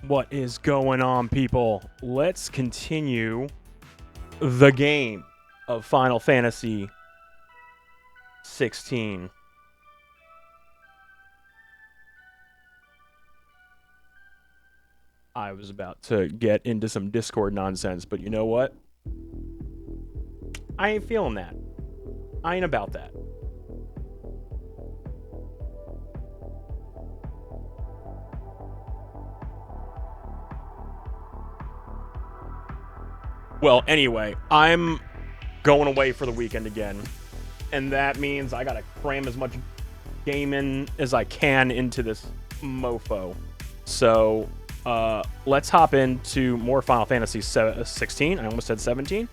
What is going on, people? Let's continue the game of Final Fantasy 16. I was about to get into some Discord nonsense, but you know what? I ain't feeling that. I ain't about that. Well, anyway, I'm going away for the weekend again, and that means I gotta cram as much gaming as I can into this mofo. So, let's hop into more Final Fantasy 16. I almost said 17.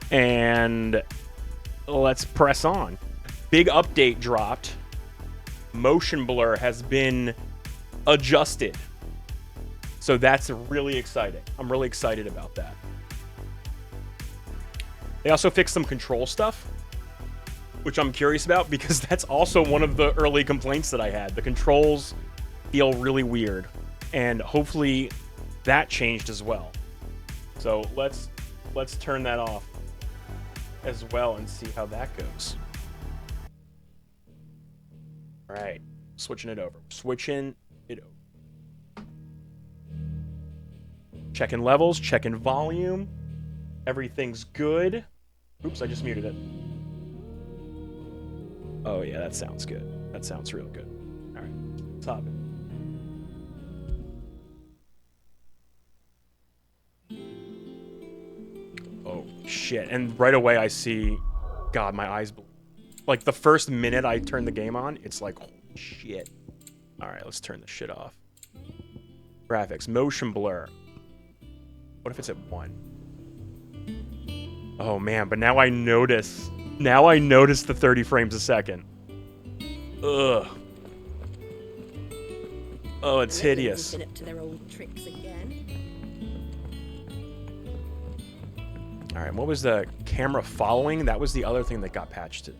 And let's press on. Big update dropped. Motion blur has been adjusted. So that's really exciting. I'm really excited about that. They also fixed some control stuff, which I'm curious about because that's also one of the early complaints that I had. The controls feel really weird, and hopefully that changed as well. So let's turn that off as well and see how that goes. All right, switching it over. Checking levels, checking volume. Everything's good. Oops, I just muted it. Oh yeah, that sounds good. That sounds real good. All right, let's hop in. Oh shit, and right away I see, God, my eyes bleed. Like the first minute I turn the game on, it's like, holy shit. All right, let's turn this shit off. Graphics, motion blur. What if it's at 1? Oh man, but now I notice the 30 frames a second. Ugh. Oh, it's hideous. Been up to their old tricks again. All right, what was the camera following? That was the other thing that got patched today.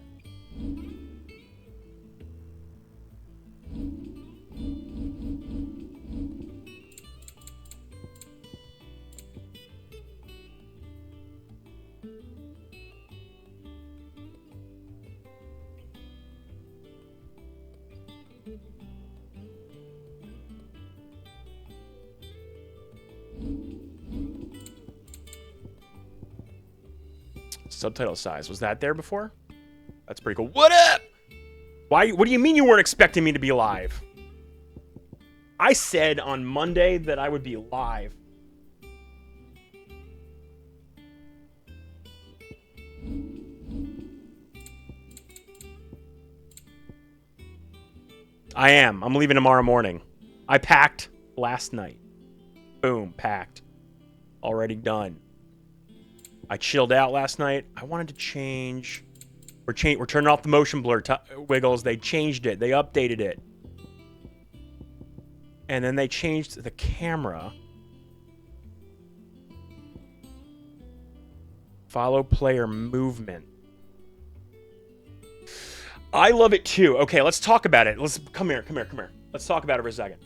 Subtitle size. Was that there before? That's pretty cool. What up? Why? What do you mean you weren't expecting me to be live? I said on Monday that I would be live. I am. I'm leaving tomorrow morning. I packed last night. Boom, packed. Already done. I chilled out last night. I wanted to change. We're turning off the motion blur wiggles. They changed it. They updated it. And then they changed the camera. Follow player movement. I love it too. Okay, let's talk about it. Come here. Let's talk about it for a second.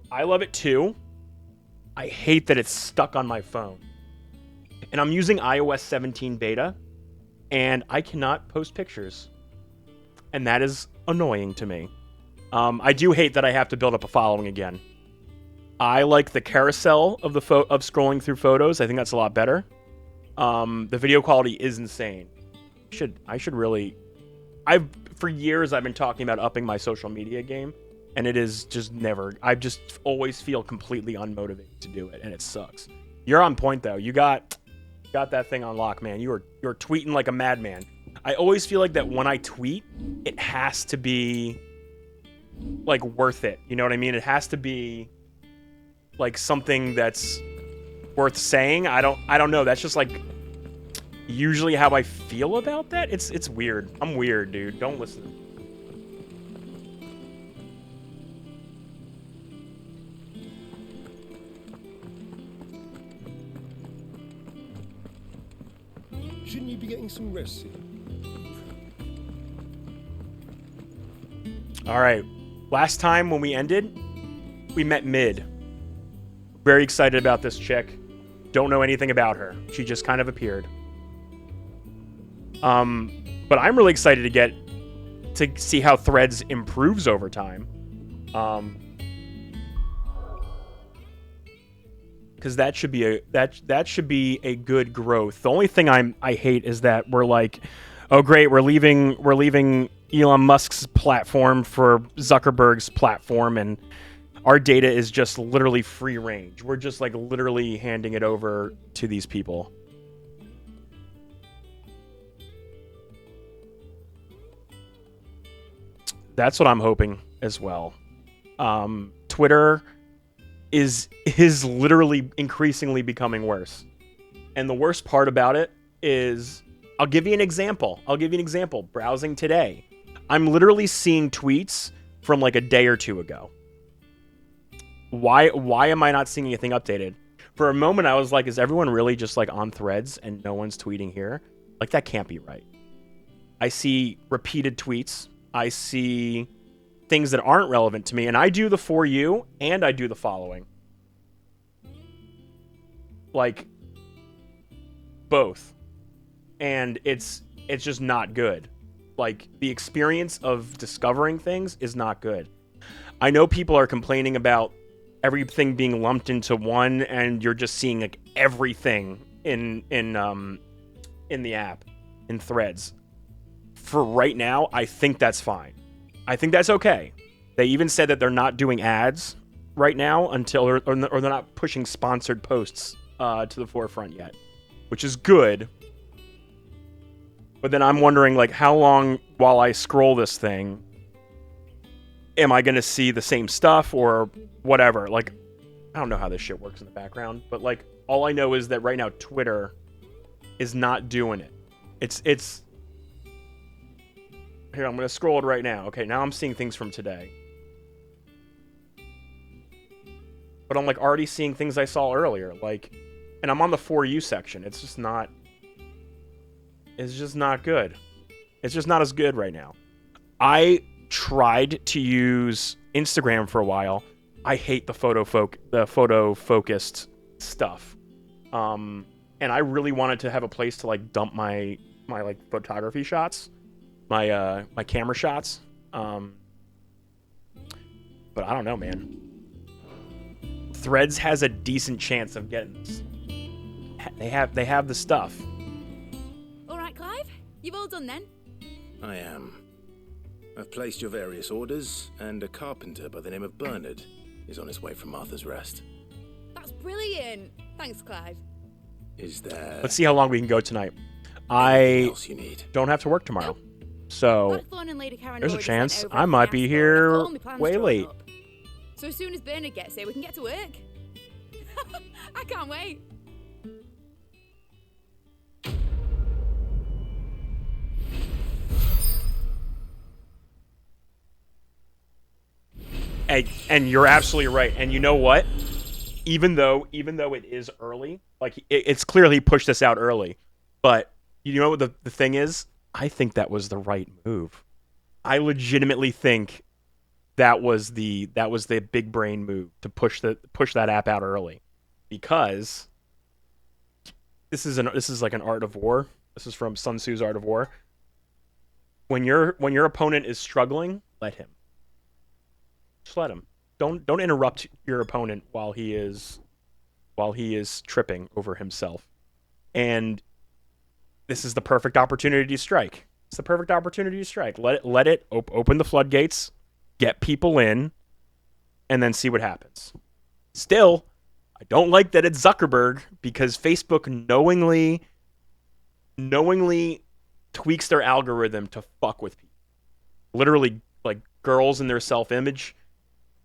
I love it too. I hate that it's stuck on my phone. And I'm using iOS 17 beta, and I cannot post pictures. And that is annoying to me. I do hate that I have to build up a following again. I like the carousel of scrolling through photos. I think that's a lot better. The video quality is insane. I should really... For years, I've been talking about upping my social media game, and it is just never... I just always feel completely unmotivated to do it, and it sucks. You're on point, though. You got that thing on lock, man. You're tweeting like a madman. I always feel like that when I tweet, it has to be like worth it. You know what I mean? It has to be like something that's worth saying. I don't know. That's just like usually how I feel about that. It's weird. I'm weird, dude. Don't listen. Shouldn't you be getting some rest soon? All right. Last time when we ended, we met mid. Very excited about this chick. Don't know anything about her. She just kind of appeared. But I'm really excited to see how Threads improves over time. Because that should be a good growth. The only thing I hate is that we're like, oh great, we're leaving Elon Musk's platform for Zuckerberg's platform, and our data is just literally free range. We're just like literally handing it over to these people. That's what I'm hoping as well. Twitter is literally increasingly becoming worse. And the worst part about it is, I'll give you an example. Browsing today, I'm literally seeing tweets from like a day or two ago. Why am I not seeing anything updated? For a moment, I was like, is everyone really just like on Threads and no one's tweeting here? Like, that can't be right. I see repeated tweets. I see things that aren't relevant to me, and I do the For You and I do the following. Like, both. And it's just not good. Like, the experience of discovering things is not good. I know people are complaining about everything being lumped into one, and you're just seeing like everything in the app, in Threads. For right now, I think that's fine. I think that's okay. They even said that they're not doing ads right now until, or they're not pushing sponsored posts to the forefront yet, which is good. But then I'm wondering, like, how long while I scroll this thing am I going to see the same stuff or whatever? Like, I don't know how this shit works in the background, but like, all I know is that right now Twitter is not doing it. It's here, I'm going to scroll it right now. Okay, now I'm seeing things from today. But I'm like already seeing things I saw earlier, like, and I'm on the For You section. It's just not good. It's just not as good right now. I tried to use Instagram for a while. I hate the photo focused stuff. And I really wanted to have a place to like dump my like photography shots, my camera shots. But I don't know, man. Threads has a decent chance of getting this. They have the stuff. All right, Clive, you've all done then? I am. I've placed your various orders, and a carpenter by the name of Bernard is on his way from Martha's Rest. That's brilliant. Thanks, Clive. Is there... Let's see how long we can go tonight. anything I else you need? don't have to work tomorrow. So Blackthorn and Lady Karen there's a already chance sent over I might everything be asked for, and I've got here all my plans way drawn late. up. So as soon as Bernard gets here, we can get to work. I can't wait. And you're absolutely right. And you know what? Even though it is early, like it's clearly he pushed this out early. But you know what the thing is? I think that was the right move. I legitimately think that was the big brain move to push that app out early, because this is like an Art of War. This is from Sun Tzu's Art of War. When your opponent is struggling, let him. Just let him. Don't interrupt your opponent while he is tripping over himself. And this is the perfect opportunity to strike. It's the perfect opportunity to strike. Let it open the floodgates, get people in, and then see what happens. Still, I don't like that it's Zuckerberg, because Facebook knowingly tweaks their algorithm to fuck with people. Literally, like girls in their self-image,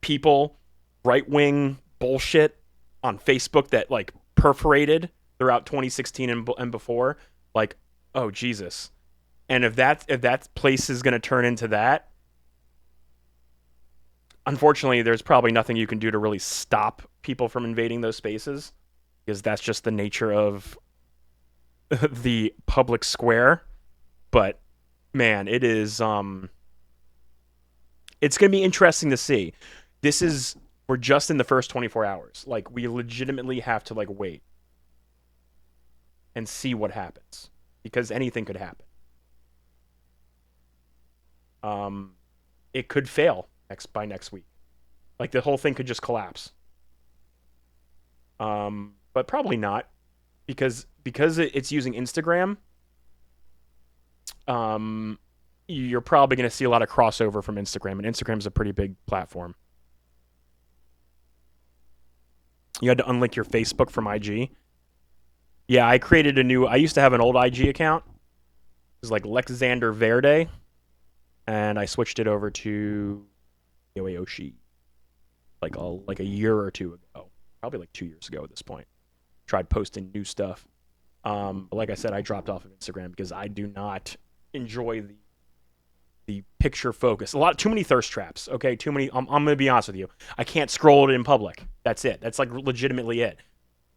people, right-wing bullshit on Facebook that like perforated throughout 2016 and before. Like, oh Jesus. And if that place is going to turn into that, unfortunately, there's probably nothing you can do to really stop people from invading those spaces, because that's just the nature of the public square. But man, it's going to be interesting to see. This is We're just in the first 24 hours. Like, we legitimately have to, like, wait and see what happens, because anything could happen. It could fail by next week. Like, the whole thing could just collapse. But probably not, because it's using Instagram. You're probably going to see a lot of crossover from Instagram, and Instagram's a pretty big platform. You had to unlink your Facebook from IG. Yeah, I created I used to have an old IG account. It was like Lexander Verde, and I switched it over to Yoshi like a year or two ago. Probably like 2 years ago at this point. Tried posting new stuff. But like I said, I dropped off of Instagram because I do not enjoy the picture focus. Too many thirst traps. Okay, too many. I'm gonna be honest with you. I can't scroll it in public. That's it. That's like legitimately it.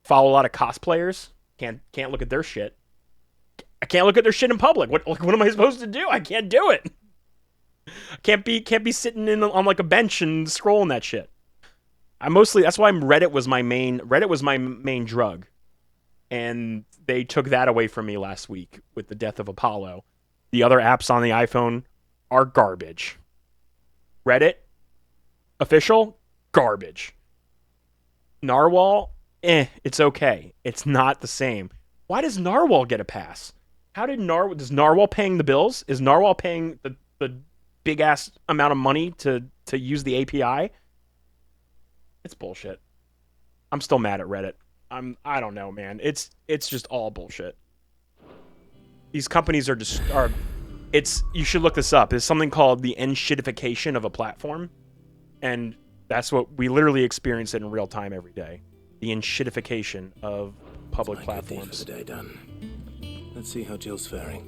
Follow a lot of cosplayers. Can't look at their shit. I can't look at their shit in public. What am I supposed to do? I can't do it. Can't be sitting on like a bench and scrolling that shit. That's why Reddit was my main drug. And they took that away from me last week with the death of Apollo. The other apps on the iPhone are garbage. Reddit, official, garbage. Narwhal, it's okay. It's not the same. Why does Narwhal get a pass? Does Narwhal paying the bills? Is Narwhal paying the big ass amount of money to use the API? It's bullshit. I'm still mad at Reddit. I don't know, man. It's just all bullshit. These companies you should look this up. There's something called the enshittification of a platform, and that's what we literally experience it in real time every day. The enshittification of public platforms. For the day done. Let's see how Jill's faring.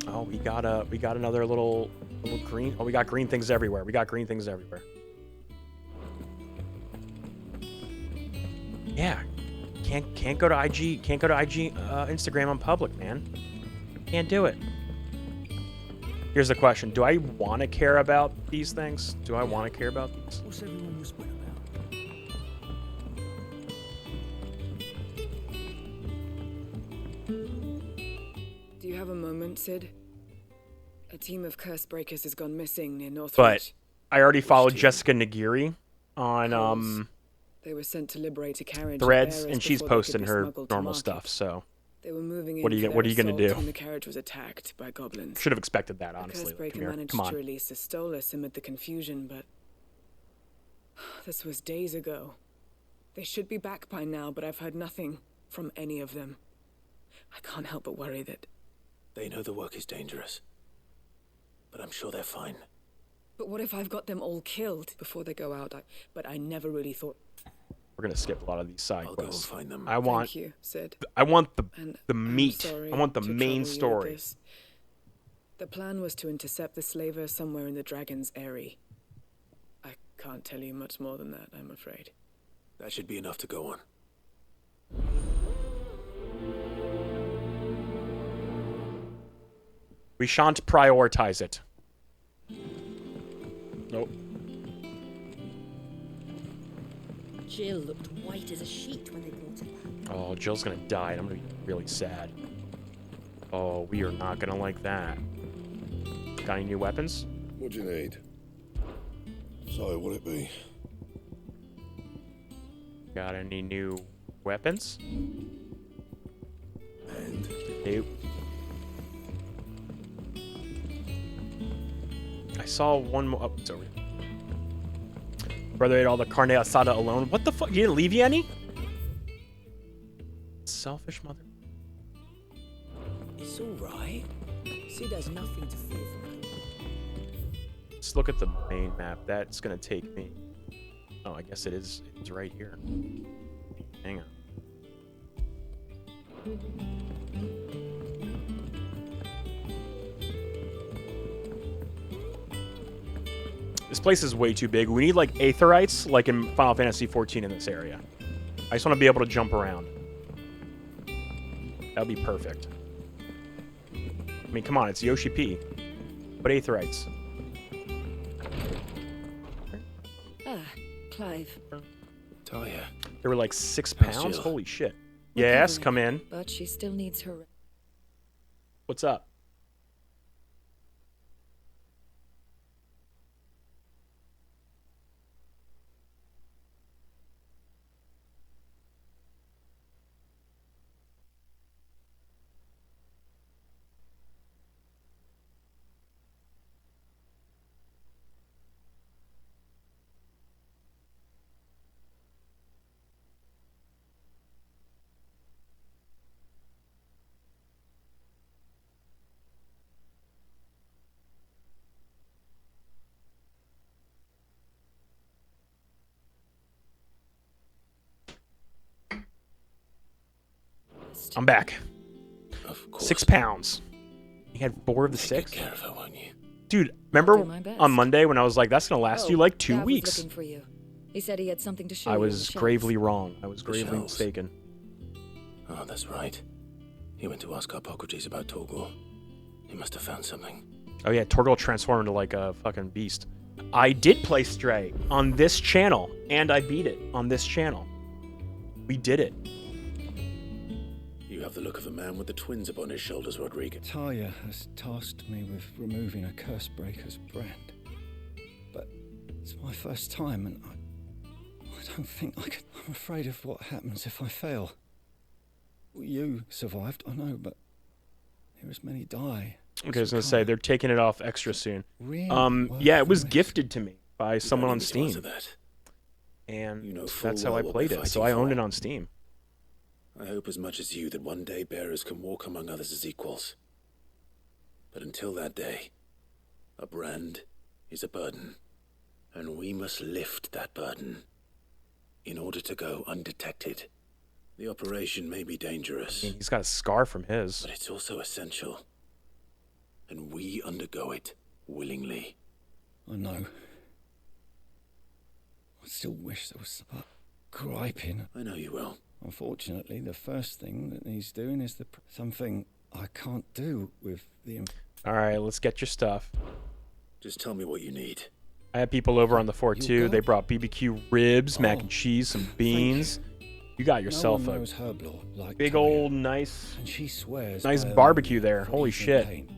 Oh, we got another little green. Oh, we got green things everywhere. Yeah, can't go to IG. Can't go to IG, Instagram on public, man. Can't do it. Here's the question: do I want to care about these things? Do I want to care about these? What's everyone whispering about? Do you have a moment, Sid? A team of curse breakers has gone missing near Northridge. But I already followed Jessica Nagiri on They were sent to liberate a carriage Threads, and she's posting her normal stuff. So they were moving what are you gonna do? When the carriage was attacked by goblins. Should have expected that, honestly. The curse breaker managed to release a stolus amid the confusion, but this was days ago. They should be back by now, but I've heard nothing from any of them. I can't help but worry that They know the work is dangerous, but I'm sure they're fine. But what if I've got them all killed before they go out? But I never really thought. We're gonna skip a lot of these side I'll go and quests. find them. Thank you, Sid. I want the And meat. I'm sorry I want the to main trouble you with story. this. The plan was to intercept the slaver somewhere in the Dragon's Eyrie. I can't tell you much more than that, I'm afraid. That should be enough to go on. We shan't prioritize it. Nope. Jill looked white as a sheet when they brought her back. Oh, Jill's gonna die, and I'm gonna be really sad. Oh, we are not gonna like that. Got any new weapons? What do you need? So, what'll it be? Got any new weapons? And Nope. I saw one more. Oh, it's over here. Brother ate all the carne asada alone. What the fuck? You didn't leave you any? Selfish mother. It's alright. Sid has nothing to fear from her. Let's look at the main map. That's gonna take me. Oh, I guess it is. It's right here. Hang on. This place is way too big. We need like aetherites, like in Final Fantasy XIV in this area. I just want to be able to jump around. That would be perfect. I mean, come on, it's Yoshi P. But aetherites. Ah, Clive. Talia, They were like 6 How's pounds. Jill? Holy shit. Yes, Recovering, come in. But she still needs her. What's up? I'm back. of course. 6 pounds. You had 4 of the Take 6? good care of her, won't you? Dude, I'll remember do my best. on Monday when I was like, that's going to last you like 2 Dad was weeks? looking for you. He said he had something to show I you on was the shelves. gravely wrong. I was The gravely shelves. mistaken. Oh, that's right. He went to ask Hippocrates about Torgor. He must have found something. Oh yeah, Torgal transformed into like a fucking beast. I did play Stray on this channel, and I beat it on this channel. We did it. You have the look of a man with the twins upon his shoulders, Rodrigo. Talia has tasked me with removing a curse breaker's brand. But it's my first time, and I don't think I can. I'm afraid of what happens if I fail. You survived, I know, but there is many die. Okay, I was gonna say they're taking it off extra soon. Really Yeah, it was worth gifted to me by someone on You don't need me to Steam, answer that. and You know full that's how I well what played we're it. So fighting I owned for. it on Steam. I hope as much as you that one day bearers can walk among others as equals. But until that day, a brand is a burden, and we must lift that burden in order to go undetected. The operation may be dangerous, I mean, he's got a scar from his. but it's also essential, and we undergo it willingly. I know. I still wish there was some griping. I know you will. Unfortunately, the first thing that he's doing is something I can't do with the. All right, let's get your stuff. Just tell me what you need. I had people over on the fort You too. got They it? brought BBQ ribs, mac Oh, and cheese, some thank beans. You got yourself no one a knows herb lore like big Talia, old nice. and she swears nice by her barbecue own there. for Holy eating shit. pain.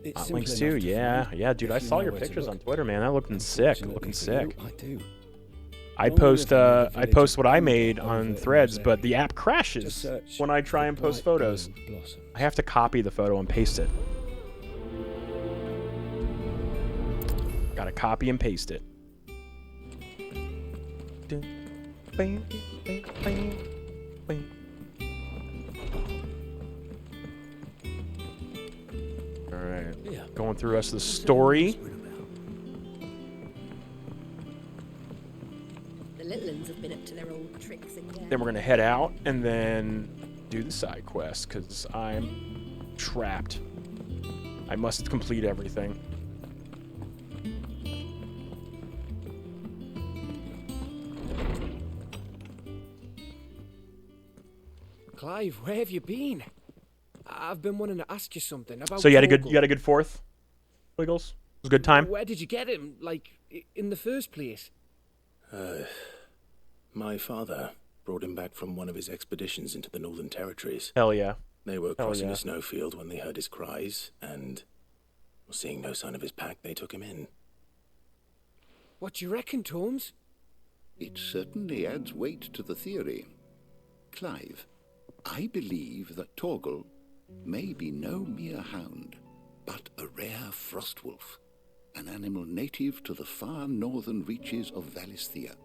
It's Hot simple links enough too. to Yeah, find yeah, dude. if I you saw know your where to pictures on look. Twitter, man. That looking sick. Unfortunately Looking for sick. you, I do. I Only post if I'm in the I village post of what I Bangor made over on in Threads, but Mosaic. the app Just crashes search when I try for and post bright photos. blue blossoms. I have to copy the photo and paste it. Gotta copy and paste it. Alright. Going through the rest of the story. The little ones have been up to their old tricks again. Then we're gonna head out and then do the side quest because I'm trapped. I must complete everything. Clive, where have you been? I've been wanting to ask you something about. So you had a Torgal. good fourth, Wiggles? It was a good time. Where did you get him? Like, in the first place? My father brought him back from one of his expeditions into the Northern Territories. Hell yeah. They were Hell crossing yeah. a snowfield when they heard his cries, and seeing no sign of his pack, they took him in. What do you reckon, Torms? It certainly adds weight to the theory. Clive, I believe that Torgal may be no mere hound, but a rare frostwolf, an animal native to the far northern reaches of Valisthea.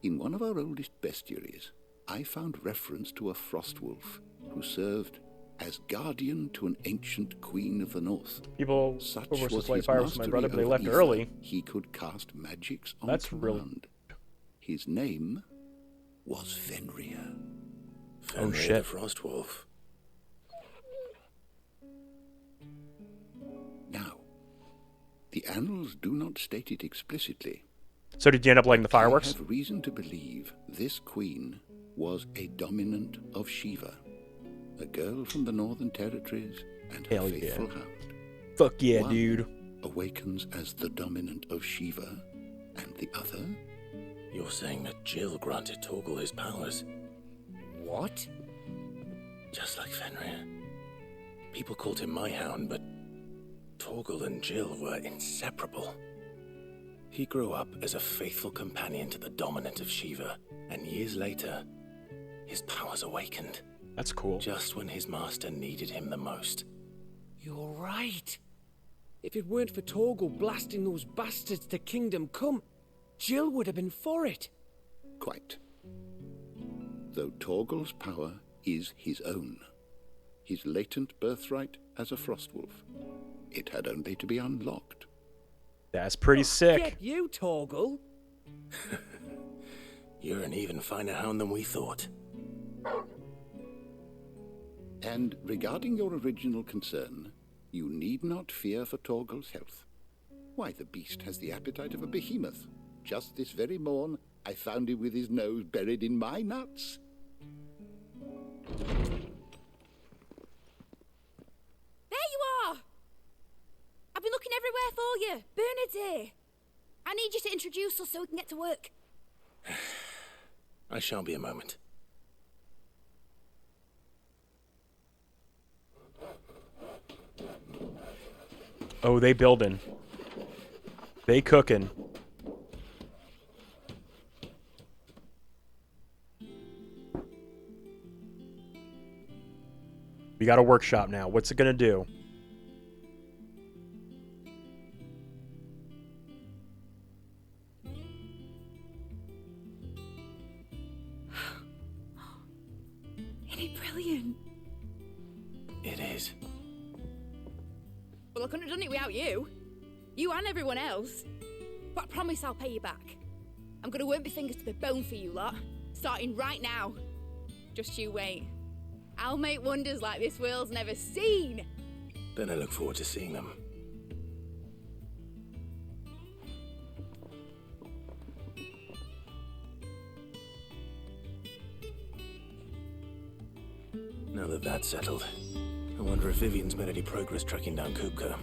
In one of our oldest bestiaries, I found reference to a frostwolf who served as guardian to an ancient queen of the north. People Such who were was supposed to play his fire with my mastery brother, but they over left ether, early. He could cast magics on That's really- command. His name was Fenrir. Fenrir shit. the Frostwolf. Now, the annals do not state it explicitly. So did you end up lighting the I fireworks? have reason to believe this queen was a dominant of Shiva, a girl from the Northern Territories and her Hell yeah. faithful hound. Fuck yeah, One dude. awakens as the dominant of Shiva, and the other You're saying that Jill granted Torgal his powers? What? Just like Fenrir. People called him my hound, but Torgal and Jill were inseparable. He grew up as a faithful companion to the dominant of Shiva, and years later, his powers awakened. That's cool. Just when his master needed him the most. You're right. If it weren't for Torgal blasting those bastards to Kingdom Come, Jill would have been for it. Quite. Though Torgal's power is his own, his latent birthright as a Frostwolf, it had only to be unlocked. That's pretty sick. Get you, Torgal. You're an even finer hound than we thought. And regarding your original concern, you need not fear for Torgal's health. Why, the beast has the appetite of a behemoth. Just this very morn, I found him with his nose buried in my nuts. There you are! I've been looking everywhere for you. Bernard's here. I need you to introduce us so we can get to work. I shall be a moment. Oh, they building. They cooking. We got a workshop now. What's it gonna do? Isn't it brilliant? It is. Well, I couldn't have done it without you. You and everyone else. But I promise I'll pay you back. I'm gonna work my fingers to the bone for you lot. Starting right now. Just you wait. I'll make wonders like this world's never seen. Then I look forward to seeing them. Now that that's settled, I wonder if Vivian's made any progress tracking down Kupka.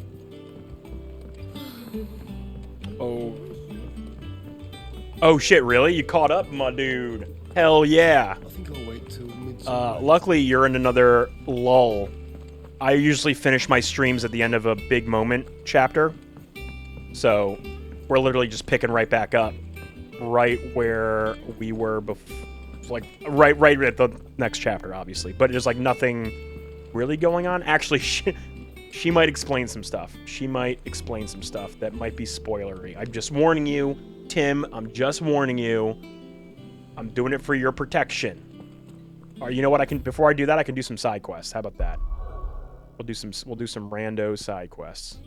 Oh shit, really? You caught up, my dude? Hell yeah. I think I'll wait till Luckily, you're in another lull. I usually finish my streams at the end of a big moment chapter. So, we're literally just picking right back up. Right where we were before. Like, right at the next chapter, obviously. But there's, like, nothing really going on. Actually, she might explain some stuff. She might explain some stuff that might be spoilery. I'm just warning you, Tim. I'm just warning you. I'm doing it for your protection. Or you know what? Before I do that, I can do some side quests. How about that? We'll do some rando side quests.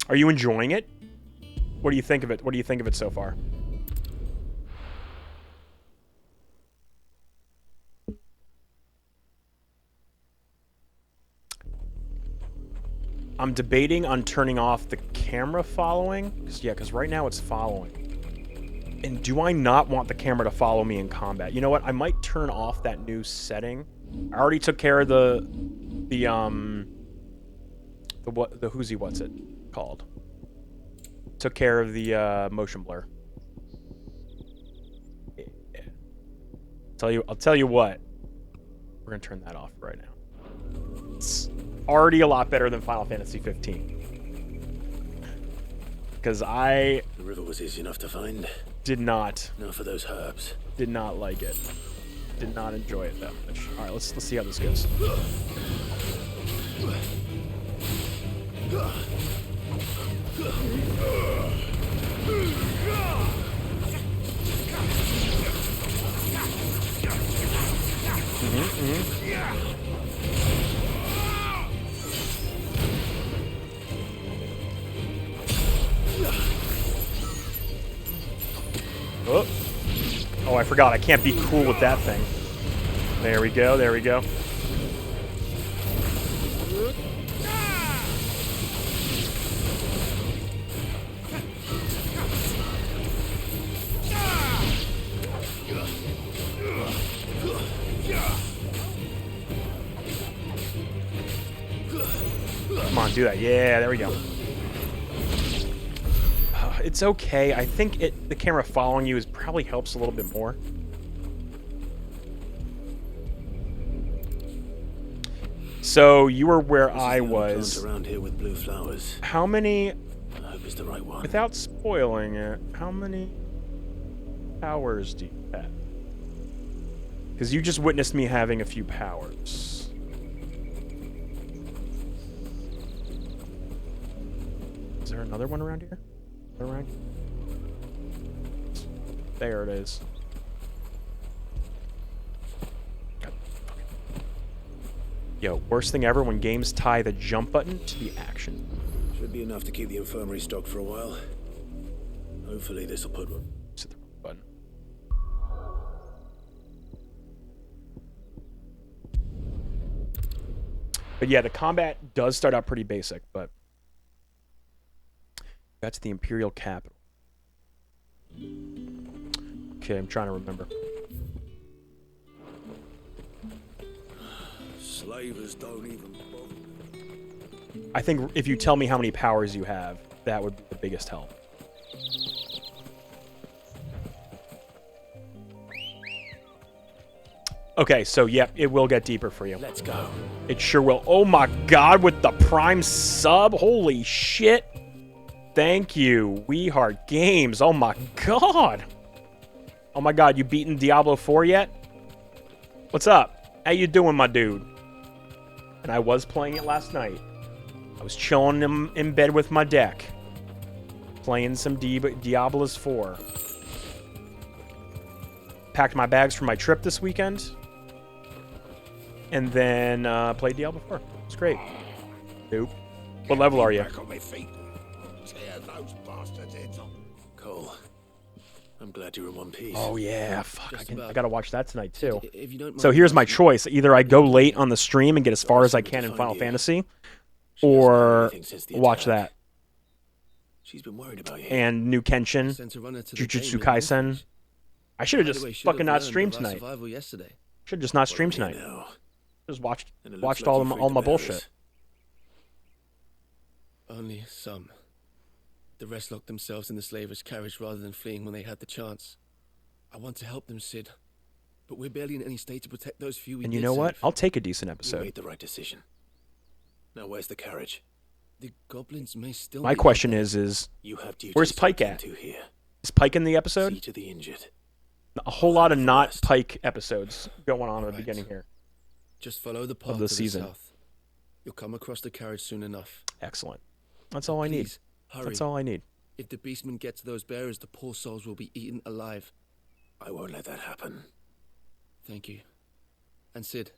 Are you enjoying it? What do you think of it? What do you think of it so far? I'm debating on turning off the camera following. Because right now it's following. And do I not want the camera to follow me in combat? You know what? I might turn off that new setting. I already took care of the who's what's it called? Took care of the motion blur. Yeah. I'll tell you what. We're gonna turn that off right now. It's already a lot better than Final Fantasy 15. Because The river was easy enough to find. Did not. Now for those herbs. Did not like it. Did not enjoy it that much. All right, let's see how this goes. Oh, I forgot. I can't be cool with that thing. There we go. There we go. Come on, do that. Yeah, there we go. it's okay. I think the camera following you probably helps a little bit more. So you were where I was. Around here with blue flowers. How many? I hope it's the right one. Without spoiling it, how many powers do you have? Because you just witnessed me having a few powers. Is there another one around here? Around here? There it is. Yo, worst thing ever when games tie the jump button to the action. Should be enough to keep the infirmary stocked for a while. Hopefully this'll put one. To the button. But yeah, the combat does start out pretty basic, but that's the Imperial capital. Okay, I'm trying to remember. Slavers don't even bother. I think if you tell me how many powers you have, that would be the biggest help. Okay, so yep, it will get deeper for you. Let's go. It sure will. Oh my god, with the Prime sub? Holy shit. Thank you, We Heart Games. Oh my god. Oh my god, you beaten Diablo 4 yet? What's up? How you doing, my dude? And I was playing it last night. I was chilling in bed with my deck. Playing some Diablo's 4. Packed my bags for my trip this weekend. And then played Diablo 4. It's great. Nope. What level are you? Cole, I'm glad you're in one piece. Oh yeah, fuck. I gotta watch that tonight too. If you don't So mind here's my choice. Either I go late on the stream and get as far as I can in Final Fantasy, or watch that. She's been worried about you. And New Kenshin, sent a runner to the Jujutsu game in Kaisen. Orphanage. I should have By the just way, should fucking have not learned streamed of our tonight. survival yesterday. Should just not stream tonight. Now. Just And it looks watched like all you my freed the bullshit. bearers. Only some. The rest locked themselves in the slaver's carriage rather than fleeing when they had the chance. I want to help them, Sid, but we're barely in any state to protect those few we And you did know what? save. I'll take a decent You episode. made the right decision. Now where's the carriage? The goblins may still. My be question out is You have duties Where's Pike to attend at? to here. is Pike in the See episode? to the injured. A whole lot of not Rest. Pike episodes going on at the Right. beginning here. there. Just follow the path the to season. the south. You'll come across the carriage soon enough. Excellent. That's all I need. Please, hurry. That's all I need. If the beastmen get to those bearers, the poor souls will be eaten alive. I won't let that happen. Thank you. And Sid,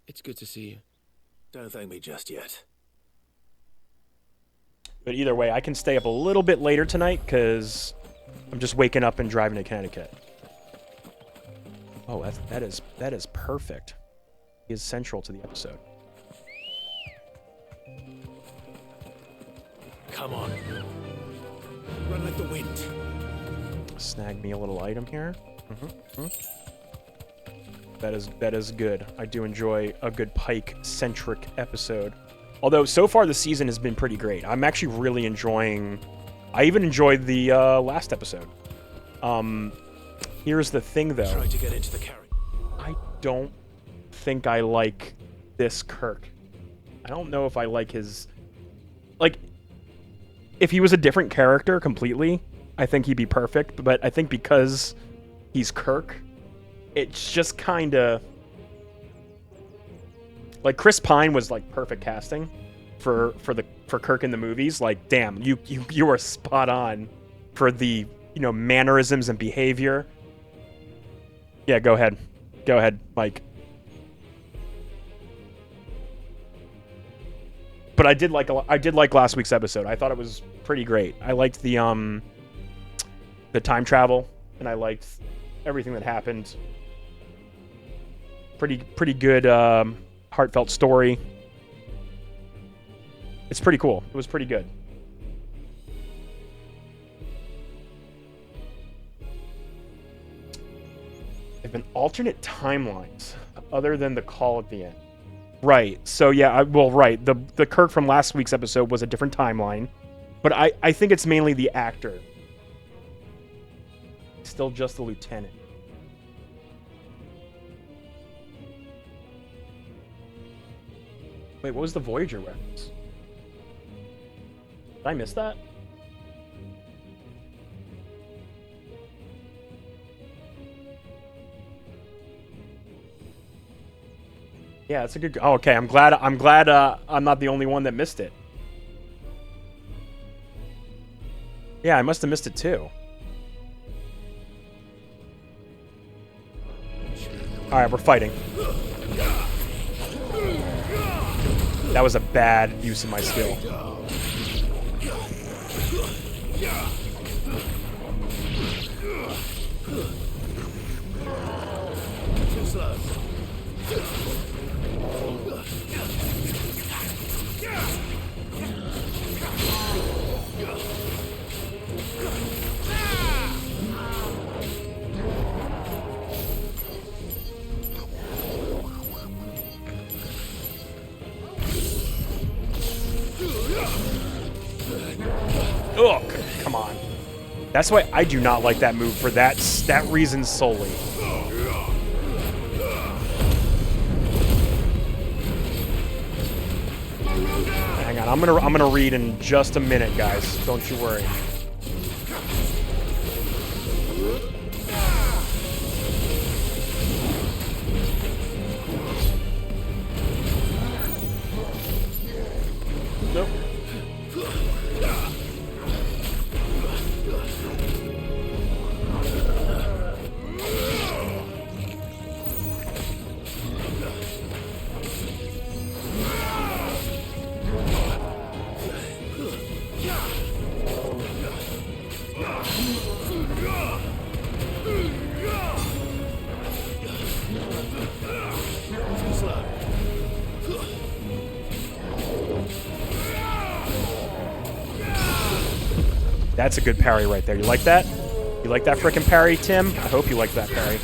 it's good to see you. Don't thank me just yet. But either way, I can stay up a little bit later tonight because I'm just waking up and driving to Connecticut. Oh, that is perfect. He is central to the episode. Come on. Run like the wind. Snag me a little item here. That is good. I do enjoy a good Pike-centric episode. Although, so far the season has been pretty great. I'm actually really enjoying... I even enjoyed the last episode. Here's the thing, though. Try to get into the carriage. I don't think I like this Kirk. I don't know if I like his... Like, if he was a different character completely, I think he'd be perfect. But I think because he's Kirk, it's just kind of... Like, Chris Pine was, like, perfect casting for Kirk in the movies. Like, damn, you were spot on for the, mannerisms and behavior. Yeah, go ahead. Go ahead, Mike. But I did like last week's episode. I thought it was pretty great. I liked the time travel, and I liked everything that happened. Pretty good heartfelt story. It's pretty cool. It was pretty good. There have been alternate timelines other than the call at the end. Right. So yeah, right. The Kirk from last week's episode was a different timeline. But I think it's mainly the actor. Still just the lieutenant. Wait, what was the Voyager reference? Did I miss that? Yeah, it's a good. Oh, okay, I'm glad. I'm not the only one that missed it. Yeah, I must have missed it too. All right, we're fighting. That was a bad use of my skill. Ugh, come on. That's why I do not like that move for that reason solely. Hang on, I'm gonna read in just a minute, guys. Don't you worry. Nope. That's a good parry right there. You like that? You like that frickin' parry, Tim? I hope you like that parry.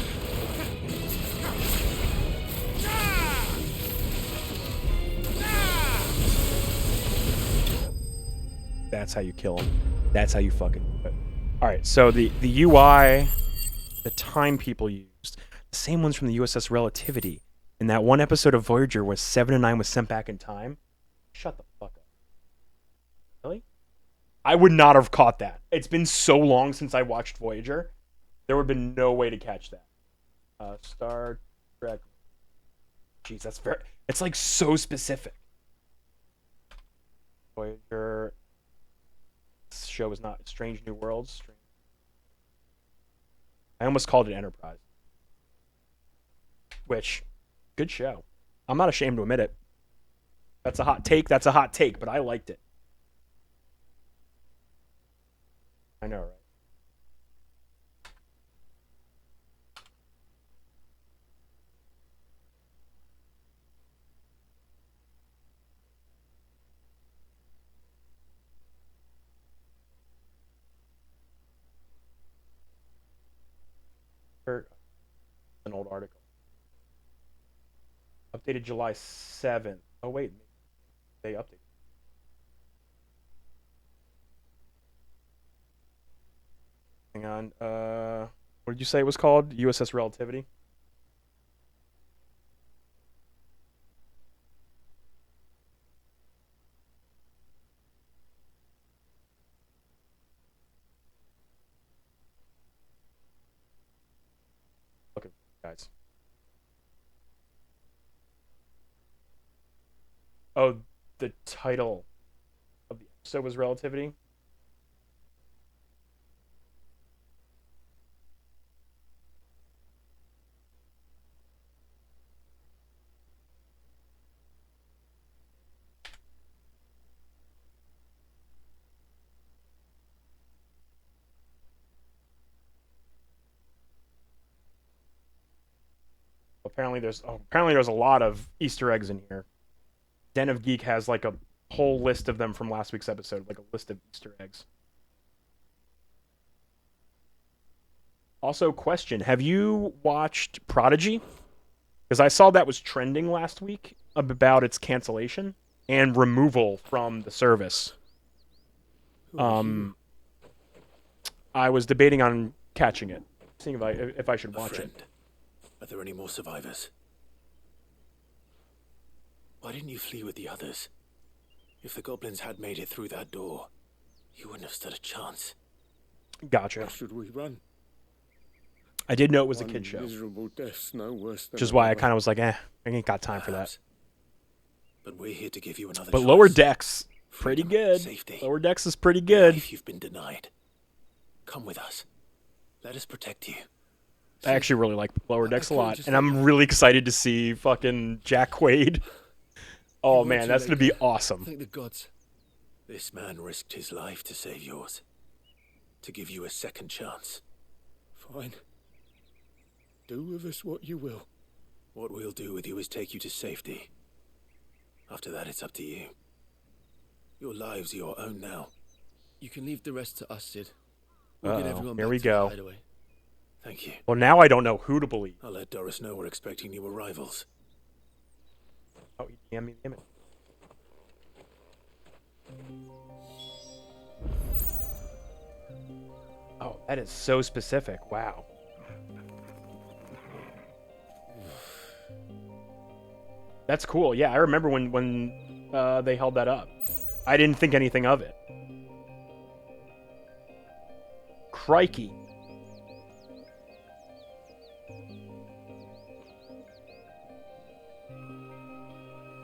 That's how you kill him. That's how you fucking do it. Alright, so the UI, the time people used, the same ones from the USS Relativity. In that one episode of Voyager where 7 and 9 was sent back in time. Shut the fuck up. Really? I would not have caught that. It's been so long since I watched Voyager. There would have been no way to catch that. Star Trek. Jeez, that's very... It's like so specific. Voyager. This show is not... Strange New Worlds. I almost called it Enterprise. Which, good show. I'm not ashamed to admit it. That's a hot take. That's a hot take, but I liked it. I know, right? An old article. Updated July 7th. Oh, wait. They updated. Hang on. What did you say it was called? USS Relativity? Okay, guys. Oh, the title of the episode was Relativity? Apparently there's a lot of Easter eggs in here. Den of Geek has like a whole list of them from last week's episode, like a list of Easter eggs. Also, question, have you watched Prodigy? Because I saw that was trending last week about its cancellation and removal from the service. I was debating on catching it, seeing if I should watch it. Are there any more survivors? Why didn't you flee with the others? If the goblins had made it through that door, you wouldn't have stood a chance. Gotcha. Why should we run? I did know it was a One kid show, miserable death's no worse than which is why I another. kind of was like, I ain't got time for that. Perhaps. But we're here to give you another But choice. Lower Decks, pretty Freedom, good. safety. Lower Decks is pretty good. If you've been denied, come with us. Let us protect you. I actually really like Lower Decks a couldn't lot, just and let I'm really excited to see fucking Jack Quaid. Oh weren't man, too that's gonna late. be awesome. Thank the gods. This man risked his life to save yours. To give you a second chance. Fine. Do with us what you will. What we'll do with you is take you to safety. After that, it's up to you. Your lives are your own now. You can leave the rest to us, Sid. We'll get Uh-oh, everyone here back we to go. the hideaway. Thank you. Well, now I don't know who to believe. I'll let Doris know we're expecting new arrivals. Oh, damn it. Oh, that is so specific. Wow. That's cool. Yeah, I remember when they held that up. I didn't think anything of it. Crikey.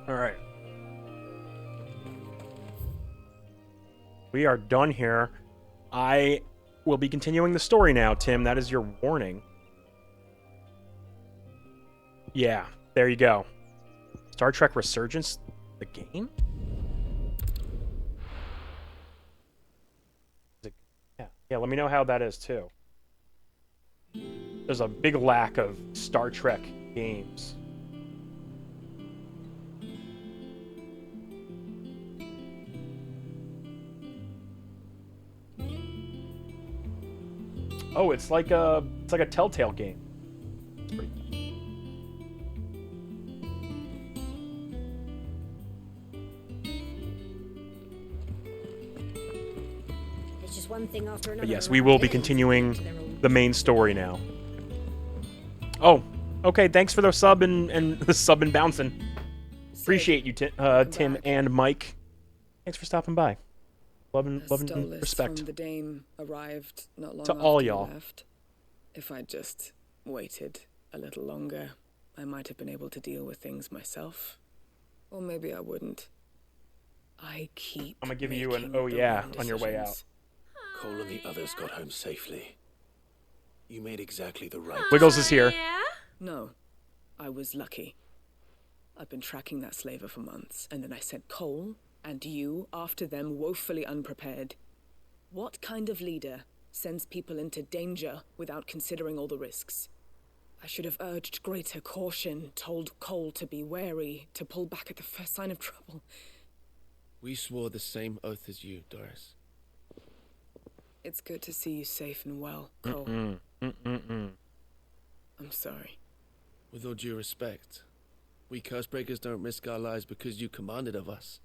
All right. We are done here. I will be continuing the story now, Tim. That is your warning. Yeah, there you go. Star Trek Resurgence, the game? Yeah, let me know how that is, too. There's a big lack of Star Trek games. Oh, it's like a Telltale game. It's pretty cool. It's just one thing after another. But yes, we will be continuing the main story now. Oh, okay. Thanks for the sub and the sub and bouncing. Appreciate you, Tim and Mike. Thanks for stopping by. Love and respect. From the dame arrived not long To after all you y'all. left. If I'd just waited a little longer, I might have been able to deal with things myself. Or maybe I wouldn't. I keep I'm gonna give you an making oh the yeah wrong on your way out. decisions. Cole and the others got home safely. You made exactly the right Wiggles is here. No, I was lucky. I've been tracking that slaver for months, and then I sent Cole and you after them, woefully unprepared. What kind of leader sends people into danger without considering all the risks? I should have urged greater caution, told Cole to be wary, to pull back at the first sign of trouble. We swore the same oath as you, Doris. It's good to see you safe and well, Cole. I'm sorry. With all due respect, we Cursebreakers don't risk our lives because you commanded of us.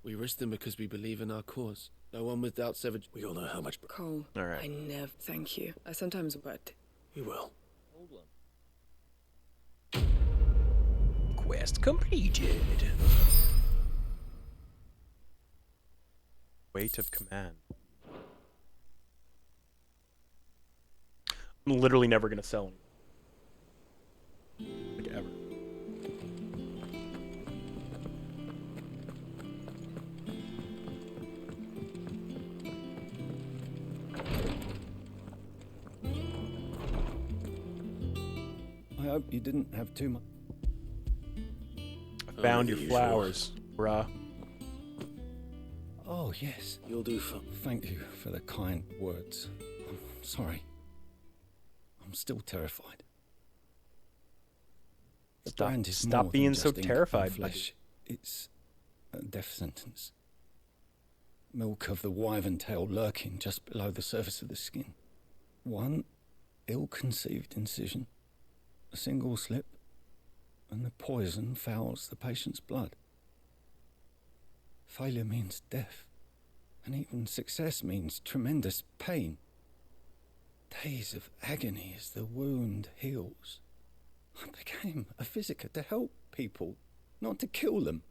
We risk them because we believe in our cause. No one without savage. We all know how much. Cole, All right. I never thank you. I sometimes would. You will. Quest completed. Weight of command. I'm literally never gonna sell them. Like ever. I hope you didn't have too much. I found the your usual. flowers, bruh. Oh, yes. You'll do fine. Thank you for the kind words. I'm sorry. I'm still terrified. The brand is Stop more being than so just ink and terrified, buddy. flesh. It's a death sentence. Milk of the wyvern tail lurking just below the surface of the skin. One ill-conceived incision, a single slip, and the poison fouls the patient's blood. Failure means death. And even success means tremendous pain. Days of agony as the wound heals. I became a physiker to help people, not to kill them.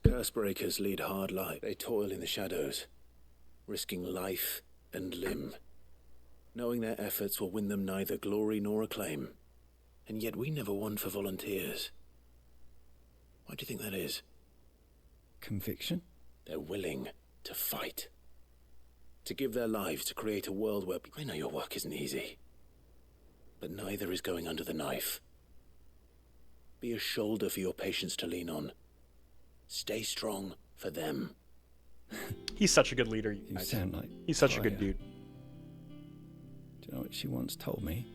Curse breakers lead hard life. They toil in the shadows, risking life and limb, knowing their efforts will win them neither glory nor acclaim. And yet we never won for volunteers. Why do you think that is? Conviction? They're willing to fight. To give their lives to create a world where... I know your work isn't easy, but neither is going under the knife. Be a shoulder for your patients to lean on. Stay strong for them. He's such a good leader. You sound like... He's such a good dude. Do you know what she once told me?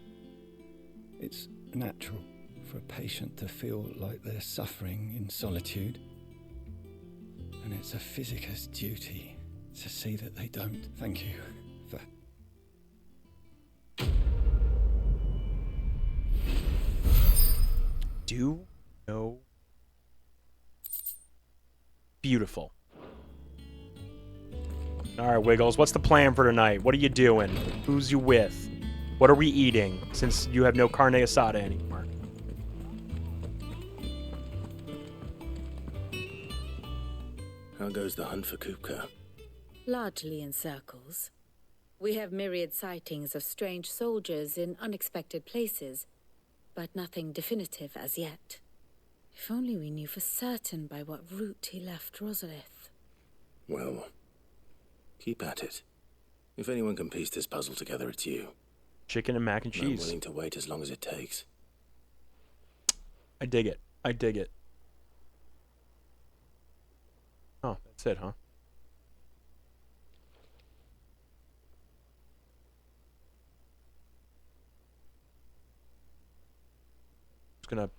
It's natural for a patient to feel like they're suffering in solitude. And it's a physiker's duty to see that they don't. Thank you for... Do no. Beautiful. All right, Wiggles, what's the plan for tonight? What are you doing? Who's you with? What are we eating, since you have no carne asada anymore? How goes the hunt for Kupka? Largely in circles. We have myriad sightings of strange soldiers in unexpected places, but nothing definitive as yet. If only we knew for certain by what route he left Rosalith. Well, keep at it. If anyone can piece this puzzle together, it's you. Chicken and mac and cheese. I'm willing to wait as long as it takes. I dig it. I dig it. Oh, that's it, huh? Just gonna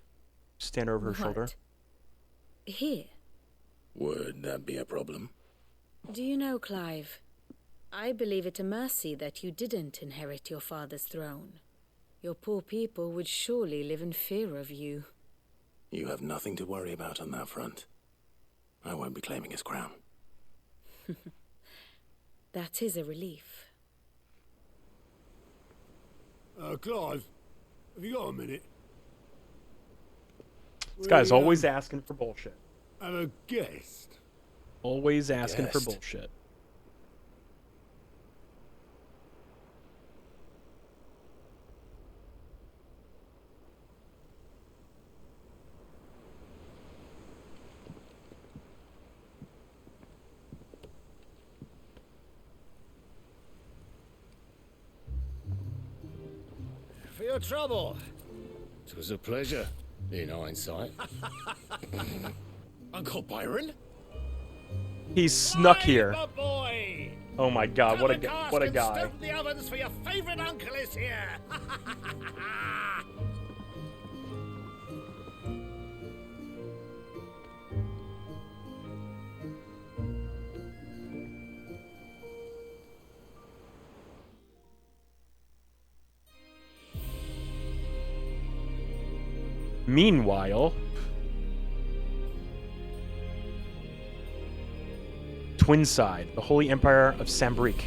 stand over her shoulder. Here? Would that be a problem? Do you know, Clive? I believe it a mercy that you didn't inherit your father's throne. Your poor people would surely live in fear of you. You have nothing to worry about on that front. I won't be claiming his crown. That is a relief. Clive, have you got a minute? This guy's always asking for bullshit. Have a guest. Always asking for bullshit. For your trouble. It was a pleasure, in hindsight. Uncle Byron? He's snuck here. Boy. Oh my god, what a guy. Stoke the ovens for your favorite uncle is here. Meanwhile, Twinside, the Holy Empire of Sambrique,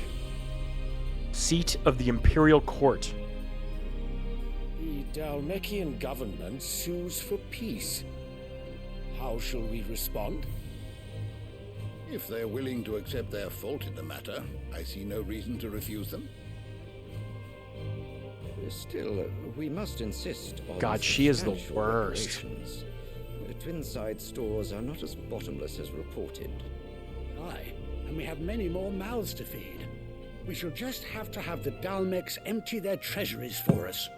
seat of the Imperial Court. The Dalmekian government sues for peace. How shall we respond? If they're willing to accept their fault in the matter, I see no reason to refuse them. Still, we must insist on... God, she is the worst. Reparations. The Twinside stores are not as bottomless as reported. Aye, and we have many more mouths to feed. We shall just have to have the Dalmecs empty their treasuries for us.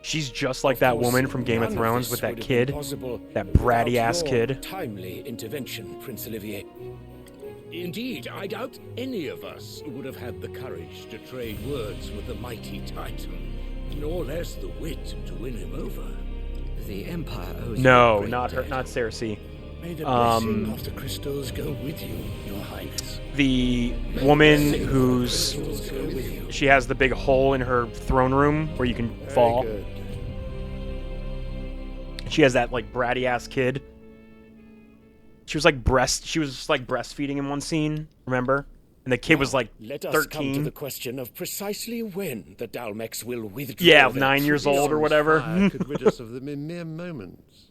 She's just like that woman from Game of Thrones with that kid, that bratty-ass kid. Timely intervention, Prince Olivier. Indeed, I doubt any of us would have had the courage to trade words with the mighty Titan, nor less the wit to win him over. The Empire owes No, not her, not Cersei. May the blessing of the crystals go with you, Your Highness. The woman who's... She has the big hole in her throne room where you can fall. Good. she has that like bratty ass kid. She was like breastfeeding in one scene, remember? And the kid was like 13. Let us come to the question of precisely when the Dalmex will withdraw. Yeah, their 9 years old or whatever. Fire could rid us of them in mere moments.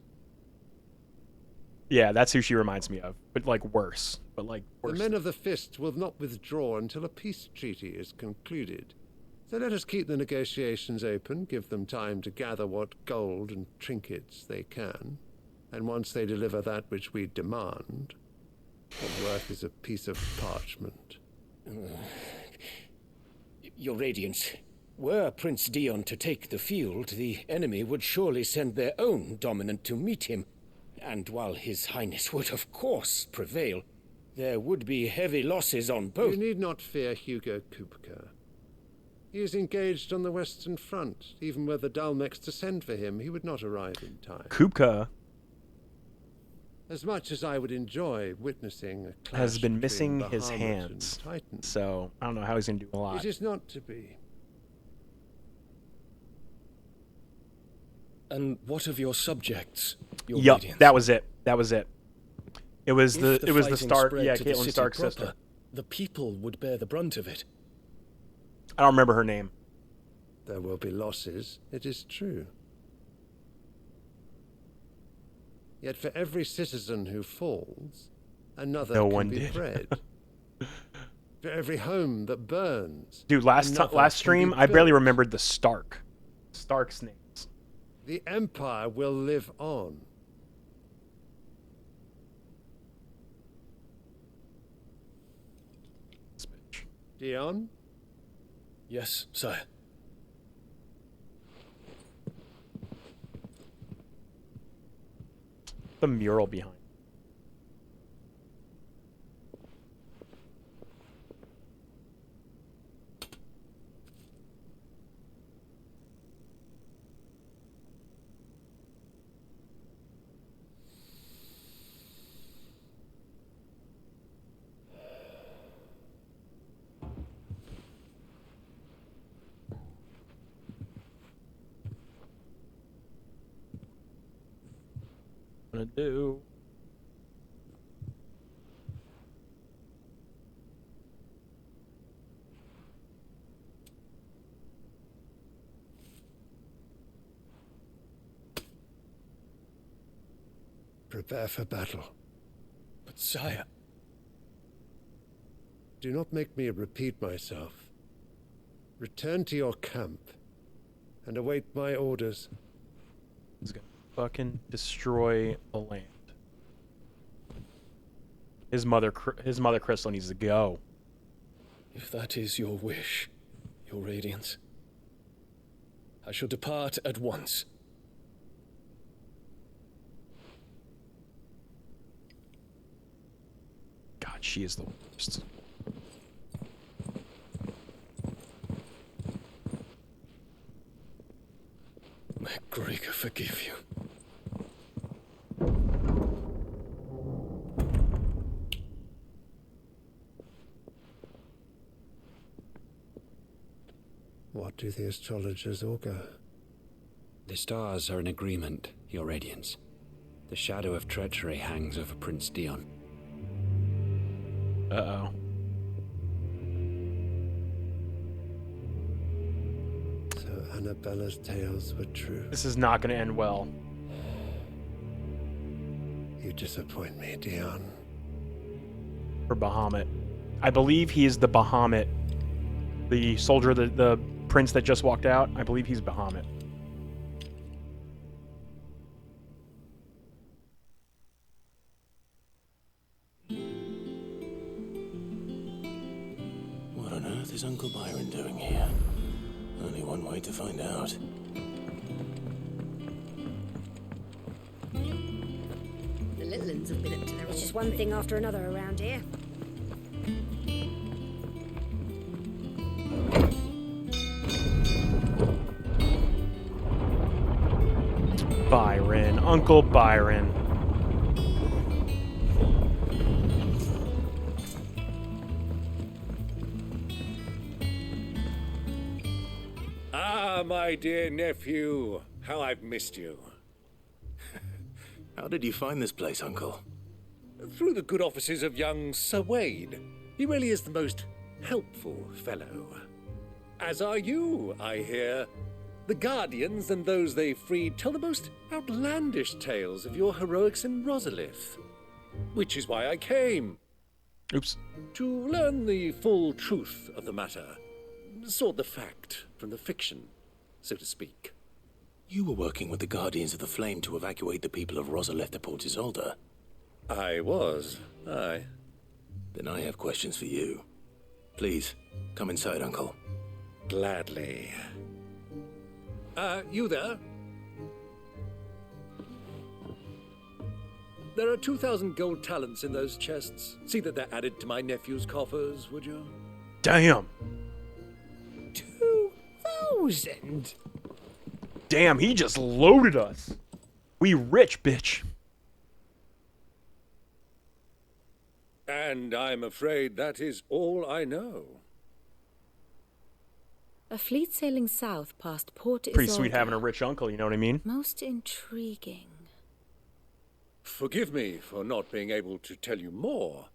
Yeah, that's who she reminds me of, but like worse. But like worse. The men of the Fist will not withdraw until a peace treaty is concluded. So let us keep the negotiations open, give them time to gather what gold and trinkets they can, and once they deliver that which we demand, what worth is a piece of parchment? Your Radiance, were Prince Dion to take the field, the enemy would surely send their own dominant to meet him. And while His Highness would of course prevail, there would be heavy losses on both. You need not fear Hugo Kupka. He is engaged on the Western Front. Even were the Dalmex to send for him, he would not arrive in time. Kupka As much as I would enjoy witnessing a clash has been between missing his Bahamut hands, and Titan, so I don't know how he's gonna do a lot. it is not to be. And what of your subjects? Your Yup, Radiance? that was it. That was it. It was If the fighting Stark, spread yeah, to the Caitlyn city Stark's proper, sister. The people would bear the brunt of it. I don't remember her name. There will be losses, it is true. Yet for every citizen who falls, another No can one be did. bred. For every home that burns, Dude, last another can stream, be I barely built. remembered the Stark's names. The Empire will live on. This bitch. Dion? Yes, sire. The mural behind. Gonna do. Prepare for battle. But sire, Do not make me repeat myself. Return to your camp and await my orders. He's gonna fucking destroy the land. His mother Crystal needs to go. if that is your wish, your Radiance, I shall depart at once. God, she is the worst. May Gregor forgive you. What do the astrologers augur? The stars are in agreement, Your Radiance. The shadow of treachery hangs over Prince Dion. Uh-oh. So Annabella's tales were true. This is not gonna end well. You disappoint me, Dion. For Bahamut. I believe he is the Bahamut. The soldier, the prince that just walked out. I believe he's Bahamut. What on earth is Uncle Byron doing here? Only one way to find out. The little ones have been up to their It's just one thing after another around here. Byron. Uncle Byron. Ah, my dear nephew, how I've missed you. How did you find this place, Uncle? Through the good offices of young Sir Wade. He really is the most helpful fellow. As are you, I hear. The Guardians and those they freed tell the most outlandish tales of your heroics in Rosalith. Which is why I came. Oops. To learn the full truth of the matter. Sort the fact from the fiction, so to speak. You were working with the Guardians of the Flame to evacuate the people of Rosalith to Port Isolde. I was, aye. Then I have questions for you. Please, come inside, Uncle. Gladly. You there? There are 2,000 gold talents in those chests. See that they're added to my nephew's coffers, would you? Damn. 2,000? Damn, he just loaded us. We rich, bitch. And I'm afraid that is all I know. A fleet sailing south past Port Pretty Isolde. sweet having a rich uncle, you know what I mean? Most intriguing. Forgive me for not being able to tell you more.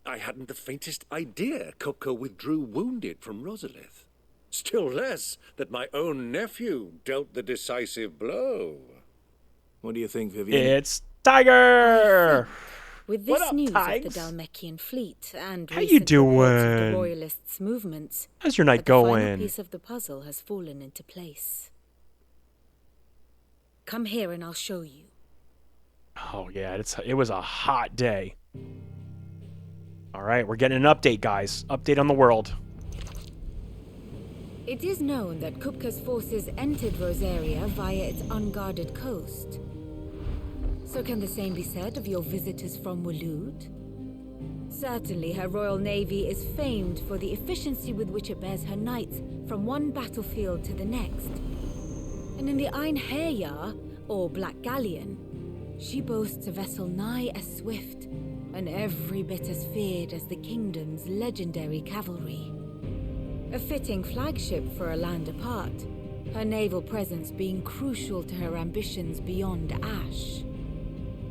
I hadn't the faintest idea Kupka withdrew wounded from Rosalith. Still less that my own nephew dealt the decisive blow. What do you think, Vivian? It's Tiger! With What this up, news Tigers? of the Dalmekian fleet and How you recent reports of doing? the Royalists' movements, How's your night the final going? piece of the puzzle has fallen into place. Come here and I'll show you. Oh, yeah, it was a hot day. All right, we're getting an update, guys. Update on the world. It is known that Kupka's forces entered Rosaria via its unguarded coast. So can the same be said of your visitors from Waloed? Certainly, her Royal Navy is famed for the efficiency with which it bears her knights from one battlefield to the next. And in the Einherjar, or Black Galleon, she boasts a vessel nigh as swift and every bit as feared as the kingdom's legendary cavalry. A fitting flagship for a land apart, her naval presence being crucial to her ambitions beyond Ash.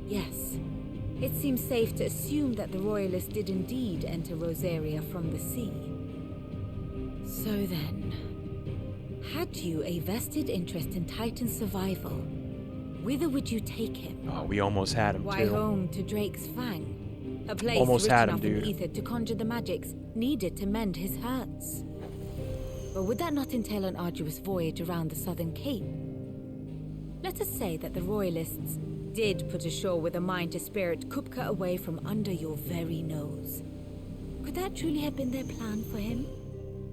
Yes, it seems safe to assume that the Royalists did indeed enter Rosaria from the sea. So then, had you a vested interest in Titan's survival, whither would you take him? Oh, we almost had him, Why too. home to Drake's Fang? A place Almost rich had him, enough in dude. ether to conjure the magics needed to mend his hurts. But would that not entail an arduous voyage around the southern cape? Let us say that the Royalists did put ashore with a mind to spirit Kupka away from under your very nose. Could that truly have been their plan for him?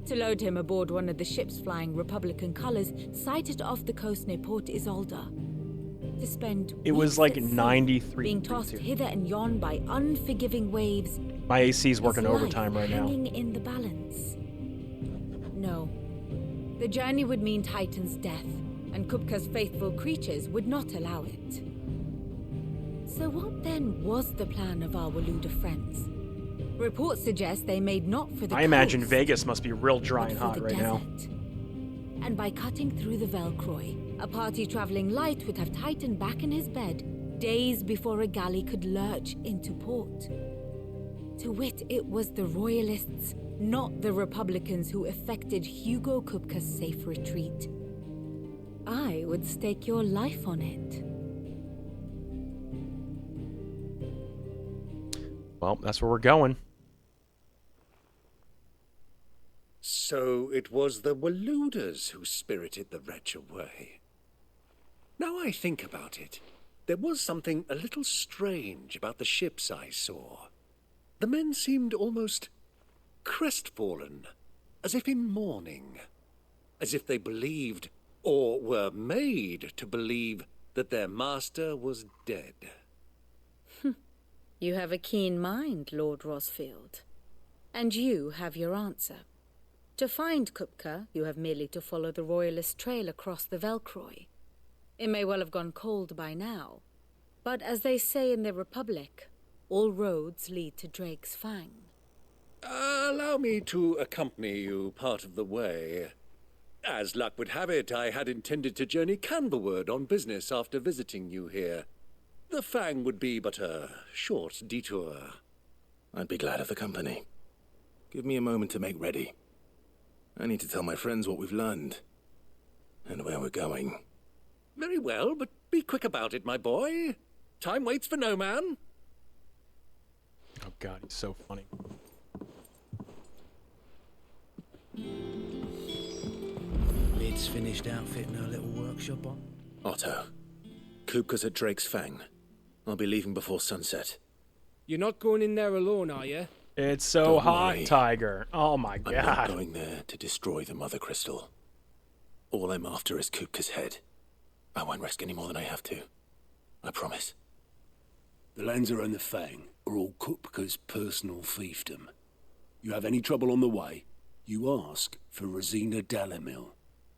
To load him aboard one of the ships flying Republican colors sighted off the coast near Port Isolde. To spend It was weeks like at sea, 93 being tossed degrees. hither and yon by unforgiving waves. My AC's working His life overtime right now. hanging in the balance. No. The journey would mean Titan's death, and Kupka's faithful creatures would not allow it. So what then was the plan of our Waluda friends? Reports suggest they made not for the I imagine coast, Vegas must be real dry but and for hot the right now. desert. And by cutting through the Velcroy, a party traveling light would have Titan back in his bed days before a galley could lurch into port. To wit, it was the Royalists, not the Republicans, who effected Hugo Kupka's safe retreat. I would stake your life on it. Well, that's where we're going. So it was the Waluders who spirited the wretch away. Now I think about it, there was something a little strange about the ships I saw. The men seemed almost crestfallen, as if in mourning, as if they believed, or were made to believe, that their master was dead. You have a keen mind, Lord Rosfield. And you have your answer. To find Kupka, you have merely to follow the Royalist trail across the Velcroy. It may well have gone cold by now, but as they say in the Republic, all roads lead to Drake's Fang. Allow me to accompany you part of the way. As luck would have it, I had intended to journey Canberward on business after visiting you here. The Fang would be but a short detour. I'd be glad of the company. Give me a moment to make ready. I need to tell my friends what we've learned. And where we're going. Very well, but be quick about it, my boy. Time waits for no man. Oh god, he's so funny. Lid's finished outfitting her little workshop on. Otto. Kupka's at Drake's Fang. I'll be leaving before sunset. You're not going in there alone, are you? It's so Don't hot, worry. Tiger. Oh my I'm god. not going there to destroy the Mother Crystal. All I'm after is Kupka's head. I won't risk any more than I have to. I promise. The Lancer and the Fang are all Kupka's personal fiefdom. You have any trouble on the way, you ask for Rosina Dalamil.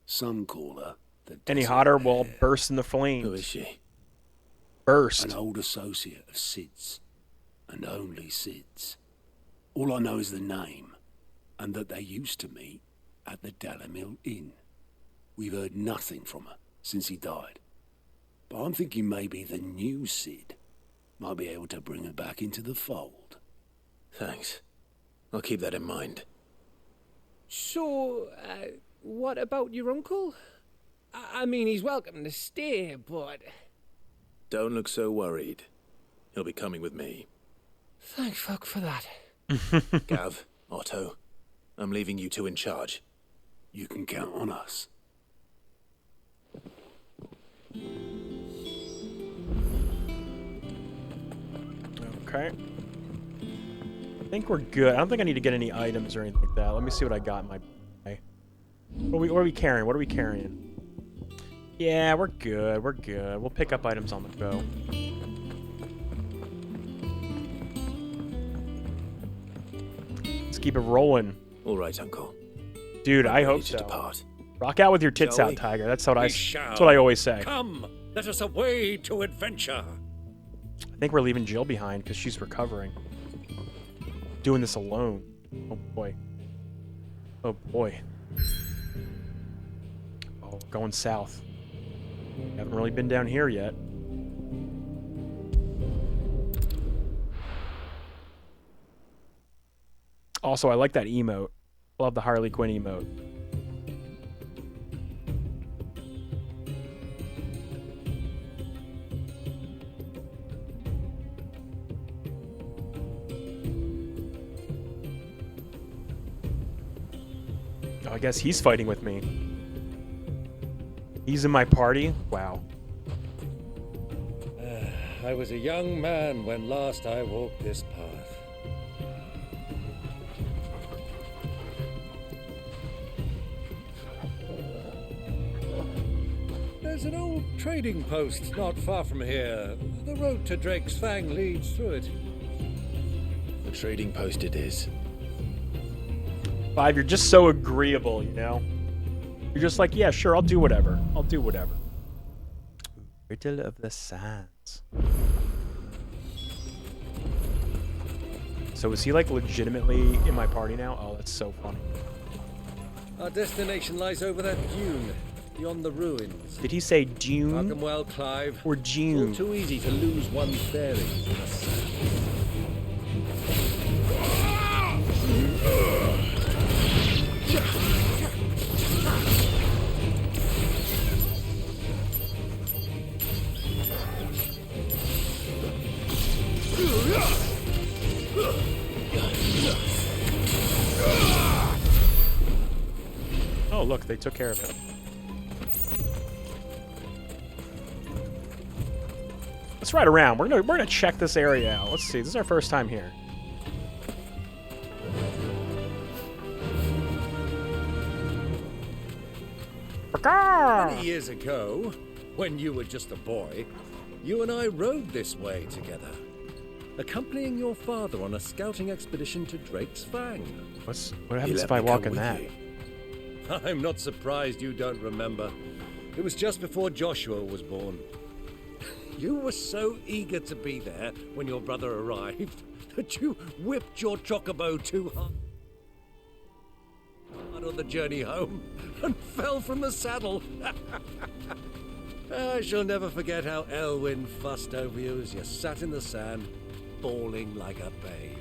Some call her the Any Desert hotter, Bear. we'll burst in the flames. Who is she? Burst. An old associate of Sid's, and only Sid's. All I know is the name, and that they used to meet at the Dalamil Inn. We've heard nothing from her since he died. But I'm thinking maybe the new Sid might be able to bring her back into the fold. Thanks. I'll keep that in mind. So, what about your uncle? I mean, he's welcome to stay, but... Don't look so worried. He'll be coming with me. Thank fuck for that. Gav, Otto, I'm leaving you two in charge. You can count on us. Okay. I think we're good. I don't think I need to get any items or anything like that. Let me see what I got in my... What are we carrying? What are we carrying? Yeah, we're good. We're good. We'll pick up items on the go. Let's keep it rolling. All right, Uncle. Dude, I hope Ready to so. depart. Rock out with your tits Shall out, we? Tiger. That's what We I shall. always say. Come, let us away to adventure. I think we're leaving Jill behind because she's recovering. Doing this alone. Oh boy. Oh boy. Oh, going south. Haven't really been down here yet. Also, I like that emote. Love the Harley Quinn emote. Oh, I guess he's fighting with me. He's in my party? Wow. I was a young man when last I walked this path. There's an old trading post not far from here. The road to Drake's Fang leads through it. The trading post it is. Five, you're just so agreeable, you know? You're just like, yeah, sure, I'll do whatever. I'll do whatever. Riddle of the Sands. So is he, like, legitimately in my party now? Oh, that's so funny. Our destination lies over that dune, beyond the ruins. Did he say Dune? Welcome well, Clive. Or It's June? all too easy to lose one's bearings in the sand. Oh, look, they took care of it. Let's ride around. We're gonna check this area out. Let's see. This is our first time here. Many years ago, when you were just a boy, you and I rode this way together, accompanying your father on a scouting expedition to Drake's Fang. What happens if I walk in that? I'm not surprised you don't remember. It was just before Joshua was born. You were so eager to be there when your brother arrived that you whipped your chocobo too hard on the journey home and fell from the saddle. I shall never forget how Elwyn fussed over you as you sat in the sand, bawling like a babe.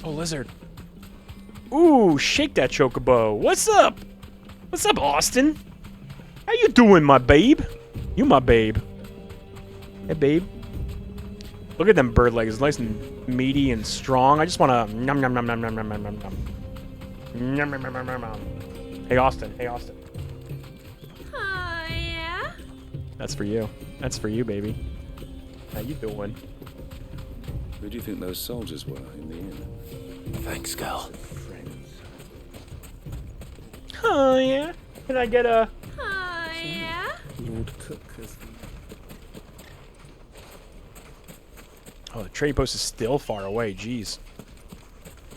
Oh, lizard. Ooh, shake that chocobo. What's up? What's up, Austin? How you doing, my babe? You my babe. Hey, babe. Look at them bird legs. Nice and meaty and strong. I just want to... Nom, nom, nom, nom, nom, nom, nom, nom, nom. Nom, nom, nom, nom, nom, nom. Hey, Austin. Hey, Austin. Oh, yeah? That's for you. That's for you, baby. How you doing? Who do you think those soldiers were in the inn? Thanks, girl. Oh, yeah? Can I get a... Oh, yeah? Lord Cook has... Oh, the trading post is still far away. Jeez.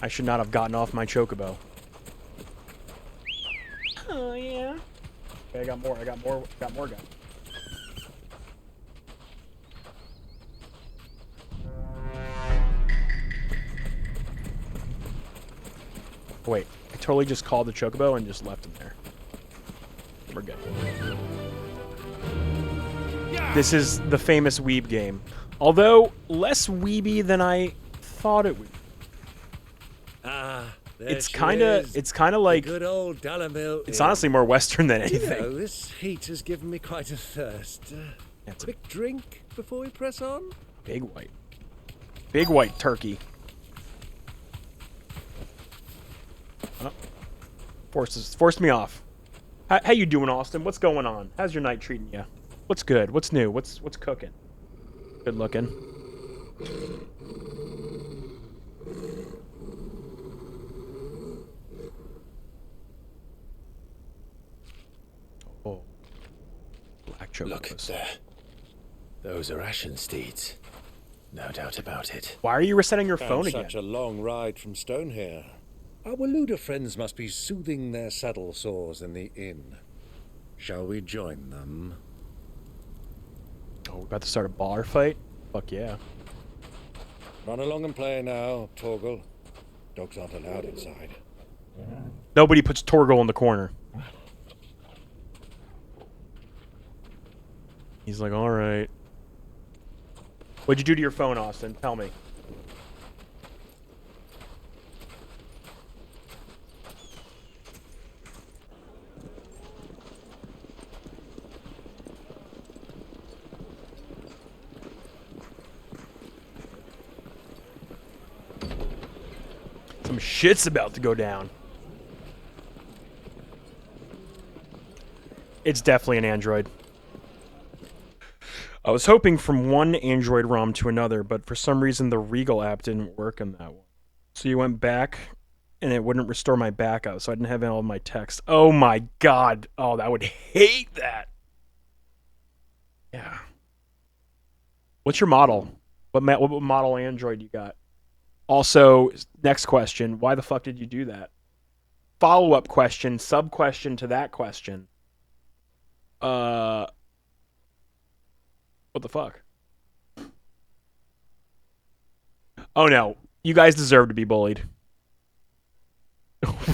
I should not have gotten off my chocobo. Oh, yeah? Okay, I got more. I got more guns. Wait, I totally just called the chocobo and just left him there. We're good. This is the famous weeb game. Although, less weeby than I thought it would. It's kind of like... Good old Dalamil. It's honestly more Western than anything. You know, this heat has given me quite a thirst. Quick drink before we press on? Big white. Big white turkey. Oh. Forced me off. How you doing, Austin? What's going on? How's your night treating you? What's good? What's new? What's cooking? Good looking. Oh. Black chocobos. Look at that. Those are Ashen steeds. No doubt about it. Why are you resetting your phone again? Such a long ride from Stonehair. Our Waluda friends must be soothing their saddle sores in the inn. Shall we join them? Oh, we're about to start a bar fight? Fuck yeah. Run along and play now, Torgal. Dogs aren't allowed inside. Nobody puts Torgal in the corner. He's like, alright. What'd you do to your phone, Austin? Tell me. Some shit's about to go down. It's definitely an Android. I was hoping from one Android ROM to another, but for some reason the Regal app didn't work on that one. So you went back, and it wouldn't restore my backup, so I didn't have all my text. Oh my god. Oh, I would hate that. Yeah. What's your model? What model Android you got? Also, next question, why the fuck did you do that? Follow-up question, sub-question to that question. What the fuck? Oh no, you guys deserve to be bullied.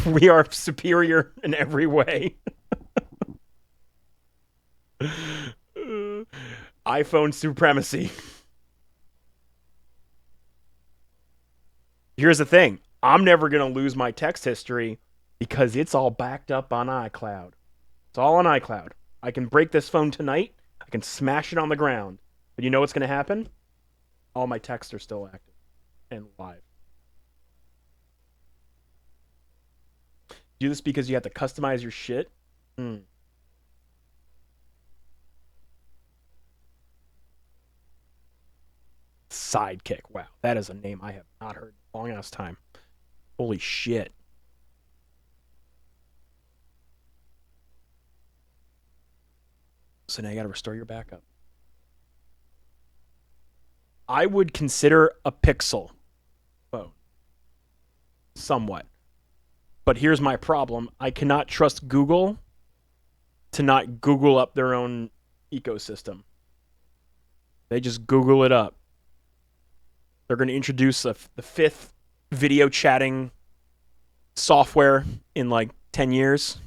We are superior in every way. iPhone supremacy. Here's the thing. I'm never going to lose my text history because it's all backed up on iCloud. It's all on iCloud. I can break this phone tonight. I can smash it on the ground. But you know what's going to happen? All my texts are still active and live. Do this because you have to customize your shit? Sidekick. Wow, that is a name I have not heard in a long ass time. Holy shit. So now you gotta restore your backup. I would consider a Pixel phone. Somewhat. But here's my problem. I cannot trust Google to not Google up their own ecosystem. They just Google it up. They're going to introduce the fifth video chatting software in like 10 years.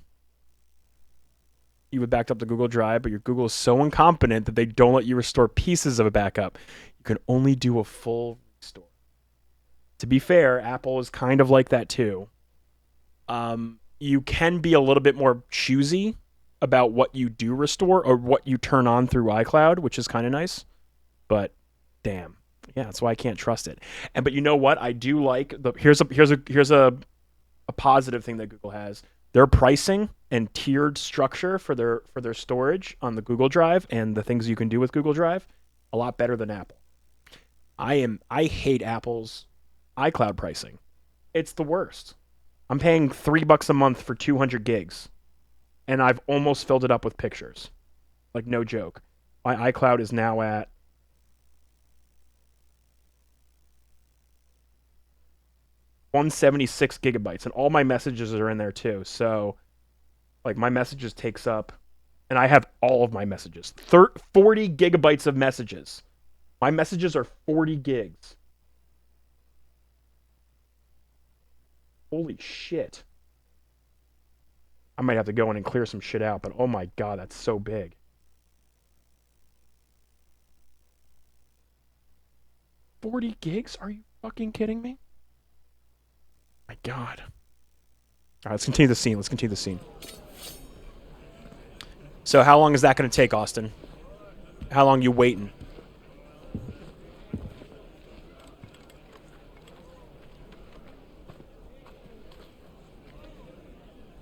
you have backed up to Google Drive, but your Google is so incompetent that they don't let you restore pieces of a backup. You can only do a full restore. To be fair, Apple is kind of like that too. You can be a little bit more choosy about what you do restore or what you turn on through iCloud, which is kind of nice. But damn, yeah, that's why I can't trust it. But you know what? I do like here's a positive thing that Google has. Their pricing and tiered structure for their storage on the Google Drive and the things you can do with Google Drive, a lot better than Apple. I hate Apple's iCloud pricing. It's the worst. I'm paying $3 a month for 200 gigs, and I've almost filled it up with pictures. Like, no joke. My iCloud is now at 176 gigabytes, and all my messages are in there too. So, like, my messages takes up, and I have all of my messages. 40 gigabytes of messages. My messages are 40 gigs. Holy shit. I might have to go in and clear some shit out, but oh my god, that's so big. $40 gigs? Are you fucking kidding me? My god. Alright, let's continue the scene. So how long is that going to take, Austin? How long you waiting?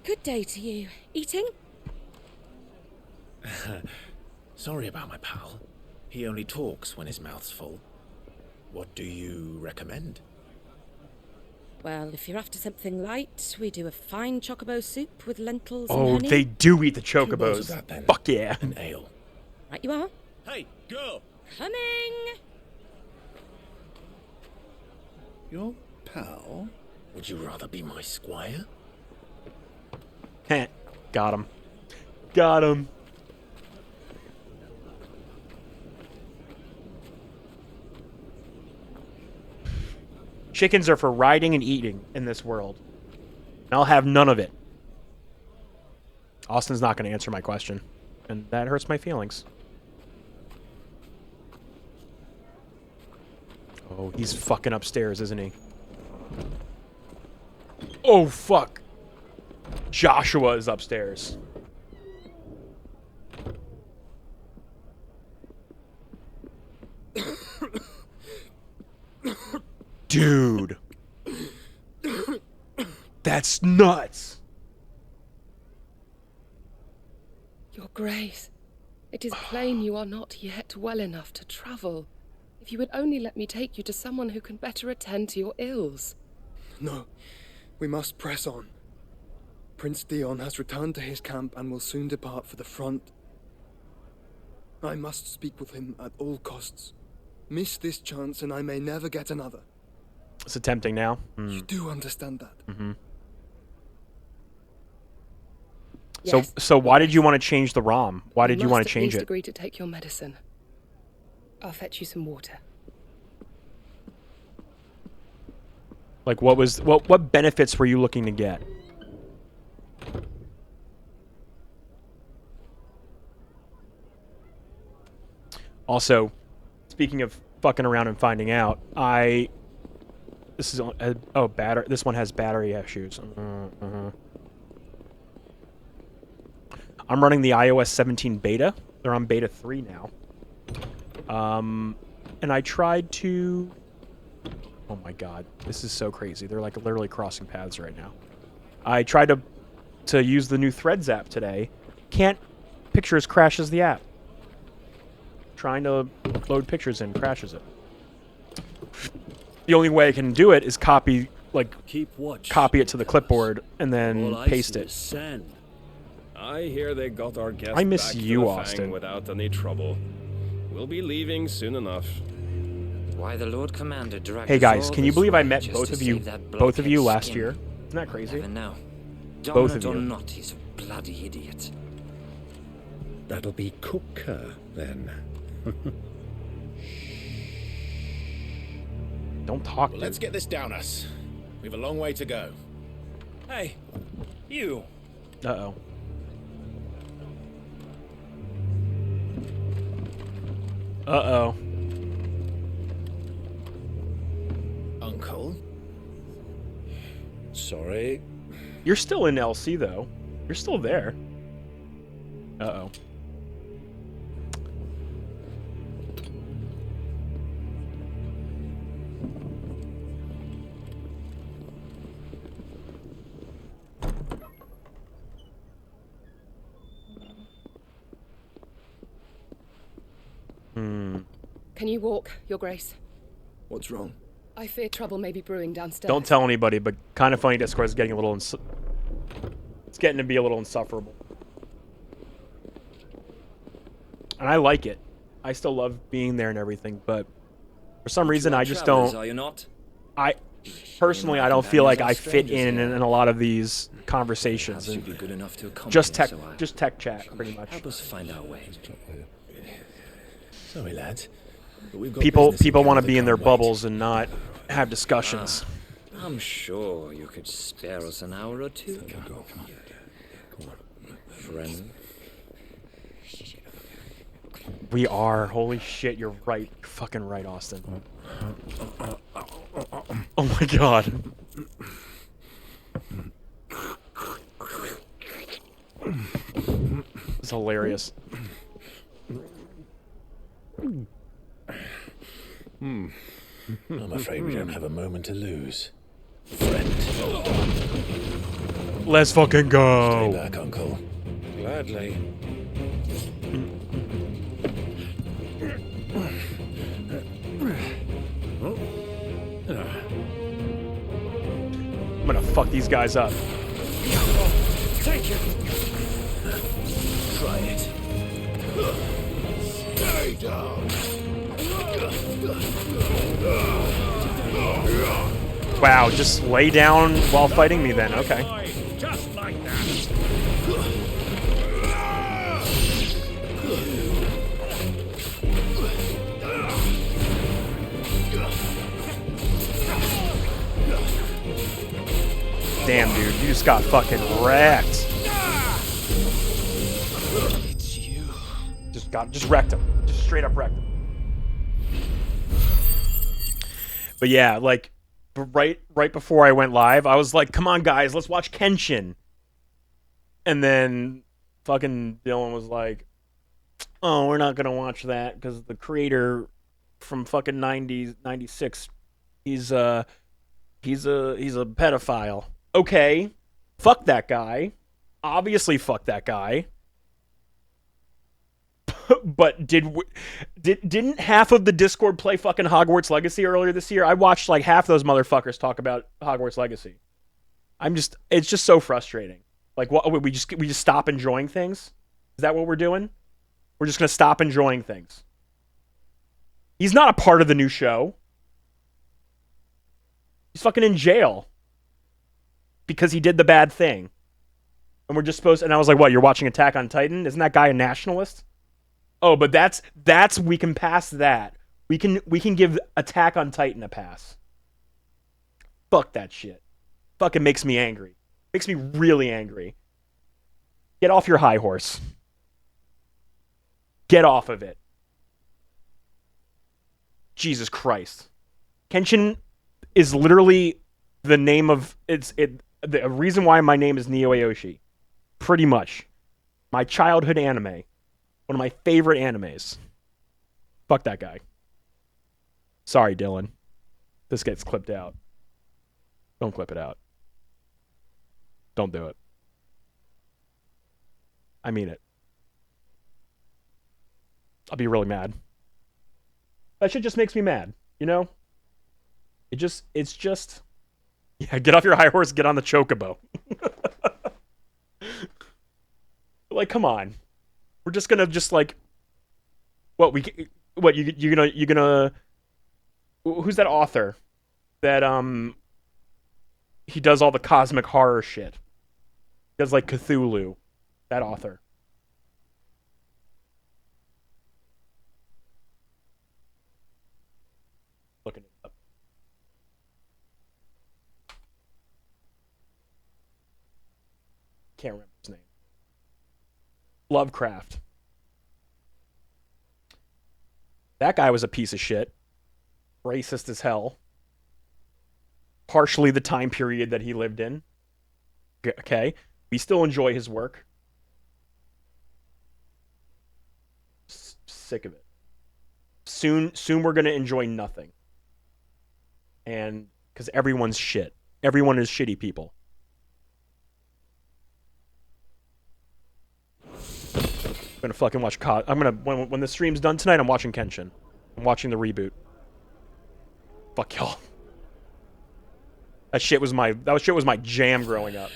Good day to you. Eating? Sorry about my pal. He only talks when his mouth's full. What do you recommend? Well, if you're after something light, we do a fine chocobo soup with lentils and honey. Oh, they do eat the chocobos. Fuck yeah. An ale. Right you are. Hey, girl! Coming! Your pal? Would you rather be my squire? Heh. Got him. Got him. Chickens are for riding and eating in this world. And I'll have none of it. Austin's not going to answer my question. And that hurts my feelings. Oh, he's fucking upstairs, isn't he? Oh, fuck. Joshua is upstairs. Dude. That's nuts. Your Grace, it is plain you are not yet well enough to travel. If you would only let me take you to someone who can better attend to your ills. No, we must press on. Prince Dion has returned to his camp and will soon depart for the front. I must speak with him at all costs. Miss this chance and I may never get another. It's tempting now. You do understand that? Mm-hmm. Yes. So why did you want to change the ROM? Why did you want to change it? You must at least agree to take your medicine. I'll fetch you some water. Like, what benefits were you looking to get? Also, speaking of fucking around and finding out, this one has battery issues. I'm running the iOS 17 beta. They're on beta 3 now. And I tried to... Oh my god, this is so crazy. They're like literally crossing paths right now. I tried to use the new Threads app today. Pictures crashes the app. Trying to load pictures in crashes it. The only way I can do it is copy it to the clipboard and then paste it. Sand. I hear they got our guest I miss back you, to the Austin. Fang without any trouble. We'll be leaving soon enough. Why the Lord Commander directed Hey guys, all can you this believe I way met just both to of you save that last blockhead's year? skin? Isn't that crazy? Never know. Both of Dominant or you. not, he's a bloody idiot. That'll be Cooker, then. Don't talk. Well, let's get this down us. We've a long way to go. Hey, you. Uh-oh. Uh-oh. Uncle? Sorry. You're still in LC, though. You're still there. Uh-oh. Can you walk, Your Grace? What's wrong? I fear trouble may be brewing downstairs. Don't tell anybody, but kind of funny Discord is getting a little... it's getting to be a little insufferable. And I like it. I still love being there and everything, but for some reason I just don't... Are you not? Personally, I don't feel like I fit in a lot of these conversations. And be good enough to just tech chat, pretty much. Help us find our way. Sorry, lads. But we've got People business want to that be in their can't bubbles and not have discussions. I'm sure you could spare us an hour or two. Come on. Friend. We are. Holy shit, you're right. You're fucking right, Austin. Oh my god. It's hilarious. I'm afraid we don't have a moment to lose. Friend. Let's fucking go. Stay back, Uncle. Gladly. I'm gonna fuck these guys up. Thank you. Try it. Stay down. Wow, just lay down while fighting me then. Okay. Just like that. Damn, dude, you just got fucking wrecked. It's you. Just wrecked him. Just straight up wrecked him. But yeah, like right before I went live, I was like, "Come on, guys, let's watch Kenshin." And then fucking Dylan was like, "Oh, we're not gonna watch that because the creator from fucking 90s, 96, he's a pedophile." Okay, fuck that guy. Obviously, fuck that guy. But didn't half of the Discord play fucking Hogwarts Legacy earlier this year? I watched like half those motherfuckers talk about Hogwarts Legacy. It's just so frustrating. Like, what we just stop enjoying things? Is that what we're doing? We're just gonna stop enjoying things. He's not a part of the new show. He's fucking in jail because he did the bad thing. And we're just supposed. And I was like, what? You're watching Attack on Titan? Isn't that guy a nationalist? Oh, but that's we can pass that. We can give Attack on Titan a pass. Fuck that shit. Fucking makes me angry. Makes me really angry. Get off your high horse. Get off of it. Jesus Christ. Kenshin is literally the name of the reason why my name is Neo Aoshi. Pretty much. My childhood anime. One of my favorite animes. Fuck that guy. Sorry, Dylan. This gets clipped out. Don't clip it out. Don't do it. I mean it. I'll be really mad. That shit just makes me mad, you know? It's just... Yeah, get off your high horse, get on the chocobo. Like, come on. We're just gonna like... You're gonna... Who's that author? That, he does all the cosmic horror shit. He does, like, Cthulhu. That author. Looking it up. Can't remember his name. Lovecraft. That guy was a piece of shit. Racist as hell. Partially the time period that he lived in. Okay. We still enjoy his work. Sick of it. Soon we're going to enjoy nothing. And because everyone's shit. Everyone is shitty people. I'm gonna fucking watch when the stream's done tonight, I'm watching Kenshin. I'm watching the reboot. Fuck y'all. That shit was my jam growing up.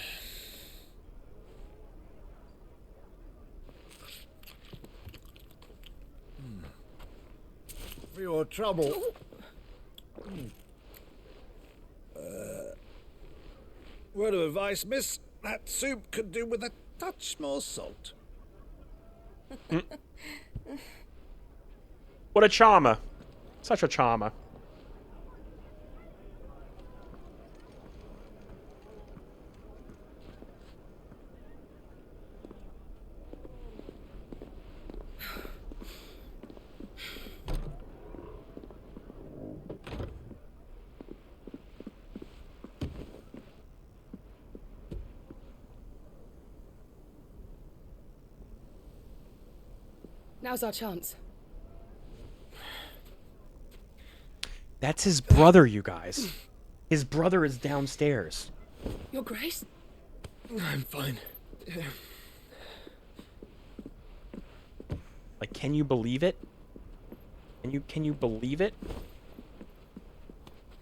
For your trouble. Word of advice, miss. That soup could do with a touch more salt. What a charmer. Such a charmer. Now's our chance. That's his brother, you guys. His brother is downstairs. Your Grace? I'm fine. Like, can you believe it? Can you believe it?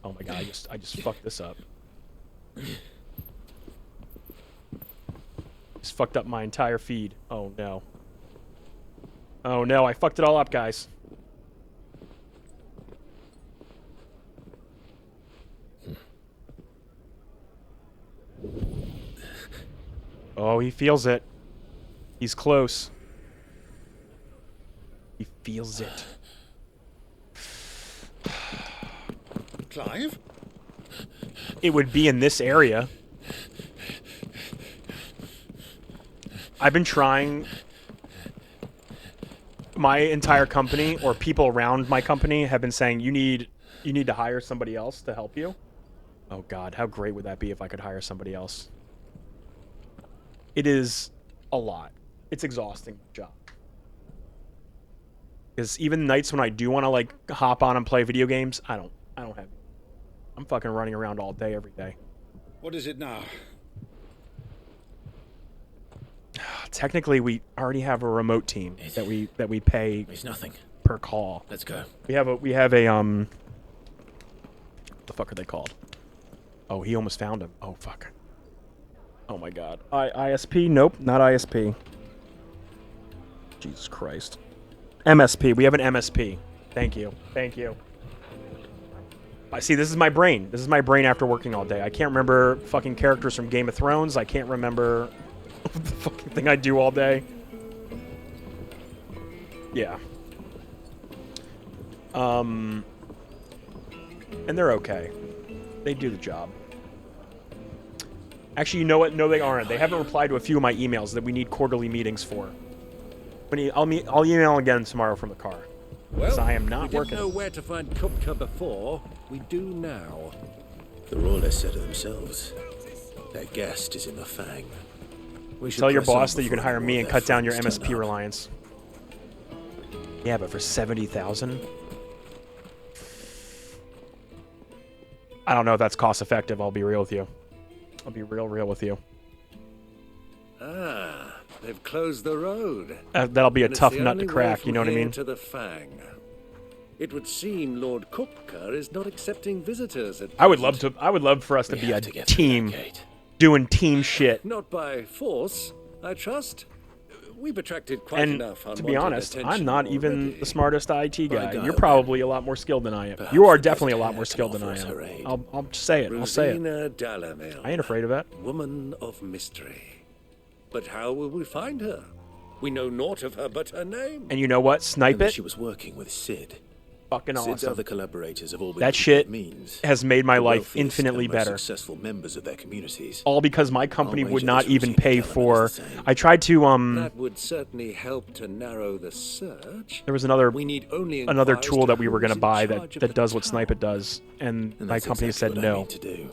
Oh my god, I just fucked this up. Just fucked up my entire feed. Oh no. Oh no, I fucked it all up, guys. Oh, he feels it. He's close. He feels it. Clive? It would be in this area. I've been trying. My entire company, or people around my company, have been saying you need to hire somebody else to help you. Oh god, how great would that be if I could hire somebody else? It is a lot. It's exhausting job. Because even nights when I do want to like hop on and play video games, I don't have. I'm fucking running around all day every day. What is it now? Technically, we already have a remote team that we pay. It's nothing. Per call. Let's go. We have a what the fuck are they called? Oh, he almost found him. Oh fuck. Oh my god. ISP? Nope, not ISP. Jesus Christ. MSP. We have an MSP. Thank you. Thank you. I see. This is my brain. This is my brain after working all day. I can't remember fucking characters from Game of Thrones. I can't remember the fucking thing I do all day. Yeah. And they're okay. They do the job. Actually, you know what? No, they aren't. They haven't replied to a few of my emails that we need quarterly meetings for. I'll email again tomorrow from the car. Well, I am not we working. didn't know where to find Kupka before. We do now. The Rollers said it themselves. Their guest is in the Fang. Tell your boss that you can hire me and cut down your MSP reliance. Yeah, but for 70,000? I don't know if that's cost effective. I'll be real with you. I'll be real with you. Ah, they've closed the road. That'll be a And it's tough the nut only to way crack, from you know what I here mean? To the Fang. It would seem Lord Kupka is not accepting visitors at I would love for us to be a team doing team shit. Not by force, I trust. We've attracted quite And enough to be unwanted honest, I'm attention not even already. the smartest IT guy. By You're God, probably a lot more skilled than I am. Perhaps You are the definitely a best lot more hair skilled can than I offer us her am. aid. I'll say it. I'll say it. Rosina Dalamil. I ain't afraid of that. Woman of mystery. But how will we find her? We know naught of her but her name. And you know what? Snipe And that it. she was working with Sid. fucking Sid's awesome. other collaborators have all been That shit means, has made my the life wealthiest infinitely and most better. Successful members of their communities. All because my company I'll would wager not this even routine pay development for. is the same. I tried to That would certainly help to narrow the search. There was another We need only another inquire as tool to that we who were going is to in buy charge of that the does what town. Sniper does, and my that's company exactly said what I no, need to do.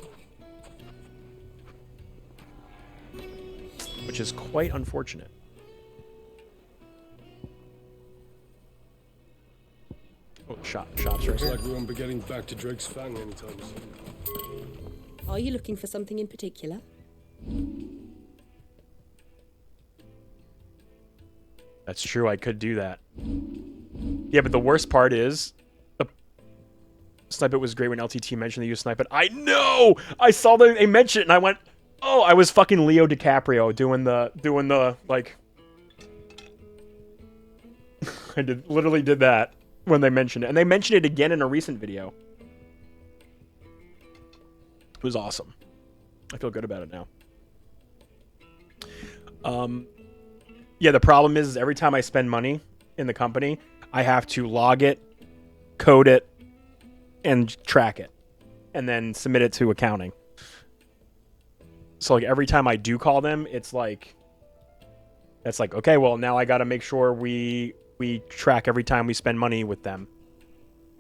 which is quite unfortunate. Oh, shops right Looks here. like we won't be getting back to Drake's Fang anytime soon. Are you looking for something in particular? That's true. I could do that. Yeah, but the worst part is, Snipe It was great when LTT mentioned they used Snipe It. I know. I saw they mentioned it, and I went, "Oh, I was fucking Leo DiCaprio doing the like." I literally did that when they mentioned it, and they mentioned it again in a recent video. It was awesome. I feel good about it now. Yeah, the problem is every time I spend money in the company, I have to log it, code it, and track it, and then submit it to accounting. So like every time I do call them, it's like, that's like, okay, well now I got to make sure we track every time we spend money with them.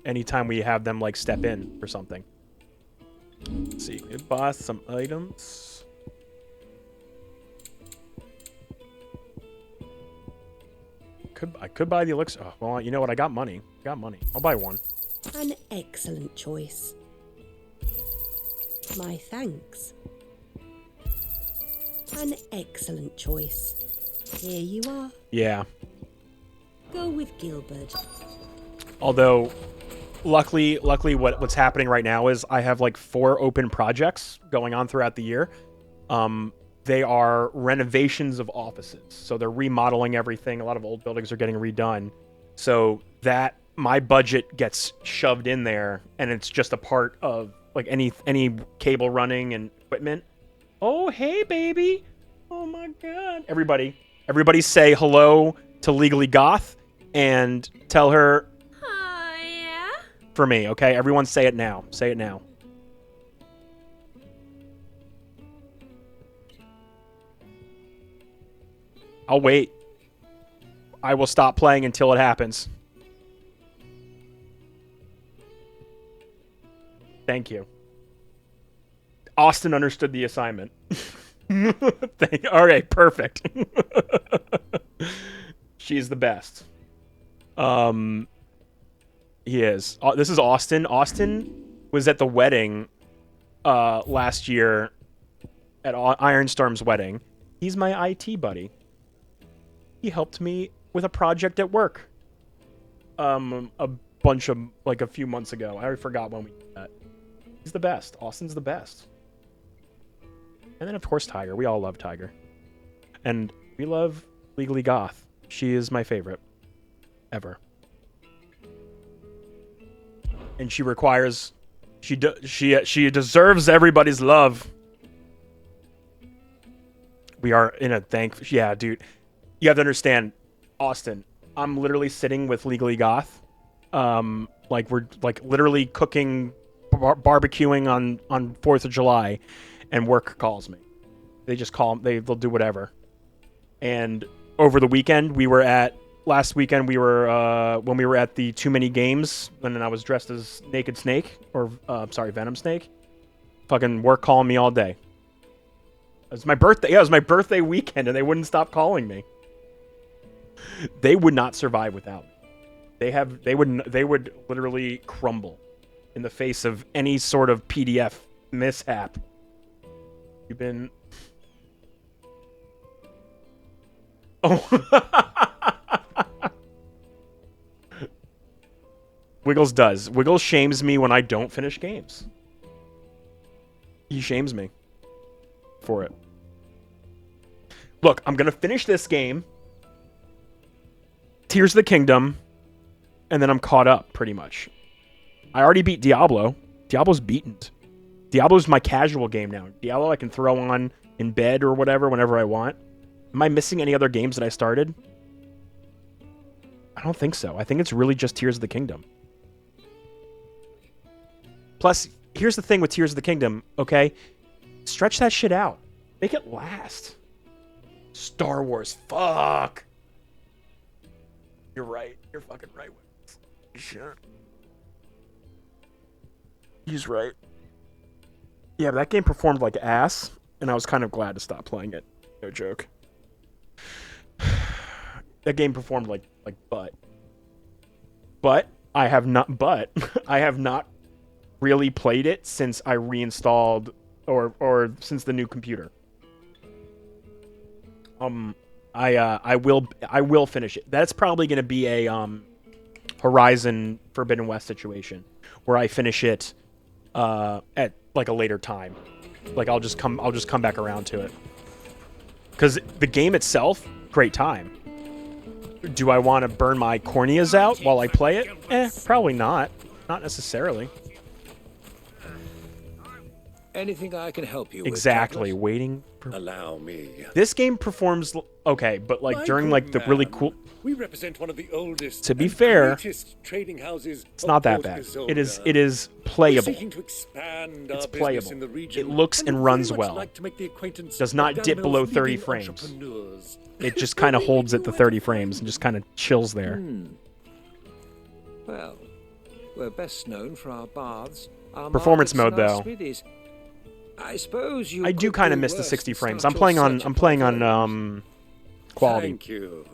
Anytime we have them like step in for something. Let's see, it bought some items. I could buy the elixir. Oh, well, you know what? I got money. I'll buy one. An excellent choice. My thanks. An excellent choice. Here you are. Yeah. Go with Gilbert. Although, luckily, what's happening right now is I have like 4 open projects going on throughout the year. They are renovations of offices. So they're remodeling everything. A lot of old buildings are getting redone. So that my budget gets shoved in there, and it's just a part of like any cable running and equipment. Oh, hey, baby. Oh my God. Everybody say hello to Legally Goth and tell her Yeah? for me, okay? Everyone say it now. Say it now. I'll wait. I will stop playing until it happens. Thank you. Austin understood the assignment. All right, perfect. She's the best. He is. This is Austin. Austin was at the wedding last year at Ironstorm's wedding. He's my IT buddy. He helped me with a project at work. A bunch of like a few months ago. I already forgot when we did that. He's the best. Austin's the best. And then of course Tiger. We all love Tiger. And we love Legally Goth. She is my favorite ever. And she requires she deserves everybody's love. We are in a yeah, dude. You have to understand, Austin, I'm literally sitting with Legally Goth. Like we're like literally cooking, barbecuing on 4th of July, and work calls me. They just call, they'll do whatever. And over the weekend, last weekend we were when we were at the Too Many Games, and then I was dressed as Naked Snake, or Venom Snake. Fucking work calling me all day. It was my birthday. Yeah, it was my birthday weekend, and they wouldn't stop calling me. They would not survive without me. They would literally crumble in the face of any sort of PDF mishap. You've been... Oh. Wiggles does. Wiggles shames me when I don't finish games. He shames me for it. Look, I'm going to finish this game. Tears of the Kingdom. And then I'm caught up, pretty much. I already beat Diablo. Diablo's beaten. Diablo's my casual game now. Diablo I can throw on in bed or whatever, whenever I want. Am I missing any other games that I started? I don't think so. I think it's really just Tears of the Kingdom. Plus, here's the thing with Tears of the Kingdom, okay? Stretch that shit out. Make it last. Star Wars, fuck. You're right. You're fucking right. Sure. He's right. Yeah, but that game performed like ass, and I was kind of glad to stop playing it. No joke. That game performed like butt. But I have not really played it since I reinstalled or since the new computer. I will finish it. That's probably going to be a Horizon Forbidden West situation where I finish it at like a later time. Like I'll just come back around to it. Cuz the game itself, great time. Do I want to burn my corneas out while I play it? Probably not. Not necessarily. Anything I can help you exactly. with, Waiting. Allow me. This game performs okay, but like during like the really cool. We represent one of the oldest. To be fair, trading houses. It's not that bad. It is playable. It's playable. It looks and runs well. Does not dip below 30 frames. It just kind of holds at the 30 frames and just kind of chills there. Well, we're best known for our baths. Our performance mode though. Smithies. I suppose you. I do kind of miss the 60 frames. I'm playing on quality. Thank you.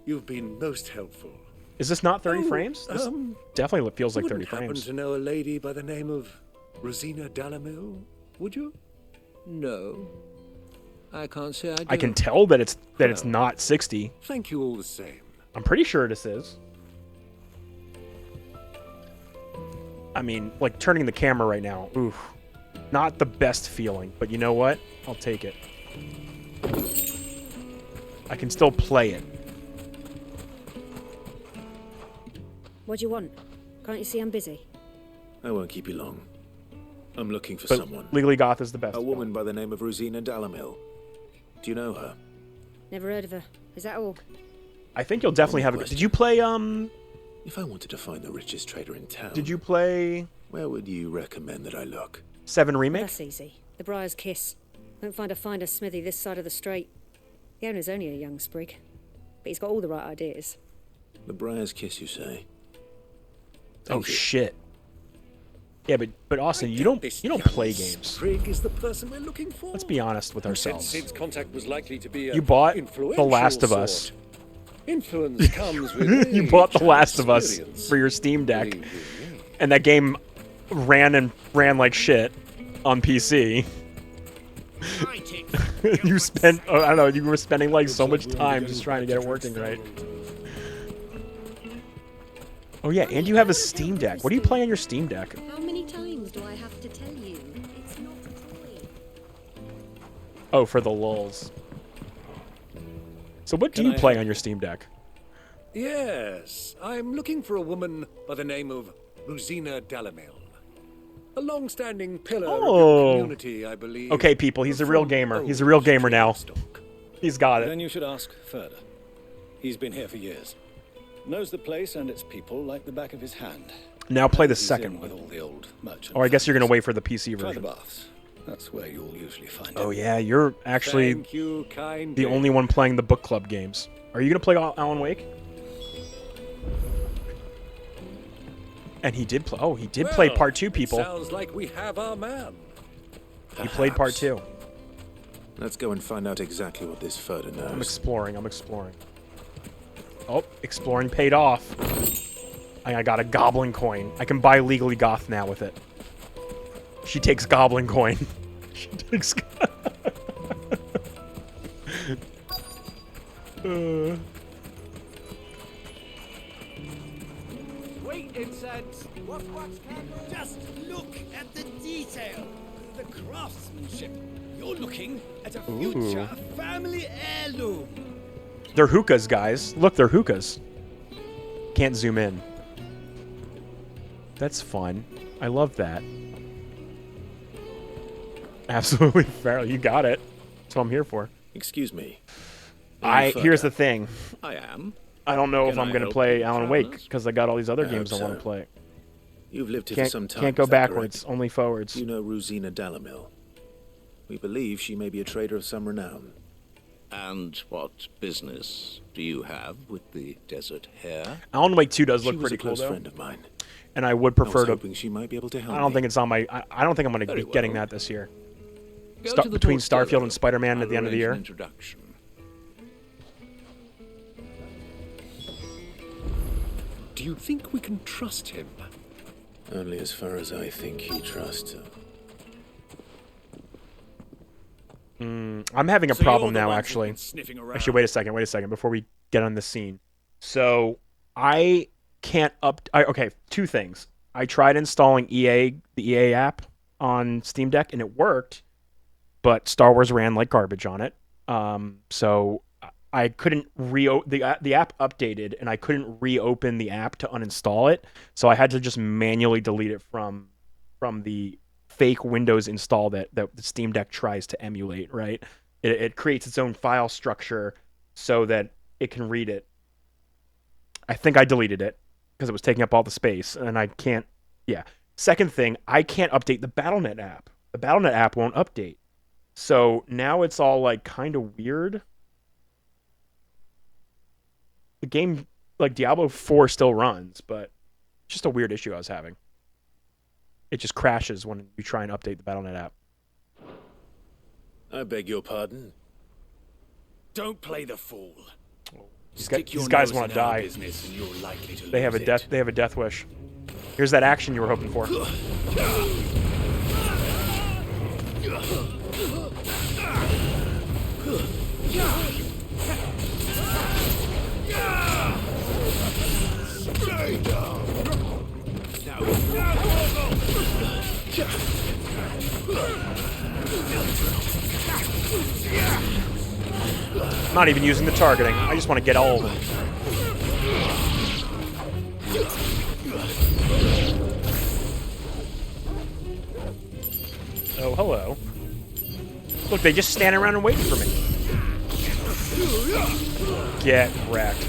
You've been most helpful. Is this not 30 frames? This definitely feels like 30 frames. Happen to know a lady by the name of Rosina Dalamil? Would you? No. I can't say I do. I can tell that it's not 60. Thank you all the same. I'm pretty sure this is. I mean, like turning the camera right now. Oof. Not the best feeling, but you know what? I'll take it. I can still play it. What do you want? Can't you see I'm busy? I won't keep you long. I'm looking for but someone. Legally Goth is the best. A woman by the name of Rosina Dalamil. Do you know her? Never heard of her. Is that all? I think you'll definitely have a... Did you play, If I wanted to find the richest trader in town... Did you play... Where would you recommend that I look? 7 Remake? That's easy. The Briar's Kiss. Won't find a finer smithy this side of the strait. The owner's only a young sprig, but he's got all the right ideas. The Briar's Kiss, you say? Thank you. Shit. Yeah, but Austin, you don't play games. Sprig is the person we're looking for. Let's be honest with ourselves. Sid's contact was likely to be you bought The Last of Us. Influence comes with you bought The Last of Us for your Steam Deck, and that game ran like shit on PC. You spent, I don't know, you were spending like so much time just trying to get it working right. Oh yeah, and you have a Steam Deck. What do you play on your Steam Deck? How many times do I have to tell you? It's not a toy. Oh, for the lulz. So what do you play on your Steam Deck? Yes, I'm looking for a woman by the name of Rosina Dalamil. A long-standing pillar of the community, I believe. Okay, people, he's a real gamer. He's a real gamer now. He's got it. Then you should ask further. He's been here for years. Knows the place and its people like the back of his hand. Now play the second one. With all the old merchant or I guess you're going to wait for the PC version. Try the baths. That's where you'll usually find it. Oh yeah, you're actually the only one playing the book club games. Are you going to play Alan Wake? And he did play. Oh, he did play part 2, people. Sounds like we have our man. He played part 2. Let's go and find out exactly what this Furter knows. I'm exploring. Oh, exploring paid off. I got a goblin coin. I can buy Legally Goth now with it. She takes goblin coin. She takes... Wait, incense! What? Just look at the detail, the craftsmanship. You're looking at a future family heirloom. They're hookahs, guys. Look, they're hookahs. Can't zoom in. That's fun. I love that. Absolutely fair. You got it. That's what I'm here for. Excuse me. Here's the thing. I am. I don't know if I'm going to play Alan Wake because I got all these other games I want to play. You've lived here for some time. Can't go is that backwards, correct? only forwards. You know Rosina Dalamil. We believe she may be a trader of some renown. And what business do you have with the desert hare? Alan Wake 2 does look She was pretty a close cool, though. friend of mine. And I would prefer I was to. hoping she might be able to help I don't me. think it's on my. I don't think I'm going to be Very getting well. that this year. Go to the Between Portillo. Starfield and Spider-Man at the end of the I'll year. arrange an introduction. Do you think we can trust him? Only as far as I think he trusts her. I'm having a So problem you're the now, ones who've actually. been sniffing around. Actually, wait a second, before we get on this scene. So, I can't okay, two things. I tried installing the EA app on Steam Deck, and it worked, but Star Wars ran like garbage on it. So, I couldn't the app updated, and I couldn't reopen the app to uninstall it. So, I had to just manually delete it from the fake Windows install that the Steam Deck tries to emulate, right? It creates its own file structure so that it can read it. I think I deleted it because it was taking up all the space, and I can't. Yeah. Second thing, I can't update the Battle.net app. The Battle.net app won't update. So now it's all like kind of weird. The game, like Diablo 4 still runs, but it's just a weird issue I was having. It just crashes when you try and update the Battle.net app. I beg your pardon. Don't play the fool. These guys want to die. They have a death wish. Here's that action you were hoping for. I'm not even using the targeting. I just want to get all of them. Oh, hello. Look, they just stand around and wait for me. Get wrecked.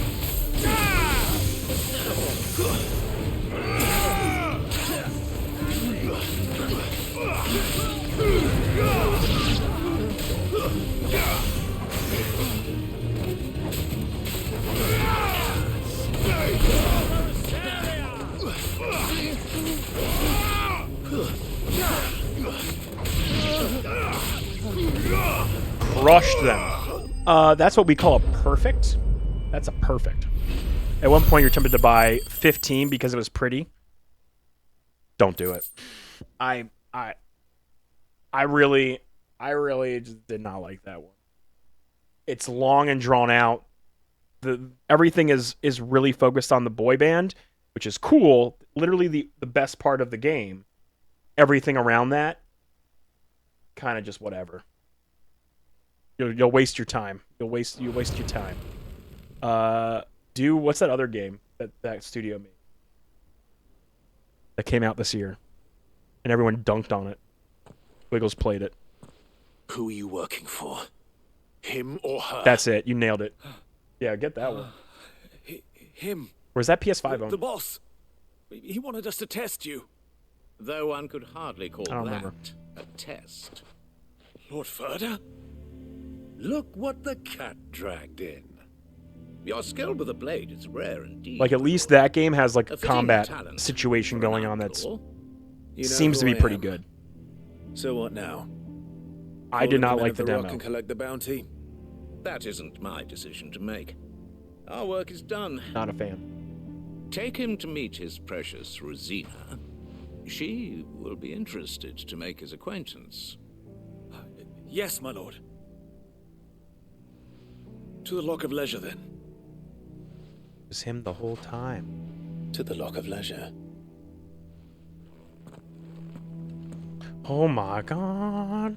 Crushed them. That's what we call a perfect. That's a perfect. At one point, you're tempted to buy 15 because it was pretty. Don't do it. I really just did not like that one. It's long and drawn out. Everything is really focused on the boy band, which is cool. Literally the best part of the game. Everything around that, kind of just whatever. You'll waste your time. You'll waste your time. What's that other game that studio made that came out this year, and everyone dunked on it? Wiggles played it. Who are you working for? Him or her? That's it. You nailed it. Yeah, get that one. Him. Where's that PS5 on? The boss. He wanted us to test you. Though one could hardly call I don't that remember. a test. Lord Furder? Look what the cat dragged in. Your skill with a blade is rare indeed. Like, at least that game has like a A fitting combat talent situation going on that's You know seems to who be I pretty am. good. So what now? I did Calling not him in like of the Rock demo. and collect the bounty? That isn't my decision to make. Our work is done. Not a fan. Take him to meet his precious Rosina. She will be interested to make his acquaintance. Yes, my lord. To the Lock of Leisure, then. It was him the whole time. To the Lock of Leisure. Oh my god.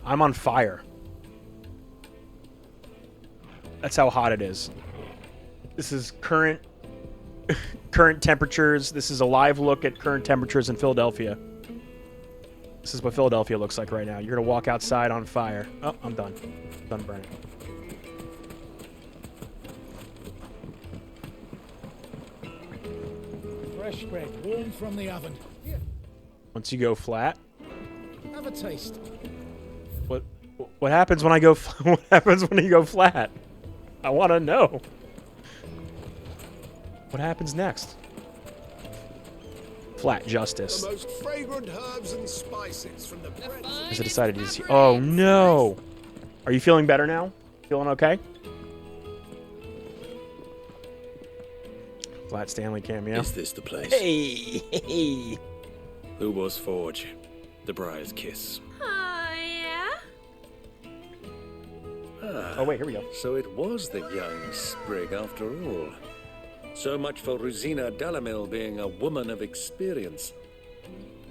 I'm on fire. That's how hot it is. This is current temperatures. This is a live look at current temperatures in Philadelphia. This is what Philadelphia looks like right now. You're gonna walk outside on fire. Oh, I'm done. Done burning. fresh bread, warm from the oven. Here, Once you go flat, have a taste. what happens when I go? What happens when you go flat? I want to know. What happens next? Flat justice. The most fragrant herbs and spices from the bread. Because I decided to use. Oh no! Are you feeling better now? Feeling okay? Flat Stanley cameo. Is this the place? Hey! Lubo's Forge. The Briar's Kiss. Oh wait, here we go. So it was the young sprig after all. So much for Rosina Delamil being a woman of experience.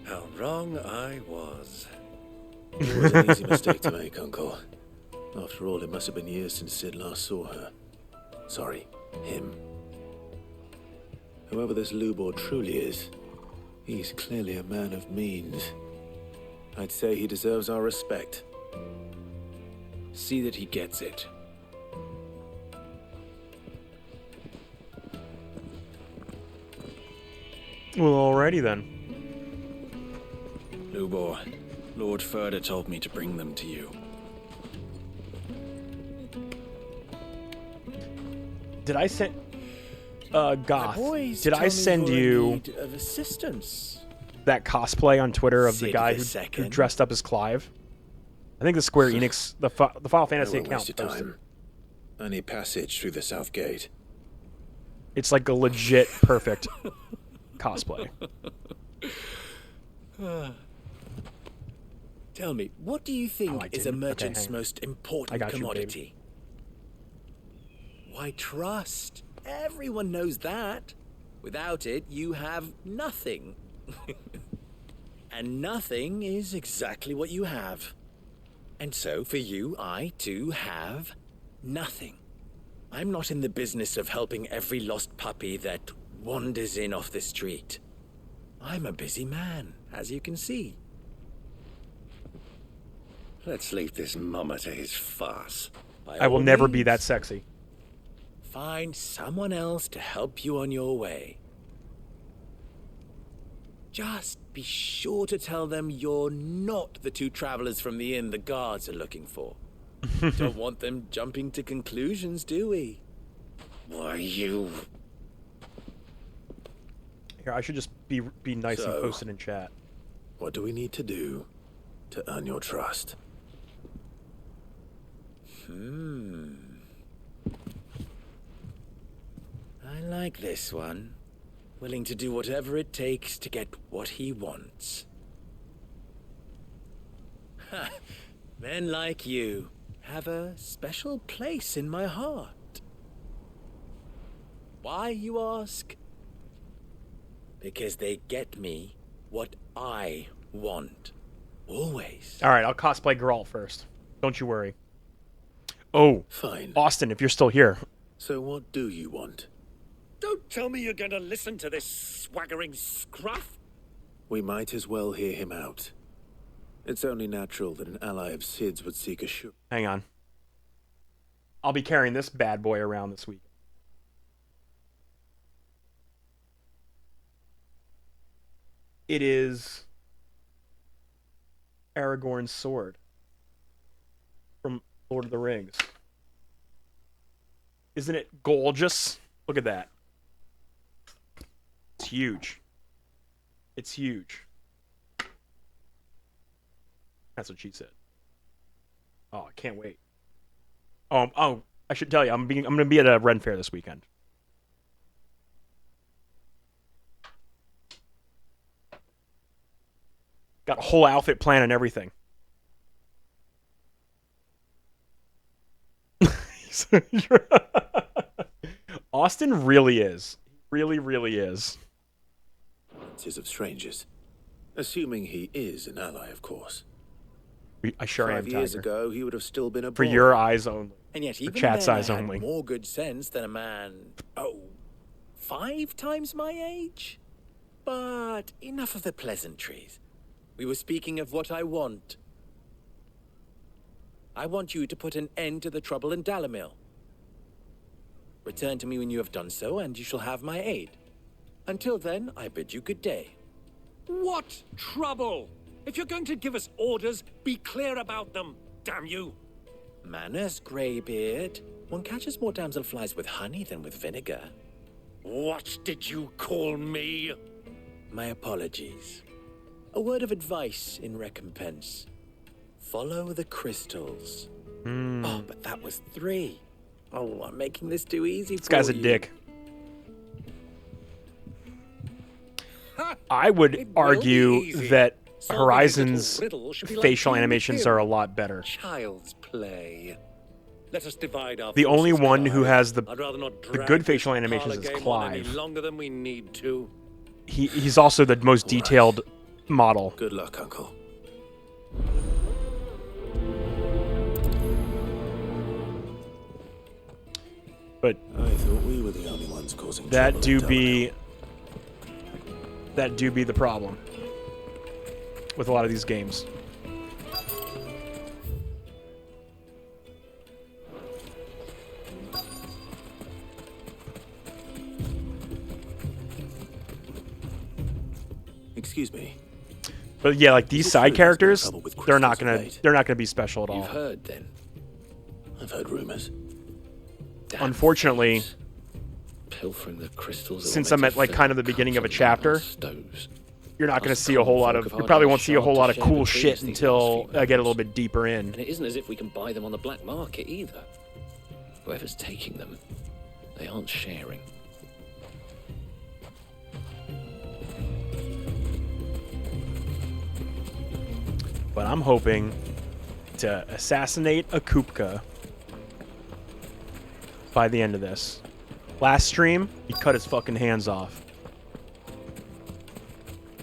How wrong I was. It was an easy mistake to make, Uncle. After all, it must have been years since Sid last saw her. Sorry, him. Whoever this Lubor truly is, he's clearly a man of means. I'd say he deserves our respect. See that he gets it. Well, alrighty then. Lubor, Lord Furder told me to bring them to you. Did I send... Goth, boys did I tell me send you're in you need of assistance? that cosplay on Twitter of the Sid guy the who Second. dressed up as Clive? I think the Square Enix, the Final Fantasy I won't account waste your posted. time. I need passage through the south gate. It's like a legit perfect cosplay. Tell me, what do you think is a didn't. merchant's Okay, hang on. most I important got you, commodity? Why, trust. Everyone knows that. Without it, you have nothing. And nothing is exactly what you have. And so, for you, I, too, have nothing. I'm not in the business of helping every lost puppy that wanders in off the street. I'm a busy man, as you can see. Let's leave this mama to his farce. By I will all never be means, that sexy. Find someone else to help you on your way. Just be sure to tell them you're not the two travelers from the inn the guards are looking for. Don't want them jumping to conclusions, do we? Why, you... Here, I should just be nice and So- post it in chat. What do we need to do to earn your trust? I like this one. Willing to do whatever it takes to get what he wants. Ha! Men like you have a special place in my heart. Why, you ask? Because they get me what I want. Always. All right, I'll cosplay Geralt first. Don't you worry. Oh, Fine. Austin, if you're still here. So what do you want? Don't tell me you're going to listen to this swaggering scruff. We might as well hear him out. It's only natural that an ally of Sid's would seek a Shure. Hang on. I'll be carrying this bad boy around this week. It is Aragorn's sword from Lord of the Rings. Isn't it gorgeous? Look at that. It's huge. It's huge. That's what she said. Oh, I can't wait. Oh, I should tell you, I'm going to be at a Ren Fair this weekend. Got a whole outfit plan and everything. Austin really is. Really, really is. Of strangers. Assuming he is an ally, of course. I sure am, 5 years Tiger. ago, he would have still been a For boy. your eyes only. And yet, For even chat's then, eyes I had only. more good sense than a man, 5 times my age? But enough of the pleasantries. We were speaking of what I want. I want you to put an end to the trouble in Dalamil. Return to me when you have done so, and you shall have my aid. Until then, I bid you good day. What trouble? If you're going to give us orders, be clear about them, damn you. Manners, greybeard. One catches more damselflies with honey than with vinegar. What did you call me? My apologies. A word of advice in recompense. Follow the crystals. Oh, but that was 3. Oh, I'm making this too easy for you. This guy's a dick. I would argue that Horizon's facial animations are a lot better. Child's play. Let us divide our The only forces, one who Clive. has the I'd rather not good drag facial this animations parlor is game on any Clive. longer than we need to. He's also the most detailed model. Good luck, Uncle. But I thought we were the only ones causing that trouble do at be the problem with a lot of these games. Excuse me. But yeah, like these side characters, trouble with they're not crystals gonna be special at all. You've heard then? I've heard rumors. Unfortunately, Pilfering the crystals. since I'm at like kind of the beginning of a chapter, Stoves. you're not going to see a whole lot of. You probably won't see a whole lot of cool shit until I get a little bit deeper in. And it isn't as if we can buy them on the black market either. Whoever's taking them, they aren't sharing. But I'm hoping to assassinate a Kupka by the end of this. Last stream, he cut his fucking hands off.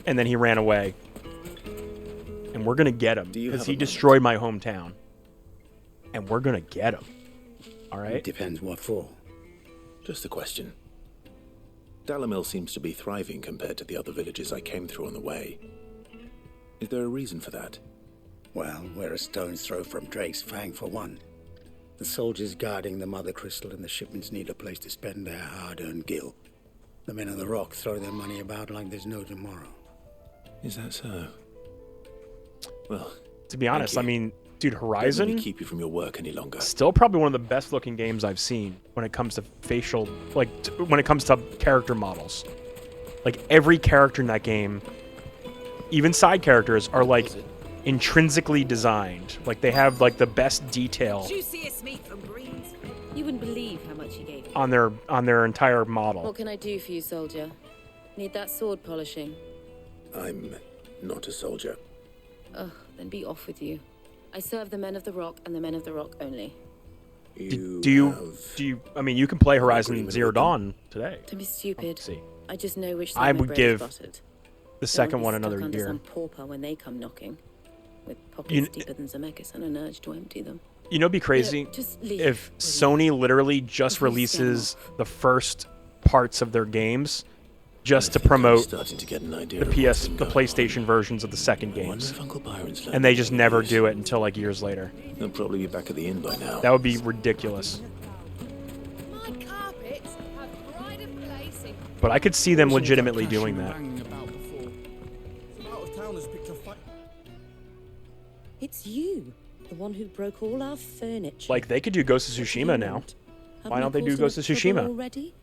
And then he ran away. And we're gonna get him, because he destroyed my hometown. And we're gonna get him. Alright? Depends what for. Just a question. Dalamil seems to be thriving compared to the other villages I came through on the way. Is there a reason for that? Well, we're a stone's throw from Drake's Fang, for one. The soldiers guarding the Mother Crystal and the shipments need a place to spend their hard-earned gil. The men of the Rock throw their money about like there's no tomorrow. Is that so? Well, to be honest, I mean, dude, Horizon Don't let me keep you from your work any longer. still probably one of the best looking games I've seen when it comes to facial, like when it comes to character models. Like every character in that game, even side characters, are like intrinsically designed. Like they have like the best detail Juiciest meat from Greens. You wouldn't believe how much he gave. on their entire model. What can I do for you, soldier? Need that sword polishing? I'm not a soldier. Ugh, then be off with you. I serve the men of the Rock and the men of the Rock only. Do you? I mean, you can play Horizon Zero Dawn today. Don't be stupid. See, I just know which side I my would bread give is buttered. the second Don't one be stuck another under year. Some pauper when they come knocking, with pockets You- deeper than Zemeckis and an urge to empty them. You know, it'd be crazy just leave, if Sony literally just releases the first parts of their games just to promote starting to get an idea the of what's the PlayStation versions of the second I wonder games, if Uncle Byron's and they just never do it until like years later. They'll probably be back at the inn by now. That would be ridiculous. My carpets have pride of place in But I could see them legitimately doing that. It's you, the one who broke all our furniture. Like they could do Ghost of Tsushima now. Have Why we don't they do caused Ghost of enough trouble Tsushima? already?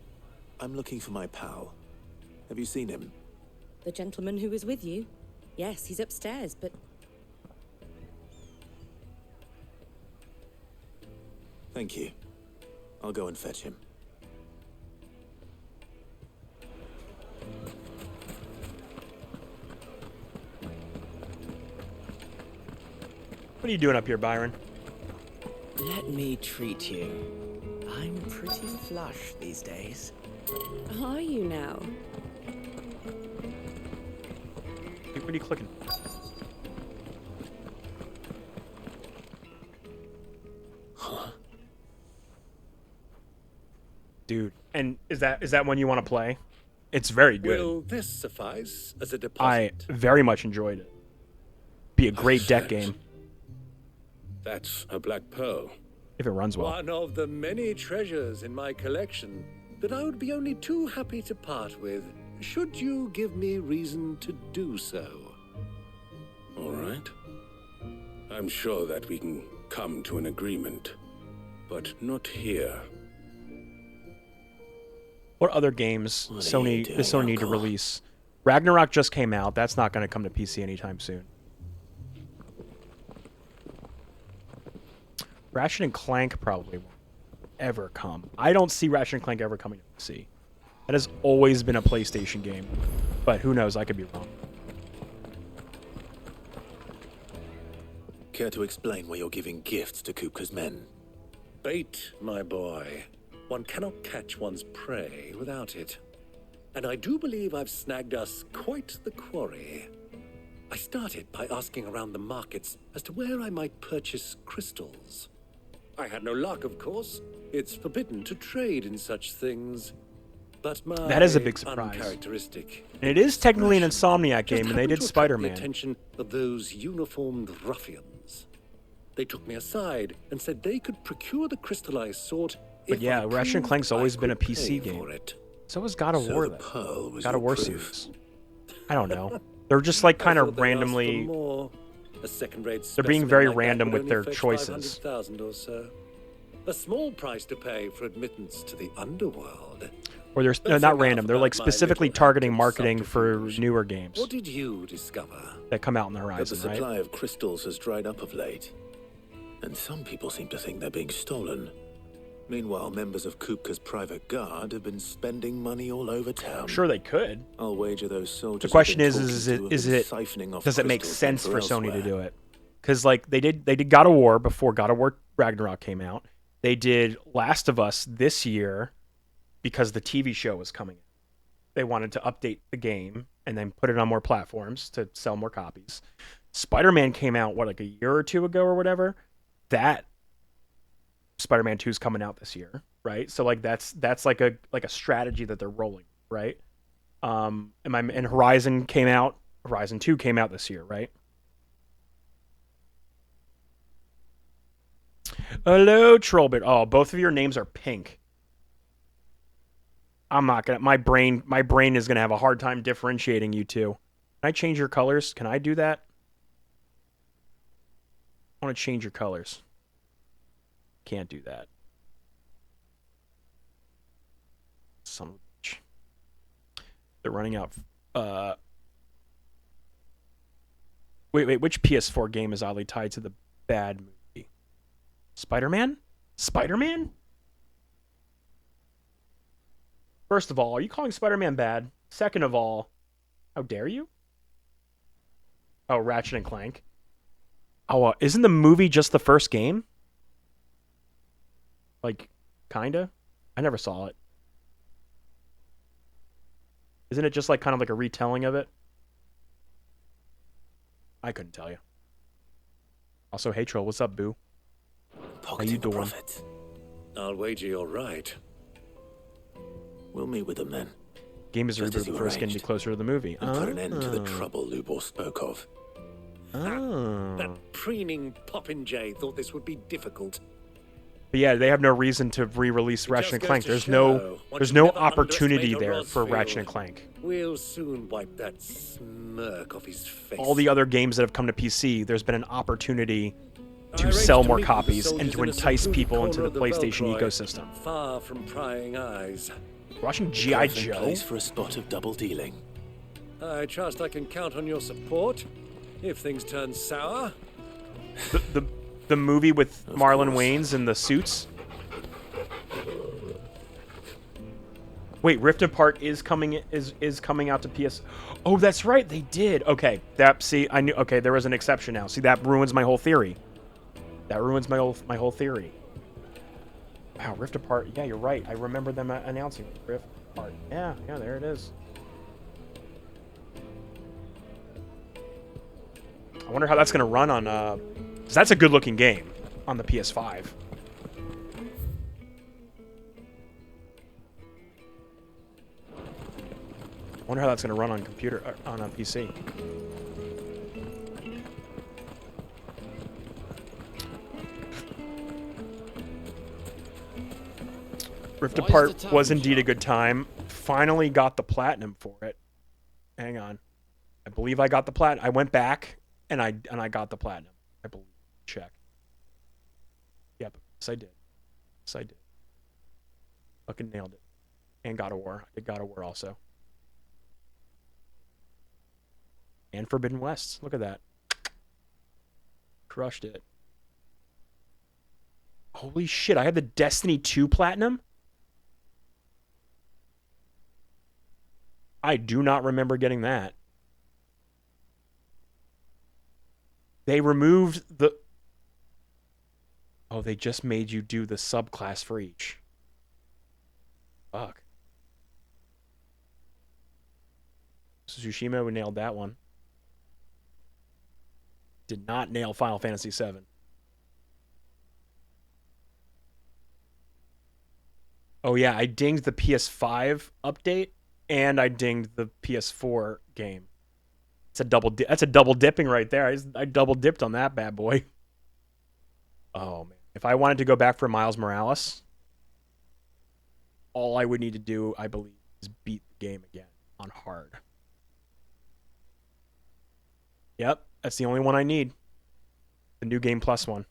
I'm looking for my pal. Have you seen him? The gentleman who was with you? Yes, he's upstairs, but Thank you. I'll go and fetch him. What are you doing up here, Byron? Let me treat you. I'm pretty flush these days. are you now? What are you clicking? Dude, and is that one you want to play? It's very good. Will this suffice as a I deposit? very much enjoyed it. Be a great deck game That's a black pearl. if it runs well. One of the many treasures in my collection that I would be only too happy to part with should you give me reason to do so. All right. I'm sure that we can come to an agreement, but not here. What other games Sony need to release? Ragnarok just came out. That's not going to come to PC anytime soon. Ratchet and Clank probably won't ever come. I don't see Ratchet and Clank ever coming to PC. That has always been a PlayStation game. But who knows? I could be wrong. Care to explain why you're giving gifts to Kupka's men? Bait, my boy. One cannot catch one's prey without it. And I do believe I've snagged us quite the quarry. I started by asking around the markets as to where I might purchase crystals. I had no luck, of course. It's forbidden to trade in such things. But my that is a big surprise. Uncharacteristic And it is technically an Insomniac game, and they did the Spider-Man. attention of those uniformed ruffians. They took me aside and said they could procure the crystal I sought. But yeah, Ratchet and Clank's always been a PC game. So is God of War, the pearl was God of your War proof. series. I don't know. They're just like kind of randomly. A second-rate They're being specimen very like that random would with only their fetch choices. 500,000 or so. A small price to pay for admittance to the underworld. Or they're no, not random. They're like specifically targeting marketing for newer games What did you discover? that come out on the That the horizon, supply right? of crystals has dried up of late. And some people seem to think they're being stolen. Meanwhile, members of Kupka's private guard have been spending money all over town. Sure, they could. I'll wager those soldiers. The question have been is talking to it have been siphoning off does it make crystals sense from for Sony to elsewhere. do it? Because like they did God of War before God of War Ragnarok came out. They did Last of Us this year because the TV show was coming. They wanted to update the game and then put it on more platforms to sell more copies. Spider-Man came out like a year or two ago or whatever. That Spider-Man 2 is coming out this year, right? So like that's like a strategy that they're rolling, right? And Horizon 2 came out this year, right? Hello, Trollbit. Oh, both of your names are pink. I'm not gonna. My brain is gonna have a hard time differentiating you two. Can I change your colors? Can I do that? I want to change your colors. Can't do that. Son of a bitch. They're running out. Wait. Which PS4 game is oddly tied to the bad movie? Spider-Man? Spider-Man? First of all, are you calling Spider-Man bad? Second of all, how dare you? Oh, Ratchet and Clank. Oh, isn't the movie just the first game? Like, kinda? I never saw it. Isn't it just like kind of like a retelling of it? I couldn't tell you. Also, hey Troll, what's up, boo? How you doing? I'll wager you're right. We'll meet with them then. Game is Just as rebooted you first, getting you arranged. closer to the movie. And put an end to the trouble Lubor spoke of. That preening popinjay thought this would be difficult. But yeah, they have no reason to re-release Ratchet and goes Clank. to There's show, there's you no never opportunity underestimate a there for Rosfield. Ratchet and Clank. We'll soon wipe that smirk off his face. All the other games that have come to PC, there's been an opportunity to sell more copies and to entice people into the PlayStation ecosystem. Far from prying eyes. Watching G.I. Perfect Joe? place for a spot of double dealing. I trust I can count on your support if things turn sour. The movie with Marlon Wayans and the suits? Wait, Rift Apart is coming out to PS. Oh, that's right, they did. Okay, I knew. Okay, there was an exception now. See, that ruins my whole theory. That ruins my whole theory. Wow, Rift Apart. Yeah, you're right. I remember them announcing Rift Apart. Yeah, there it is. I wonder how that's gonna run on. 'Cause that's a good-looking game on the PS5. I wonder how that's going to run on on a PC. Rift Apart was indeed a good time. finally got the platinum for it. Hang on. I believe I got the platinum. I went back and I got the platinum. I believe. Check. Yep. Yes, I did. Yes, I did. Fucking nailed it. And God of War. I did God of War also. And Forbidden West. Look at that. Crushed it. Holy shit, I had the Destiny 2 Platinum? I do not remember getting that. They removed the... Oh, they just made you do the subclass for each. Fuck. Tsushima, we nailed that one. Did not nail Final Fantasy VII. Oh yeah, I dinged the PS5 update and I dinged the PS4 game. It's a that's a double dipping right there. I double dipped on that bad boy. Oh man, if I wanted to go back for Miles Morales, all I would need to do, I believe, is beat the game again on hard. Yep, that's the only one I need. The New Game Plus one.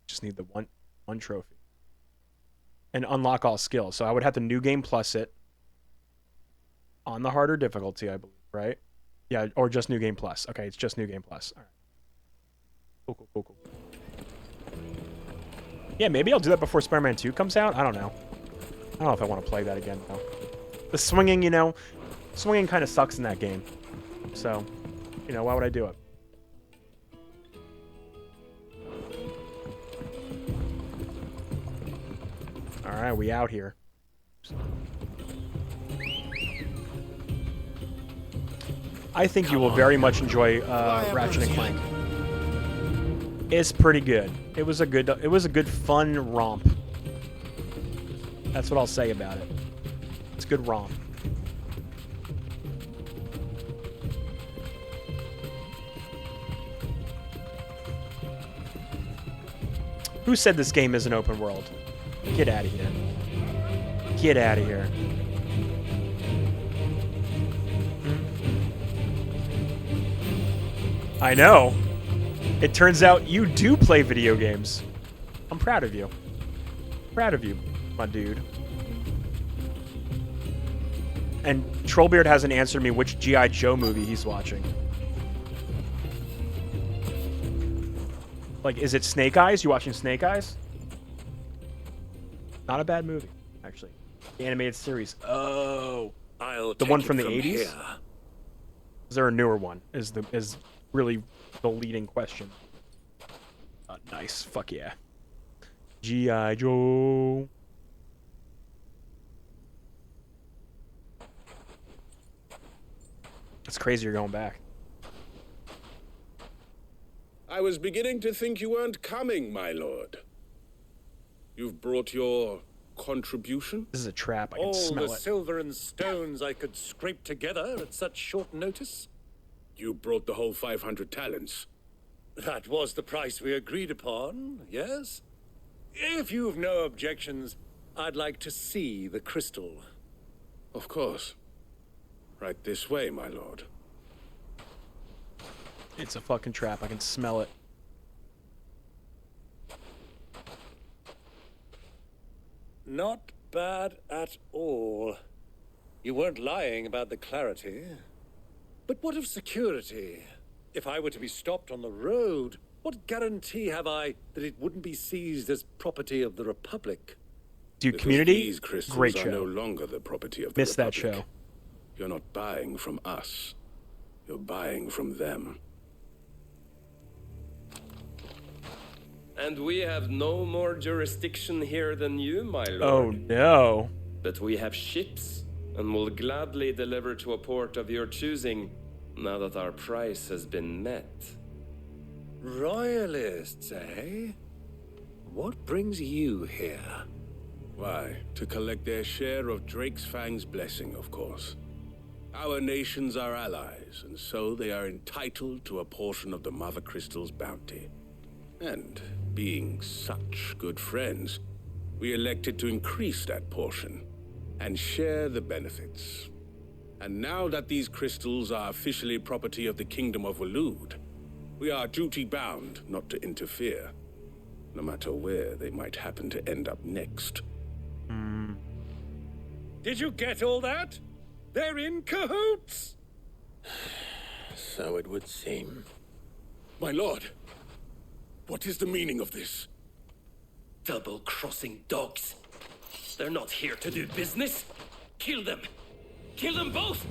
Just need the one trophy. And unlock all skills. So I would have to New Game Plus it on the harder difficulty, I believe, right? Yeah, or just New Game Plus. Okay, it's just New Game Plus. All right. Cool. Yeah, maybe I'll do that before Spider-Man 2 comes out. I don't know. I don't know if I want to play that again, though. The swinging, you know, swinging kind of sucks in that game. So, you know, why would I do it? All right, we out here. I think you will very much enjoy Ratchet and Clank. It's pretty good. It was a good fun romp. That's what I'll say about it. It's a good romp. Who said this game is an open world? Get out of here. Get out of here. I know. It turns out you do play video games. I'm proud of you. Proud of you, my dude. And Trollbeard hasn't answered me which G.I. Joe movie he's watching. Like, is it Snake Eyes? You watching Snake Eyes? Not a bad movie, actually. The animated series. Oh. The one from the 80s? Here. Is there a newer one? Is really the leading question. Nice. Fuck yeah. G.I. Joe. It's crazy you're going back. I was beginning to think you weren't coming, my lord. You've brought your contribution? This is a trap. I can smell it. All the silver and stones I could scrape together at such short notice? You brought the whole 500 talents. That was the price we agreed upon, yes? If you've no objections, I'd like to see the crystal. Of course. Right this way, my lord. It's a fucking trap. I can smell it. Not bad at all. You weren't lying about the clarity. But what of security? If I were to be stopped on the road, what guarantee have I that it wouldn't be seized as property of the Republic? Dude, Community? These crystals Great are show. no longer the property of the Missed that Republic. show. You're not buying from us. You're buying from them. And we have no more jurisdiction here than you, my lord. Oh no. But we have ships, and will gladly deliver to a port of your choosing, now that our price has been met. Royalists, eh? What brings you here? Why, to collect their share of Drake's Fang's blessing, of course. Our nations are allies, and so they are entitled to a portion of the Mother Crystal's bounty. And being such good friends, we elected to increase that portion and share the benefits. And now that these crystals are officially property of the Kingdom of Waloed, we are duty-bound not to interfere, no matter where they might happen to end up next. Did you get all that? They're in cahoots! So it would seem. My lord, what is the meaning of this? Double-crossing dogs. They're not here to do business. Kill them. Kill them both!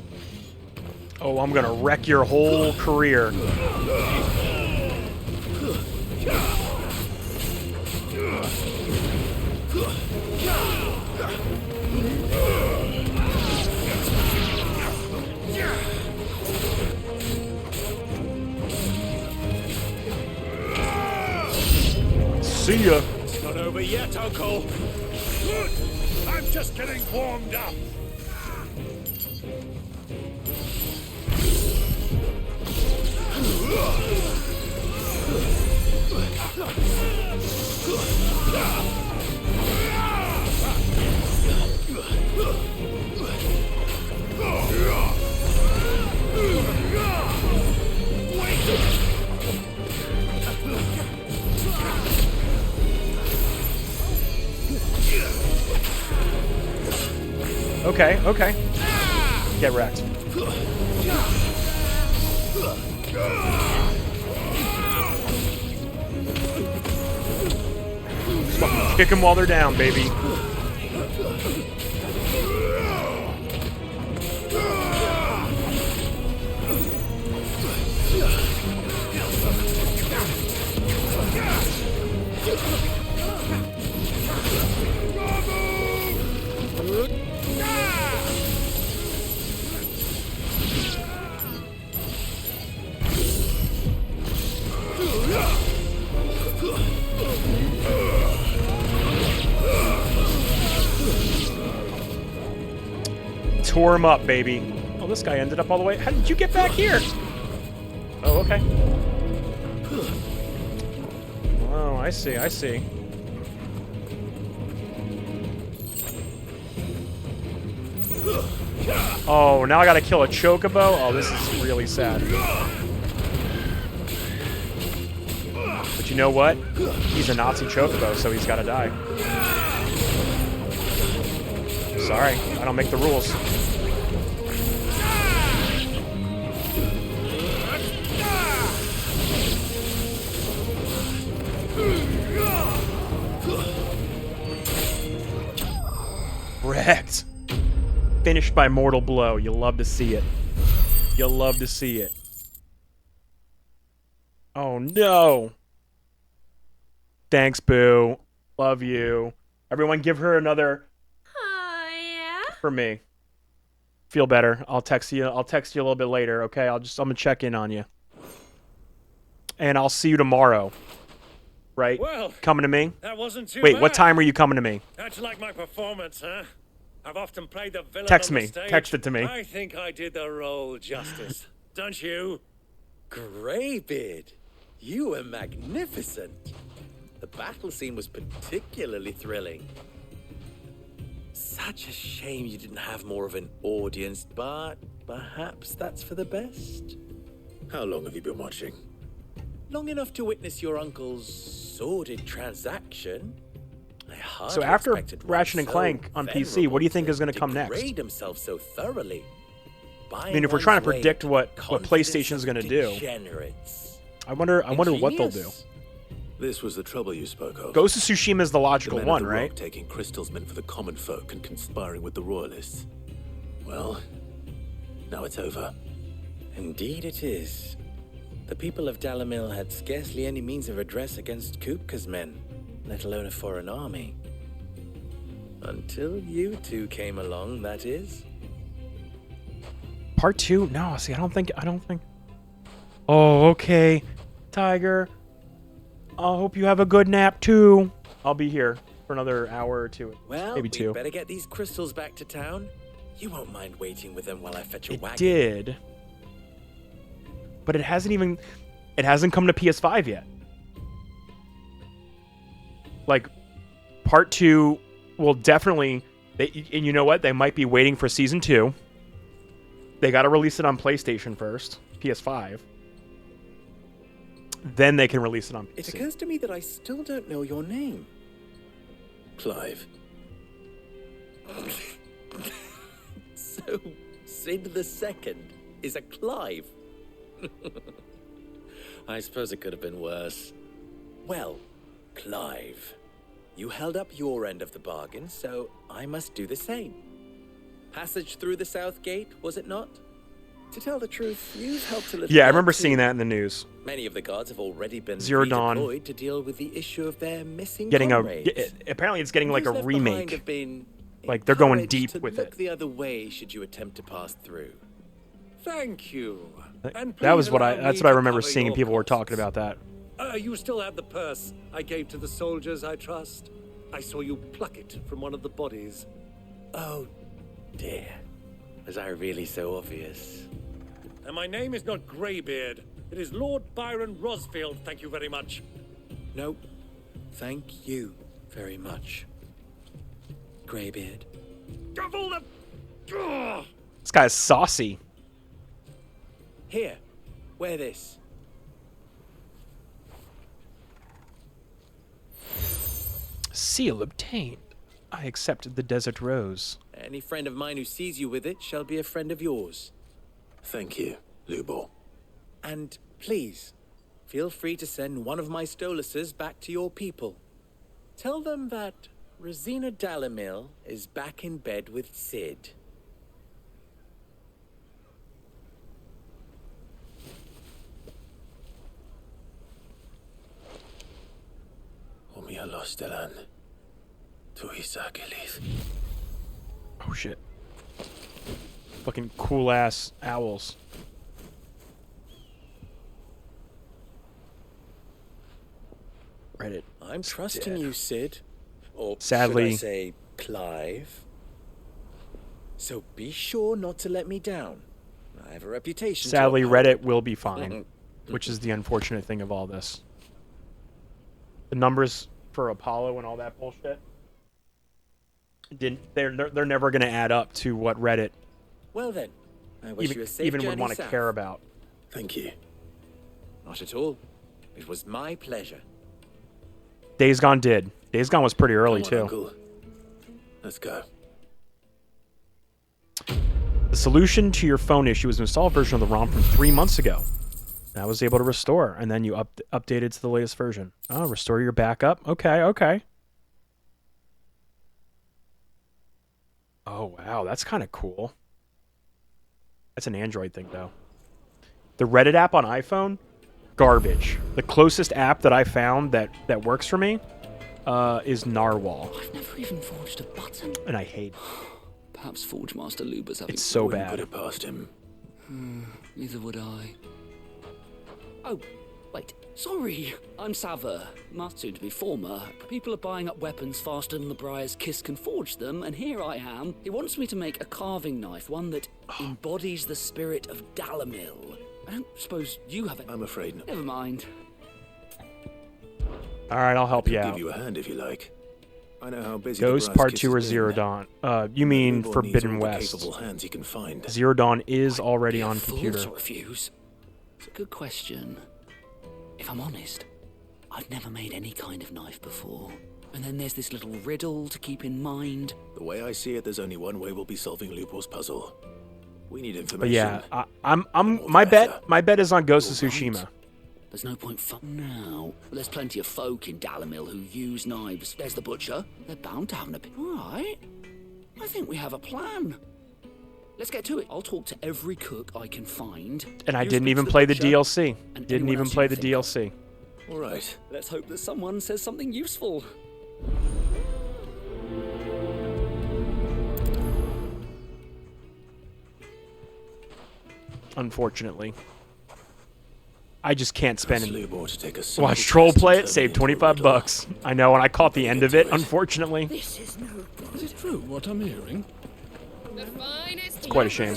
Oh, I'm gonna wreck your whole career. See ya. It's not over yet, Uncle. Good. I'm just getting warmed up. Okay, okay. Get wrecked. Just fucking kick them while they're down, baby. Tore him up, baby. Oh, this guy ended up all the way. How did you get back here? Oh, okay. Oh, I see, I see. Oh, now I gotta kill a chocobo? Oh, this is really sad. But you know what? He's a Nazi chocobo, so he's gotta die. Sorry, I don't make the rules. Wrecked. Finished by mortal blow. You'll love to see it. You'll love to see it. Oh no. Thanks, Boo. Love you. Everyone give her another for me. Feel better. I'll text you a little bit later, okay? I'm gonna check in on you. And I'll see you tomorrow. Right? Well, coming to me? That wasn't too Wait, bad. what time are you coming to me? How'd you like my performance, huh? I've often played the villain Text on the me. stage. Text it to me. I think I did the role justice. Don't you? Greybeard, you were magnificent. The battle scene was particularly thrilling. Such a shame you didn't have more of an audience, but perhaps that's for the best. How long have you been watching? Long enough to witness your uncle's sordid transaction. So after Ratchet and Clank on PC, what do you think is going to come next? Himself so thoroughly. I mean, if we're trying to predict what PlayStation is going to do, I wonder what they'll do. This was the trouble you spoke of. Ghost of Tsushima is the logical one, right? Rock taking crystals meant for the common folk and conspiring with the royalists. Well, now it's over. Indeed it is. The people of Dalamil had scarcely any means of redress against Kupka's men, let alone a foreign army. Until you two came along, that is. Part 2? No, see, I don't think. Oh, okay. Tiger. I hope you have a good nap too. I'll be here for another hour or two. Well, maybe 2. We'd better get these crystals back to town. You won't mind waiting with them while I fetch a wagon. It did. But it hasn't come to PS5 yet. Like, Part 2 will definitely... and you know what? They might be waiting for Season 2. They got to release it on PlayStation first. PS5. Then they can release it on PC. It occurs to me that I still don't know your name. Clive. So, Sid the Second is a Clive? I suppose it could have been worse. Well, Clive, you held up your end of the bargain, so I must do the same. Passage through the South Gate, was it not? To tell the truth, you've helped a little. Yeah, I remember seeing that in the news. Many of the guards have already been Zero Dawn redeployed to deal with the issue of their missing getting comrades. apparently it's getting like a Those left behind remake. have been Like they're going encouraged deep to with look it. the other way should you attempt to pass through. Thank you. And That was please what allow that's me what I to remember cover seeing, your and people were costs. talking about that. You still have the purse I gave to the soldiers, I trust. I saw you pluck it from one of the bodies. Oh, dear. Was I really so obvious? And my name is not Greybeard. It is Lord Byron Rosfield, thank you very much. No, thank you very much, Greybeard. Of all the... Ugh! This guy's saucy. Here, wear this. Seal obtained. I accepted the Desert Rose. Any friend of mine who sees you with it shall be a friend of yours. Thank you, Lubo. And please, feel free to send one of my Stoluses back to your people. Tell them that Rosina Dalamil is back in bed with Sid. Omia los delan. Tu isakelis. Oh shit. Fucking cool ass owls. Reddit. I'm trusting you, Sid. Or Sadly. should I say, Clive. So be sure not to let me down. I have a reputation. Sadly, to uphold. Reddit will be fine, which is the unfortunate thing of all this. The numbers for Apollo and all that bullshit they're never going to add up to what Reddit Well then, I wish you a safe even would journey want to south. care about. Thank you. Not at all. It was my pleasure. Days Gone did. Days Gone was pretty early Come on, too. Uncle. Let's go. The solution to your phone issue was to install a version of the ROM from 3 months ago. I was able to restore, and then you updated to the latest version. Oh, restore your backup? Okay. Oh, wow, that's kind of cool. That's an Android thing, though. The Reddit app on iPhone, garbage. The closest app that I found that works for me is Narwhal. I've never even forged a button. And I hate it. Perhaps Forge Master Luba's having... It's so Wouldn't bad. put it past him. Neither would I. Oh, wait. Sorry. I'm Sava, must soon to be former. People are buying up weapons faster than the Briar's Kiss can forge them, and here I am. He wants me to make a carving knife, one that embodies the spirit of Dalamil. I don't suppose you have it. I'm afraid not. Never mind. All right, I'll help you I'll out. give you a hand if you like. I know how busy Ghost the Briar's Part Kiss 2 has or been. Zero Dawn? You mean Lubo needs Forbidden all the West. capable hands he can find. Zero Dawn is already on Fool computer. to refuse. It's a good question. If I'm honest, I've never made any kind of knife before. And then there's this little riddle to keep in mind. The way I see it, there's only one way we'll be solving Lubo's puzzle. We need information. But yeah, my bet is on Ghost of Tsushima. There's no point now. There's plenty of folk in Dalamil who use knives. There's the butcher. They're bound to have an opinion. All right. I think we have a plan. Let's get to it. I'll talk to every cook I can find. And I You didn't speak even to play the butcher, DLC. and Didn't anyone even else play you the think of. DLC. All right. Let's hope that someone says something useful. Unfortunately. I just can't spend Ask it. Lubo to take a simple Watch Troll test play and it, turn save into a 25 riddle. bucks. I know, and I caught the end of it, unfortunately. This is no good. Is it true what I'm hearing? The finest. It's quite a shame.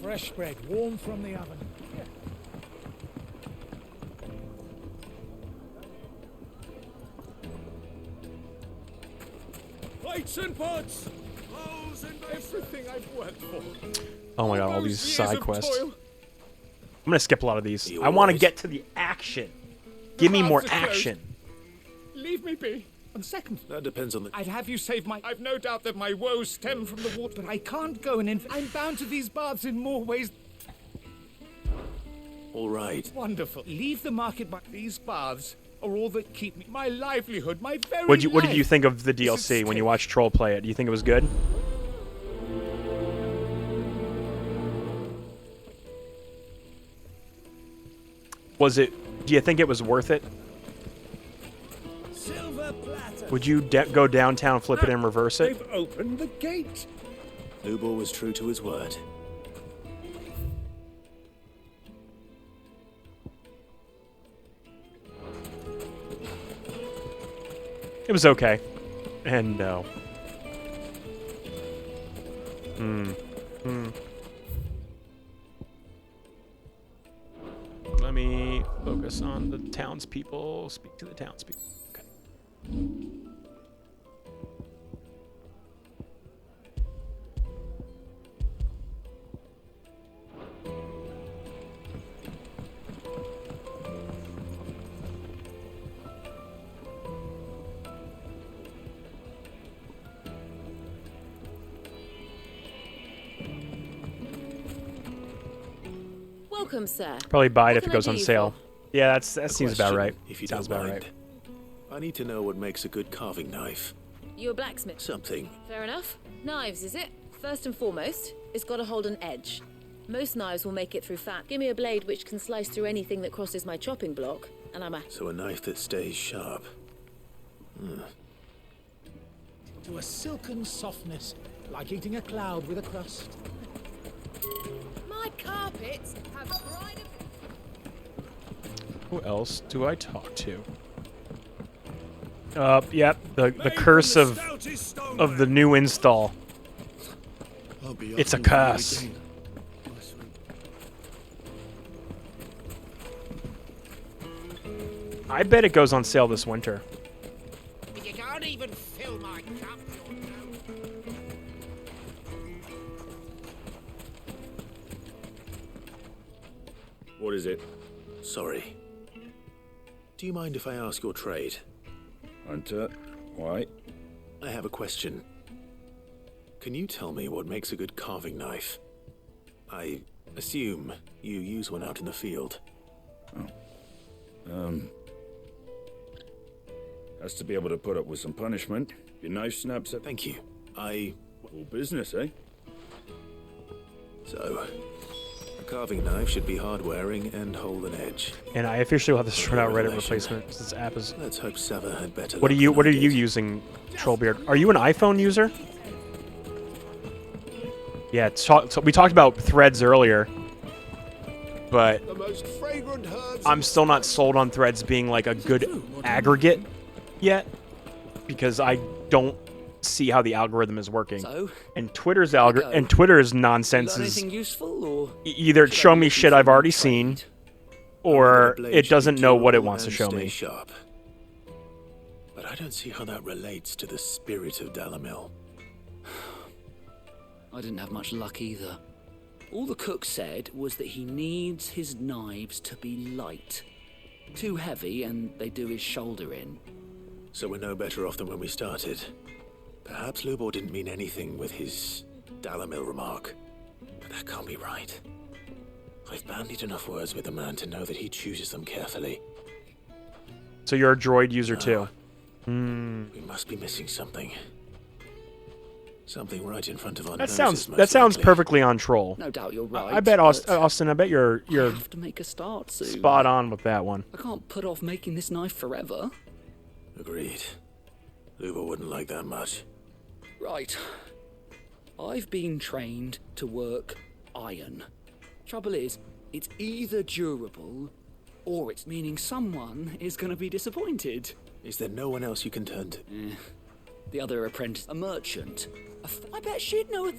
Fresh bread, warm from the oven. Weights and pots! Clothes and everything I've worked for. Oh my god, all these Years side of quests. toil. I'm gonna skip a lot of these. I want to get to the action. Give me more Baths are closed. action. Leave me be. On second. That depends on the... I'd have you save my... I've no doubt that my woes stem from the water, but I can't go and... I'm bound to these baths in more ways... All right. Wonderful. Leave the market, but these baths are all that keep me... My livelihood, my very What did you life. think of the DLC when you watched Troll play it? Do you think it was good? Was it? Do you think it was worth it? Silver platter. Would you go downtown, flip it, and reverse it? They've opened the gate. Lubor was true to his word. It was okay. And no. Let me focus on the townspeople. Speak to the townspeople. Okay. Welcome, sir. Probably buy it What if it can I goes do on you sale. for? Yeah, that seems about Question, right. If you Sounds don't about mind. right. I need to know what makes a good carving knife. You a blacksmith? Something. Fair enough. Knives, is it? First and foremost, it's got to hold an edge. Most knives will make it through fat. Give me a blade which can slice through anything that crosses my chopping block, and I'm a... So a knife that stays sharp. To a silken softness, like eating a cloud with a crust. My carpets have pride of... Who else do I talk to? Yep, the curse of the new install. It's a curse. I bet it goes on sale this winter. You can't even fill my cup. What is it? Sorry. Do you mind if I ask your trade? Hunter, why? I have a question. Can you tell me what makes a good carving knife? I assume you use one out in the field. Has to be able to put up with some punishment. Your knife snaps at... Thank you. All business, eh? So, a carving knife should be hard-wearing and hold an edge. And I officially will have to sort out Reddit replacement. This app is... Let's hope Sava had better What are you using, Trollbeard? Are you an iPhone user? Yeah, we talked about threads earlier, but I'm still not sold on threads being like a good aggregate yet, because I don't see how the algorithm is working. So, and Twitter's nonsense is anything useful, or either show me shit I've already seen, or it doesn't know what it wants to show me. Sharp. But I don't see how that relates to the spirit of Dalamil. I didn't have much luck either. All the cook said was that he needs his knives to be light. Too heavy and they do his shoulder in. So we're no better off than when we started. Perhaps Lubor didn't mean anything with his Dalamil remark. But that can't be right. I've bandied enough words with the man to know that he chooses them carefully. So you're a droid user too? We must be missing something. Something right in front of our That noses, sounds perfectly on Troll. No doubt you're right. I bet Austin. I bet you're have to make a start soon. spot on with that one. I can't put off making this knife forever. Agreed. Lubor wouldn't like that much. Right. I've been trained to work iron. Trouble is, it's either durable, or it's meaning someone is going to be disappointed. Is there no one else you can turn to? The other apprentice, a merchant. I bet she'd know a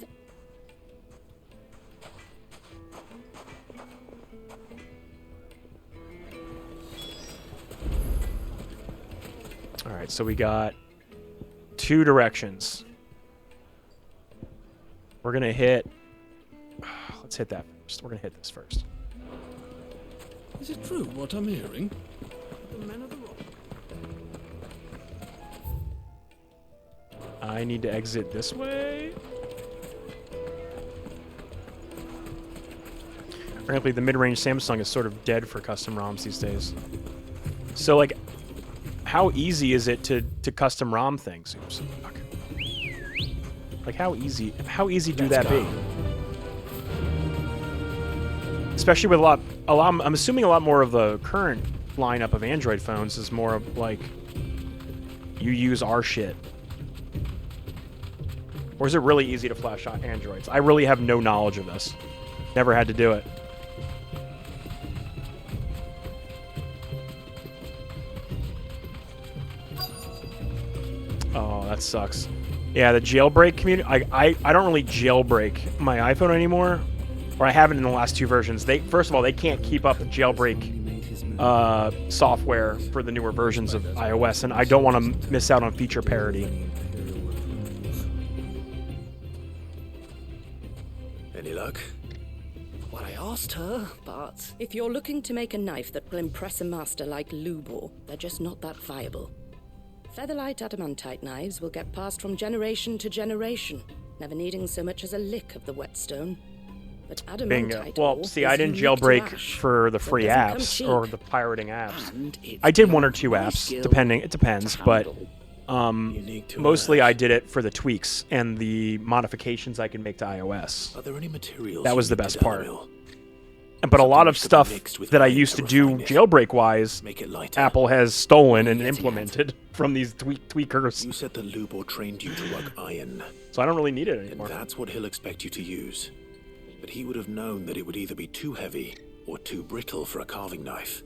All right, so we got two directions. We're gonna hit. Let's hit that first. We're gonna hit this first. Is it true what I'm hearing? The men of the rock. I need to exit this way. Frankly, the mid-range Samsung is sort of dead for custom ROMs these days. So, like, how easy is it to custom ROM things? Oops, fuck. Like, how easy do that be? Especially with a lot. I'm assuming a lot more of the current lineup of Android phones is more of like you use our shit. Or is it really easy to flash on Androids? I really have no knowledge of this. Never had to do it. Oh, that sucks. Yeah, the jailbreak community. I don't really jailbreak my iPhone anymore, or I haven't in the last two versions. First of all, they can't keep up the jailbreak software for the newer versions of iOS, and I don't want to miss out on feature parity. Any luck? Well, I asked her, but If you're looking to make a knife that will impress a master like Lubor, they're just not that viable. Featherlight adamantite knives will get passed from generation to generation, never needing so much as a lick of the whetstone. But adamantite Well, ore see, is I didn't unique to jailbreak ash, for the so it free doesn't come apps cheap. or the pirating apps. I did one or two apps, depending. It depends, but mostly I did it for the tweaks and the modifications I can make to iOS. Are there any materials That was you the need best to part. downmill? But a lot of stuff that I used to do jailbreak-wise, Apple has stolen and implemented from these tweakers. You said that Lubor trained you to work iron. So I don't really need it anymore. And that's what he'll expect you to use. But he would have known that it would either be too heavy or too brittle for a carving knife.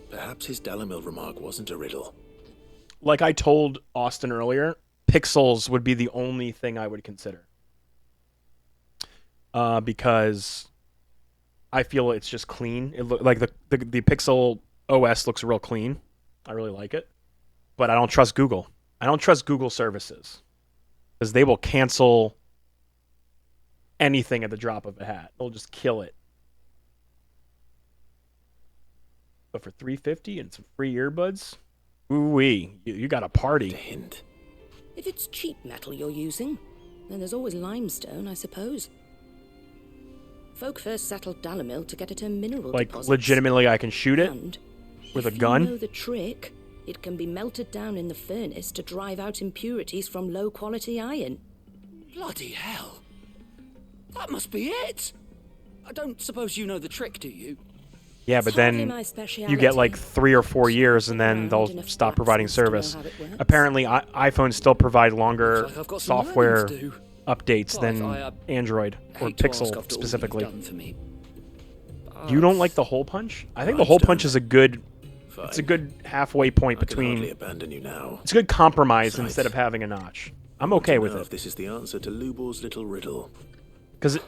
Perhaps his Dalamil remark wasn't a riddle. Like I told Austin earlier, pixels would be the only thing I would consider. Because I feel it's just clean. It like the Pixel OS looks real clean. I really like it. But I don't trust Google. I don't trust Google services. Because they will cancel anything at the drop of a hat. They'll just kill it. But for $350 and some free earbuds, ooh-wee, you got a party. Hint. If it's cheap metal you're using, then there's always limestone, I suppose. Folk first settled Dalamil to get at her mineral Like, deposits. legitimately I can shoot it And with a if you gun? know the trick, it can be melted down in the furnace to drive out impurities from low-quality iron. Bloody hell. That must be it. I don't suppose you know the trick, do you? Yeah, but then you get like 3 or 4 years and then they'll stop providing service. Apparently, iPhones still provide longer software updates than Android or Pixel specifically. You don't like the hole punch? I think the hole punch is a good. It's a good halfway point between. Abandon you now. It's a good compromise instead of having a notch. I'm okay with Know it. if this is the answer to Lubor's little riddle. Because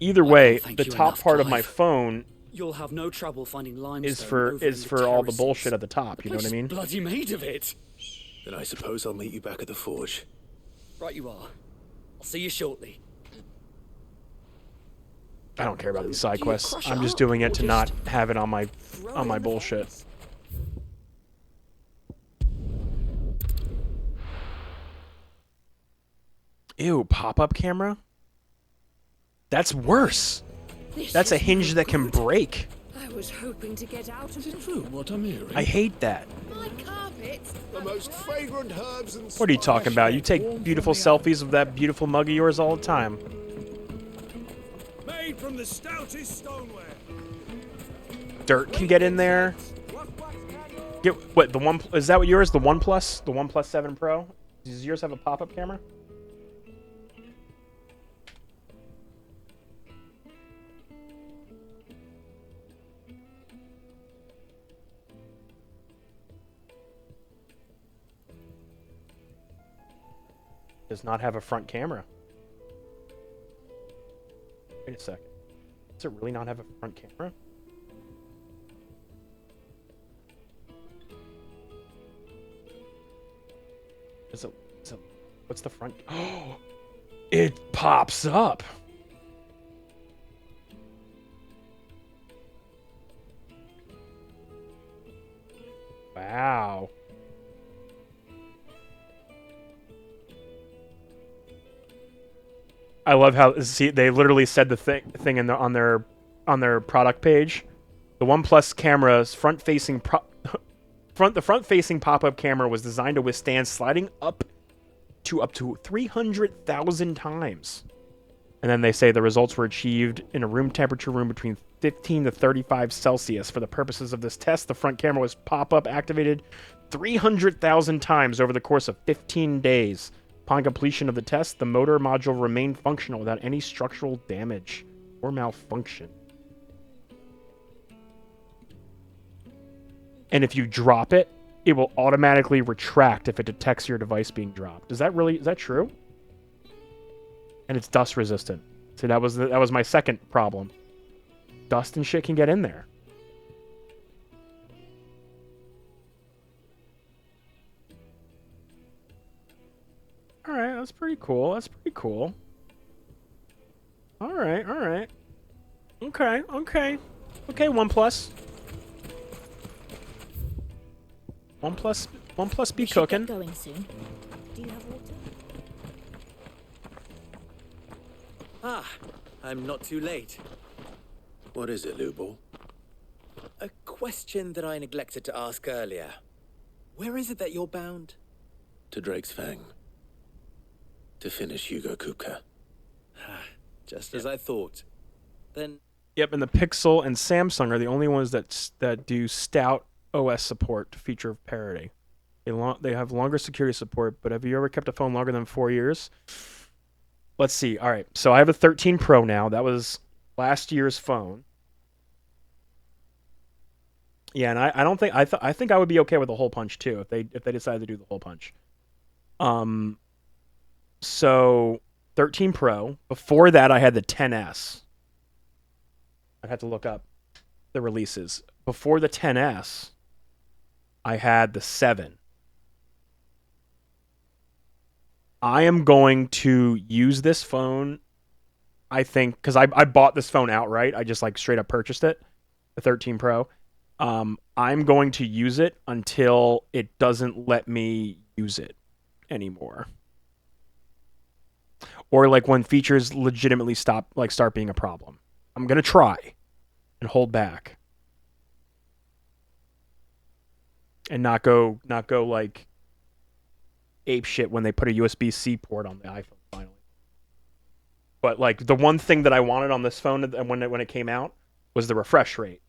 either way, thank the you top enough, part of my Clive. phone You'll have no trouble finding limestone is for all the bullshit at the top. You know what I mean? Bloody made of it. Then I suppose I'll meet you back at the forge. Right you are. I'll see you shortly. I don't care about these side quests. I'm just doing it to not have it on my bullshit. Ew, pop-up camera? That's worse. That's a hinge that can break. I was hoping to get out of it. True, what I'm hearing. I hate that. My carpets. The most fragrant herbs and What are you talking about? You take beautiful selfies of that beautiful mug of yours all the time. made from the stoutest stoneware. Dirt can get in there. Get what the one? Is that what yours? The OnePlus? The OnePlus 7 Pro? Does yours have a pop-up camera? Does not have a front camera. Wait a second. Does it really not have a front camera? Does What's the front? Oh, it pops up. Wow. I love how they literally said the thing in on their product page. The OnePlus camera's front-facing pop-up camera was designed to withstand sliding up to 300,000 times. And then they say the results were achieved in a room temperature between 15 to 35 Celsius. For the purposes of this test, the front camera was pop-up activated 300,000 times over the course of 15 days. Upon completion of the test, the motor module remained functional without any structural damage or malfunction. And if you drop it, it will automatically retract if it detects your device being dropped. Is that true? And it's dust resistant. So that was my second problem. Dust and shit can get in there. All right, that's pretty cool. That's pretty cool. All right, all right. Okay, okay. Okay, OnePlus. OnePlus be cooking. Going soon. Do you have water? Ah, I'm not too late. What is it, Lubo? A question that I neglected to ask earlier. Where is it that you're bound? To Drake's Fang. To finish Hugo Kupka. Just as I thought. Then... Yep, and the Pixel and Samsung are the only ones that do stout OS support to feature parity. They have longer security support, but have you ever kept a phone longer than 4 years? Let's see. All right, so I have a 13 Pro now. That was last year's phone. Yeah, and I don't think I think I would be okay with the hole punch too if they decided to do the hole punch. So 13 Pro. Before that, I had the 10s. I'd have to look up the releases. Before the 10s, I had the 7. I am going to use this phone, I think, because I bought this phone outright. I just like straight up purchased it, the 13 Pro. I'm going to use it until it doesn't let me use it anymore. Or like when features legitimately start being a problem. I'm going to try and hold back. And not go like ape shit when they put a USB-C port on the iPhone finally. But like the one thing that I wanted on this phone when it came out was the refresh rate.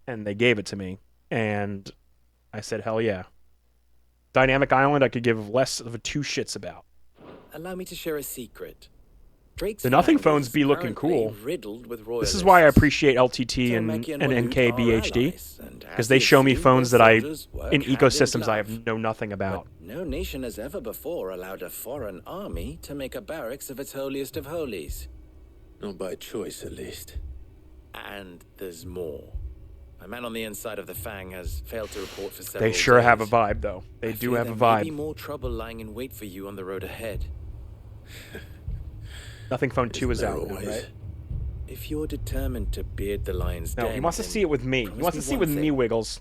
And they gave it to me. And I said, hell yeah. Dynamic Island I could give less of a two shits about. Allow me to share a secret. Drake's the Nothing phones be looking cool. This is why I appreciate LTT and NKBHD, because they show me phones that in ecosystems I know nothing about. But no nation has ever before allowed a foreign army to make a barracks of its holiest of holies. Not by choice, at least. And there's more. A man on the inside of the Fang has failed to report for several days. They sure have a days. vibe, though. They do have a vibe. There may be more trouble lying in wait for you on the road ahead. Nothing Phone 2 is out, right? If you're determined to beard the lion's den, he wants to see it with me. He wants to see it with me, Wiggles.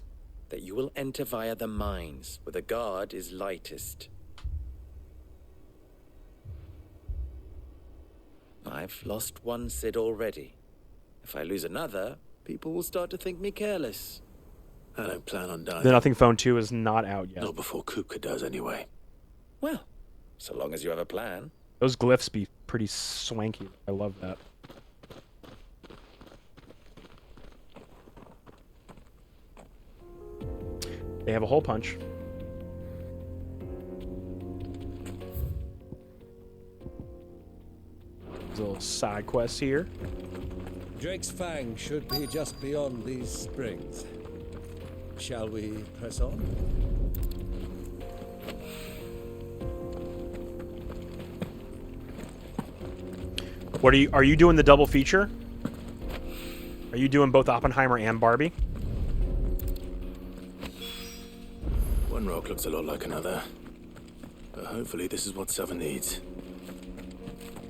That you will enter via the mines, where the guard is lightest. I've lost one Sid already. If I lose another, people will start to think me careless. I don't plan on dying. The Nothing Phone 2 is not out yet. Not before Kupka does, anyway. Well, so long as you have a plan. Those glyphs be pretty swanky. I love that. They have a hole punch. There's a little side quest here. Drake's Fang should be just beyond these springs. Shall we press on? What are you doing the double feature? Are you doing both Oppenheimer and Barbie? One rock looks a lot like another. But hopefully this is what 7 needs.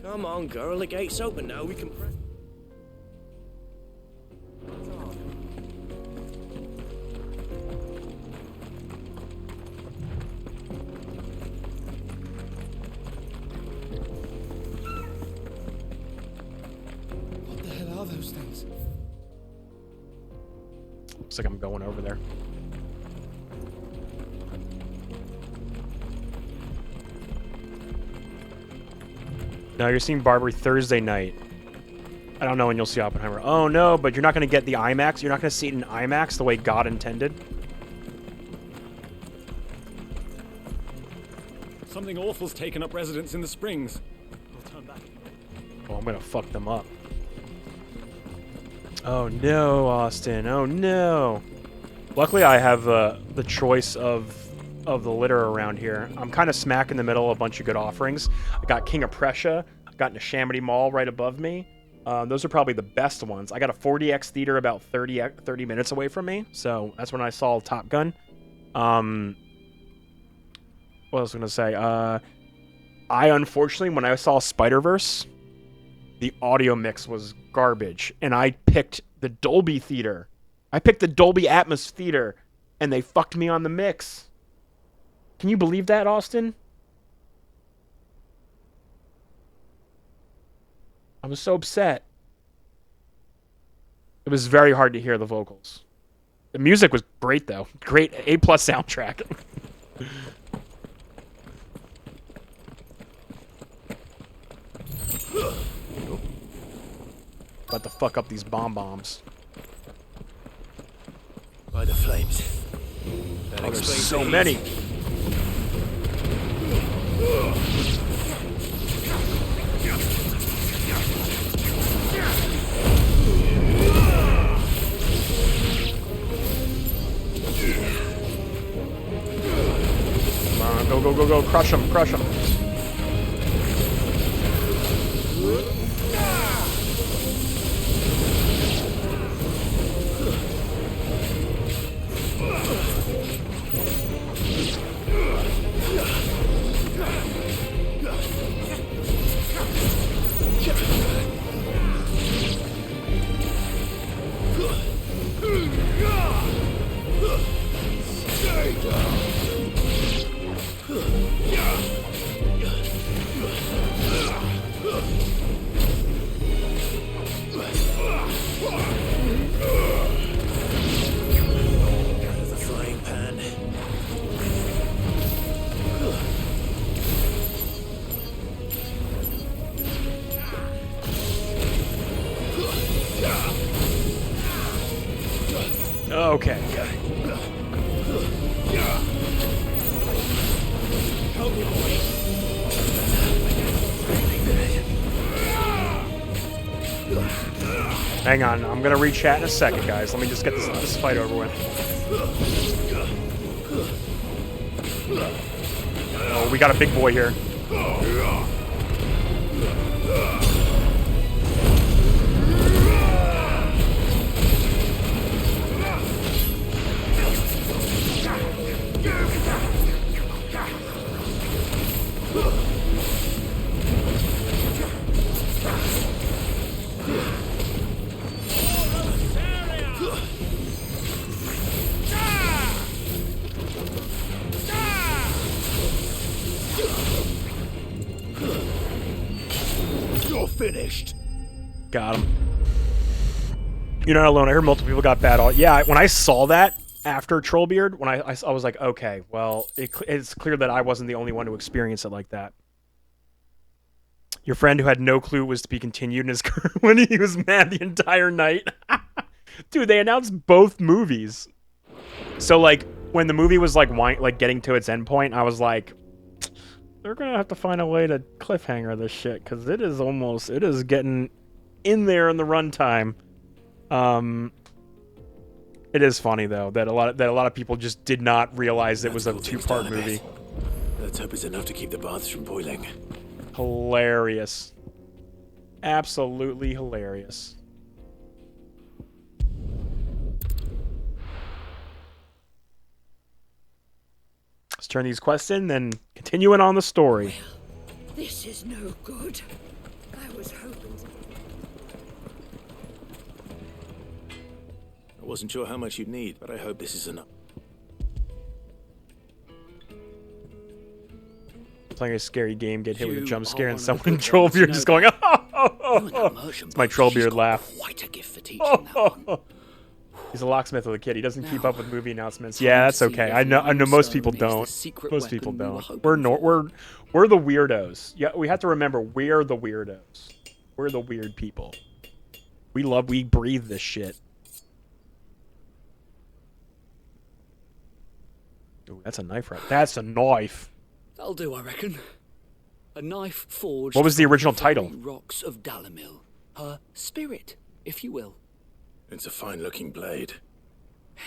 Come on, girl. The gate's open now. We can press. What the hell are those things? Looks like I'm going over there. No, you're seeing Barbary Thursday night. I don't know when you'll see Oppenheimer. Oh no, but you're not going to get the IMAX. You're not going to see it in IMAX the way God intended. Something awful's taken up residence in the Springs. I'll turn back. Oh, I'm going to fuck them up. Oh no, Austin. Oh no. Luckily, I have the choice of the litter around here. I'm kind of smack in the middle of a bunch of good offerings. I got King of Prussia. I got Neshaminy Mall right above me. Those are probably the best ones. I got a 4DX theater about 30 minutes away from me. So that's when I saw Top Gun. What else was I going to say? I unfortunately, when I saw Spider-Verse, the audio mix was garbage. And I picked the Dolby theater. I picked the Dolby Atmos theater. And they fucked me on the mix. Can you believe that, Austin? I was so upset. It was very hard to hear the vocals. The music was great, though. Great A+ soundtrack. About to fuck up these bombs. By the flames. Oh, there's so many. Come on, go, go, go, go. Crush them, crush them. Okay. Hang on, I'm gonna re-chat in a second, guys. Let me just get this fight over with. Oh, we got a big boy here. Finished. Got him. You're not alone. I heard multiple people got bad. Yeah, when I saw that after Trollbeard, when I was like, okay, well, it's clear that I wasn't the only one to experience it like that. Your friend who had no clue it was to be continued in his when he was mad the entire night. Dude, they announced both movies. So like when the movie was like getting to its end point, I was like, they're gonna have to find a way to cliffhanger this shit because it is getting in there in the runtime. It is funny though that a lot of people just did not realize it was a two-part movie. Let's hope it's enough to keep the baths from boiling. Hilarious. Absolutely hilarious. Let's turn these quests in, then continuing on the story. This is no good. I was hoping to... I wasn't sure how much you'd need, but I hope this is enough. Playing a scary game, get hit with a jump scare, and someone troll beard just going, it's my troll beard laugh. Quite a gift for teaching that one. He's a locksmith with a kid. He doesn't keep up with movie announcements. Yeah, that's okay. I know most people don't. Most people don't. We're the weirdos. Yeah, we have to remember we're the weirdos. We're the weird people. We breathe this shit. Ooh, that's a knife, right? That's a knife. That'll do, I reckon. A knife forged. What was the original title? Rocks of Dalimil. Her spirit, if you will. It's a fine-looking blade.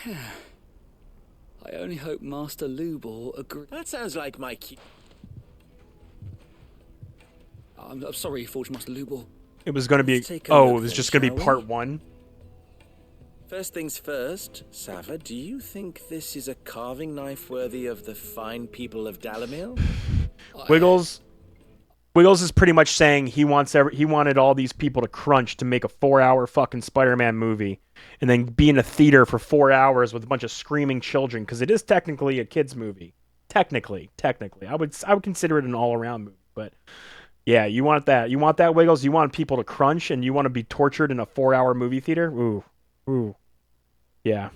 I only hope Master Lubor agrees. That sounds like my key. I'm sorry, Forge Master Lubor. It was going to be... Oh, it was just going to be part 1? First things first, Sava, do you think this is a carving knife worthy of the fine people of Dalimil? Wiggles is pretty much saying he wanted all these people to crunch to make a 4-hour fucking Spider-Man movie and then be in a theater for 4 hours with a bunch of screaming children, because it is technically a kids movie. Technically. I would consider it an all-around movie, but yeah, you want that. You want that, Wiggles? You want people to crunch and you want to be tortured in a 4-hour movie theater? Ooh. Yeah.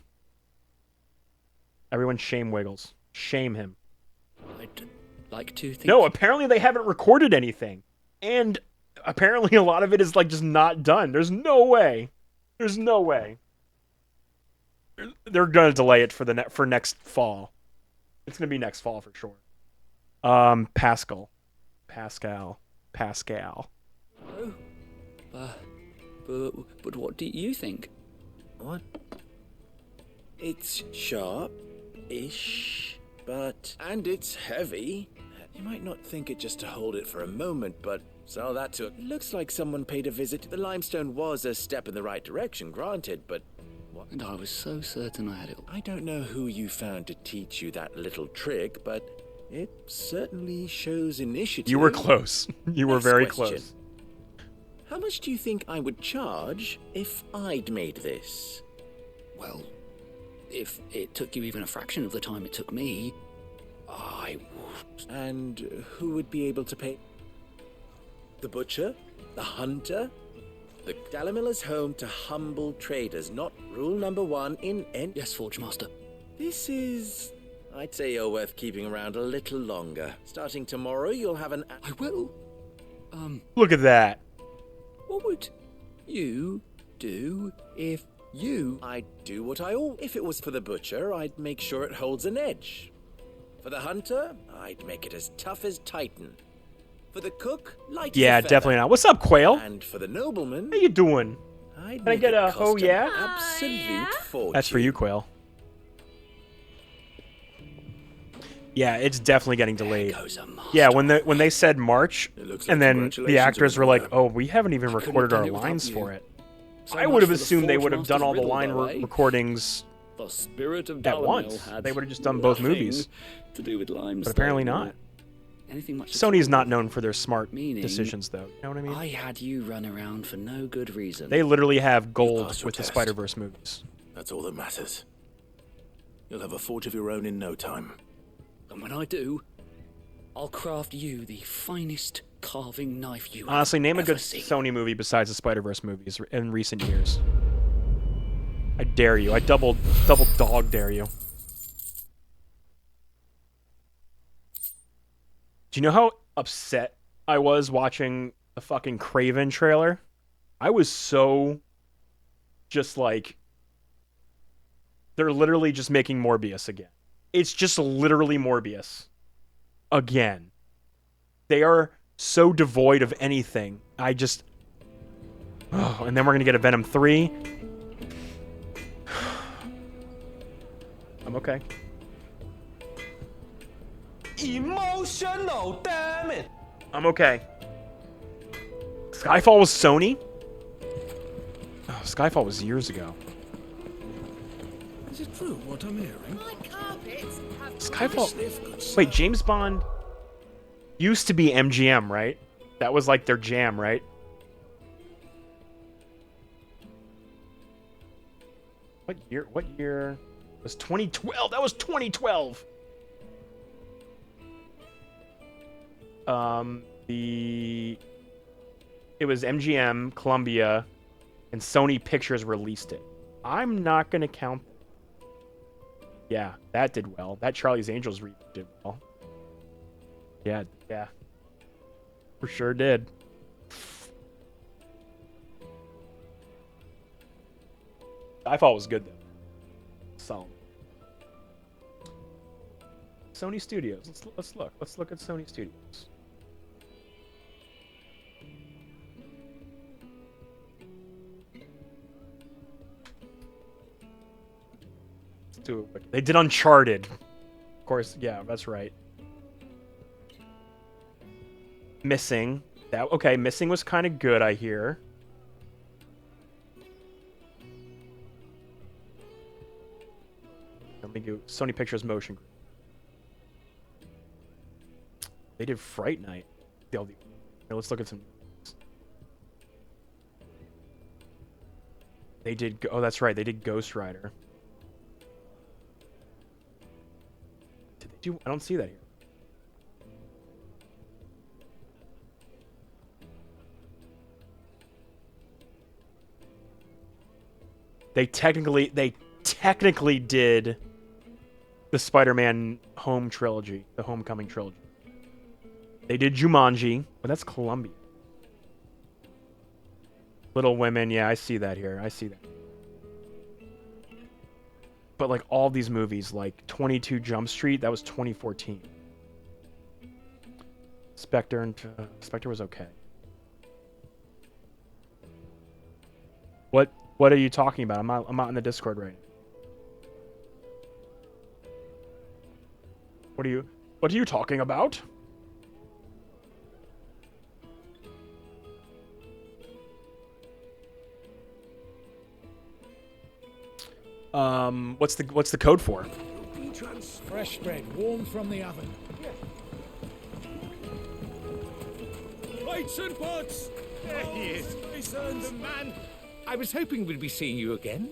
Everyone shame Wiggles. Shame him. I'd like to think... No, apparently they haven't recorded anything. And apparently a lot of it is like just not done. There's no way. There's no way. They're going to delay it for next fall. It's going to be next fall for sure. Pascal. Oh. But what do you think? What? It's sharp-ish, and it's heavy. You might not think it just to hold it for a moment, but so that took. It looks like someone paid a visit. The limestone was a step in the right direction, granted, but what? And I was so certain I had it. I don't know who you found to teach you that little trick, but it certainly shows initiative. You were close. You were very close. How much do you think I would charge if I'd made this? Well, if it took you even a fraction of the time it took me, I would. And who would be able to pay? The butcher? The hunter? The Dalimil is home to humble traders, not rule number 1 in N. Yes, Forge Master. This is... I'd say you're worth keeping around a little longer. Starting tomorrow, you'll have an... I will. Look at that. What would you do if you... I'd do what I ought. If it was for the butcher, I'd make sure it holds an edge. For the hunter, I'd make it as tough as Titan. For the cook, light as a feather. Definitely not. What's up, Quail? And for the nobleman... How you doing? Can I get a oh yeah? Absolute fortune. That's for you, Quail. Yeah, it's definitely getting delayed. Yeah, when they said March, and then the actors were like, "Oh, we haven't even recorded our lines for it." I would have assumed they would have done all the line recordings at once. They would have just done both movies. To do with but apparently not. Sony's not known for their smart decisions, though. You know what I mean? I had you run around for no good reason. They literally have gold with the Spider-Verse movies. That's all that matters. You'll have a forge of your own in no time. And when I do, I'll craft you the finest carving knife you Honestly, name a good seen. Sony movie besides the Spider-Verse movies in recent years. I dare you. I double dog dare you. Do you know how upset I was watching the fucking Kraven trailer? I was so just like, they're literally just making Morbius again. It's just literally Morbius again. They are so devoid of anything. I just... Oh, and then we're going to get a Venom 3. I'm okay. Emotional, damn it! I'm okay. Skyfall was Sony? Oh, Skyfall was years ago. Is it true what I'm hearing? My carpets have Skyfall. Wait, James Bond used to be MGM, right? That was like their jam, right? What year? What year was 2012? That was 2012. It was MGM, Columbia, and Sony Pictures released it. I'm not gonna count. Yeah, that did well. That Charlie's Angels reboot did well. Yeah, yeah, for sure did. Skyfall was good though. Solid. Sony Studios. Let's look. Let's look at Sony Studios. Let's do it. They did Uncharted. Of course, yeah, that's right. Missing. That okay, Missing was kind of good, I hear. Let me go Sony Pictures Motion Group. They did Fright Night. Here, let's look at some. They did. Oh, that's right. They did Ghost Rider. Did they do? I don't see that here. They technically did the Spider-Man Home trilogy, the Homecoming trilogy. They did Jumanji, but that's Columbia. Little Women, yeah, I see that here. I see that. But like all these movies, like 22 Jump Street, that was 2014. Spectre was okay. What are you talking about? I'm out in the Discord right now. What are you talking about? What's the code for? Fresh bread, warm from the oven. Plates and pots! There he is. The man. I was hoping we'd be seeing you again.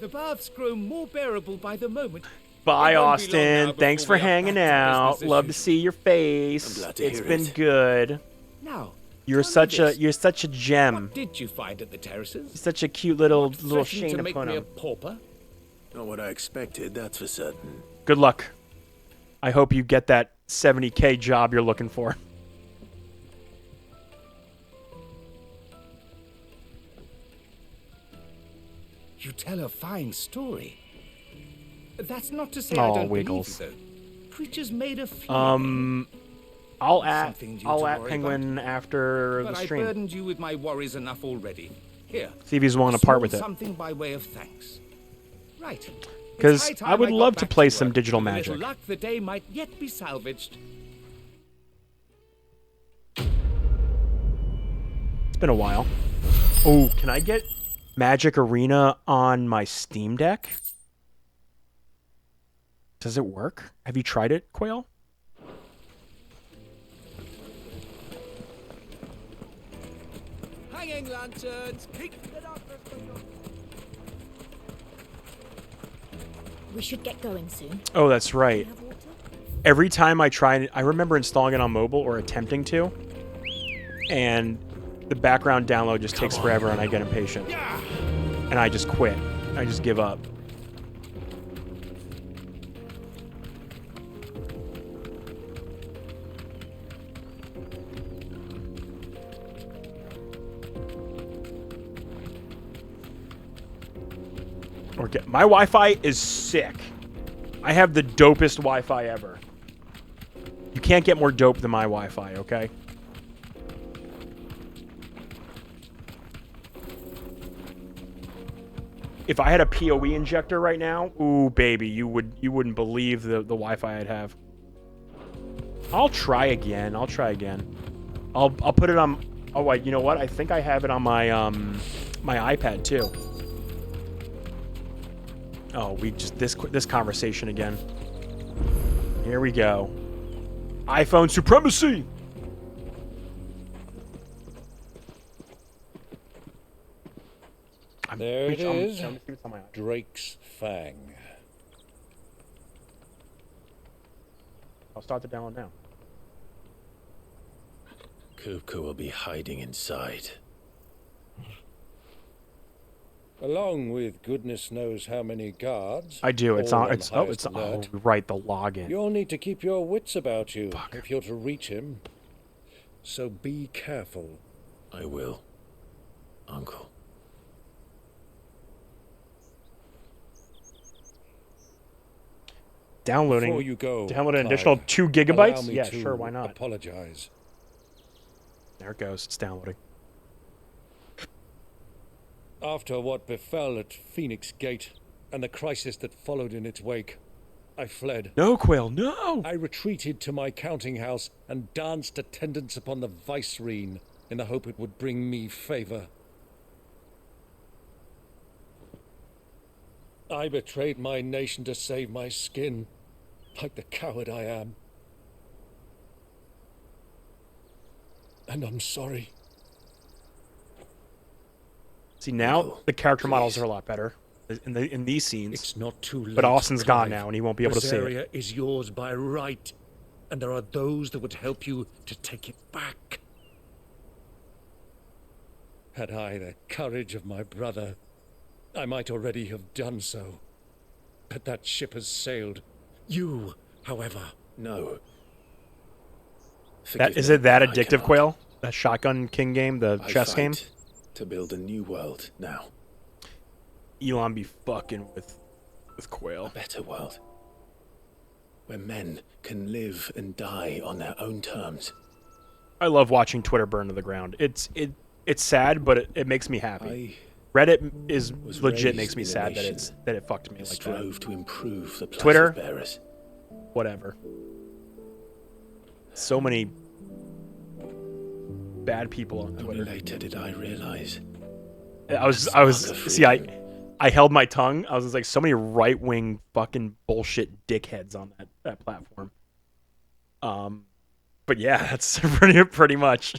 The baths grow more bearable by the moment. Bye, Austin. Thanks for hanging out. Love to see your face. It's been good. Now, you're such a gem. What did you find at the terraces? You're such a cute little Threatened Shane to make put me a on. pauper? Not what I expected, that's for certain. Good luck. I hope you get that 70K job you're looking for. You tell a fine story. That's not to say I don't Wiggles. believe you, though. Creatures made of I'll at Penguin after the stream. I burdened you with my worries enough already. Here. See if he's willing to part with it. Something by way of thanks. Right. Because I would love to play some digital magic. With luck, the day might yet be salvaged. It's been a while. Oh, can I get Magic Arena on my Steam Deck? Does it work? Have you tried it, Quail? Hanging lanterns, keep it up. We should get going soon. Oh, that's right. Every time I try, I remember installing it on mobile or attempting to, and the background download just takes forever and I get impatient. And I just quit. I just give up. My Wi-Fi is sick. I have the dopest Wi-Fi ever. You can't get more dope than my Wi-Fi, okay? If I had a PoE injector right now, ooh baby, you wouldn't believe the Wi-Fi I'd have. I'll try again. I'll put it on. Oh wait, you know what? I think I have it on my my iPad too. Oh, we just this conversation again. Here we go. iPhone supremacy. There it is. Drake's Fang. I'll start the download now. Kupka will be hiding inside. Along with goodness knows how many guards. I do. It's on. It's highest oh, alert. right. The login. You'll need to keep your wits about you if you're to reach him. So be careful. I will, Uncle. Downloading. Before you go, download an Clive, additional 2 allow gigabytes. me Yeah, to sure. Why not? Apologize. There it goes. It's downloading. After what befell at Phoenix Gate and the crisis that followed in its wake, I fled. No, Quill, no! I retreated to my counting house and danced attendance upon the vicereine in the hope it would bring me favor. I betrayed my nation to save my skin, like the coward I am. And I'm sorry. See, now the character models are a lot better in these scenes. It's not too late. But Austin's gone Clive. now, and he won't be able to see Rosaria it. is yours by right, and there are those that would help you to take it back. Had I the courage of my brother, I might already have done so. But that ship has sailed. You, however... No. Is it that addictive, Quail? That Shotgun King game, the chess game? To build a new world now. Elon be fucking with Quail. A better world. Where men can live and die on their own terms. I love watching Twitter burn to the ground. It's sad, but it makes me happy. Reddit is legit makes me sad that it fucked me like that. Strove to improve the plight Twitter, of bearers. Whatever. So many bad people on Twitter. Only later did I realize. I held my tongue. I was just like, so many right-wing fucking bullshit dickheads on that platform. But yeah, that's pretty much.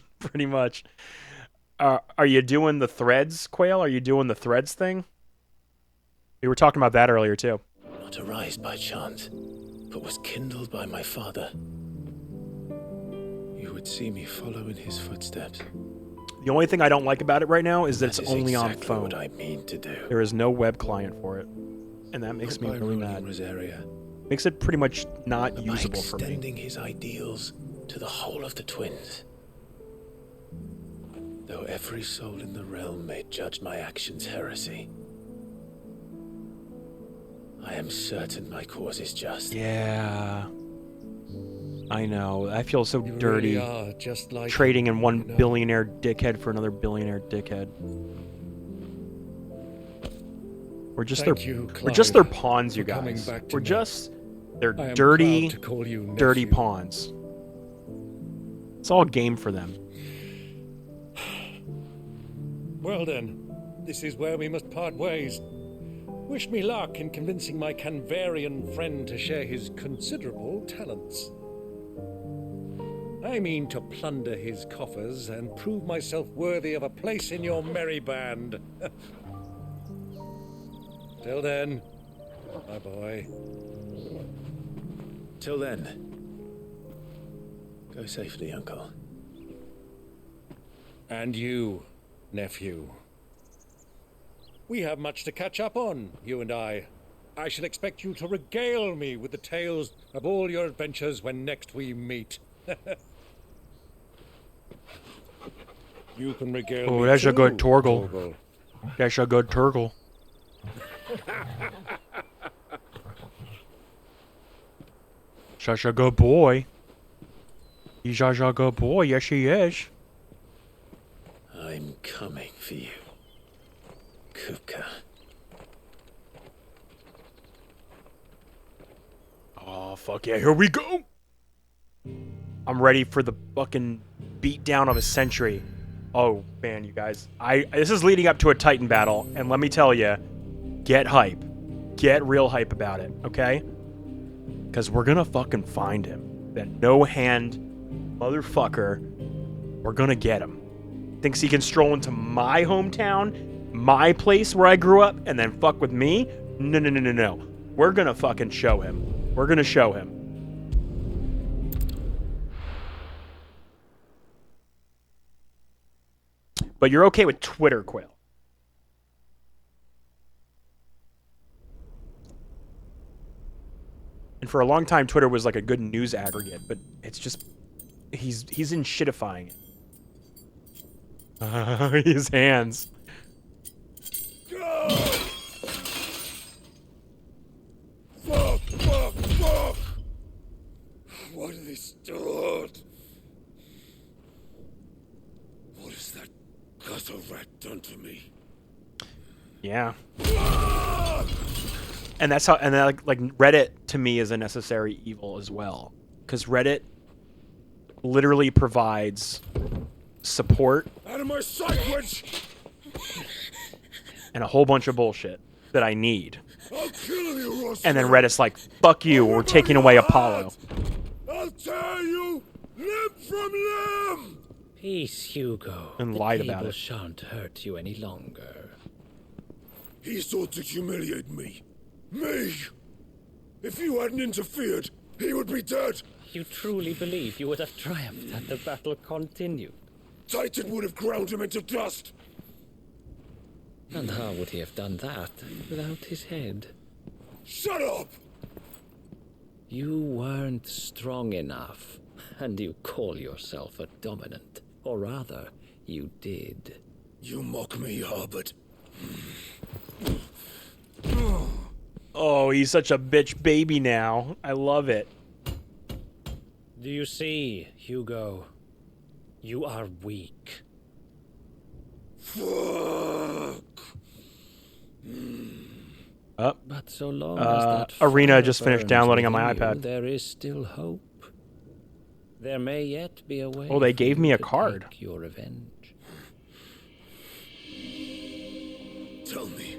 Are you doing the threads, Quail? Are you doing the threads thing? We were talking about that earlier too. Not arise by chance, but was kindled by my father. You would see me follow in his footsteps. The only thing I don't like about it right now is that it's only exactly on phone. What I mean to do. There is no web client for it, and that makes me really mad. Makes it pretty much not usable for me. Extending his ideals to the whole of the twins. Though every soul in the realm may judge my actions heresy, I am certain my cause is just. Yeah. I know. I feel so dirty. Really are just like trading in one billionaire dickhead for another billionaire dickhead. We're just we're just their pawns, you guys. We're just their dirty pawns. It's all game for them. Well then, this is where we must part ways. Wish me luck in convincing my Canvarian friend to share his considerable talents. I mean to plunder his coffers and prove myself worthy of a place in your merry band. Till then, my boy. Till then, go safely, Uncle. And you, nephew. We have much to catch up on, you and I. I shall expect you to regale me with the tales of all your adventures when next we meet. You can regale me. Oh, that's a good too, Torgle. That's a good Torgle. Such a good boy. He's such a good boy. Yes, he is. I'm coming for you, Kupka. Oh, fuck yeah. Here we go. I'm ready for the fucking beatdown of a century. Oh, man, you guys. This is leading up to a Titan battle, and let me tell you, get hype. get real hype about it, okay? Because we're gonna fucking find him. That no-hand motherfucker, we're gonna get him. Thinks he can stroll into my hometown, my place where I grew up, and then fuck with me? No, no, no, no, no. We're gonna fucking show him. We're gonna show him. But you're okay with Twitter, Quail. And for a long time, Twitter was like a good news aggregate, but it's just he's in shitifying it. His hands. Fuck, fuck, fuck! What did they start? What has that gutter rat done to me? Yeah. And that's how, and then like Reddit to me is a necessary evil as well, because Reddit literally provides support Out of my sight, witch! and a whole bunch of bullshit that I need. I'll kill you, Ross. And then Reddit's like, fuck you, we're taking away Apollo. I'll tear you limb from limb! Peace, Hugo. And The lied about cable it. Shan't hurt you any longer. He sought to humiliate me. Me! If you hadn't interfered, he would be dead! You truly believe you would have triumphed had the battle continued? Titan would have ground him into dust! And how would he have done that without his head? Shut up! You weren't strong enough, and you call yourself a dominant. Or rather, you did. You mock me, Harbert. Oh, he's such a bitch baby now. I love it. Do you see, Hugo? You are weak. Fuck. Up. But so long as that Arena fire just finished burns downloading on my within you, iPad. there is still hope. There may yet be a way. Oh, they for gave you me a to card. take your revenge. Tell me,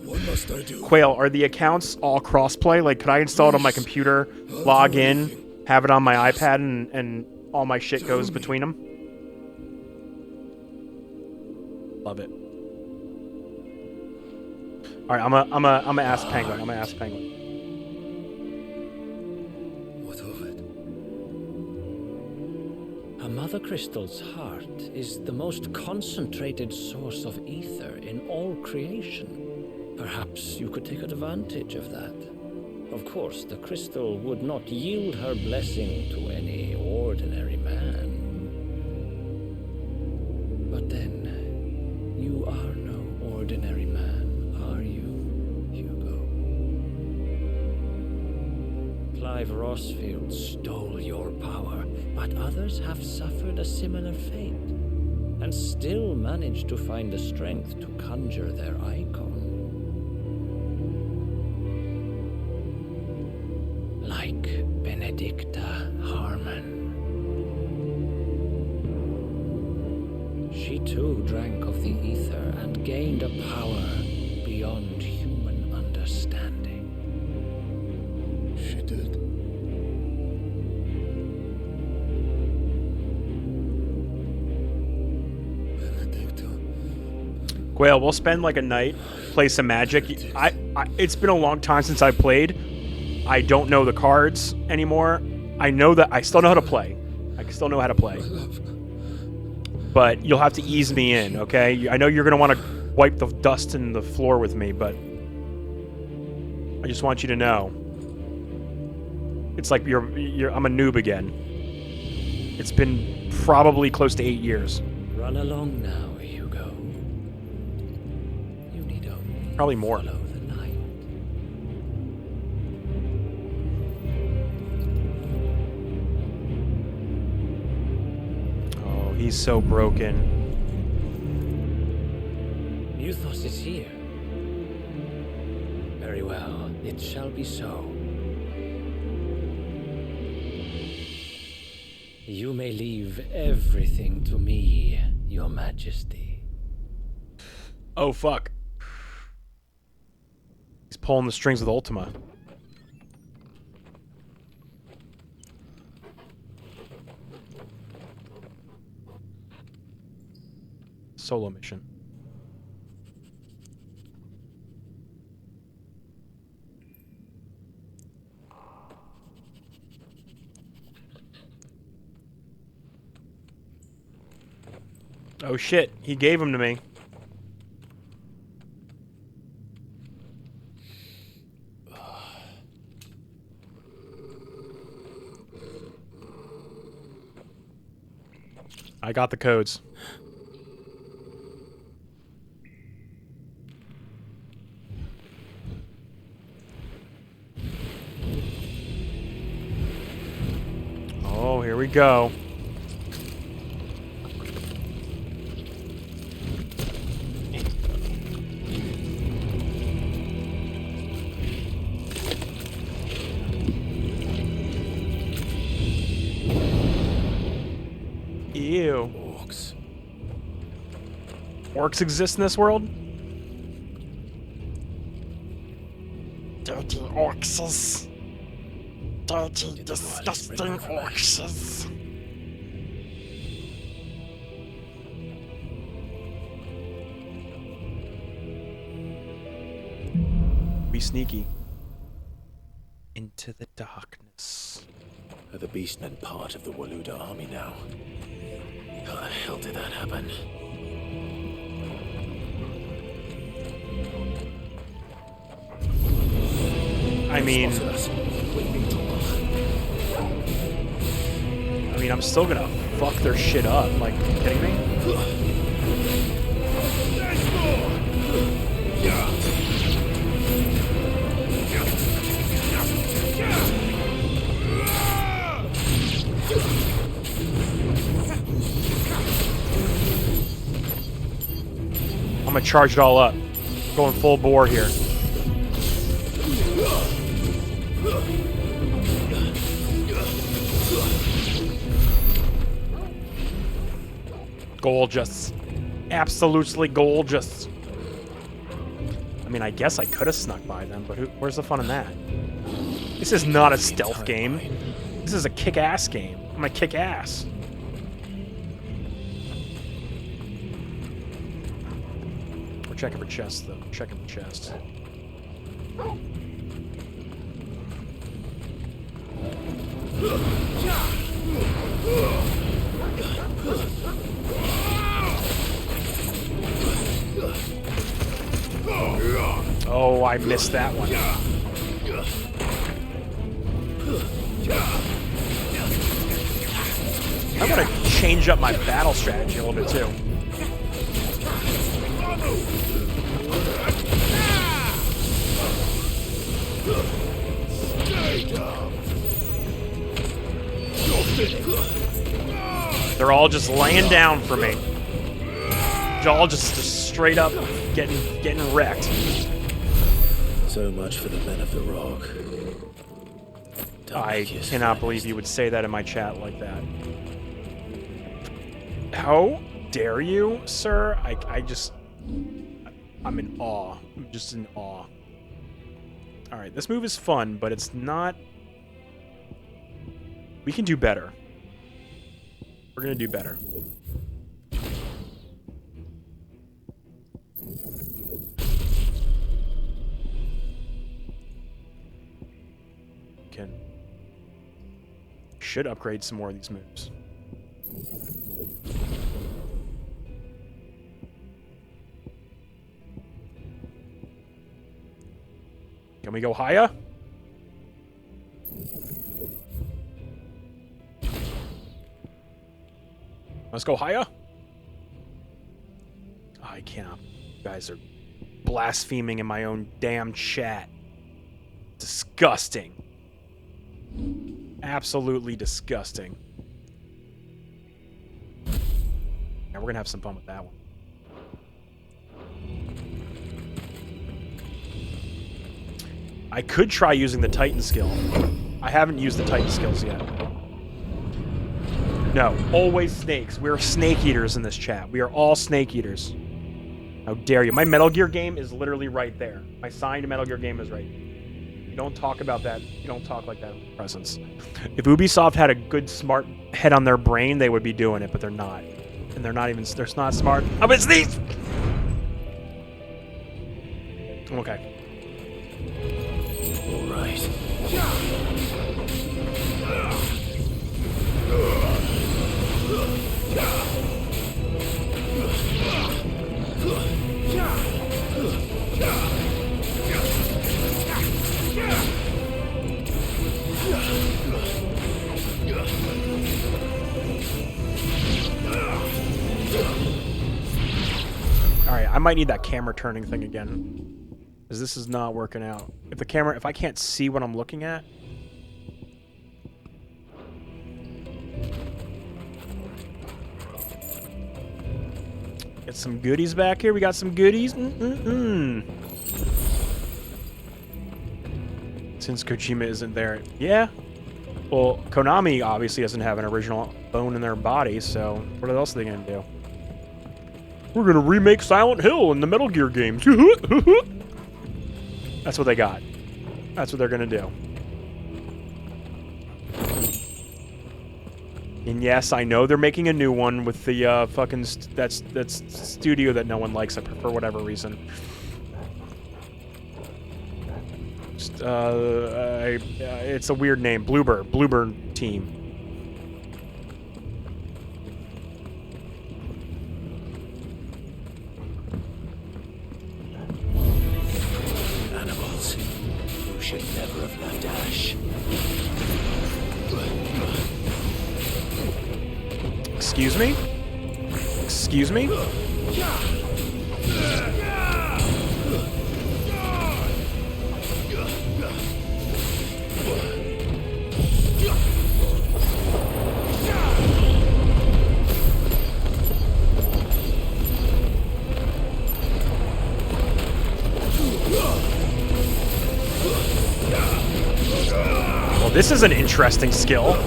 what must I do? Quail, are the accounts all crossplay? Like, could I install it on my computer, log in, have it on my iPad, and all my shit goes between them? Love it. All right, I'm a ask Penguin. I'm gonna ask Penguin. What of it? A mother crystal's heart is the most concentrated source of ether in all creation. Perhaps you could take advantage of that. Of course, the crystal would not yield her blessing to any ordinary man. But then, you are no ordinary man, are you, Hugo? Clive Rossfield stole your power, but others have suffered a similar fate, and still managed to find the strength to conjure their icon. Like Benedicta Harmon. She too drank of the ether and gained a power beyond human understanding. She did. Benedicta. Quail, we'll spend like a night, play some Magic. It's been a long time since I played. I don't know the cards anymore. I know that I still know how to play. I still know how to play. But you'll have to ease me in, okay? I know you're gonna want to wipe the dust in the floor with me, but I just want you to know. It's like I'm a noob again. It's been probably close to 8 years. Run along now, Hugo. You need only Probably more. follow the light. Oh, he's so broken. Muthos is here. Very well, it shall be so. You may leave everything to me, Your Majesty. Oh, fuck. He's pulling the strings with Ultima. Solo mission. Oh shit, he gave him to me. I got the codes. Oh, here we go. Ew. Orcs. Orcs exist in this world? Dirty orcs. Dirty, disgusting orcs. Be sneaky. Into the darkness. Are the beastmen part of the Waluda army now? How the hell did that happen? I mean, I'm still gonna fuck their shit up. Like, are you kidding me? I'm gonna charge it all up. Going full bore here. Gorgeous. Absolutely gorgeous. I mean, I guess I could have snuck by them, but where's the fun in that? This is not a stealth game. This is a kick-ass game. I'm gonna kick ass. We're checking for chests, though. Checking for chests. Oh, I missed that one. I want to change up my battle strategy a little bit, too. They're all just laying down for me. They're all just straight up getting wrecked. So much for the men of the rock. I cannot believe you would say that in my chat like that. How dare you, sir? I'm in awe. I'm just in awe. Alright, this move is fun, but it's not... We can do better. We're gonna do better. Should upgrade some more of these moves. Can we go higher? Let's go higher. Oh, I cannot. You guys are blaspheming in my own damn chat. Disgusting. Absolutely disgusting. Yeah, we're gonna have some fun with that one. I could try using the Titan skill. I haven't used the Titan skills yet. No, always snakes. We're snake eaters in this chat. We are all snake eaters. How dare you? My Metal Gear game is literally right there. My signed Metal Gear game is right. You don't talk about that. You don't talk like that in presence. If Ubisoft had a good smart head on their brain, they would be doing it, but they're not. And they're not even, they're not smart. Oh, it's these! Okay. All right. Alright, I might need that camera turning thing again. Because this is not working out. If the camera, if I can't see what I'm looking at. Get some goodies back here. We got some goodies. Since Kojima isn't there. Yeah. Well, Konami obviously doesn't have an original bone in their body, so what else are they going to do? We're going to remake Silent Hill in the Metal Gear games. That's what they got. That's what they're going to do. And yes, I know they're making a new one with the fucking that's studio that no one likes for whatever reason. Just, it's a weird name. Bluebird team. Animals. You should never have left Ash. Excuse me? Excuse me? Well, this is an interesting skill.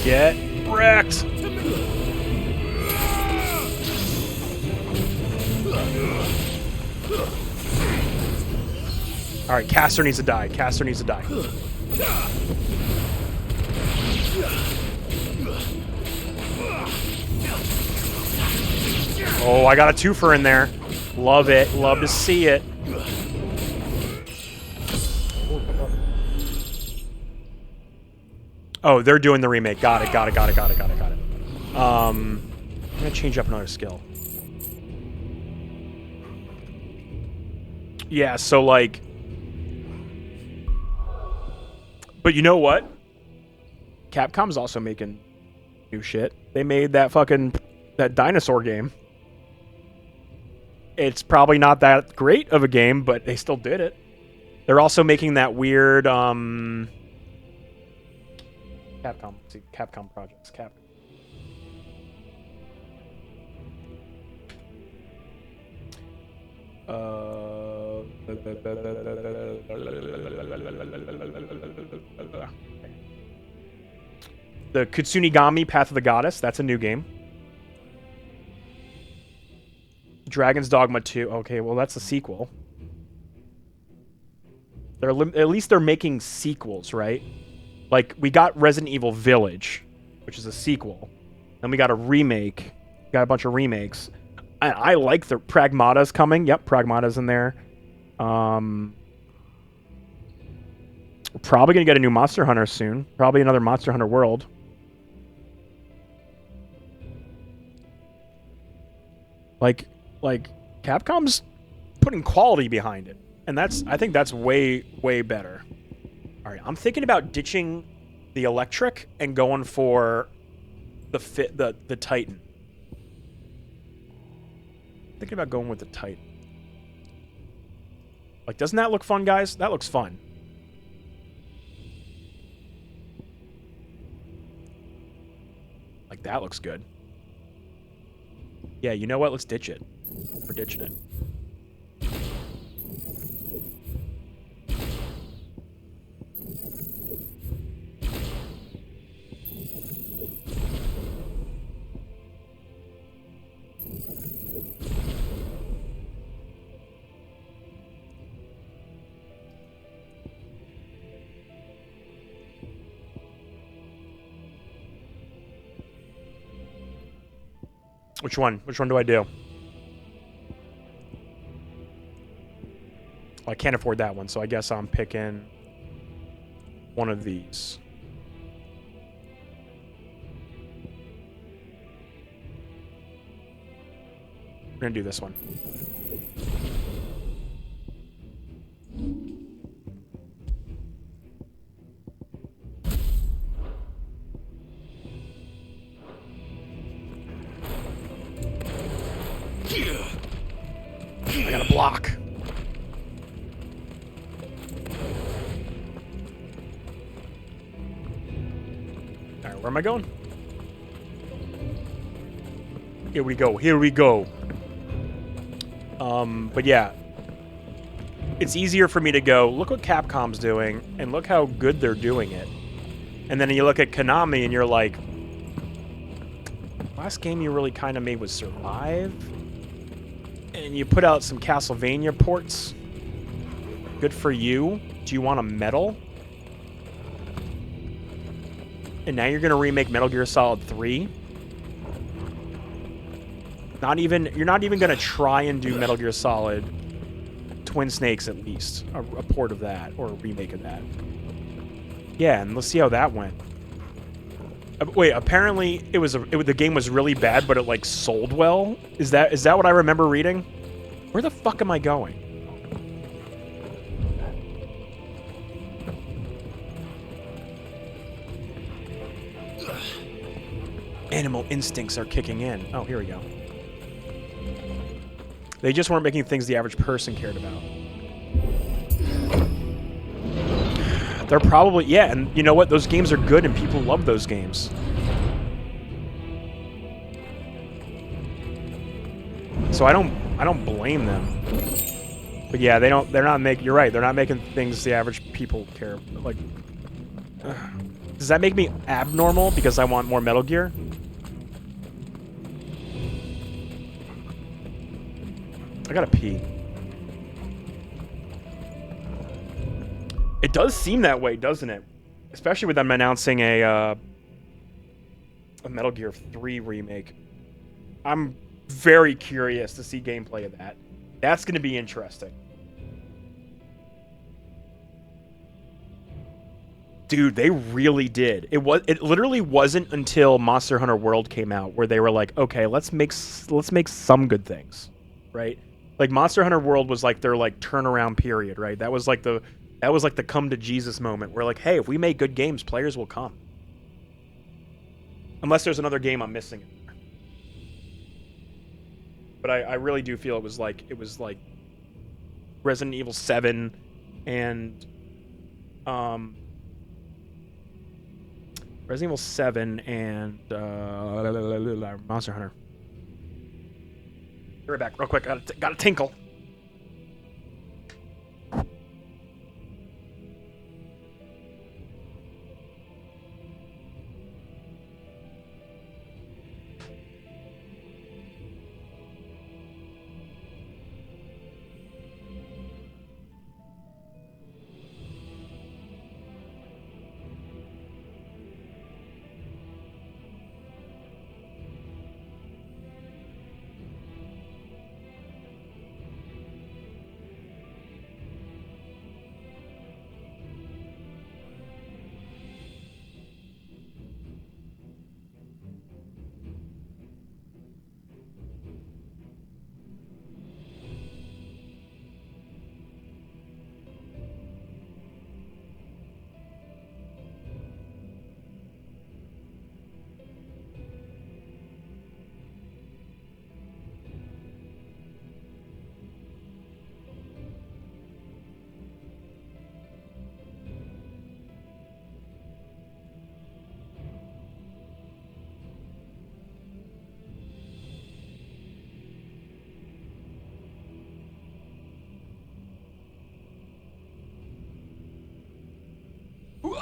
Get wrecked! Alright, Caster needs to die. Caster needs to die. Oh, I got a twofer in there. Love it. Love to see it. Oh, they're doing the remake. Got it. I'm gonna change up another skill. Yeah, so like... But you know what? Capcom's also making new shit. They made that dinosaur game. It's probably not that great of a game, but they still did it. They're also making that weird, Capcom. Let's see, Capcom projects. Capcom. The Kutsunigami Path of the Goddess. That's a new game. Dragon's Dogma 2. Okay, well that's a sequel. At least they're making sequels, right? Like, we got Resident Evil Village, which is a sequel. Then we got a remake. We got a bunch of remakes. I like the Pragmata's coming. Yep, Pragmata's in there. We're probably going to get a new Monster Hunter soon. Probably another Monster Hunter World. Like Capcom's putting quality behind it. And I think that's way, way better. All right, I'm thinking about ditching the electric and going for the Titan. Thinking about going with the Titan. Like, doesn't that look fun, guys? That looks fun. Like, that looks good. Yeah, you know what? Let's ditch it. We're ditching it. Which one? Which one do I do? Well, I can't afford that one, so I guess I'm picking one of these. We're gonna do this one. I got a block. Alright, where am I going? Here we go. Here we go. But yeah. It's easier for me to go, look what Capcom's doing, and look how good they're doing it. And then you look at Konami and you're like, last game you really kind of made was Survive. And you put out some Castlevania ports. Good for you. Do you want a medal? And now you're going to remake Metal Gear Solid 3? You're not even going to try and do Metal Gear Solid Twin Snakes at least. A port of that, or a remake of that. Yeah, and let's see how that went. Wait, apparently the game was really bad, but it like sold well. Is that what I remember reading? Where the fuck am I going? Animal instincts are kicking in. Oh, here we go. They just weren't making things the average person cared about. They're probably, yeah, and you know what? Those games are good and people love those games. So I don't blame them. But yeah, they're not making, you're right, they're not making things the average people care. Like, does that make me abnormal because I want more Metal Gear? I gotta pee. It does seem that way, doesn't it? Especially with them announcing a Metal Gear 3 remake. I'm very curious to see gameplay of that. That's going to be interesting. Dude, they really did. It literally wasn't until Monster Hunter World came out where they were like, okay, let's make some good things, right? Like Monster Hunter World was like their like turnaround period, right? That was like the come to Jesus moment where like, hey, if we make good games, players will come. Unless there's another game I'm missing. But I really do feel it was like Resident Evil 7 and Resident Evil 7 and Monster Hunter. Be right back, real quick. Gotta tinkle.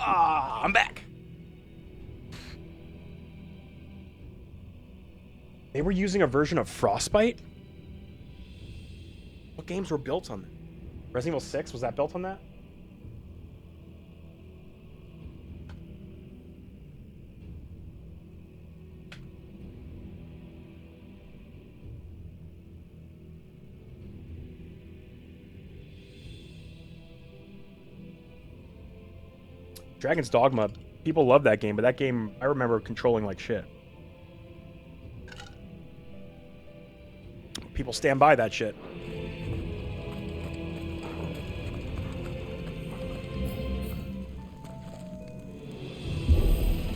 Ah, I'm back. They were using a version of Frostbite? What games were built on that? Resident Evil 6, was that built on that? Dragon's Dogma. People love that game, but that game, I remember controlling like shit. People stand by that shit.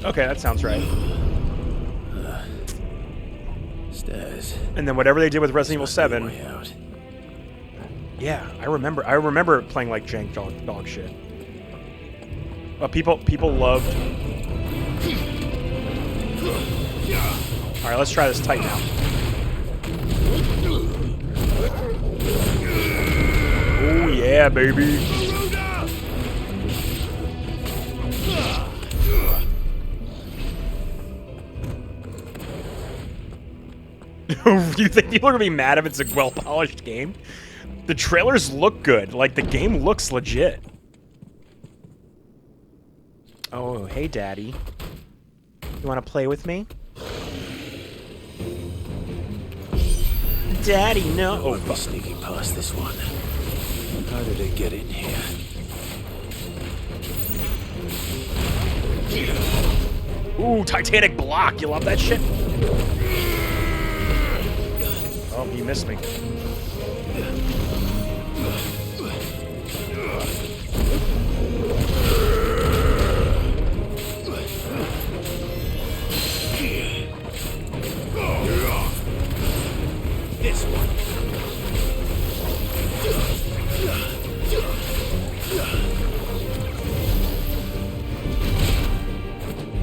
Okay, that sounds right. Stairs. And then whatever they did with Resident Evil 7. Yeah, I remember playing like jank dog shit. People loved. All right, let's try this tight now. Oh yeah, baby. You think people are gonna be mad if it's a well-polished game? The trailers look good. Like, the game looks legit. Oh, hey, Daddy. You want to play with me? Daddy, no. Oh, fuck. Sneaking past this one. How did it get in here? Ooh, Titanic block. You love that shit? Oh, you missed me. This one.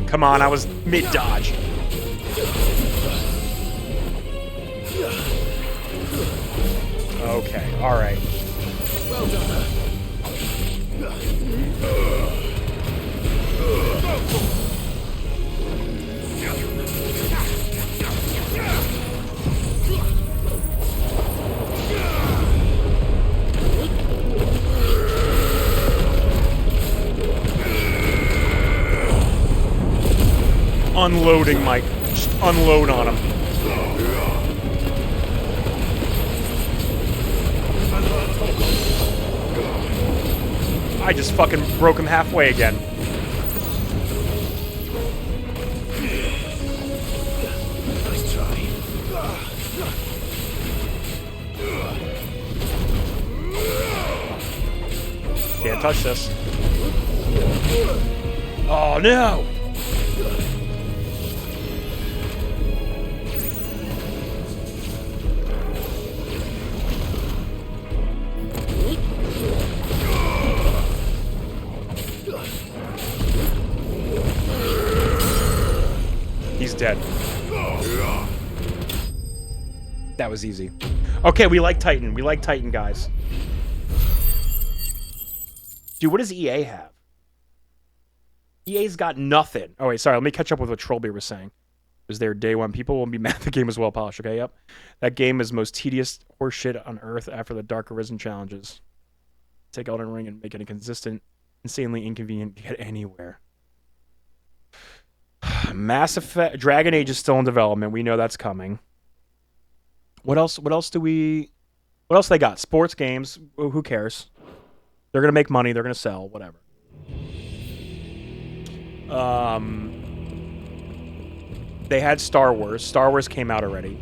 Come on, I was mid-dodge. Okay, alright. Well done. Unloading, Mike. Just unload on him. I just fucking broke him halfway again. Nice try. Can't touch this. Oh no! He's dead. That was easy. Okay, we like Titan. We like Titan, guys. Dude, what does EA have? EA's got nothing. Oh, wait, sorry. Let me catch up with what Trollbeer was saying. It was there day one. People won't be mad the game is well polished. Okay, yep. That game is the most tedious horseshit on Earth after the Dark Arisen challenges. Take Elden Ring and make it inconsistent, insanely inconvenient to get anywhere. Mass Effect, Dragon Age is still in development. We know that's coming. What else they got? Sports games. Who cares? They're gonna make money. They're gonna sell. Whatever. They had Star Wars. Star Wars came out already.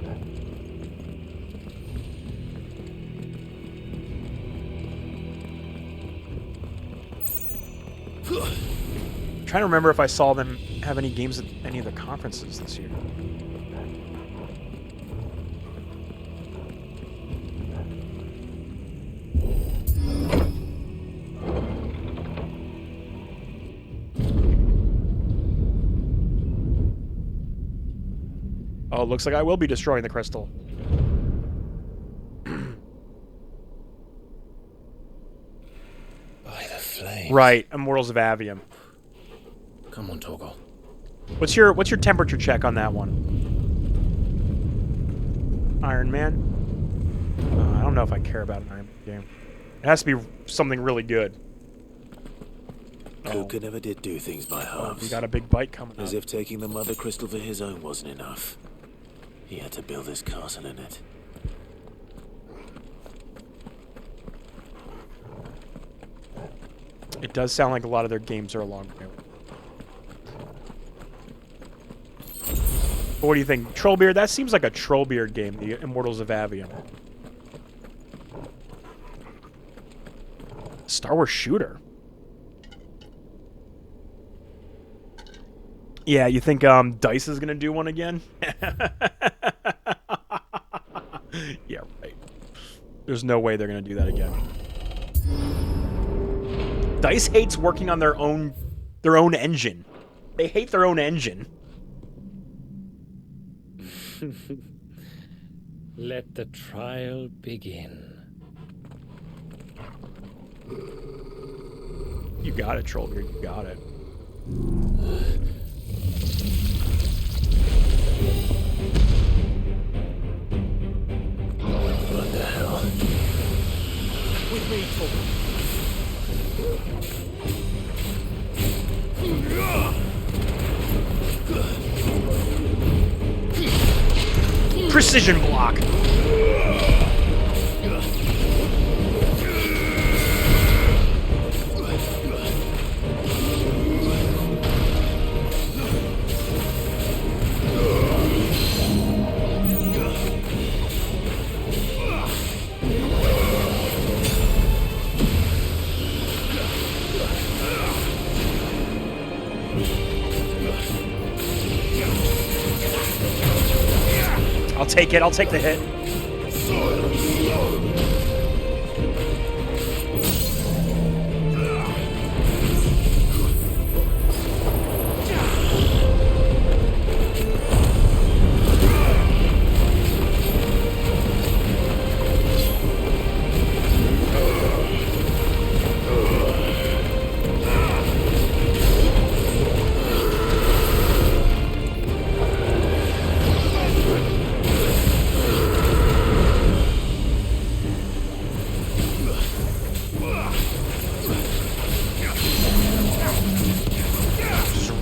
I'm trying to remember if I saw them have any games at any of the conferences this year. Oh, it looks like I will be destroying the crystal. By the flame. Right, Immortals of Avium. Come on, Toggle. What's your temperature check on that one? Iron Man? I don't know if I care about an Iron Man game. It has to be something really good. Coca never did do things by halves. We got a big bite coming up. As if taking the mother crystal for his own wasn't enough. He had to build his castle in it. It does sound like a lot of their games are a long way. What do you think? Trollbeard? That seems like a Trollbeard game, the Immortals of Avium. Star Wars shooter. Yeah, you think DICE is gonna do one again? Yeah, right. There's no way they're gonna do that again. DICE hates working on their own engine. They hate their own engine. Let the trial begin. You got it, Trollbeard. You got it. What the hell? With me, Precision block. I'll take it. I'll take the hit.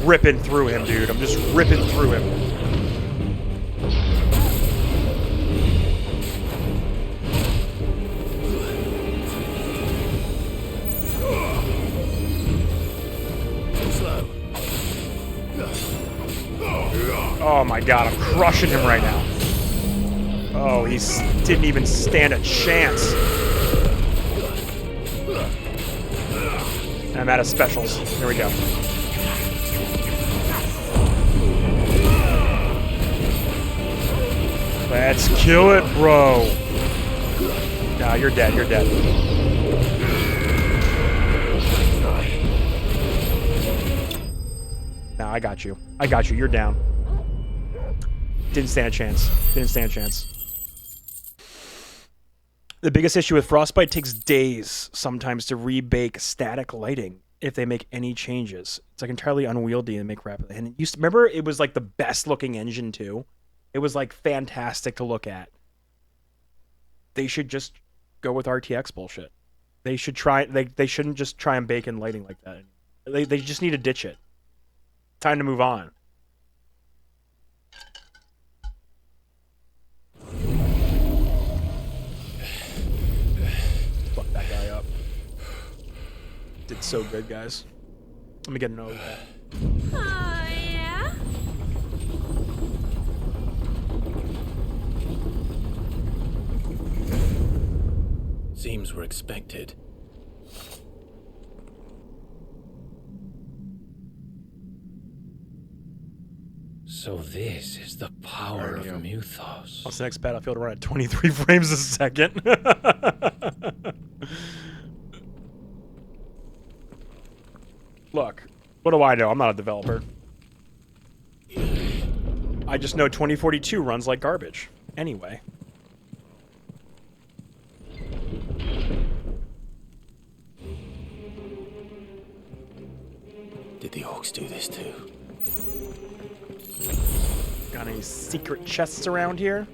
Ripping through him, dude. I'm just ripping through him. Oh my god, I'm crushing him right now. Oh, he didn't even stand a chance. And I'm out of specials. Here we go. Let's kill it, bro. Nah, you're dead. You're dead. Nah, I got you. I got you. You're down. Didn't stand a chance. Didn't stand a chance. The biggest issue with Frostbite, takes days sometimes to rebake static lighting if they make any changes. It's like entirely unwieldy and make rapidly. And remember, it was like the best looking engine too. It was like fantastic to look at. They should just go with RTX bullshit. They should try. They shouldn't just try and bake in lighting like that. They just need to ditch it. Time to move on. Fuck that guy up. Did so good, guys. Let me get an over. Oh, yeah? Seems were expected. So this is the power of Muthos. What's the next Battlefield run at 23 frames a second? Look, what do I know? I'm not a developer. I just know 2042 runs like garbage. Anyway. Did The orcs do this too. Got any secret chests around here?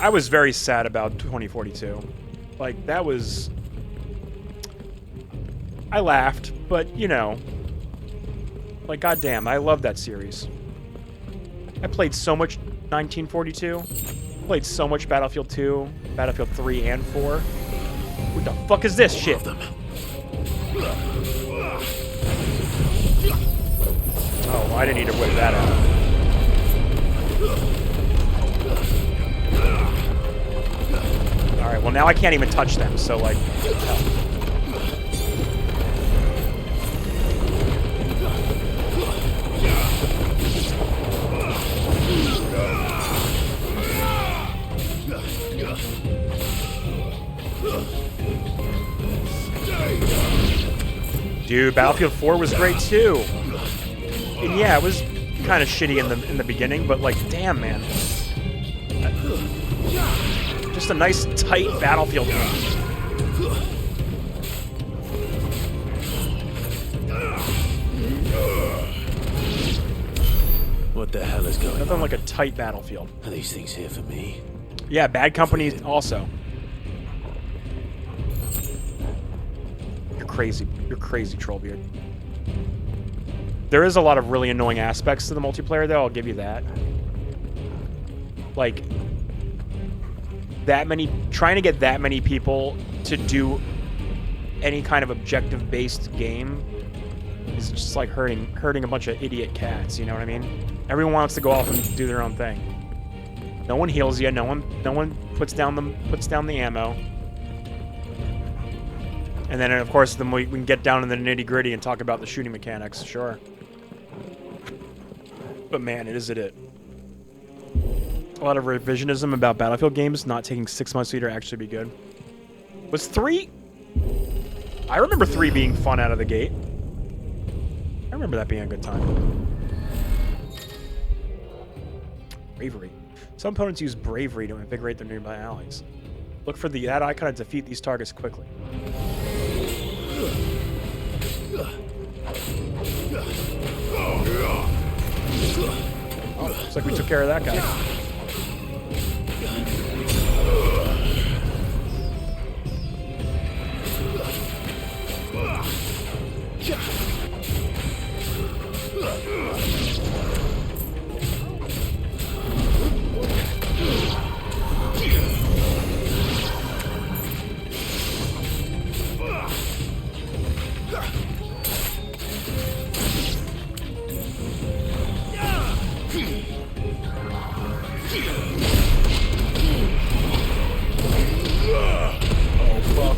I was very sad about 2042. Like, that was... I laughed, but, you know... Like, goddamn, I love that series. I played so much 1942. Played so much Battlefield 2, Battlefield 3, and 4. What the fuck is this shit? Oh, I didn't need to whip that out. Alright, well now I can't even touch them, so like... hell. Dude, Battlefield 4 was great too. And yeah, it was kind of shitty in the beginning, but like, damn, man. Just a nice, tight Battlefield game. What the hell is going on? Nothing like a tight Battlefield. Are these things here for me? Yeah, Bad Company also. You're crazy. You're crazy, Trollbeard. There is a lot of really annoying aspects to the multiplayer, though. I'll give you that. Like, trying to get that many people to do any kind of objective-based game is just like hurting a bunch of idiot cats. You know what I mean? Everyone wants to go off and do their own thing. No one heals you. No one puts down the ammo. And then, of course, then we can get down in the nitty-gritty and talk about the shooting mechanics. Sure. But man, it. A lot of revisionism about Battlefield games not taking 6 months to actually be good. Was 3? I remember 3 being fun out of the gate. I remember that being a good time. Bravery. Some opponents use bravery to invigorate their nearby allies. Look for that icon to defeat these targets quickly. Oh, looks like we took care of that guy.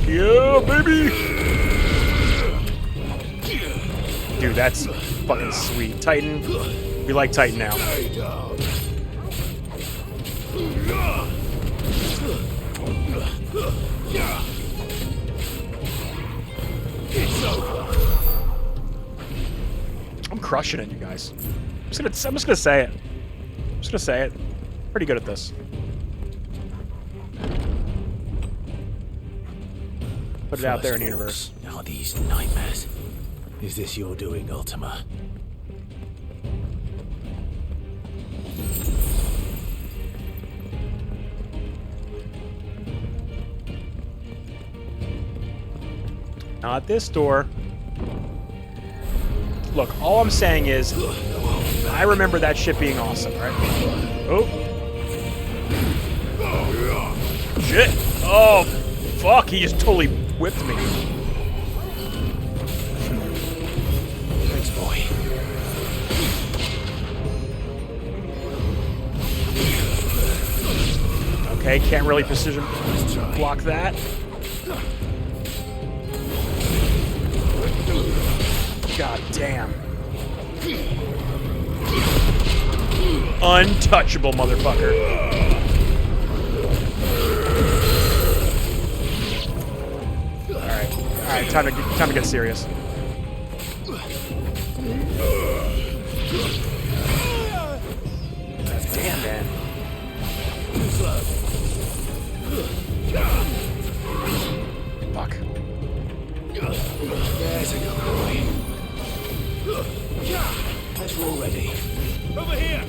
Yeah, baby! Dude, that's fucking sweet. Titan. We like Titan now. I'm crushing it, you guys. I'm just gonna say it. I'm just gonna say it. Pretty good at this. Put it out there in the universe. Are these nightmares? Is this your doing, Ultima? Not this door. Look, all I'm saying is, I remember that shit being awesome, right? Oh. Shit. Oh, fuck, he just totally whipped me. Thanks, boy. Okay, can't really precision block that. God damn. Untouchable, motherfucker. Alright, time to get serious. Damn, man. better already. Over here!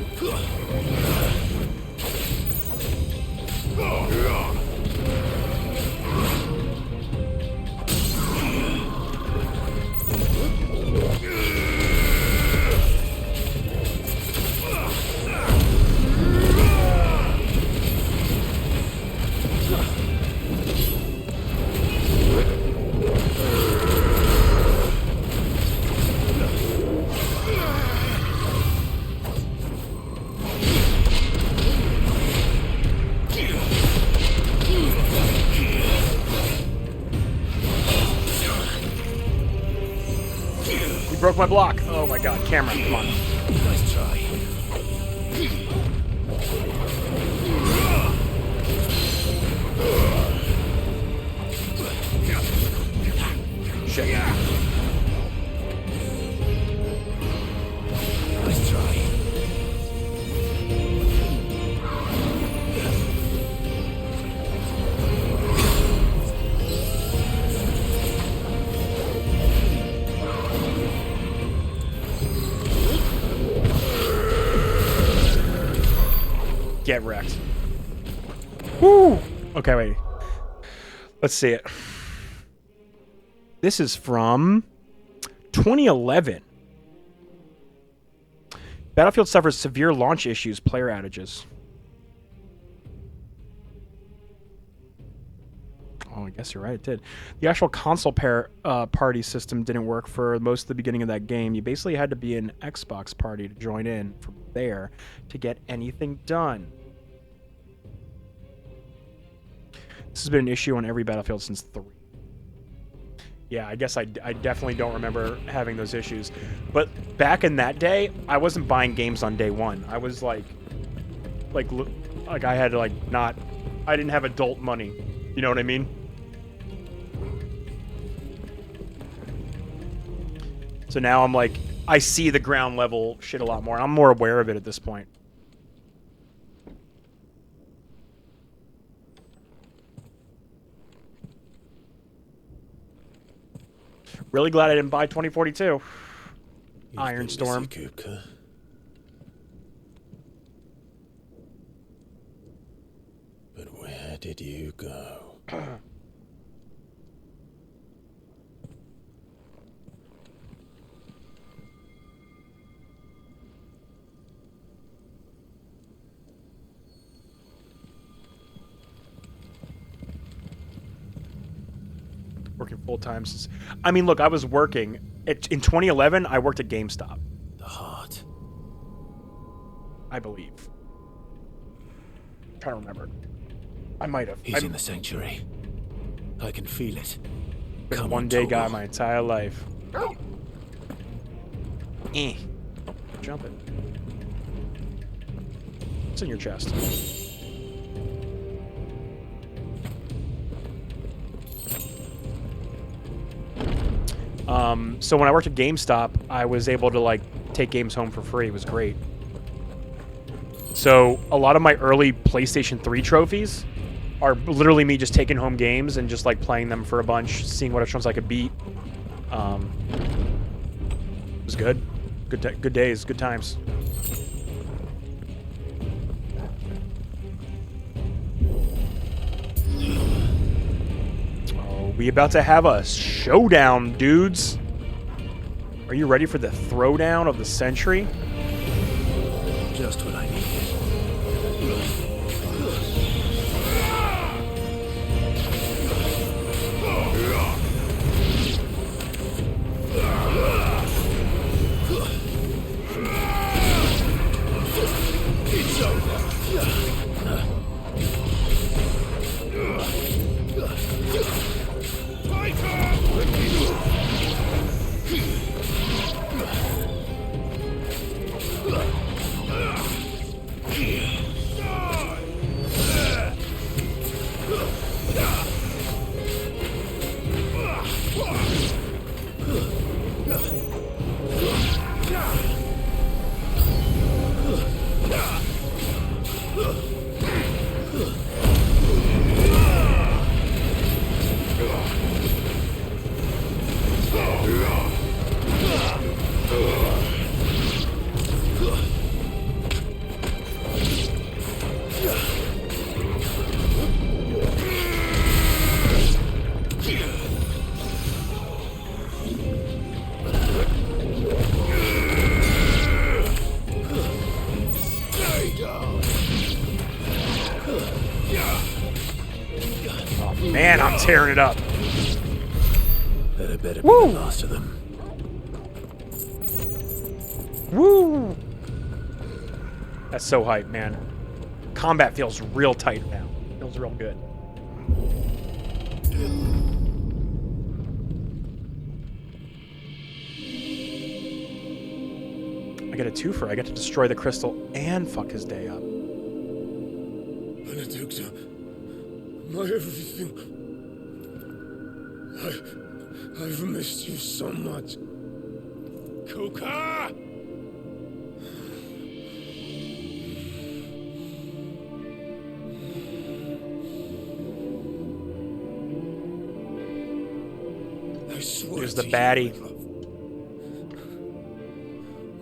Broke my block. Oh my god, camera, come on. Nice try. Shit. Nice try. Get wrecked. Woo! Okay, wait. Let's see it. This is from 2011. Battlefield suffers severe launch issues, player outages. Oh, I guess you're right, it did. The actual console party system didn't work for most of the beginning of that game. You basically had to be an Xbox party to join in from there to get anything done. This has been an issue on every Battlefield since 3. Yeah, I guess I definitely don't remember having those issues. But back in that day, I wasn't buying games on day one. I was like I had to I didn't have adult money. You know what I mean? So now I'm like, I see the ground level shit a lot more. I'm more aware of it at this point. Really glad I didn't buy 2042. Iron Storm. Kupka. But where did you go? Working full time since. I mean, look, I was working in 2011. I worked at GameStop. The heart. I believe. I'm trying to remember. I might have. He's in the sanctuary. I can feel it. Been Come one on, day Toggle. guy my entire life. Jumping. What's in your chest? So when I worked at GameStop, I was able to take games home for free. It was great. So a lot of my early PlayStation 3 trophies are literally me just taking home games and just playing them for a bunch, seeing what ones I could beat. It was good. Good days, good times. Oh, we about to have a showdown, dudes. Are you ready for the throwdown of the century? Just what I needed. It's over. Man, I'm tearing it up. That had better be the last of them. Woo! That's so hype, man. Combat feels real tight now. Feels real good. I get a twofer. I get to destroy the crystal and fuck his day up. Benedicta, my everything. I've missed you so much. Kuka! I swear Here's the to baddie. you,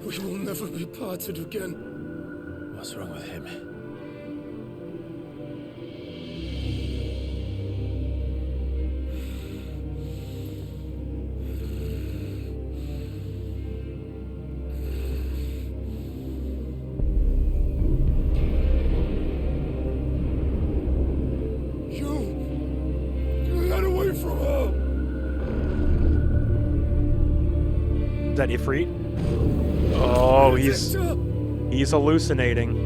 we will never be parted again. What's wrong with him? You got away from her. Is that Ifrit? Oh, he's hallucinating.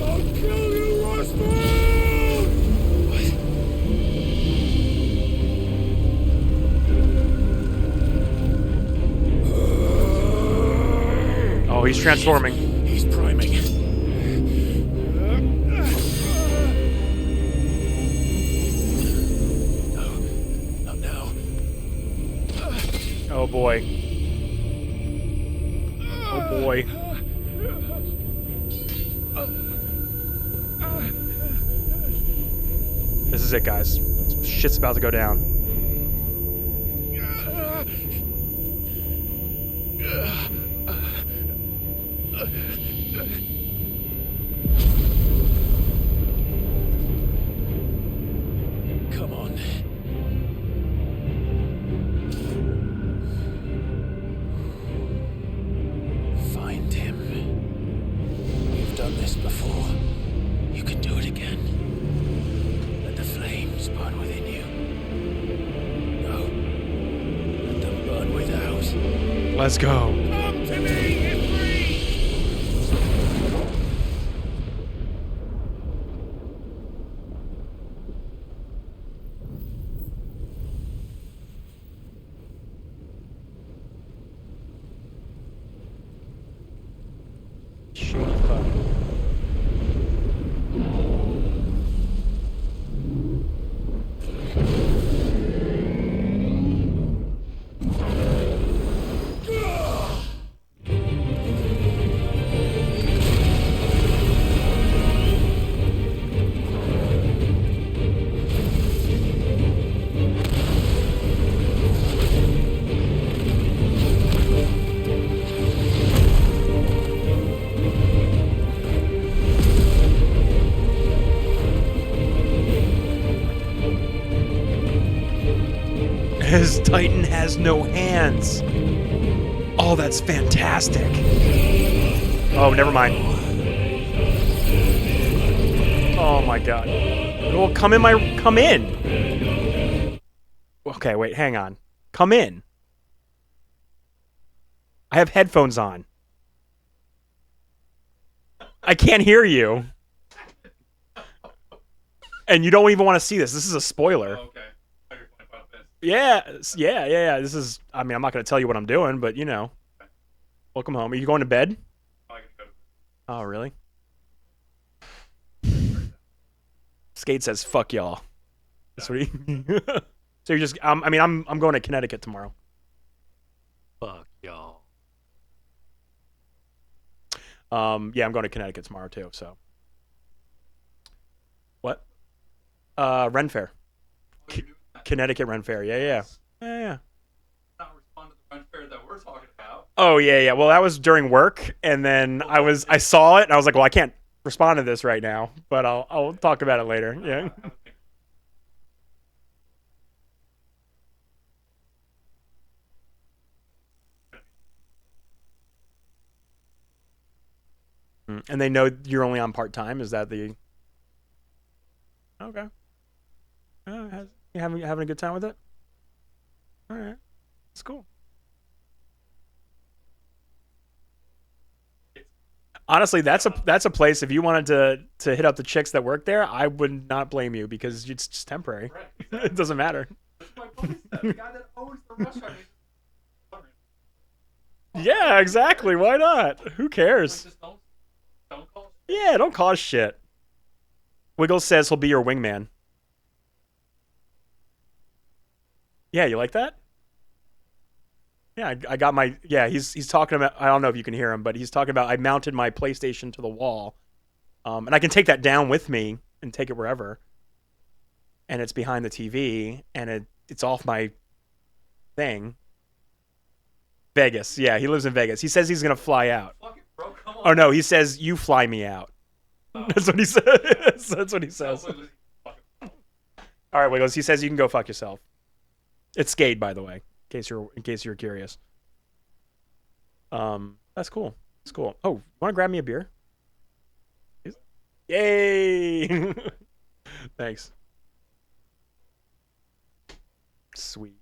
I'll kill you, Rosman! Oh, he's transforming. He's priming. Oh boy. Oh boy. This is it, guys. Shit's about to go down. Come on. Find him. You've done this before. You can do it again. Let the flames burn within you. No. Let them burn without. Let's go. Come to me, His Titan has no hands. Oh, that's fantastic. Oh, never mind. Oh my god. Well, come in. Okay, wait, hang on. Come in. I have headphones on. I can't hear you. And you don't even want to see this. This is a spoiler. Okay. Yeah. This is, I mean, I'm not going to tell you what I'm doing, but you know. Welcome home. Are you going to bed? Oh, really? Skate says, fuck y'all. That's what he... So you're just, I mean, I'm going to Connecticut tomorrow. Fuck y'all. Yeah, I'm going to Connecticut tomorrow too, so. What? Ren Fair. Connecticut Ren Fair. Yeah. Not respond to the Ren Fair that we're talking about. Oh, yeah. Well, that was during work, and then I saw it, and I was like, well, I can't respond to this right now, but I'll talk about it later. Yeah. And they know you're only on part-time? Is that the... Okay. You having a good time with it? All right. It's cool. Honestly, that's a place, if you wanted to hit up the chicks that work there, I would not blame you, because it's just temporary. Right, exactly. It doesn't matter. That's my place. The guy that owns the restaurant. Yeah, exactly. Why not? Who cares? Just don't call. Yeah, don't cause shit. Wiggles says he'll be your wingman. Yeah, you like that? Yeah, I got my... Yeah, he's talking about... I don't know if you can hear him, but he's talking about I mounted my PlayStation to the wall. And I can take that down with me and take it wherever. And it's behind the TV, and it's off my thing. Vegas. Yeah, he lives in Vegas. He says he's going to fly out. Fuck it, bro. Come on. Oh, no, he says, you fly me out. Oh. That's what he says. That's what he says. All right, Wiggles. He says you can go fuck yourself. It's Skade, by the way. In case you're curious. That's cool. That's cool. Oh, want to grab me a beer? Yay! Thanks. Sweet.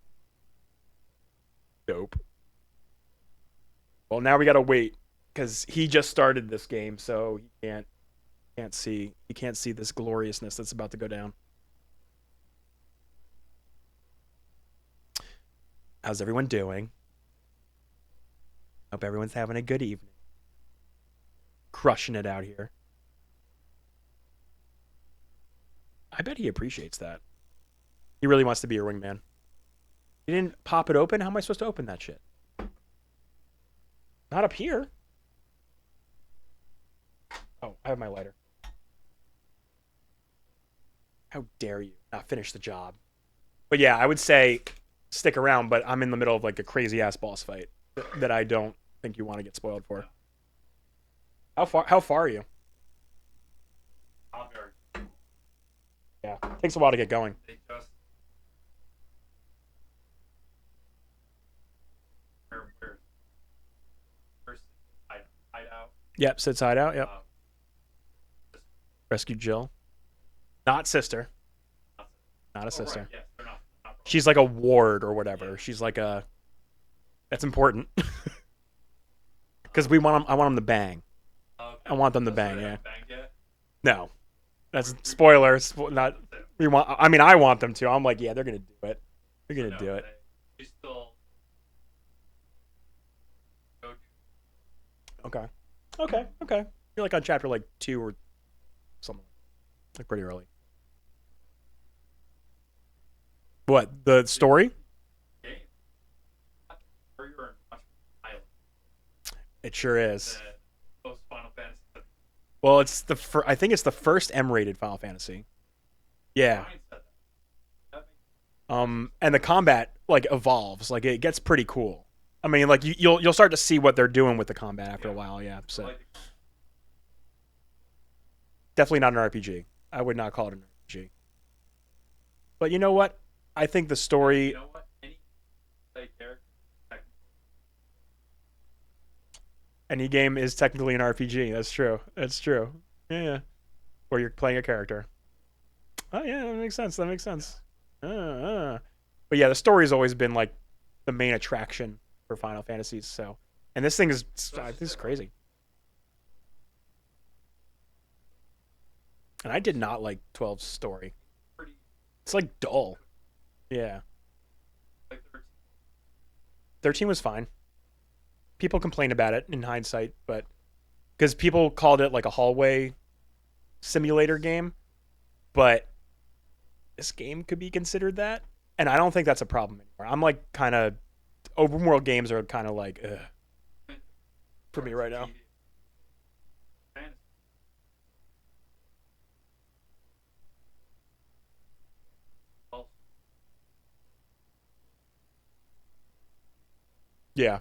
Dope. Well, now we gotta wait because he just started this game, so he can't see this gloriousness that's about to go down. How's everyone doing? Hope everyone's having a good evening. Crushing it out here. I bet he appreciates that. He really wants to be your wingman. You didn't pop it open? How am I supposed to open that shit? Not up here. Oh, I have my lighter. How dare you not finish the job? But yeah, I would say... stick around, but I'm in the middle of like a crazy ass boss fight that I don't think you want to get spoiled for. How far are you? Yeah, takes a while to get going. Yep, Sid's hideout. Yep. Rescue Jill. Not sister. Not a sister. Right. Yeah, they're not. She's like a ward or whatever. Yeah. She's like a... That's important. Because I want them to bang. Okay. I want them to bang, yeah. No. That's spoilers. Not... I mean, I want them to. I'm like, yeah, they're going to do it. They're going to do it. She's still... Okay. Okay. You're like on chapter like 2 or something. Like pretty early. What, the story? It sure is. Well, it's I think it's the first M-rated Final Fantasy. Yeah. And the combat like evolves, like it gets pretty cool. I mean, like you'll start to see what they're doing with the combat after a while. Yeah. So definitely not an RPG. I would not call it an RPG. But you know what? I think the story... You know what? Any game is technically an RPG. That's true. That's true. Yeah. Where you're playing a character. Oh, yeah, that makes sense. But yeah, the story's always been like the main attraction for Final Fantasies. So, and this thing is crazy. And I did not like 12's story. It's like dull. Yeah. 13 was fine. People complain about it in hindsight, but because people called it like a hallway simulator game, but this game could be considered that, and I don't think that's a problem anymore. I'm like kind of open world games are kind of like ugh, for me right now. Yeah.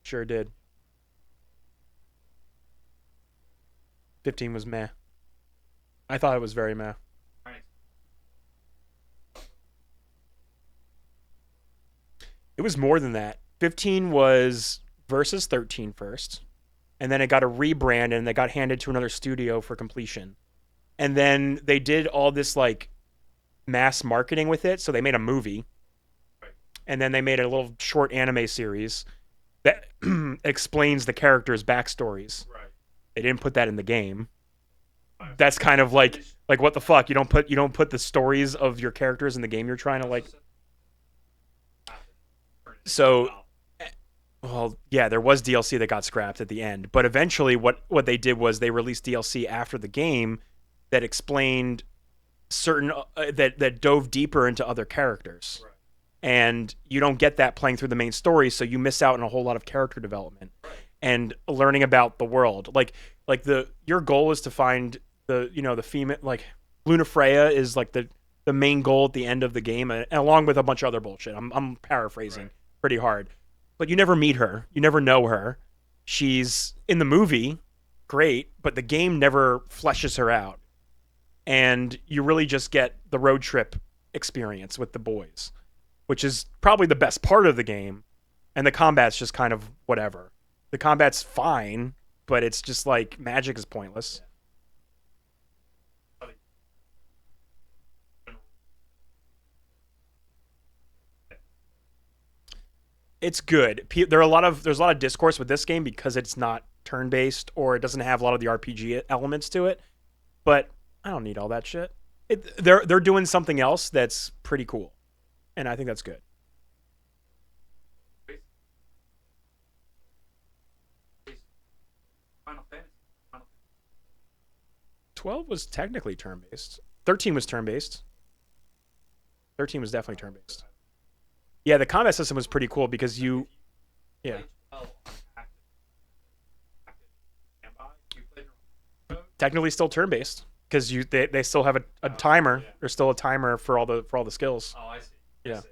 Sure did. 15 was meh. I thought it was very meh. It was more than that. 15 was versus 13 first, and then it got a rebrand and they got handed to another studio for completion. And then they did all this like mass marketing with it, so they made a movie. And then they made a little short anime series that explains the characters' backstories. Right. They didn't put that in the game. That's kind of like what the fuck? You don't put the stories of your characters in the game you're trying to like. So, well, yeah, there was DLC that got scrapped at the end, but eventually what they did was they released DLC after the game that explained certain that dove deeper into other characters. Right. And you don't get that playing through the main story, so you miss out on a whole lot of character development and learning about the world. Like your goal is to find the female, like Luna Freya is like the main goal at the end of the game, and along with a bunch of other bullshit. I'm paraphrasing pretty hard, but you never meet her, you never know her. She's in the movie, great, but the game never fleshes her out, and you really just get the road trip experience with the boys, which is probably the best part of the game, and the combat's just kind of whatever. The combat's fine, but it's just like magic is pointless. It's good. There's a lot of discourse with this game because it's not turn-based or it doesn't have a lot of the RPG elements to it. But I don't need all that shit. They're doing something else that's pretty cool, and I think that's good. 12 was technically turn-based. 13 was turn-based. 13 was definitely turn-based. Yeah, the combat system was pretty cool because yeah. Technically still turn-based because they still have a timer. Yeah. There's still a timer for all the skills. Oh, I see. Yeah.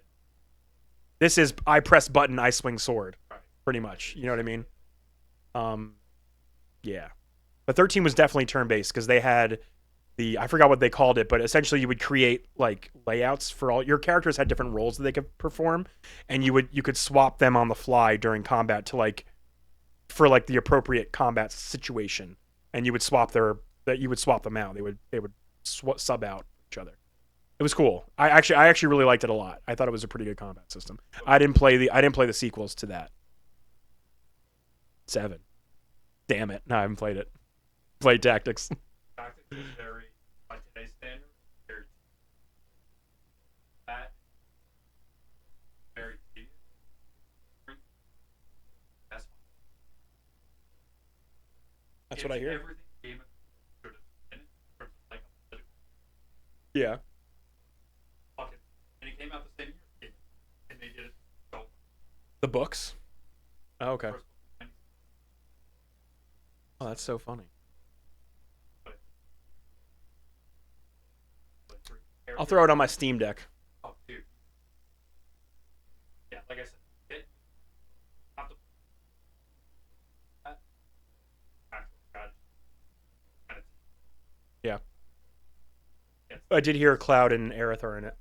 This is I press button, I swing sword, pretty much. You know what I mean? Yeah. But 13 was definitely turn-based because they had I forgot what they called it, but essentially you would create like layouts for all your characters had different roles that they could perform, and you could swap them on the fly during combat to for the appropriate combat situation, and you would swap them out. They would sub out each other. It was cool. I actually really liked it a lot. I thought it was a pretty good combat system. I didn't play the sequels to that. 7. Damn it. No, I haven't played it. Played Tactics. Tactics is very, by today's standard, very that very tedious. That's what I hear. Everything game should have been in terms of like a political. Yeah. Fucking, and it came out the same year, and they did it. So, the books. Oh, okay. Oh, that's so funny. I'll throw it on my Steam Deck. Oh, dude. Yeah, like I said, not the yeah. I did hear Cloud and Aerith are in it.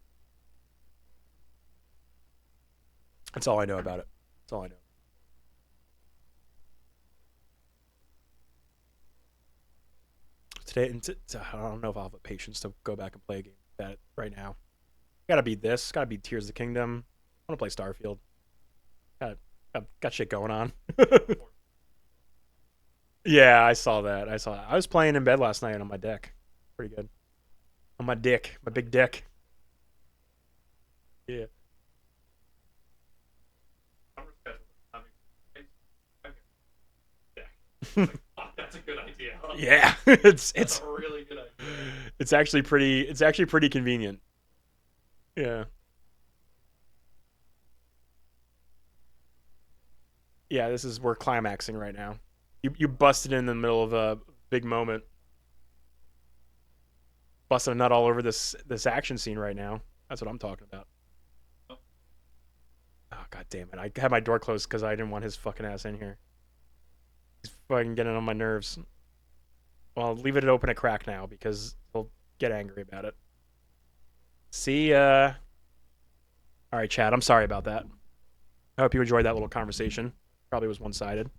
That's all I know about it. That's all I know. Today, I don't know if I'll have the patience to go back and play a game like that right now. Gotta beat this. Gotta beat Tears of the Kingdom. I want to play Starfield. Got shit going on. Yeah, I saw that. I was playing in bed last night on my deck. Pretty good. On my dick. My big dick. Yeah. That's a good idea. Yeah, it's a really good idea. It's actually pretty convenient. Yeah. Yeah, we're climaxing right now. You busted in the middle of a big moment. Busting a nut all over this action scene right now. That's what I'm talking about. Oh, god damn it. I had my door closed because I didn't want his fucking ass in here. He's fucking getting on my nerves. Well, I'll leave it open a crack now because he'll get angry about it. See, alright, chat, I'm sorry about that. I hope you enjoyed that little conversation. Probably was one-sided.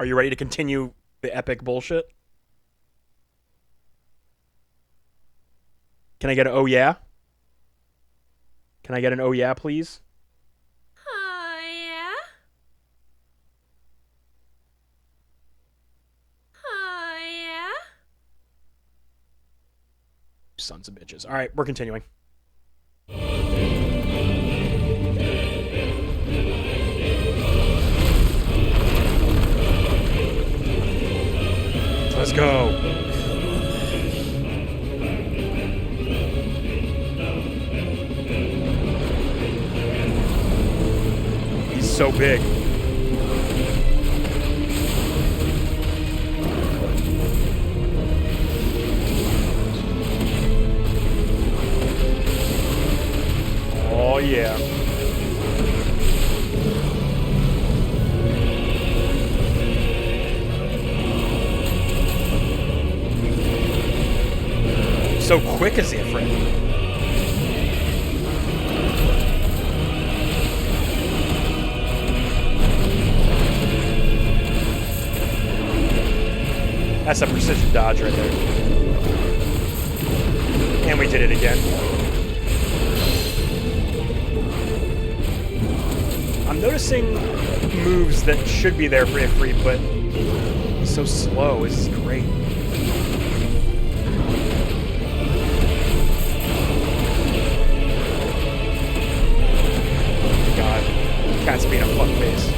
Are you ready to continue the epic bullshit? Can I get an oh yeah? Can I get an oh yeah, please? Yeah? Yeah? Sons of bitches. All right, we're continuing. Let's go. He's so big. Oh yeah. So quick is he, Fred? That's a precision dodge right there. And we did it again. I'm noticing moves that should be there for Ifrit, but he's so slow. This is great. God, cat's being a fuckface.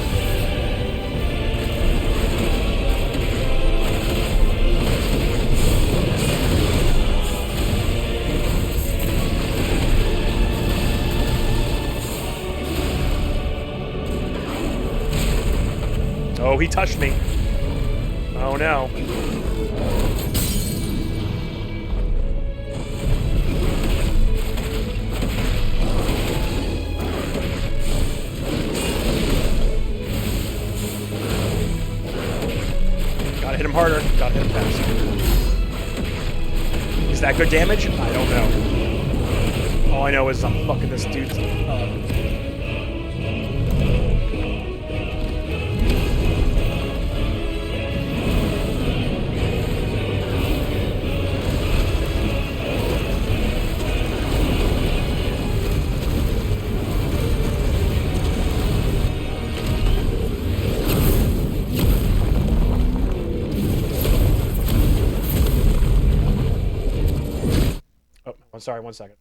Oh, he touched me. Oh no. Gotta hit him harder. Gotta hit him faster. Is that good damage? I don't know. All I know is I'm fucking this dude's up. I'm sorry, 1 second.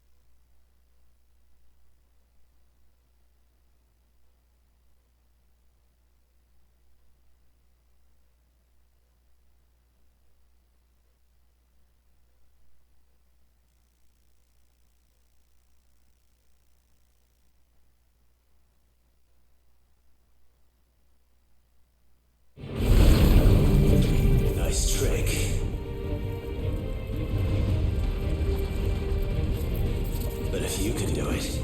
Nice trick. But if you can do it,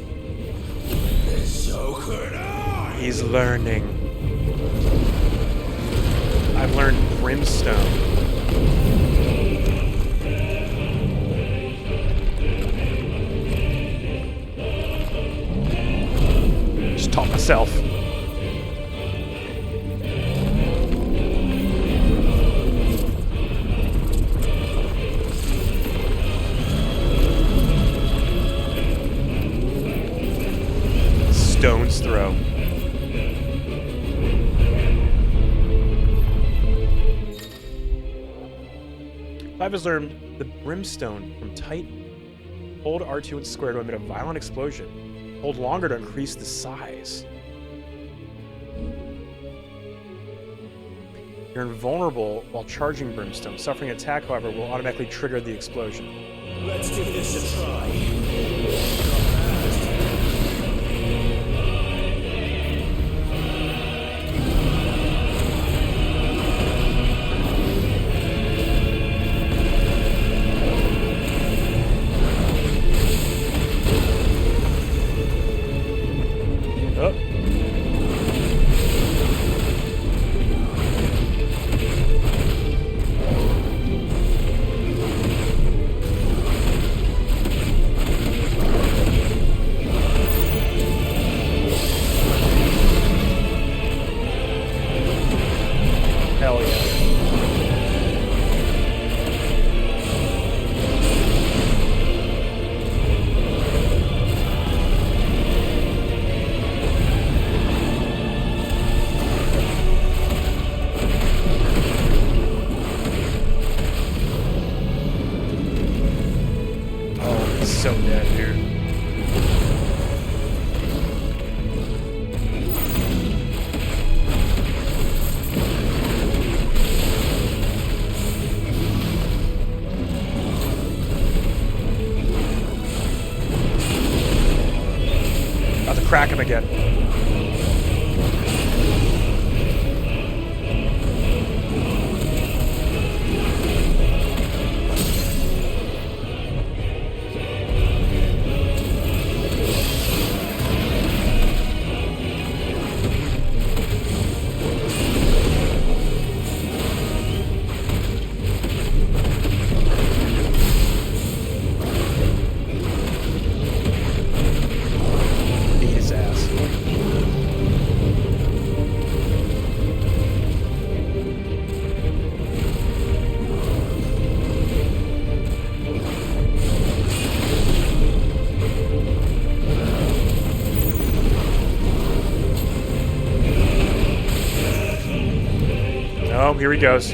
then so could I! He's learning. I've learned Brimstone. Just taught myself. Stone's throw. I've just learned the Brimstone from Titan. Hold R2 and square to emit a violent explosion. Hold longer to increase the size. You're invulnerable while charging Brimstone. Suffering an attack, however, will automatically trigger the explosion. Let's give this a try. He's so dead, dude. About to crack him again. Oh, here he goes.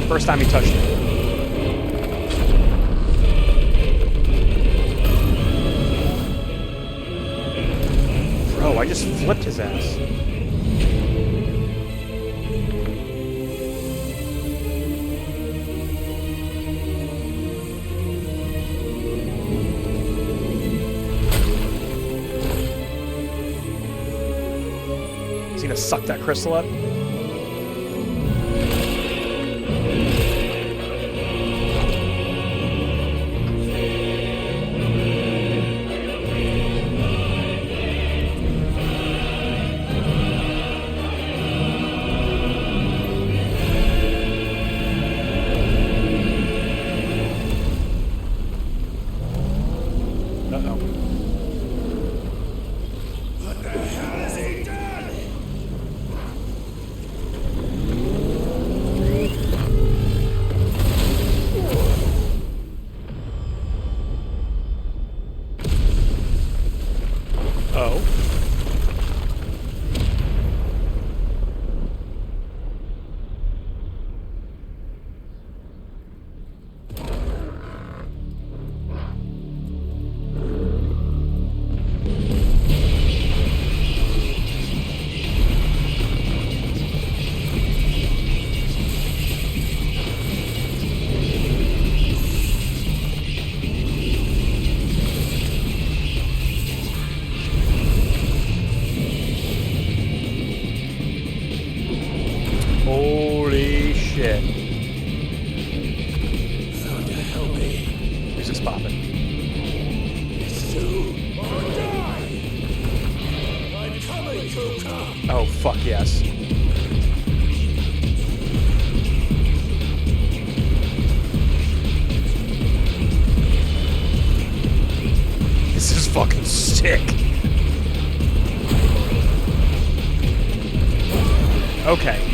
First time he touched it. Bro, I just flipped his ass. Is he gonna suck that crystal up? Holy shit. Thunder, help me. Music's popping. Sue or die! I'm coming, Kuka! Oh, fuck yes. This is fucking sick. Okay.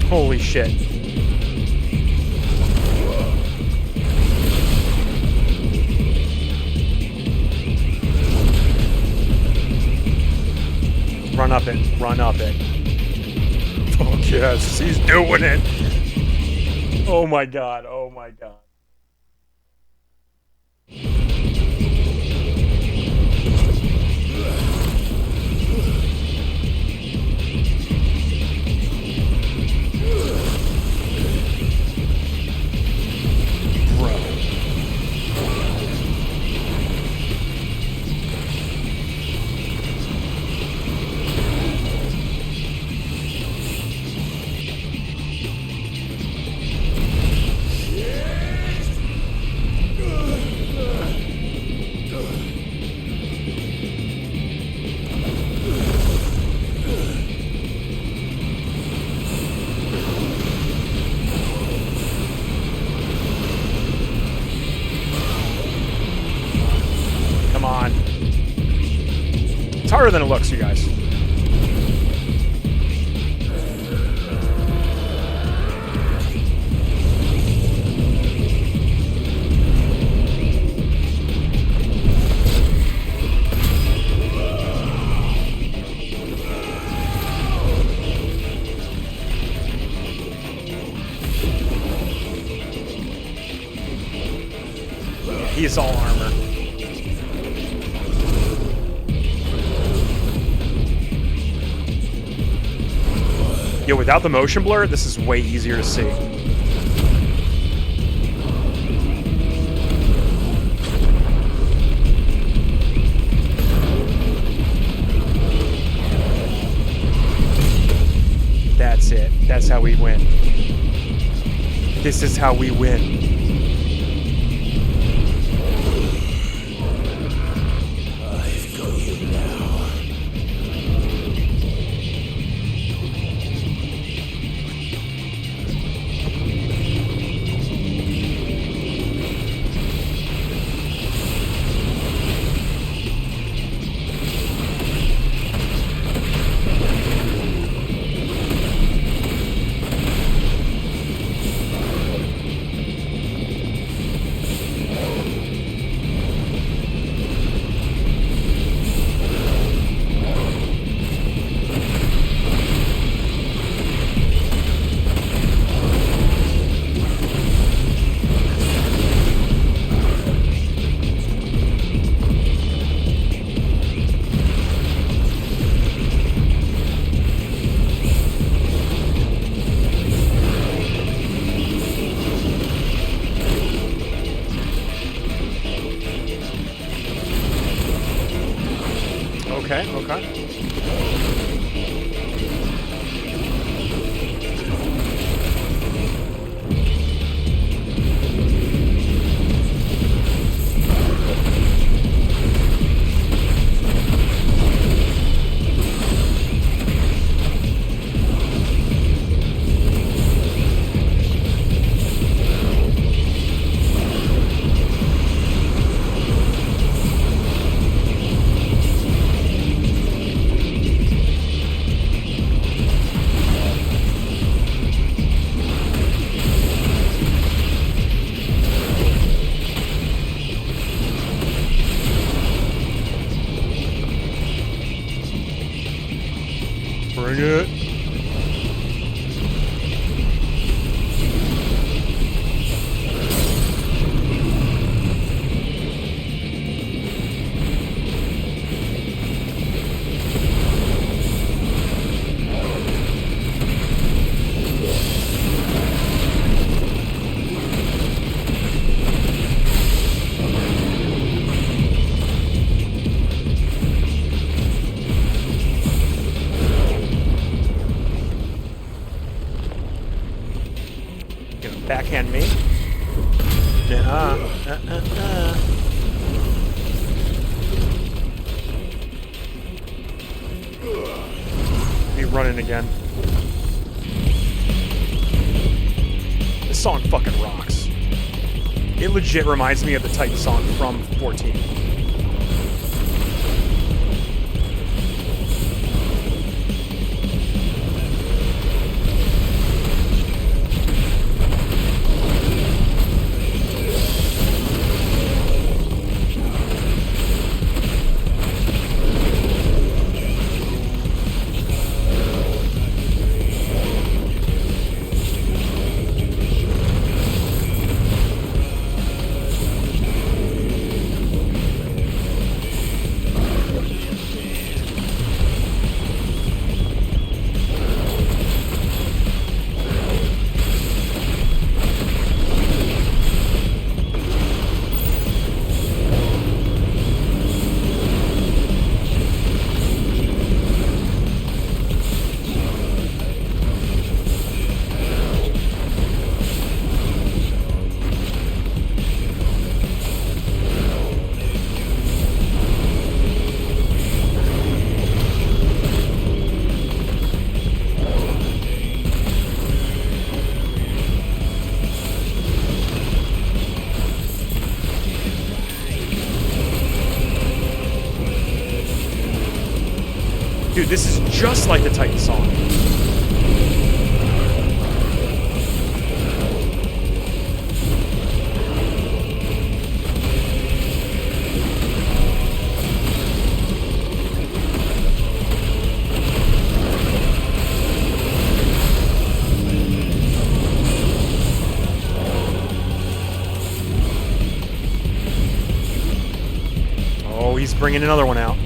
Holy shit. Run up it. Run up it. Fuck yes, he's doing it. Oh my god. Oh my god. Come on. It's harder than it looks, you guys. it's all armor. Yo, without the motion blur, this is way easier to see. That's it. That's how we win. This is how we win. I've got you now. Backhand me. Be running again. This song fucking rocks. It legit reminds me of the Titan song from 14. Dude, this is just like the Titan song. bringing another one out.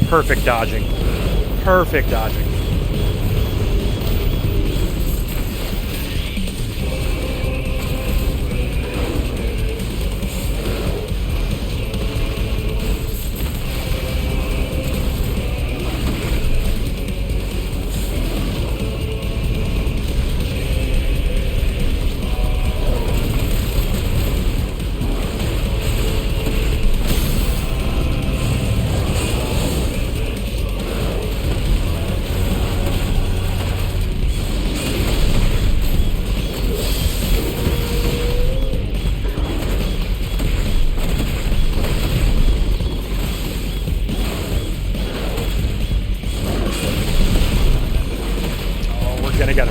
Perfect dodging. Perfect dodging.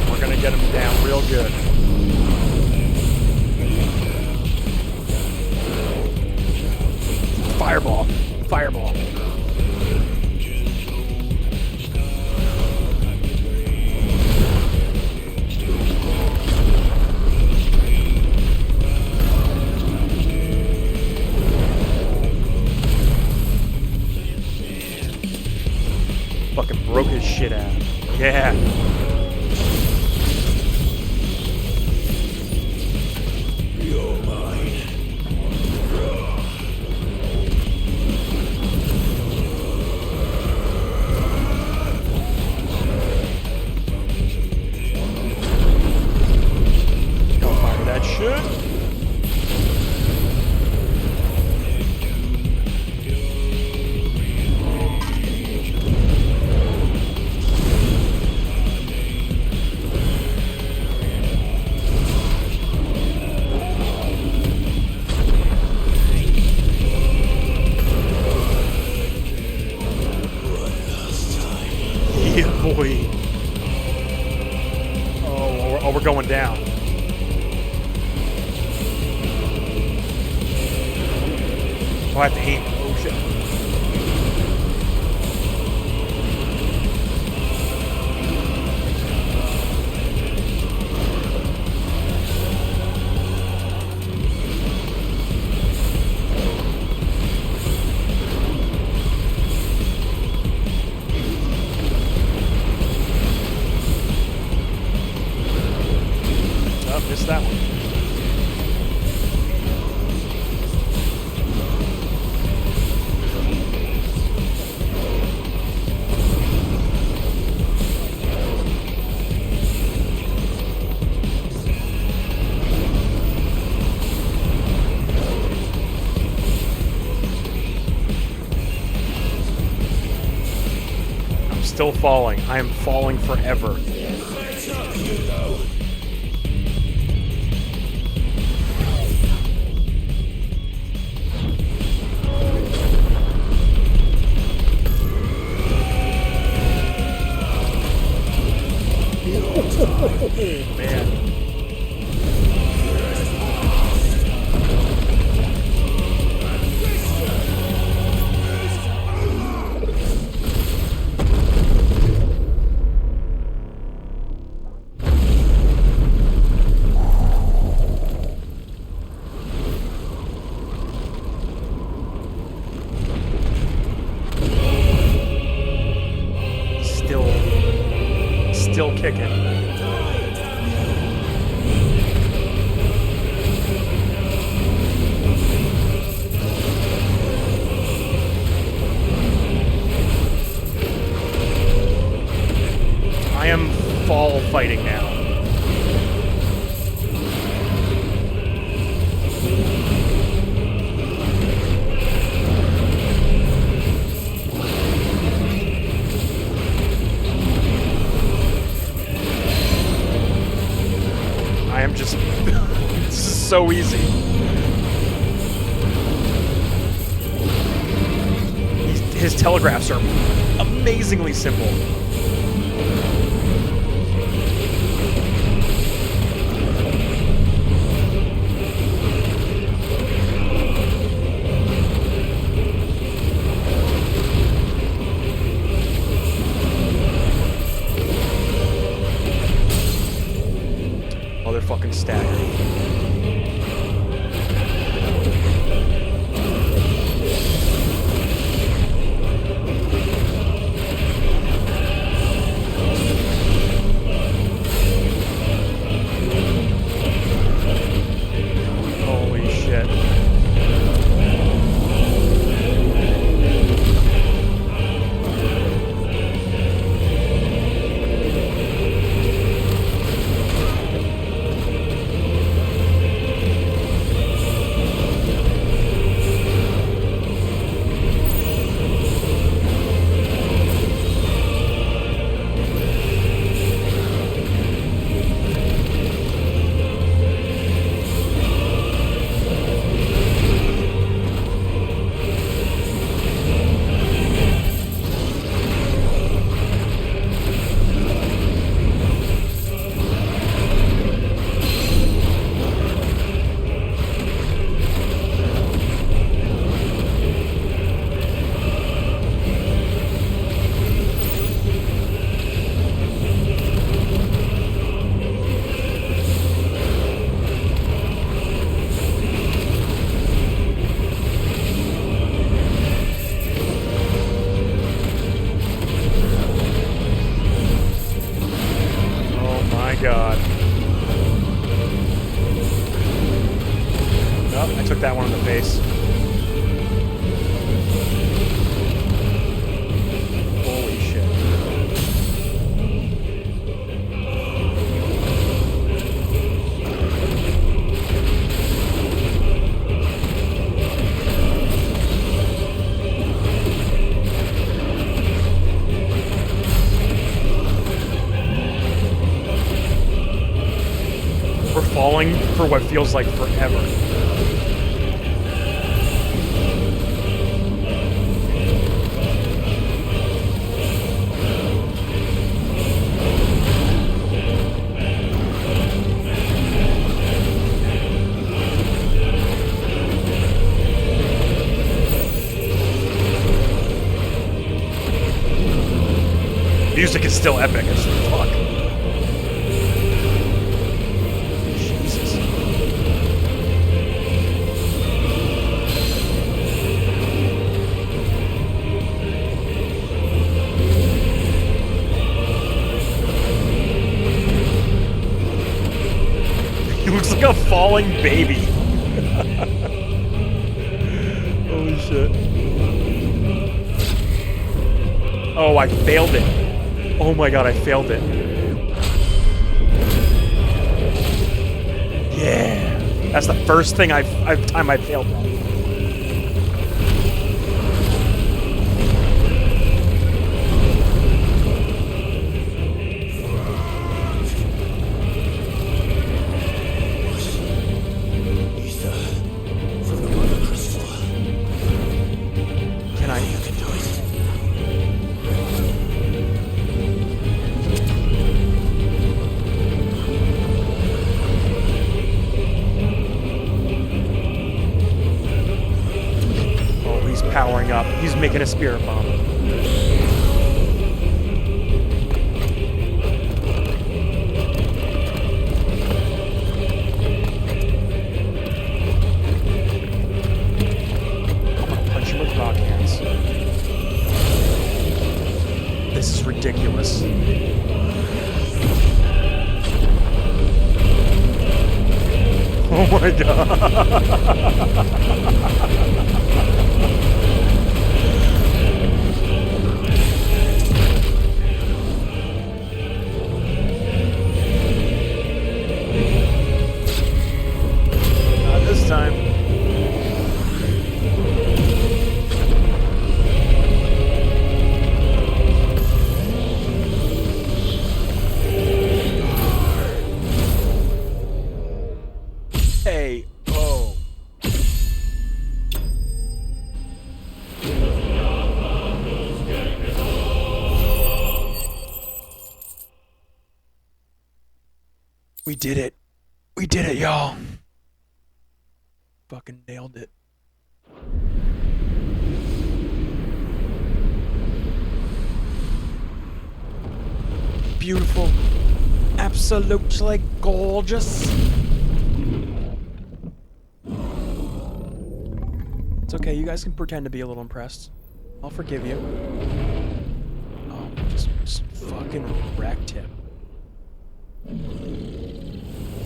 We're gonna get him down real good. Fireball. Fireball. Fucking broke his shit out. Yeah. Boy. Oh, we're going down. Oh, I have to aim. Oh, shit. Missed that one. I'm still falling. I am falling forever. Man. This is so easy. His telegraphs are amazingly simple. Oh, they're fucking staggering. God. Oh, I took that one in the face. Holy shit. We're falling for what feels like forever. Music is still epic as fuck. Jesus. He looks like a falling baby. Holy shit. Oh, I failed it. Oh my god, I failed it. Yeah. That's the first thing time I failed that. Powering up. He's making a spirit bomb. I'm gonna punch him with rock hands. This is ridiculous. Oh my god. Time. K.O. We did it. We did it, y'all. Fucking nailed it. Beautiful. Absolutely gorgeous. It's okay, you guys can pretend to be a little impressed. I'll forgive you. Oh, just fucking wrecked him.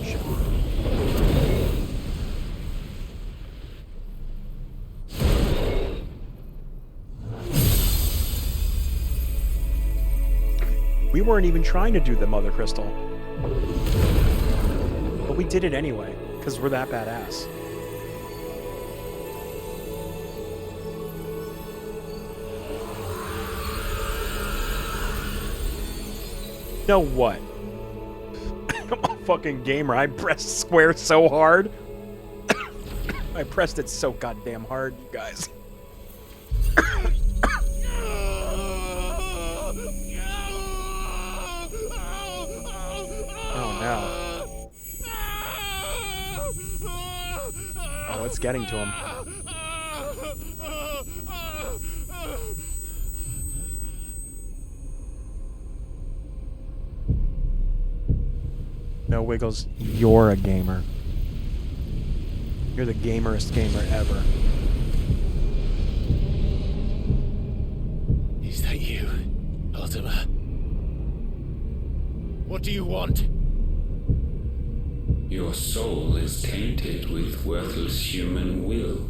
Shit. We weren't even trying to do the Mother Crystal. But we did it anyway, because we're that badass. You know what? I'm a fucking gamer. I pressed square so hard. I pressed it so goddamn hard, you guys. Oh no. Oh, it's getting to him. No, Wiggles, you're a gamer. You're the gamerest gamer ever. Is that you, Ultima? What do you want? Your soul is tainted with worthless human will,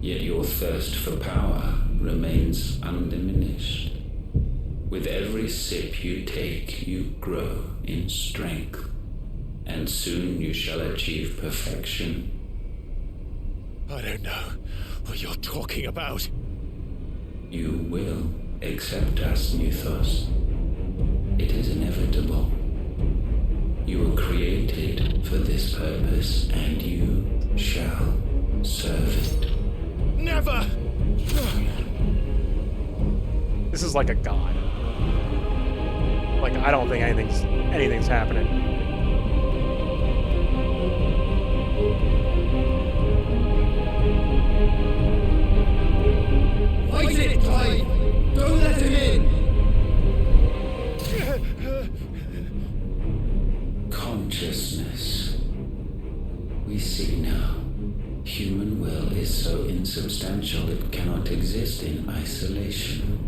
yet your thirst for power remains undiminished. With every sip you take, you grow in strength, and soon you shall achieve perfection. I don't know what you're talking about. You will accept us, Mythos. It is inevitable. You were created for this purpose, and you shall serve it. Never! This is like a god. Like, I don't think anything's happening. Fight it, Clive! Don't let him in! Consciousness. We see now. Human will is so insubstantial it cannot exist in isolation.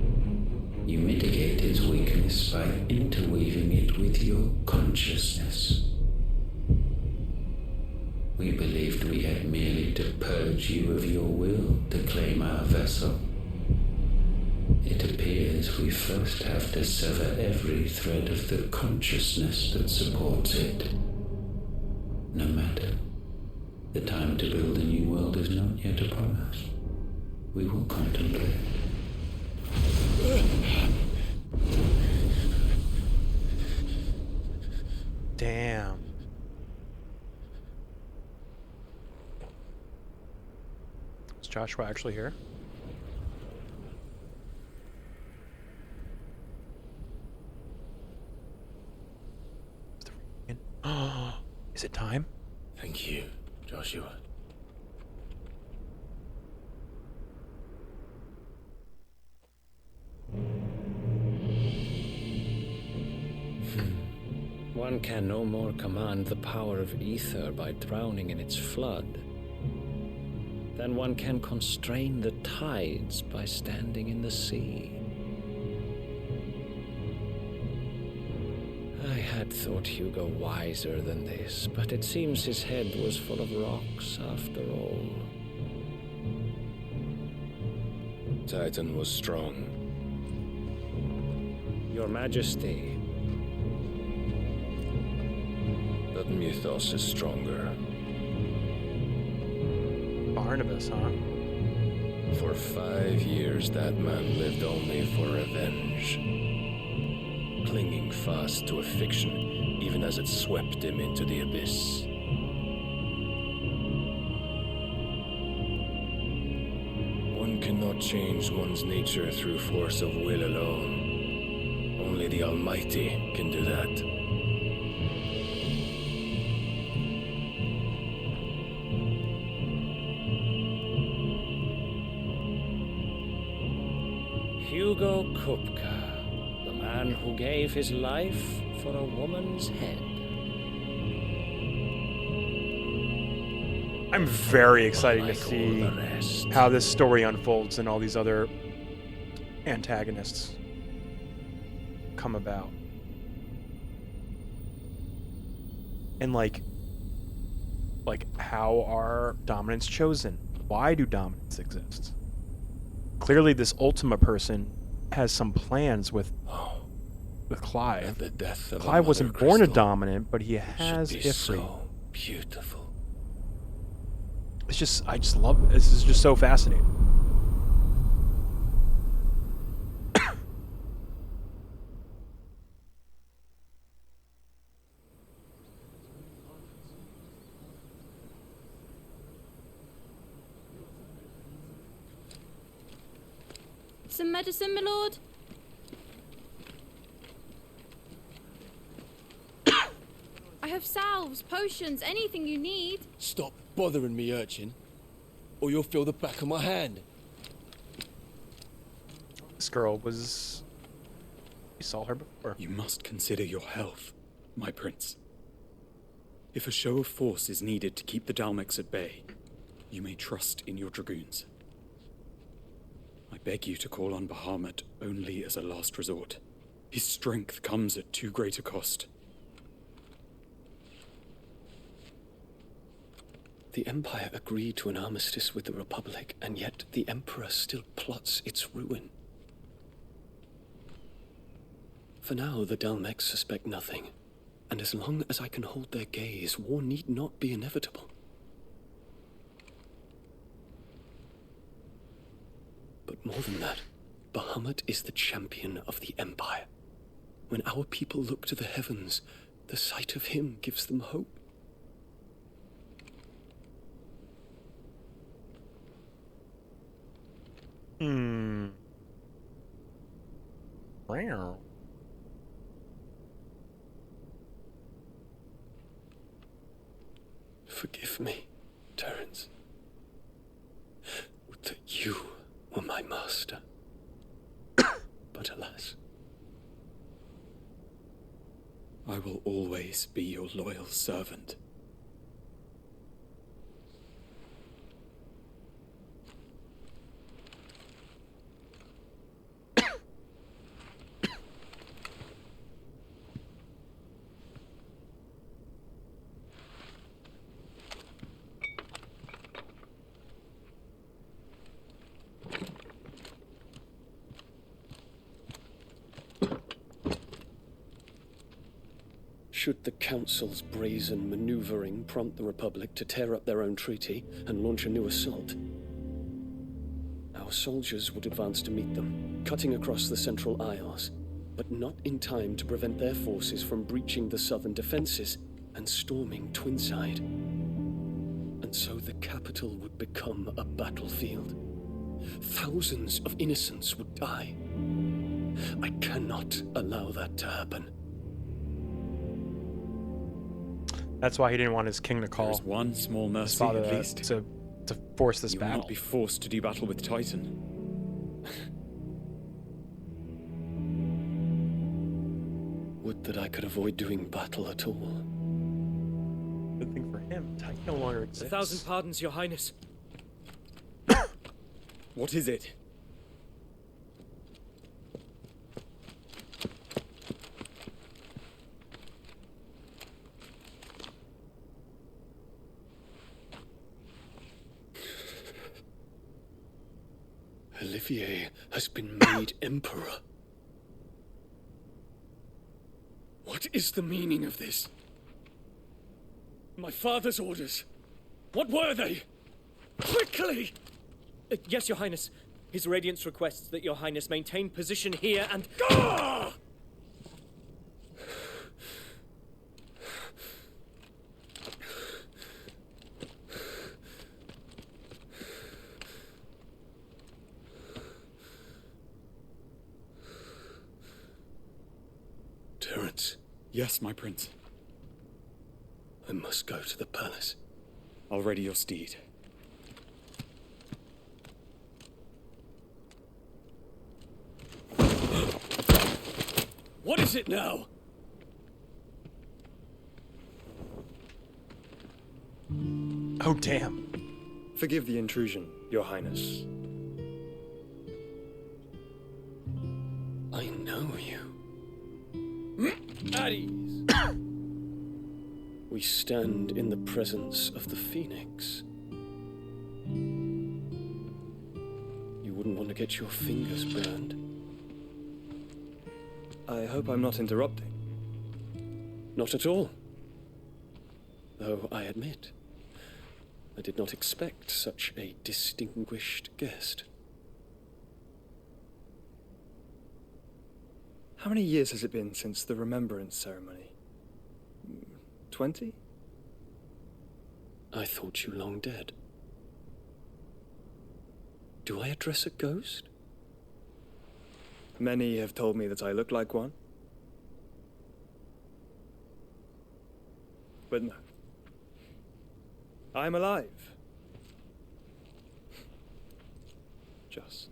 You mitigate its weakness by interweaving it with your consciousness. We believed we had merely to purge you of your will to claim our vessel. It appears we first have to sever every thread of the consciousness that supports it. No matter. The time to build a new world is not yet upon us. We will contemplate. Damn. Is Joshua actually here? Is it time? Thank you, Joshua. One can no more command the power of ether by drowning in its flood than one can constrain the tides by standing in the sea. I had thought Hugo wiser than this, but it seems his head was full of rocks after all. Titan was strong. Your Majesty. But Mythos is stronger. Barnabas, huh? For 5 years, that man lived only for revenge. Clinging fast to a fiction, even as it swept him into the abyss. cannot change one's nature through force of will alone. Only the Almighty can do that. Hugo Kupka, the man who gave his life for a woman's head. I'm very excited to see how this story unfolds and all these other antagonists come about. And like how are dominants chosen? Why do dominants exist? Clearly this Ultima person has some plans with Clive. The death of Clive wasn't Mother born a Crystal dominant, but he has should be Ifrit. so beautiful. It's just, I just love, this is just so fascinating. Some medicine, my lord? I have salves, potions, anything you need. Stop bothering me, urchin, or you'll feel the back of my hand. This girl was... You saw her before. You must consider your health, my prince. If a show of force is needed to keep the Dalmex at bay, you may trust in your dragoons. I beg you to call on Bahamut only as a last resort. His strength comes at too great a cost. The Empire agreed to an armistice with the Republic, and yet the Emperor still plots its ruin. For now, the Dalmex suspect nothing, and as long as I can hold their gaze, war need not be inevitable. But more than that, Bahamut is the champion of the Empire. When our people look to the heavens, the sight of him gives them hope. Wow. Forgive me, Terence. Would that you were my master. But alas. I will always be your loyal servant. Should the Council's brazen maneuvering prompt the Republic to tear up their own treaty and launch a new assault, our soldiers would advance to meet them, cutting across the Central Isles, but not in time to prevent their forces from breaching the southern defenses and storming Twinside. And so the capital would become a battlefield. Thousands of innocents would die. I cannot allow that to happen. That's why he didn't want his king to call. There's one small mercy, his father at least. to force this You battle. will not be forced to do battle with Titan. Would that I could avoid doing battle at all. Good thing for him, Titan no longer exists. 1,000 pardons, Your Highness. What is it? Olivier has been made emperor. What is the meaning of this? My father's orders. What were they? Quickly! Yes, Your Highness. His Radiance requests that Your Highness maintain position here and... Gah! Yes, my prince. I must go to the palace. I'll ready your steed. What is it now? Oh, damn. Forgive the intrusion, Your Highness. I know you. At ease. We stand in the presence of the Phoenix. You wouldn't want to get your fingers burned. I hope I'm not interrupting. Not at all. Though I admit, I did not expect such a distinguished guest. How many years has it been since the remembrance ceremony? 20? I thought you long dead. Do I address a ghost? Many have told me that I look like one. But no. I'm alive. Just.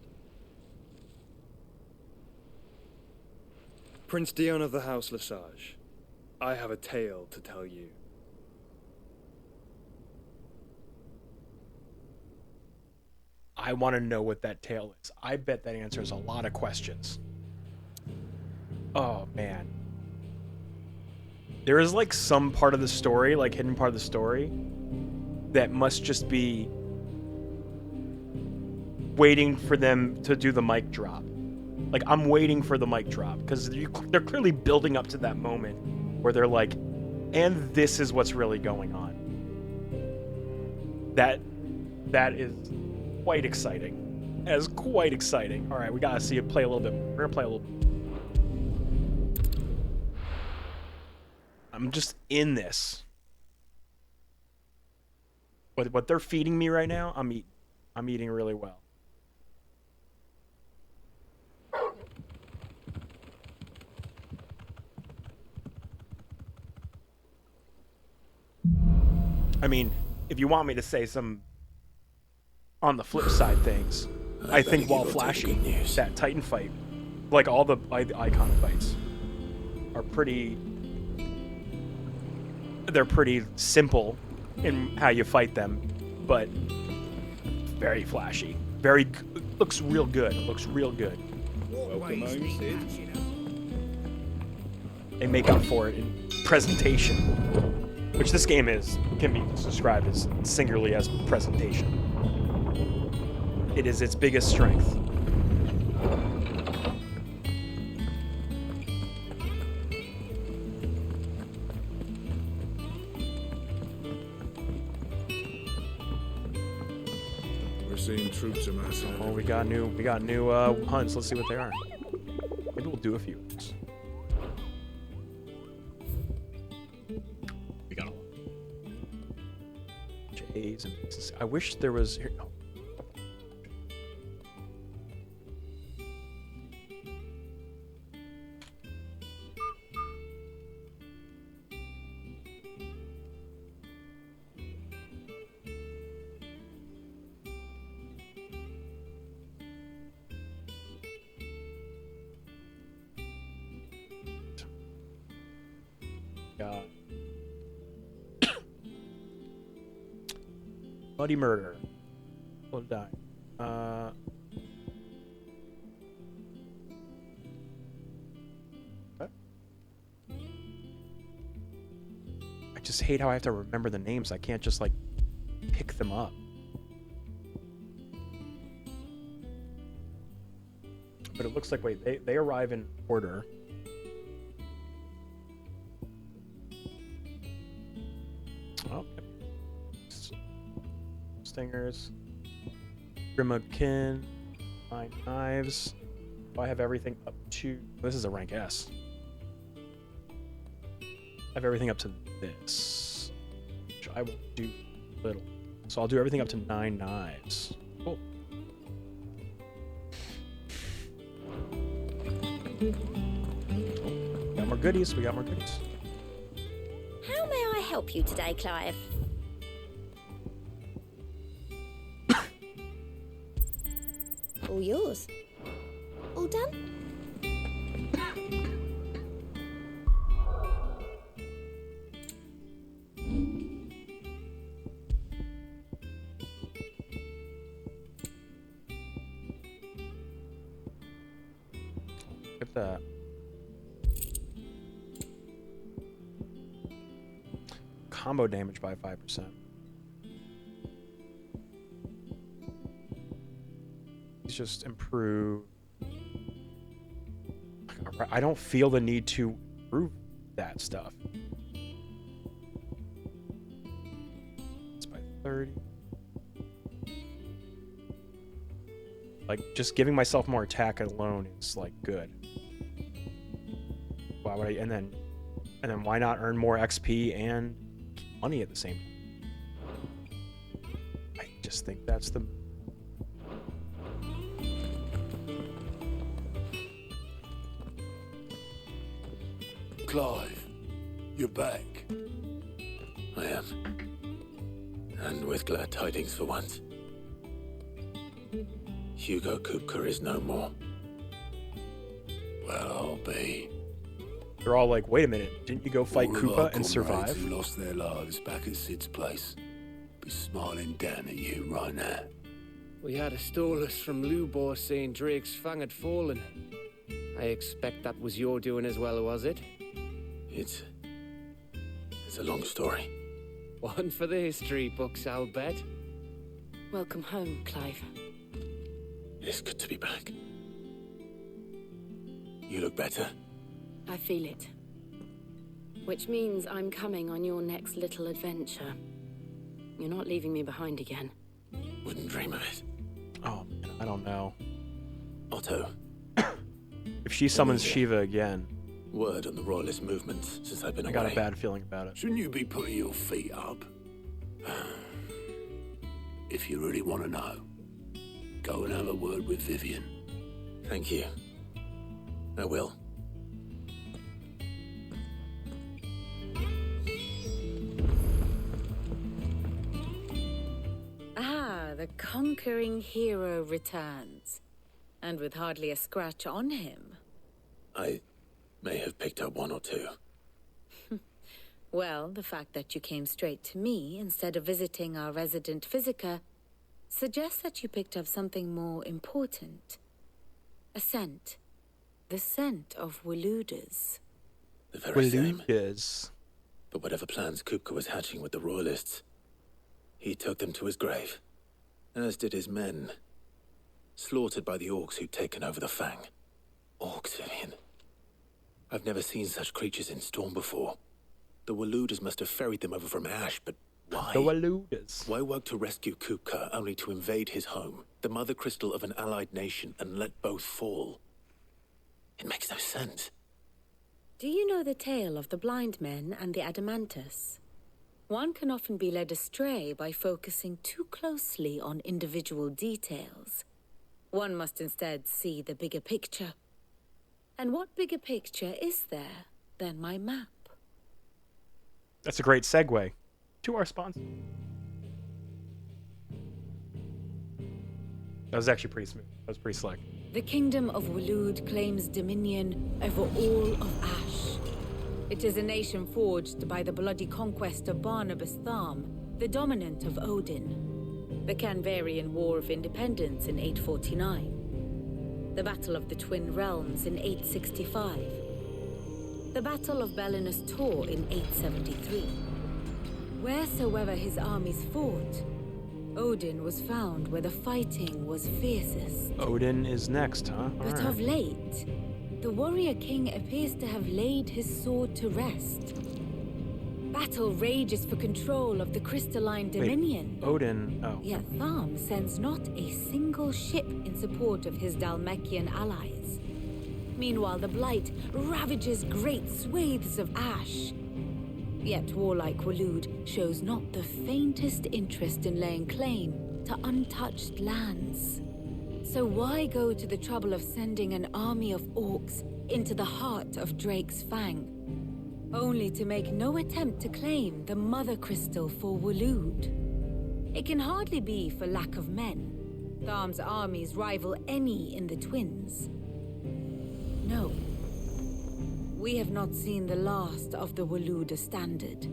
Prince Dion of the House Lesage, I have a tale to tell you. I want to know what that tale is. I bet that answers a lot of questions. Oh, man. There is like some part of the story, like hidden part of the story, that must just be waiting for them to do the mic drop. Like, I'm waiting for the mic drop because they're clearly building up to that moment where they're like, and this is what's really going on. That is quite exciting. That is quite exciting. All right, we gotta see it play a little bit. We're gonna play a little bit. I'm just in this. What they're feeding me right now, I'm eating really well. I mean, if you want me to say some on the flip side things, I think while flashy, that Titan fight, like all the icon fights, are pretty. They're pretty simple in how you fight them, but very flashy. Very looks real good. Looks real good. Welcome home, Sid. They make up for it in presentation, which this game can be described as singularly as presentation. It is its biggest strength. We're seeing troops amassing. Oh, we got new hunts. Let's see what they are. Maybe we'll do a few. We got a lot. J's and X's. I wish there was here. Oh. Bloody murder. Will die. What? I just hate how I have to remember the names. I can't just like pick them up. But it looks like they arrive in order. Oh. Stingers, Grimakin, 9 knives. I have everything up to. This is a rank S. I have everything up to this, which I will do little. So I'll do everything up to 9 knives. Cool. Got more goodies. We got more goodies. help you today, Clive? All yours. All done? Look at that. Combo damage by 5%. It's just improve. I don't feel the need to improve that stuff. It's by 30. Like, just giving myself more attack alone is like good. Why would I? And then why not earn more XP and money at the same time? I just think that's the. Clive, you're back. I am. And with glad tidings for once. Hugo Kupka is no more. Well, I'll be. They're all like, wait a minute, didn't you go fight All of Koopa our and comrades survive? who lost their lives back at Sid's place be smiling down at you right now. We had a stolus from Lubor saying Drake's fang had fallen. I expect that was your doing as well, was it? It's a long story. One for the history books, I'll bet. Welcome home, Clive. It's good to be back. You look better. I feel it. Which means I'm coming on your next little adventure. You're not leaving me behind again. Wouldn't dream of it. Oh, man, I don't know. Otto. If she summons Shiva again. Word on the royalist movement since I've been away. I got a bad feeling about it. Shouldn't you be putting your feet up? If you really want to know, go and have a word with Vivian. Thank you. I will. Ah, the conquering hero returns. And with hardly a scratch on him. I may have picked up one or two. Well, the fact that you came straight to me instead of visiting our resident physiker suggests that you picked up something more important. A scent. The scent of Waludas. The very same. Waludas. But whatever plans Kupka was hatching with the royalists, he took them to his grave. As did his men. Slaughtered by the orcs who'd taken over the Fang. Orcs, Vivian. I've never seen such creatures in Storm before. The Waludas must have ferried them over from Ash, but why? The Waludas. Why work to rescue Kupka only to invade his home, the mother crystal of an allied nation, and let both fall? It makes no sense. Do you know the tale of the blind men and the Adamantus? One can often be led astray by focusing too closely on individual details. One must instead see the bigger picture. And what bigger picture is there than my map? That's a great segue to our sponsor. That was actually pretty smooth. That was pretty slick. The kingdom of Walud claims dominion over all of Ash. It is a nation forged by the bloody conquest of Barnabas Tharm, the dominant of Odin. The Canvarian War of Independence in 849. The Battle of the Twin Realms in 865. The Battle of Belinus Tor in 873. Wheresoever his armies fought, Odin was found where the fighting was fiercest. Odin is next, huh? But of late, the warrior king appears to have laid his sword to rest. Battle rages for control of the crystalline dominion. Wait, Odin, oh. Yet Tharm sends not a single ship in support of his Dalmekian allies. Meanwhile, the Blight ravages great swathes of Ash. Yet warlike Walud shows not the faintest interest in laying claim to untouched lands. So why go to the trouble of sending an army of orcs into the heart of Drake's Fang? only to make no attempt to claim the mother crystal for Waloed. It can hardly be for lack of men. Tharm's armies rival any in the Twins. No. We have not seen the last of the Waloed standard.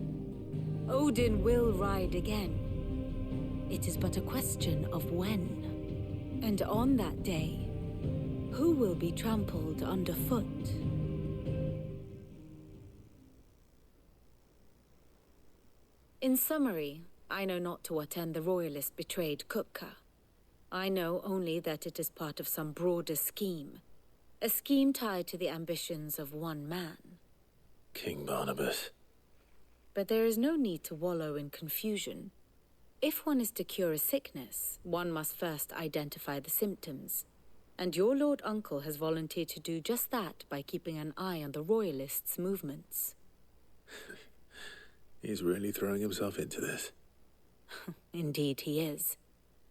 Odin will ride again. It is but a question of when. And on that day, who will be trampled underfoot? In summary, I know not to what end the royalist betrayed Kupka. I know only that it is part of some broader scheme. A scheme tied to the ambitions of one man. King Barnabas. But there is no need to wallow in confusion. If one is to cure a sickness, one must first identify the symptoms. And your Lord Uncle has volunteered to do just that by keeping an eye on the royalists' movements. He's really throwing himself into this. Indeed he is.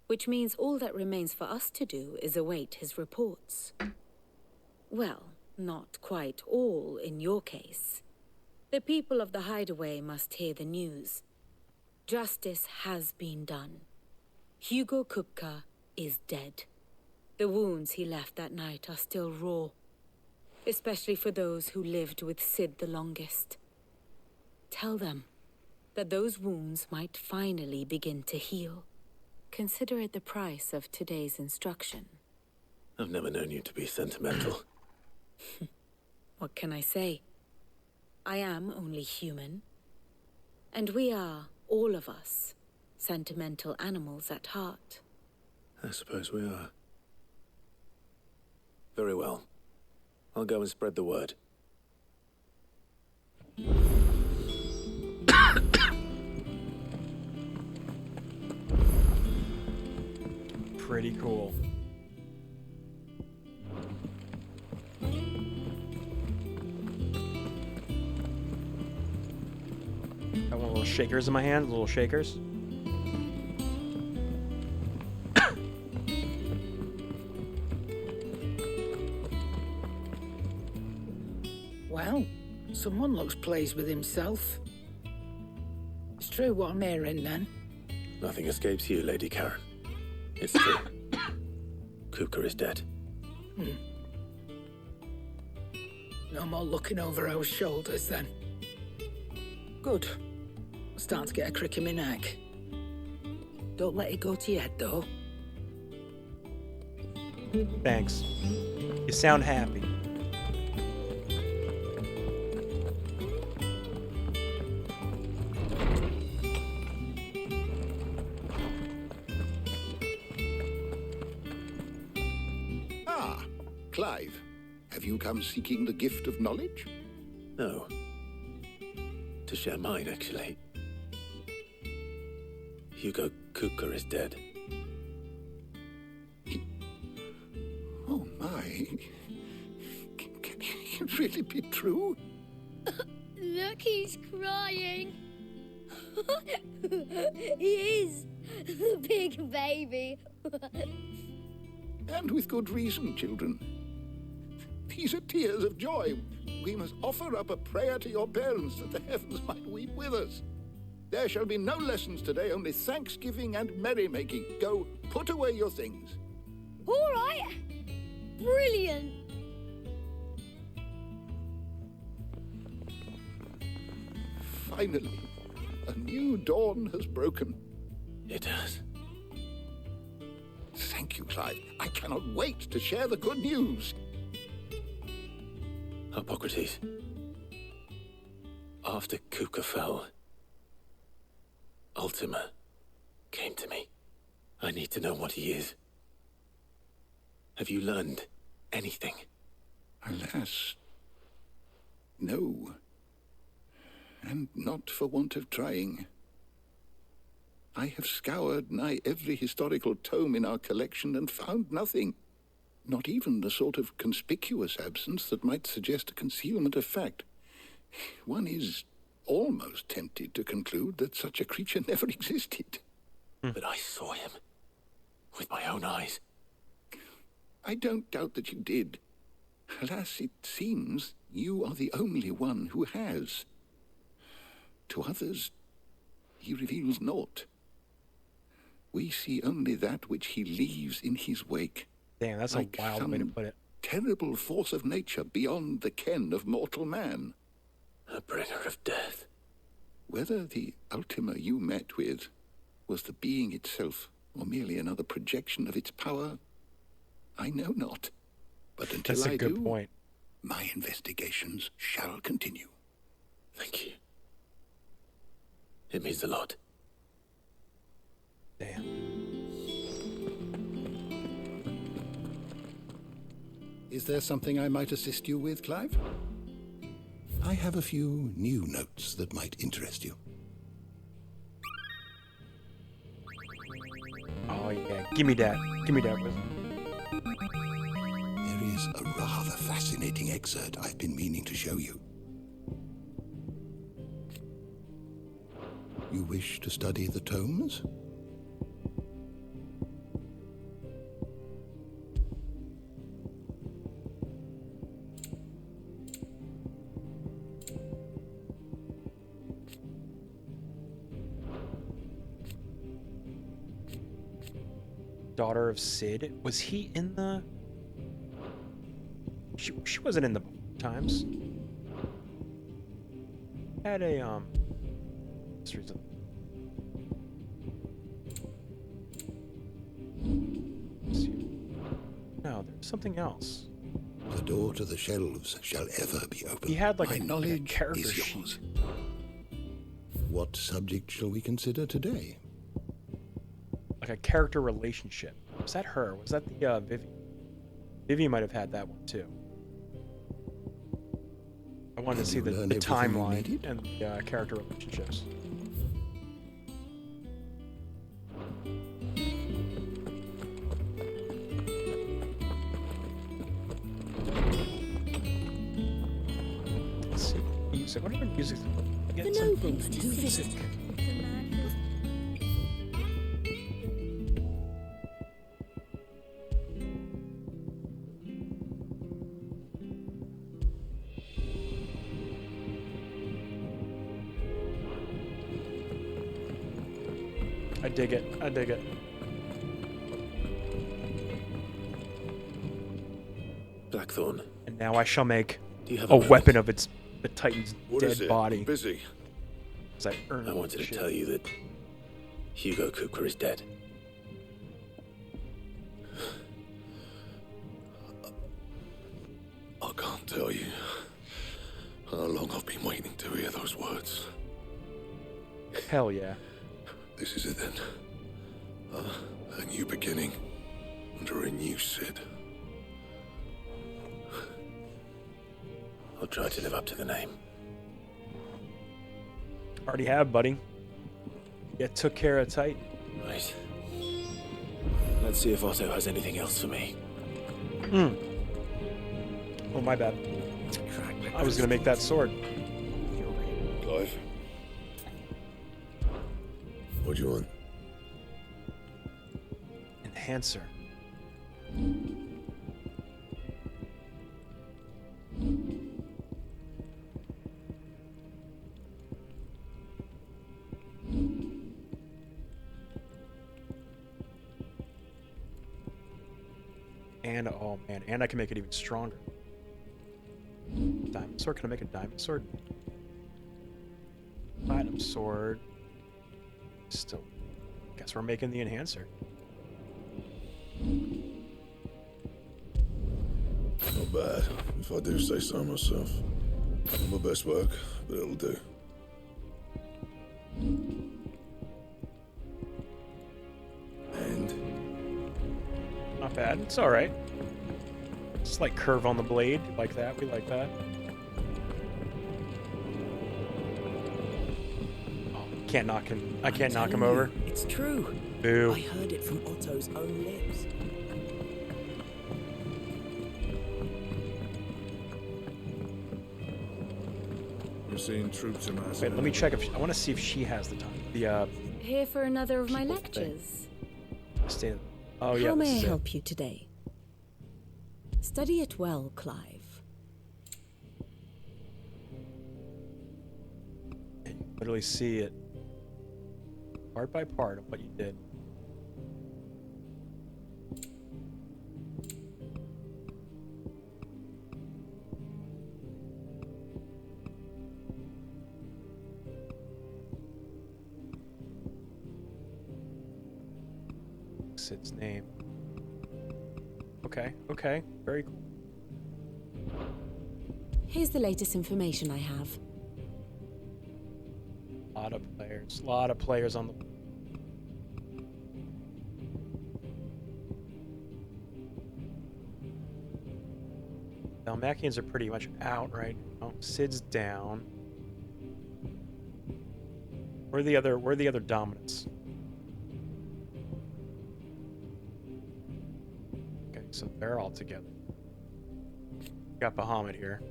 Which means all that remains for us to do is await his reports. Well, not quite all in your case. The people of the Hideaway must hear the news. Justice has been done. Hugo Kupka is dead. The wounds he left that night are still raw, especially for those who lived with Sid the longest. Tell them that those wounds might finally begin to heal. Consider it the price of today's instruction. I've never known you to be sentimental. What can I say? I am only human. And we are, all of us, sentimental animals at heart. I suppose we are. Very well. I'll go and spread the word. Pretty cool. Got one of those shakers in my hand, little shakers. Well, someone looks pleased with himself. It's true what I'm hearing, then. Nothing escapes you, Lady Karen. It's true. Kupka is dead. No more looking over our shoulders, then. Good. I'm starting to get a crick in my neck. Don't let it go to your head, though. Thanks. You sound happy. Clive, have you come seeking the gift of knowledge? No. To share mine, actually. Hugo Kupka is dead. Oh my. Can it really be true? Look, he's crying. He is. The big baby. And with good reason, children. These are tears of joy. We must offer up a prayer to your parents that the heavens might weep with us. There shall be no lessons today, only thanksgiving and merrymaking. Go, put away your things. All right. Brilliant. Finally, a new dawn has broken. It has. Thank you, Clive. I cannot wait to share the good news. Hippocrates. After Kupka fell, Ultima came to me. I need to know what he is. Have you learned anything? Alas, no. And not for want of trying. I have scoured nigh every historical tome in our collection and found nothing. Not even the sort of conspicuous absence that might suggest a concealment of fact. One is almost tempted to conclude that such a creature never existed. But I saw him. With my own eyes. I don't doubt that you did. Alas, it seems you are the only one who has. To others, he reveals naught. We see only that which he leaves in his wake. Damn, that's like a wild way to put it. Terrible force of nature beyond the ken of mortal man. A bringer of death. Whether the Ultima you met with was the being itself, or merely another projection of its power, I know not. But until That's a I good do, point. my investigations shall continue. Thank you. It means a lot. Damn. Is there something I might assist you with, Clive? I have a few new notes that might interest you. Oh yeah, give me that. Give me that. There is a rather fascinating excerpt I've been meaning to show you. You wish to study the tomes? Daughter of Sid. Was he in the... She wasn't in the times. Had a, History's of... No, there's something else. The door to the shelves shall ever be open. He had like My knowledge character is sheet. yours. What subject shall we consider today? Like a character relationship. Was that her? Was that the Vivi? Vivi might have had that one too. I wanted to see the timeline and the character relationships. Let's see. Music. What about music? Get some music. I dig it. I dig it. Blackthorn. And now I shall make Do you have a a weapon of the Titan's What dead is it? body. Busy. I wanted to tell you that Hugo Cooper is dead. I can't tell you how long I've been waiting to hear those words. Hell yeah. This is it then. A new beginning under a new Sid. I'll try to live up to the name. Already have, buddy. Yeah, took care of Titan. Right. Let's see if Otto has anything else for me. Oh, my bad. I was gonna make that sword. Clive? What do you want? Enhancer. And, oh man, and I can make it even stronger. Diamond sword, can I make a diamond sword? Platinum sword. Still, guess we're making the enhancer. Not bad, if I do say so myself. Not my best work, but it'll do. And? Not bad, it's alright. Slight curve on the blade, like that, we like that. Oh, can't knock him, I can't knock him over. It's true. Boo. I heard it from Otto's own lips. We're seeing troops amassing. Wait, let me check if I want to see if she has the time. The Here for another of my lectures. Stay. Oh yeah. How may I this is it. help you today? Study it well, Clive. Literally see it part by part of what you did. Its name. Okay, okay, very cool. Here's the latest information I have. A lot of players on the. Dalmatians are pretty much out right now. Sid's down. Where are the other dominants? Okay, so they're all together. Got Bahamut here.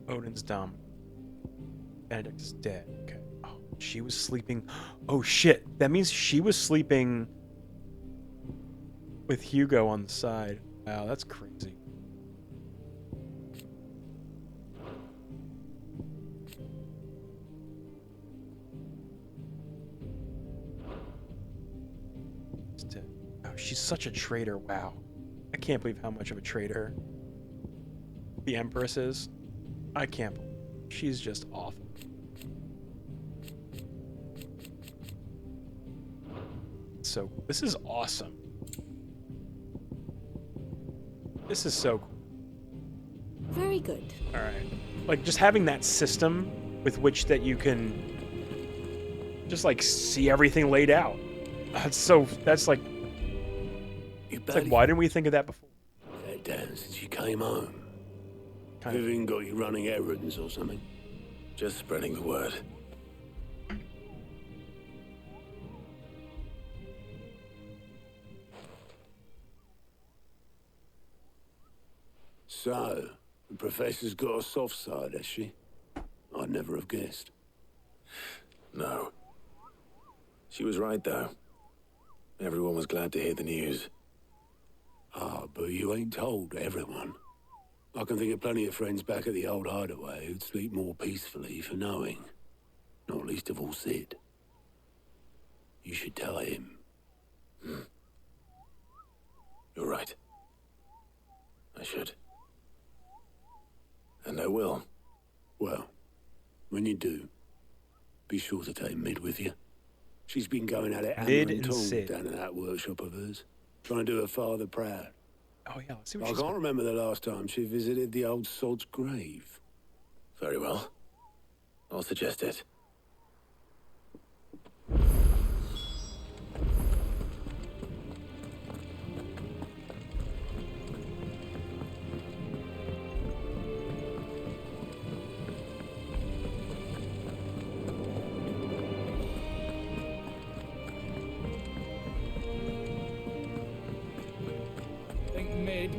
Odin's dominant. Benedict is dead. Okay. Oh, she was sleeping. Oh shit. That means she was sleeping with Hugo on the side. Wow, that's crazy. Oh, she's such a traitor. Wow. I can't believe how much of a traitor the Empress is. I can't believe. She's just awful. So, this is awesome. This is so cool. Very good. All right. Like, just having that system with which that you can just, like, see everything laid out. That's like... It's like, why didn't we think of that before? That down since you came home. Vivian got you running errands or something? Just spreading the word. So, the professor's got a soft side, has she? I'd never have guessed. No. She was right, though. Everyone was glad to hear the news. Ah, but you ain't told everyone. I can think of plenty of friends back at the old hideaway who'd sleep more peacefully for knowing. Not least of all Sid. You should tell him. You're right. I should. And I will. Well, when you do, be sure to take Mid with you. She's been going at it hammer and tongue down in that workshop of hers. Trying to do her father proud. Oh, yeah, let's see what I can't remember the last time she visited the old sod's grave. Very well. I'll suggest it.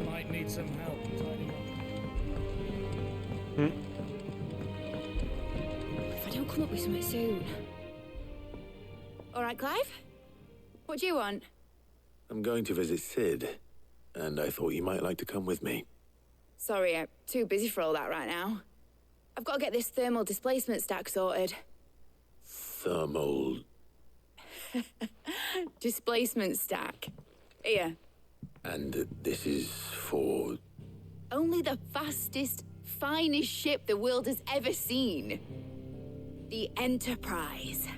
Might need some help tidying up. If I don't come up with something soon. All right, Clive? What do you want? I'm going to visit Sid, and I thought you might like to come with me. Sorry, I'm too busy for all that right now. I've got to get this thermal displacement stack sorted. Thermal... displacement stack. Here. And this is for... Only the fastest, finest ship the world has ever seen. The Enterprise.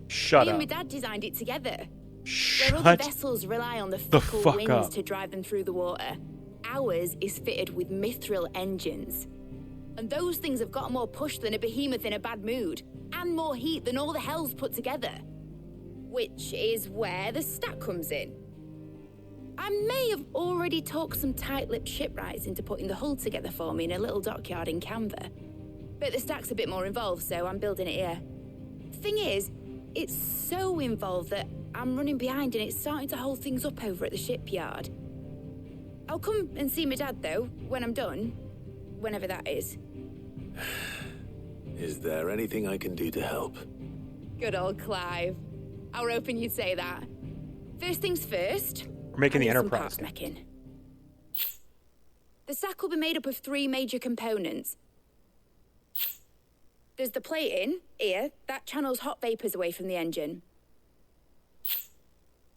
Shut Me up. and my dad designed it together. Shut Where other vessels rely on the fickle fuck winds up. to drive them through the water, ours is fitted with mithril engines. And those things have got more push than a behemoth in a bad mood, and more heat than all the hells put together. Which is where the stack comes in. I may have already talked some tight-lipped shipwrights into putting the hull together for me in a little dockyard in Canva. But the stack's a bit more involved, so I'm building it here. Thing is, it's so involved that I'm running behind and it's starting to hold things up over at the shipyard. I'll come and see my dad, though, when I'm done. Whenever that is. Is there anything I can do to help? Good old Clive. I were hoping you'd say that. First things first. We're making the I need some Enterprise. parts making. The sack will be made up of 3 major components. There's the plating, here, that channels hot vapors away from the engine.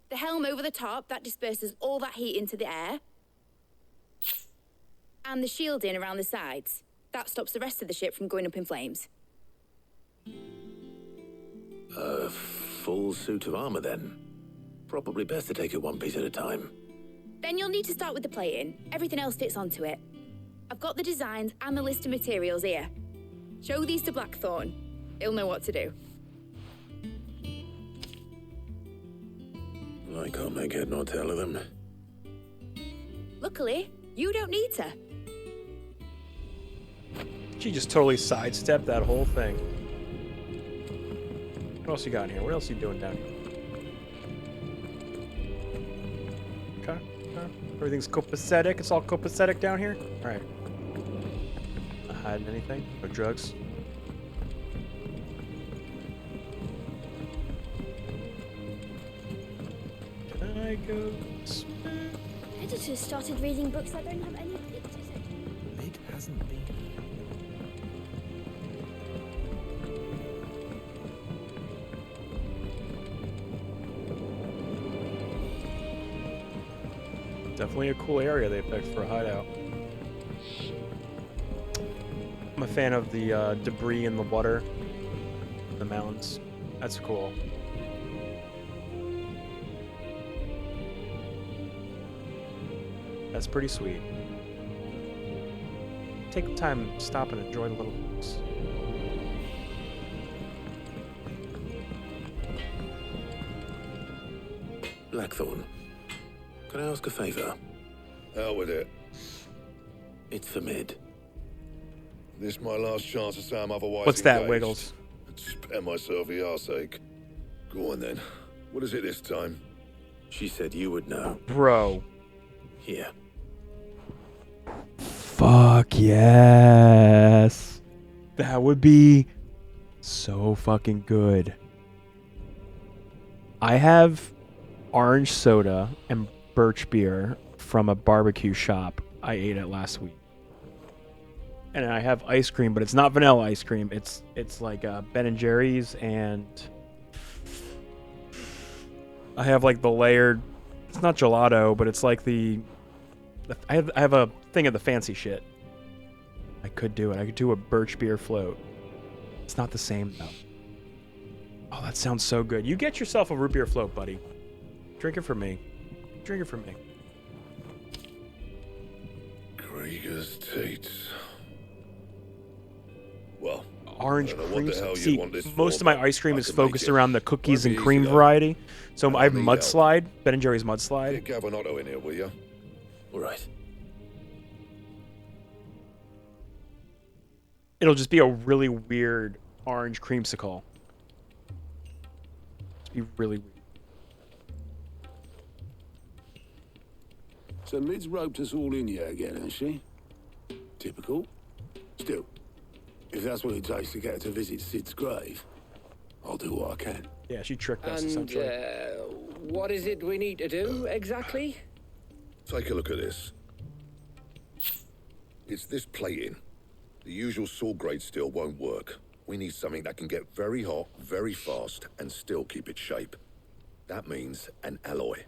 The helm over the top, that disperses all that heat into the air. And the shielding around the sides. That stops the rest of the ship from going up in flames. A full suit of armor, then. Probably best to take it one piece at a time. Then you'll need to start with the plating. Everything else fits onto it. I've got the designs and the list of materials here. Show these to Blackthorn. He'll know what to do. I can't make head nor tail of them. Luckily, you don't need to. She just totally sidestepped that whole thing. What else you got in here? What else are you doing down here? Okay. Everything's copacetic. It's all copacetic down here? Alright. Not hiding anything? No drugs? Can I go? Editors started reading books that don't have any pictures in. It hasn't been. Definitely a cool area they picked for a hideout. I'm a fan of the debris in the water, the mountains. That's cool. That's pretty sweet. Take the time, stop and enjoy the little things. Blackthorn, can I ask a favor? Out with it. It's for Mid. This my last chance to say I'm otherwise What's that, engaged. Wiggles? Spare myself the arseache. Go on then. What is it this time? She said you would know. Bro. Here. Fuck yes. That would be so fucking good. I have orange soda and birch beer from a barbecue shop I ate at last week. And I have ice cream, but it's not vanilla ice cream. It's like Ben & Jerry's, and I have like the layered, it's not gelato, but it's like I have a thing of the fancy shit. I could do it. I could do a birch beer float. It's not the same though. Oh, that sounds so good. You get yourself a root beer float, buddy. Drink it for me. Drink it for me. Krieger's Tates. Well, Orange cream. See, most for, of my ice cream is focused it. around the cookies Won't and be cream easy, though. variety. So I have need Mudslide, Ben & Jerry's Mudslide. Get Gavin in here, will you? All right. It'll just be a really weird orange creamsicle. It'll be really weird. So Mid's roped us all in here again, hasn't she? Typical. Still, if that's what it takes to get her to visit Sid's grave, I'll do what I can. Yeah, she tricked us, And essentially. what is it we need to do exactly? Take a look at this. It's this plating. The usual saw grade steel won't work. We need something that can get very hot, very fast, and still keep its shape. That means an alloy.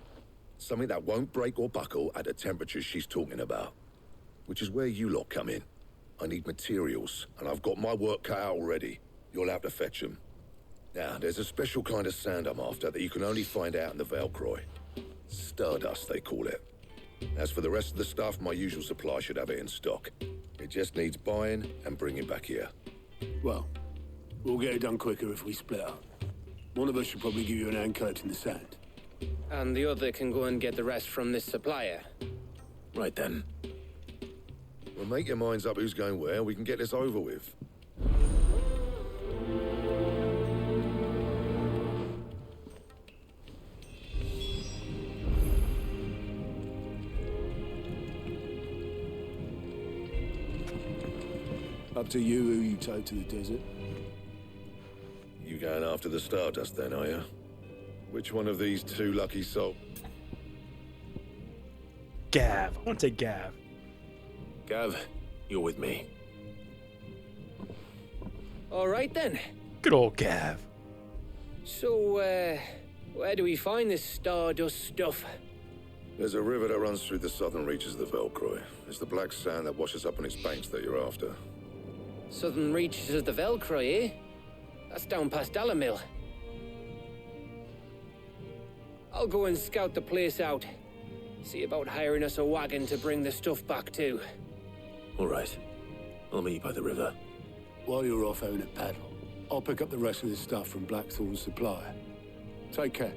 Something that won't break or buckle at the temperatures she's talking about. Which is where you lot come in. I need materials, and I've got my work cut out already. You'll have to fetch them. Now, there's a special kind of sand I'm after that you can only find out in the Valcroy. Stardust, they call it. As for the rest of the stuff, my usual supply should have it in stock. It just needs buying and bringing back here. Well, we'll get it done quicker if we split up. One of us should probably give you an hand collecting the sand. And the other can go and get the rest from this supplier. Right then. Well, make your minds up who's going where, and we can get this over with. Up to you who you take to the desert. You going after the Stardust then, are you? Which one of these two lucky souls? Gav. I want to take Gav. Gav, you're with me. All right then. Good old Gav. So, where do we find this Stardust stuff? There's a river that runs through the southern reaches of the Velcroy. It's the black sand that washes up on its banks that you're after. Southern reaches of the Velcroy, eh? That's down past Alamil. I'll go and scout the place out. See about hiring us a wagon to bring the stuff back to. All right. I'll meet you by the river. While you're off having a paddle, I'll pick up the rest of this stuff from Blackthorn's supplier. Take care.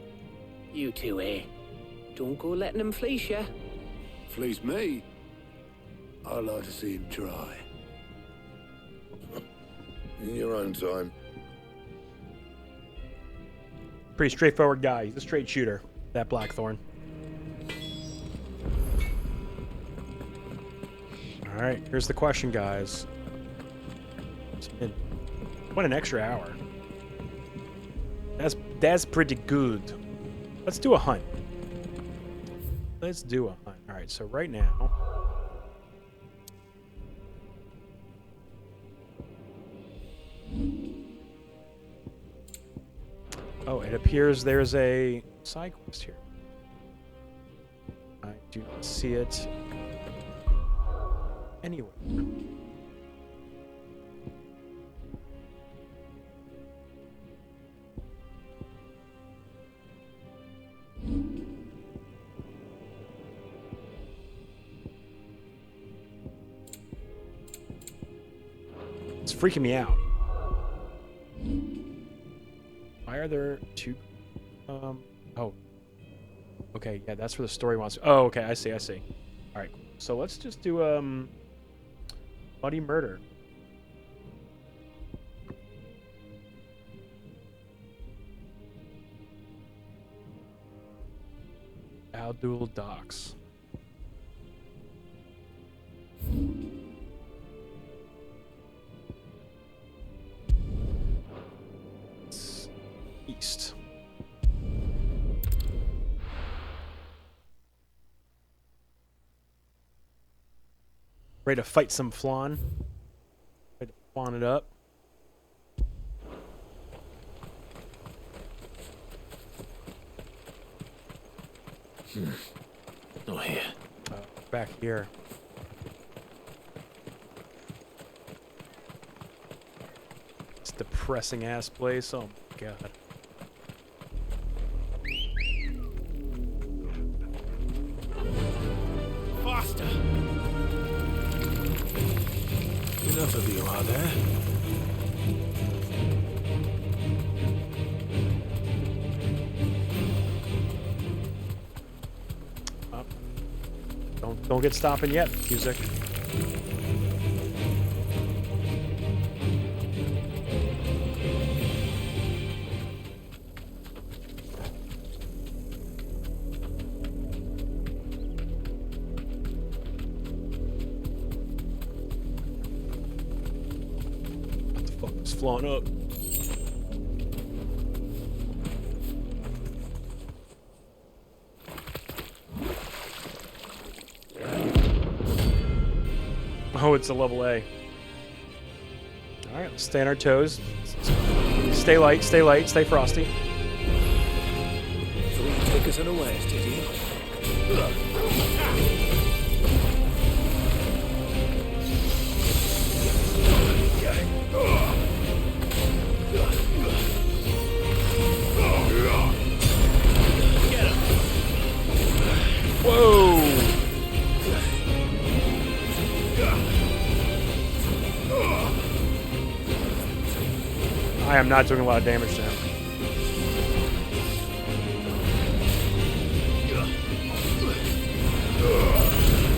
You two, eh? Don't go letting them fleece ya. Fleece me? I'd like to see him try. In your own time. Pretty straightforward guy. He's a straight shooter, that Blackthorn. All right, here's the question, guys. What an extra hour. That's pretty good. Let's do a hunt. Let's do a hunt. All right, so right now. Oh, it appears there's a side quest here. I do not see it anywhere. It's freaking me out. Why are there two? Oh. Okay, yeah, that's where the story wants. Oh, okay, I see. All right, so let's just do Bloody Murder. Aldul Docks. It's east. Ready to fight some flan? Ready to flan it up? Oh, here. Back here. It's a depressing ass place. Oh my god. Faster! Enough of you, are there? Don't get stopping yet, music. What the fuck is flying up? Oh, it's a level A. Alright, let's stay on our toes. Stay light, stay frosty. So you take us unawares, did you? Whoa! I am not doing a lot of damage to him.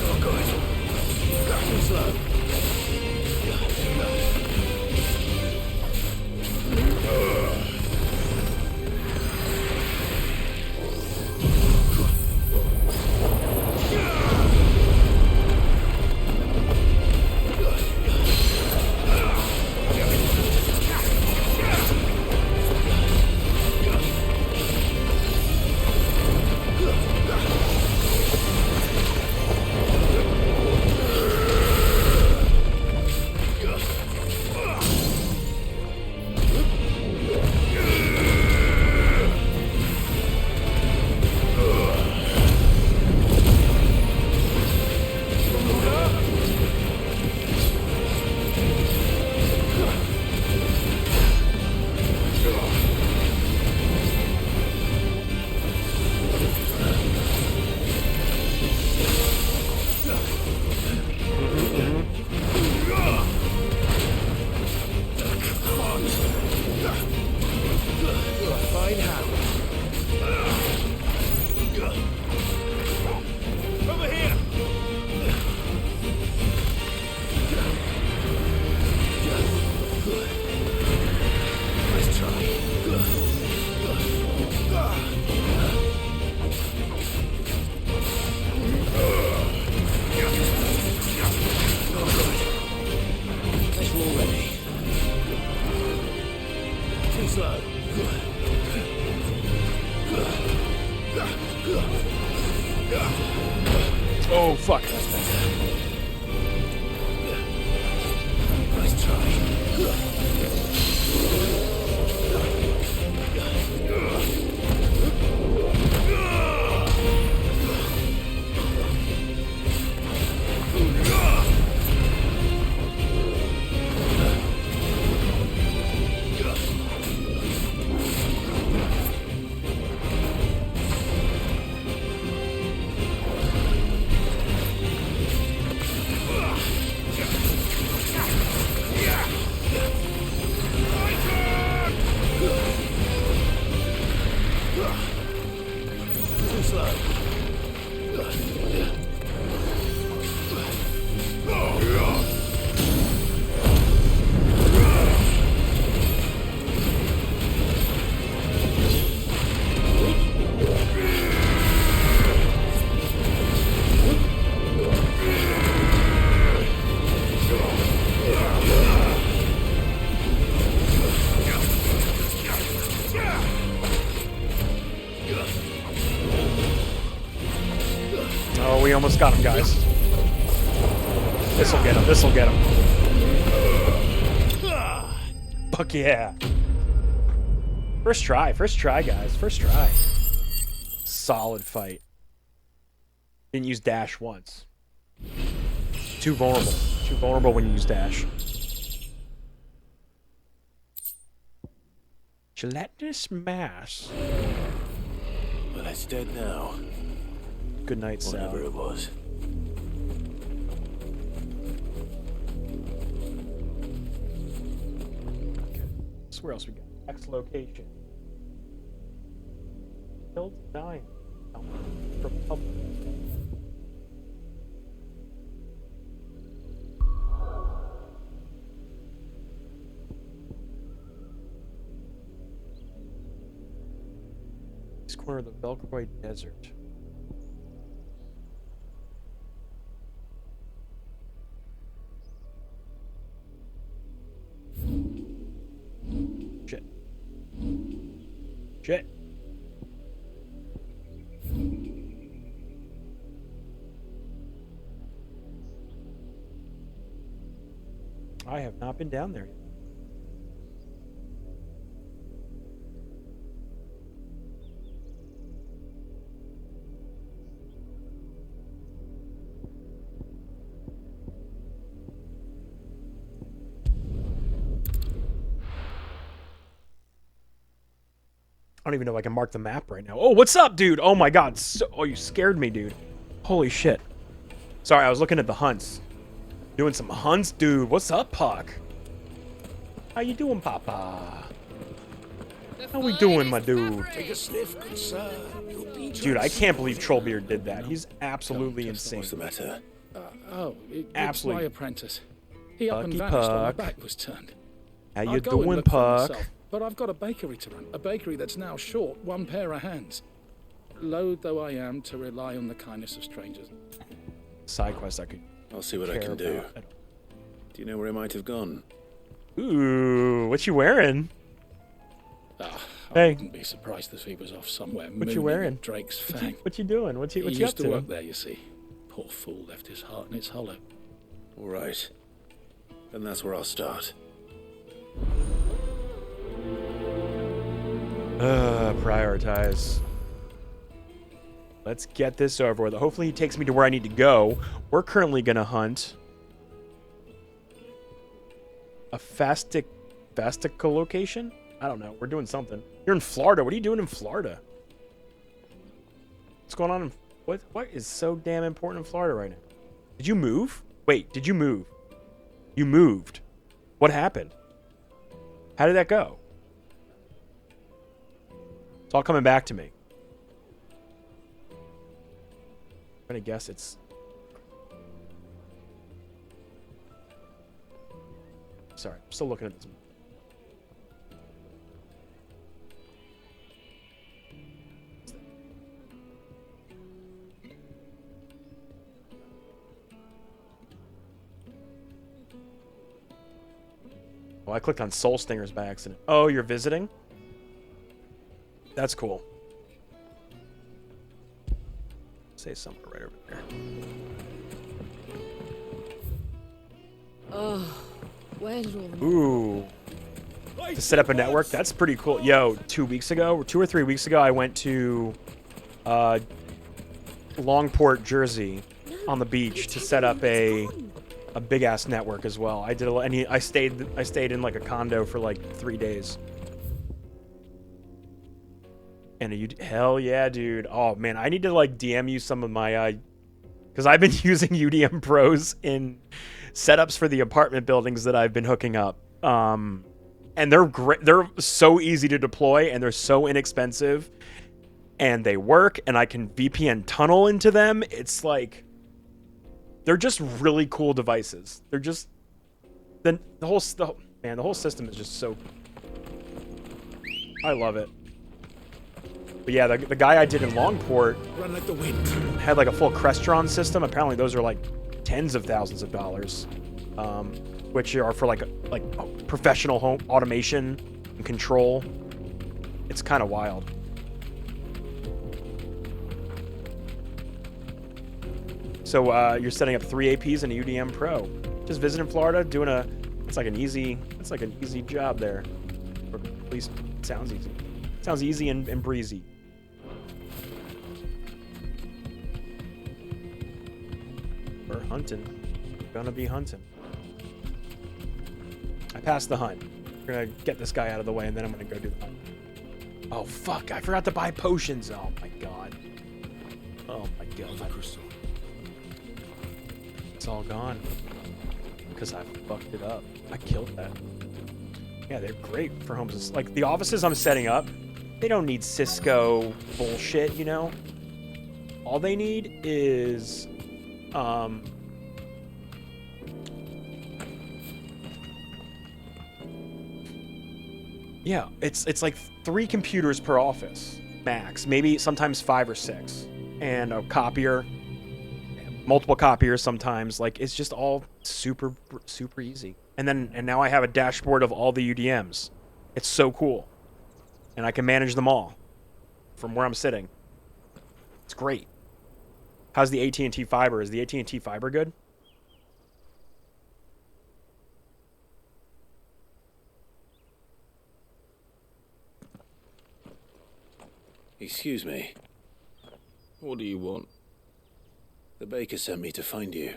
Oh god. Too slow. slow. Oh, fuck. Nice try. Too slow. Oh, we almost got him, guys. This'll get him. This'll get him. Fuck yeah. First try, guys. First try. Solid fight. Didn't use dash once. Too vulnerable. Too vulnerable when you use dash. Gelatinous mass. Well, it's dead now. Good night, Sal. Whatever it was. So where else we got? Next location. Build 9. Republic. This corner of the Belgrade Desert. Shit. Shit. I have not been down there yet. I don't even know if I can mark the map right now. Oh, what's up, dude? Oh my god. Oh, you scared me, dude. Holy shit. Sorry, I was looking at the hunts. Doing some hunts, dude. What's up, Puck? How you doing, Papa? How we doing, my dude? Take a sniff, good sir. Dude, I can't believe Trollbeard did that. He's absolutely insane. What's the matter? It's my apprentice. He up and Pucky vanished when my Puck. back was turned. How you I'd go and doing, look for him Puck? myself, but I've got a bakery to run. A bakery that's now short one pair of hands. Loath though I am to rely on the kindness of strangers. Side quest I could. I'll see what I can do. Do you know where he might have gone? Ooh, what you wearing? I Hey. wouldn't be surprised if he was off somewhere. What you mooning wearing? at Drake's Fang. What you doing? What you He up used to to? work there, you see. Poor fool left his heart in its hollow. All right. Then that's where I'll start. Prioritize. Let's get this over with. Hopefully he takes me to where I need to go. We're currently gonna hunt a Fastica location? I don't know. We're doing something. You're in Florida. What are you doing in Florida? What's going on in... What is so damn important in Florida right now? Did you move? Wait, did you move? You moved. What happened? How did that go? It's all coming back to me. I'm gonna guess it's... Sorry, I'm still looking at this. Oh, I clicked on Soul Stingers by accident. Oh, you're visiting? That's cool. Say somewhere right over there. Oh, where did all the... Ooh. To set up a network, that's pretty cool. Yo, 2 weeks ago, or 2 or 3 weeks ago, I went to Longport, Jersey, on the beach to set up a big ass network as well. I did I stayed in like a condo for like 3 days. And hell yeah, dude. Oh man, I need to like DM you some of my because I've been using UDM Pros in setups for the apartment buildings that I've been hooking up. And they're great. They're so easy to deploy, and they're so inexpensive, and they work. And I can VPN tunnel into them. It's like they're just really cool devices. They're just the whole system is just so. I love it. But yeah, the guy I did in Longport Run like the wind. had like a full Crestron system. Apparently, those are like tens of thousands of dollars. Which are for like professional home automation and control. It's kind of wild. So you're setting up 3 APs and a UDM Pro. Just visiting Florida, doing it's like an easy job there. Or at least it sounds easy. Sounds easy and breezy. We're hunting. Gonna be hunting. I passed the hunt. We're gonna get this guy out of the way, and then I'm gonna go do the hunt. Oh fuck! I forgot to buy potions. Oh my god. Oh my god. It's all gone because I fucked it up. I killed that. Yeah, they're great for homes. Like the offices I'm setting up, they don't need Cisco bullshit. You know. All they need is, yeah, it's like 3 computers per office, max. Maybe sometimes 5 or 6. And a copier, multiple copiers sometimes. Like, it's just all super easy. And now I have a dashboard of all the UDMs. It's so cool. And I can manage them all from where I'm sitting. It's great. How's the AT&T fiber? Is the AT&T fiber good? Excuse me. What do you want? The baker sent me to find you.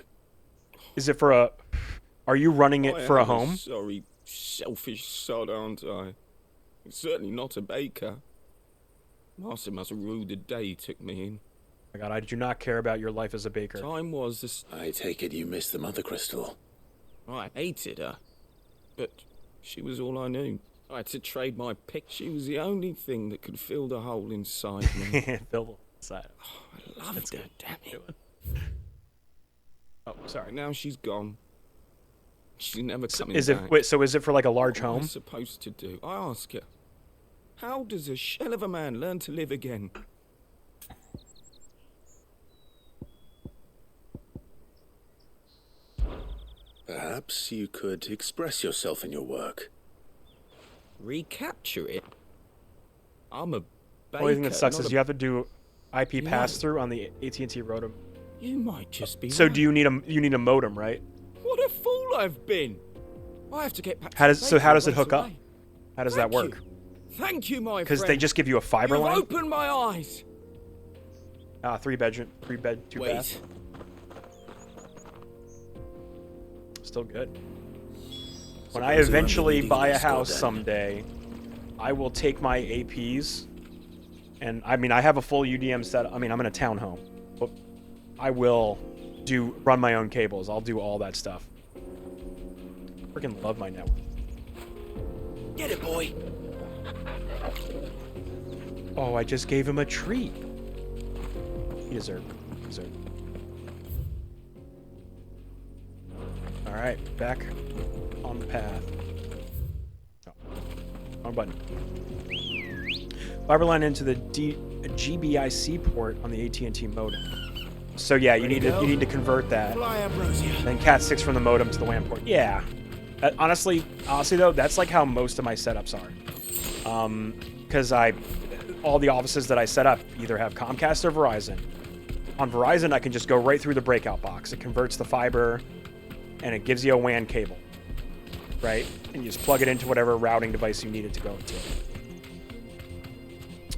Is it for a... Are you running it for a home? Sorry, selfish sod, aren't I? It's certainly not a baker. Master must have ruled the day he took me in. Oh my god, I do not care about your life as a baker. Time was this... I take it you missed the mother crystal. I hated her. But she was all I knew. I had to trade my pick. She was the only thing that could fill the hole inside me. Fill the inside. Oh, I loved her, damn it. Oh, sorry. Now she's gone. She's never coming back. Wait, so is it for like a large home? What am I supposed to do? I ask her. How does a shell of a man learn to live again? Perhaps you could express yourself in your work. Recapture it? I'm a baker. The only thing that sucks is you have to do IP You pass-through on the AT&T modem. You might just be So right. do you need a modem, right? What a fool I've been! I have to get back. How does it right hook up? away. How does that work? Thank you, my friend. Because they just give you a fiber You've line? opened my eyes. 3 bed, 2 bath. Still good. When I eventually buy a house someday, I will take my APs, and I mean I have a full UDM set. I mean I'm in a townhome, but I will run my own cables. I'll do all that stuff. Freaking love my network. Get it, boy. Oh, I just gave him a treat. He deserved it. All right, back on the path. Oh, wrong button. Fiber line into the GBIC port on the AT&T modem. So yeah, you need to convert that. Then Cat 6 from the modem to the WAN port. Yeah. Honestly though, that's like how most of my setups are. Because all the offices that I set up either have Comcast or Verizon. On Verizon, I can just go right through the breakout box. It converts the fiber, and it gives you a WAN cable, right? And you just plug it into whatever routing device you need it to go into.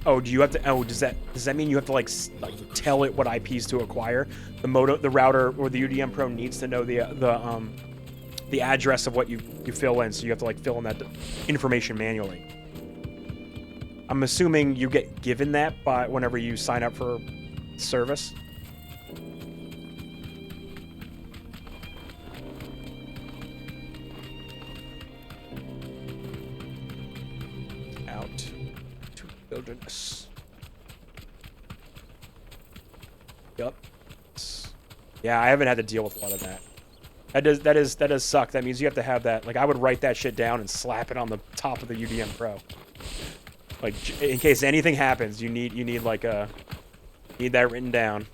Oh, do you have to? Oh, does that mean you have to like tell it what IPs to acquire? The router or the UDM Pro needs to know the address of what you fill in, so you have to like fill in that information manually. I'm assuming you get given that by whenever you sign up for service. Out to wilderness. Yup. Yeah, I haven't had to deal with a lot of that. That does suck. That means you have to have that. Like, I would write that shit down and slap it on the top of the UDM Pro. Like, in case anything happens, you need like a need that written down.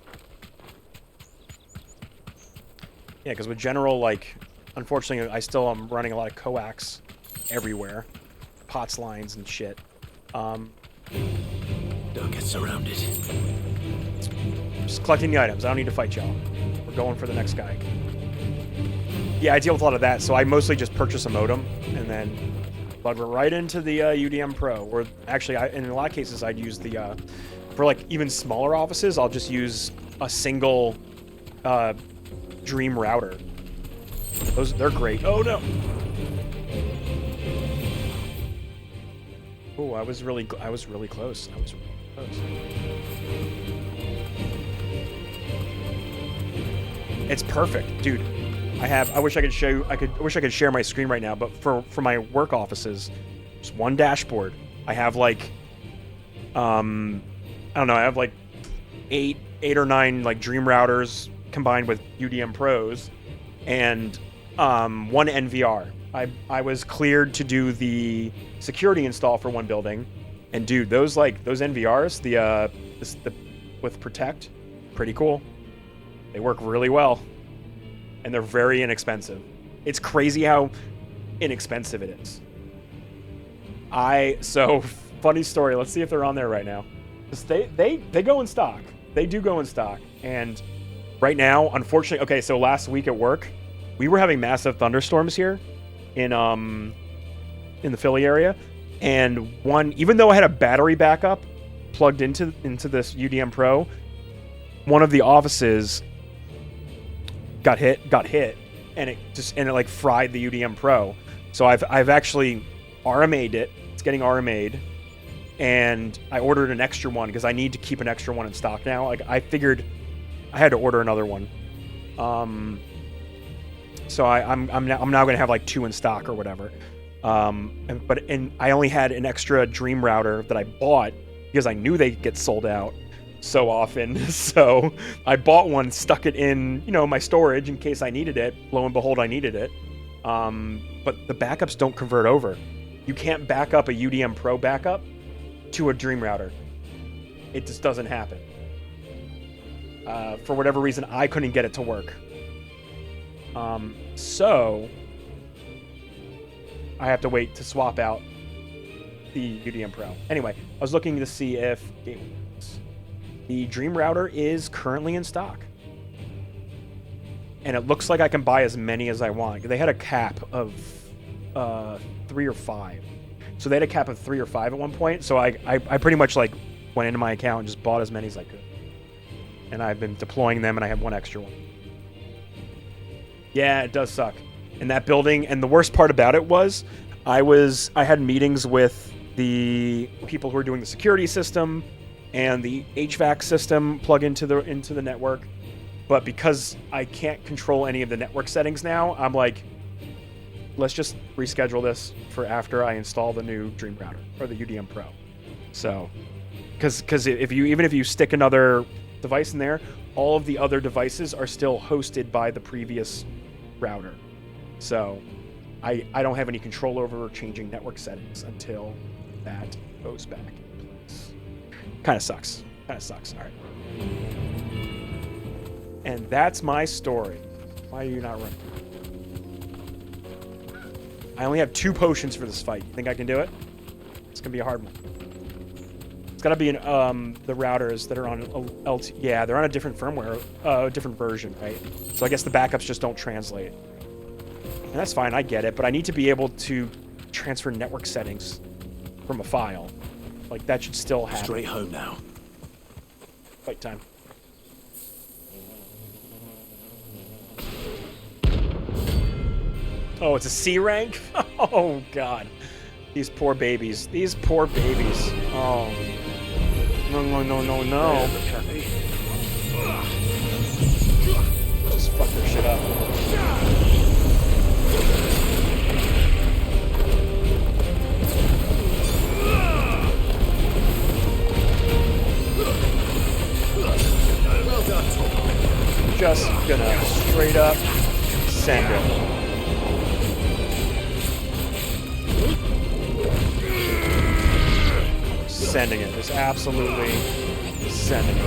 Yeah, because with general, like, unfortunately, I still am running a lot of coax everywhere, POTS lines and shit. Don't get surrounded. Just collecting the items. I don't need to fight y'all. We're going for the next guy. Yeah, I deal with a lot of that, so I mostly just purchase a modem and then plug it right into the UDM Pro. Or actually, in a lot of cases, I'd use the for like even smaller offices, I'll just use a single Dream router. They're great. Oh no! Oh, I was really close. I was really close. It's perfect, dude. I wish I could show you. I wish I could share my screen right now. But for my work offices, just one dashboard. I have like, I don't know. I have like eight or nine like Dream routers combined with UDM Pros, and one NVR. I was cleared to do the security install for one building, and dude, those NVRs, the with Protect, pretty cool. They work really well. And they're very inexpensive. It's crazy how inexpensive it is. So funny story. Let's see if they're on there right now. They go in stock. They do go in stock. And right now, unfortunately, okay, so last week at work, we were having massive thunderstorms here in the Philly area. And even though I had a battery backup plugged into this UDM Pro, one of the offices got hit, and it like fried the UDM Pro. So I've actually RMA'd it. It's getting RMA'd, and I ordered an extra one because I need to keep an extra one in stock now. Like, I figured I had to order another one. So I'm now gonna have like two in stock or whatever. And I only had an extra Dream router that I bought because I knew they'd get sold out so often. So I bought one, stuck it in, my storage in case I needed it. Lo and behold, I needed it. But the backups don't convert over. You can't back up a UDM Pro backup to a Dream router. It just doesn't happen. For whatever reason, I couldn't get it to work. So I have to wait to swap out the UDM Pro. Anyway, I was looking to see if the Dream router is currently in stock. And it looks like I can buy as many as I want. They had a cap of 3 or 5. So they had a cap of 3 or 5 at one point. So I pretty much like went into my account and just bought as many as I could. And I've been deploying them, and I have one extra one. Yeah, it does suck. In that building, and the worst part about it was I had meetings with the people who are doing the security system and the HVAC system plug into the network. But because I can't control any of the network settings now, I'm like, let's just reschedule this for after I install the new Dream router or the UDM Pro. So, because if you stick another device in there, all of the other devices are still hosted by the previous router. So I don't have any control over changing network settings until that goes back in place. Kind of sucks. All right. And that's my story. Why are you not running? I only have 2 potions for this fight. You think I can do it? It's going to be a hard one. It's got to be in the routers that are on LT. Yeah, they're on a different firmware, different version, right? So I guess the backups just don't translate. And that's fine, I get it, but I need to be able to transfer network settings from a file. Like, that should still happen. Straight home now. Fight time. Oh, it's a C rank? Oh, God. These poor babies. These poor babies. Oh. No, no, no, no, no. Just fuck their shit up. Well done. Just gonna straight up send it. Sending it. Just absolutely sending it.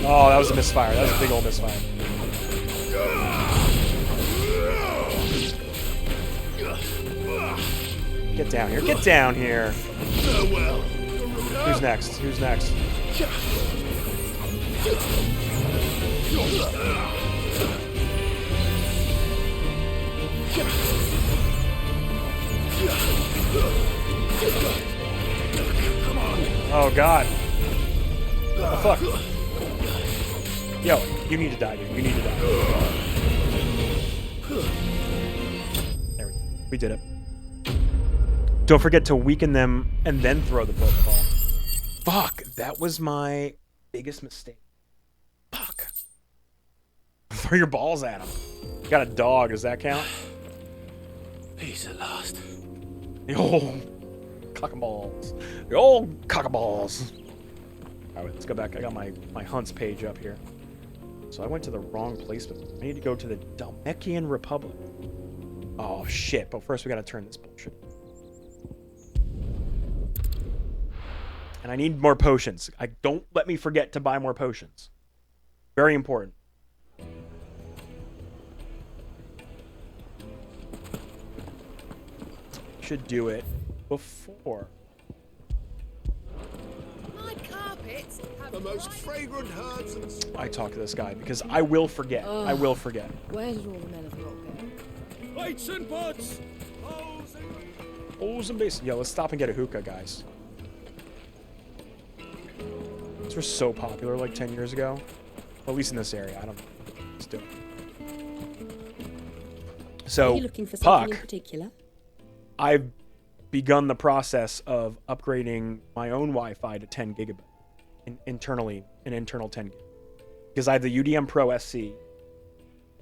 Oh, that was a misfire. That was a big old misfire. Get down here. Get down here. Who's next? Who's next? Oh, God. What the fuck? Yo, you need to die, dude. You need to die. There we go. We did it. Don't forget to weaken them and then throw the protocol. Fuck, that was my biggest mistake. Fuck. Throw your balls at him. You got a dog, does that count? Peace at last. The old cockaballs. The old cockaballs. Alright, let's go back. I got my hunts page up here. So I went to the wrong place. I need to go to the Dalmekian Republic. Oh, shit. But first we gotta turn this bullshit. And I need more potions. Don't let me forget to buy more potions. Very important. Should do it before. My carpets have the most fragrant herbs and I talk to this guy because I will forget. I will forget. Where did all the men of rock go? Plates and pots! Holes and base. Yo, let's stop and get a hookah, guys. These were so popular like 10 years ago. Well, at least in this area. I don't know. Let's do it. So, Are you looking for something Puck, in particular? I've begun the process of upgrading my own Wi-Fi to 10 gigabit. Internally, an internal 10 gig. Because I have the UDM Pro SC. I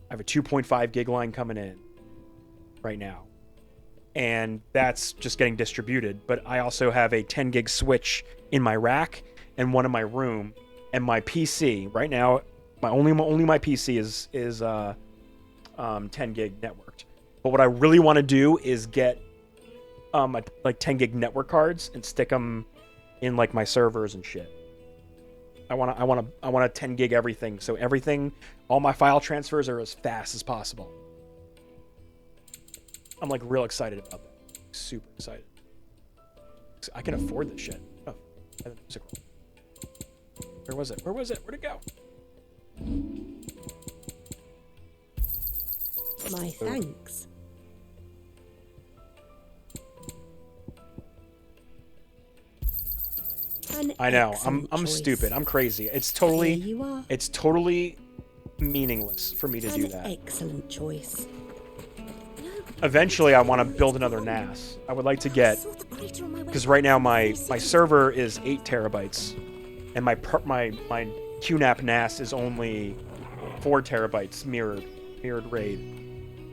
have a 2.5 gig line coming in right now. And that's just getting distributed. But I also have a 10 gig switch in my rack and one in my room. And my PC, right now, only my PC is 10 gig networked. But what I really want to do is get like 10 gig network cards and stick them in like my servers and shit. I want to 10 gig everything, so everything, all my file transfers are as fast as possible. I'm like real excited about that. Super excited. I can afford this shit. Oh, where was it? Where was it? Where'd it go? My thanks. I know. I'm stupid. I'm crazy. It's totally meaningless for me to do that. Excellent choice. Eventually, I want to build another NAS. I would like to get, because right now my server is 8 terabytes, and my QNAP NAS is only 4 terabytes mirrored RAID.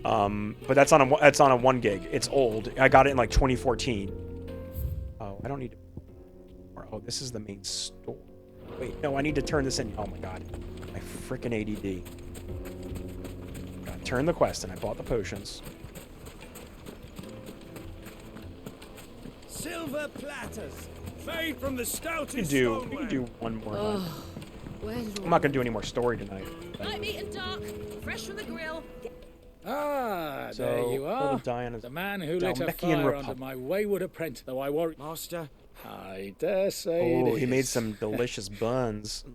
But that's on a 1 gig. It's old. I got it in like 2014. Oh, I don't need to. Oh, this is the main store. Wait, no, I need to turn this in. Oh my god. My frickin' ADD. Gotta turn the quest, and I bought the potions. silver platters, made from the stoutest You can do one more. I'm not gonna do any more story tonight. Light meat and dark, fresh from the grill. Ah, So, there you little are. Diana's The man who lit a Dalmatian fire Republic. under my wayward apprentice, though I worry. Master, I dare say Oh, it he made is. some delicious buns.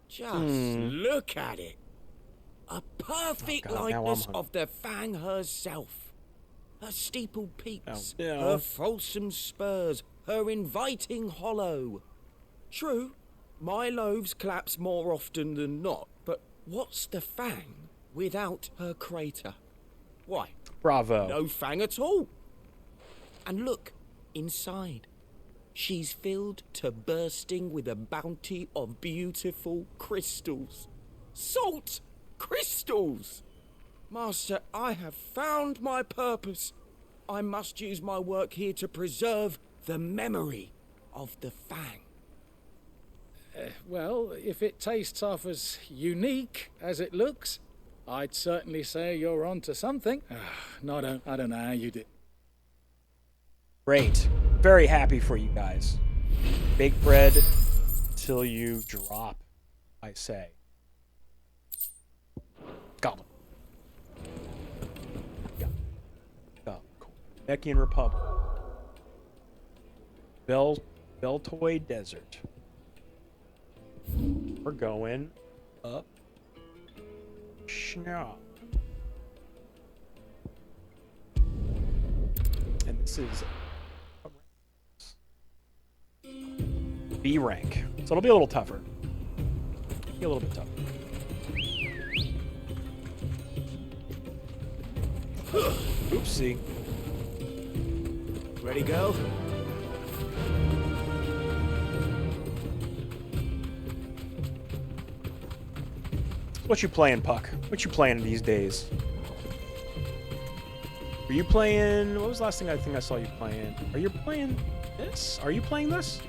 just Mm. look at it. A perfect Oh, God, now I'm likeness hungry. of the Fang herself. Her steepled peaks, Oh, no. her fulsome spurs, her inviting hollow. True, my loaves collapse more often than not, but what's the Fang without her crater? Why, Bravo. no Fang at all. And look, inside. She's filled to bursting with a bounty of beautiful crystals. Salt crystals! Master, I have found my purpose. I must use my work here to preserve the memory of the Fang. Well, if it tastes half as unique as it looks, I'd certainly say you're onto something. No, I don't know how you did. Great. Very happy for you guys. Bake bread till you drop, I say. Goblin. Goblin. Cool. Namekian Republic. Beltoy Desert. We're going up. Schnapp. And this is B rank. So it'll be a little tougher. Be a little bit tougher. Oopsie. Ready, go? What you playing, Puck? What you playing these days? Are you playing... What was the last thing I think I saw you playing? Are you playing this? Are you playing this?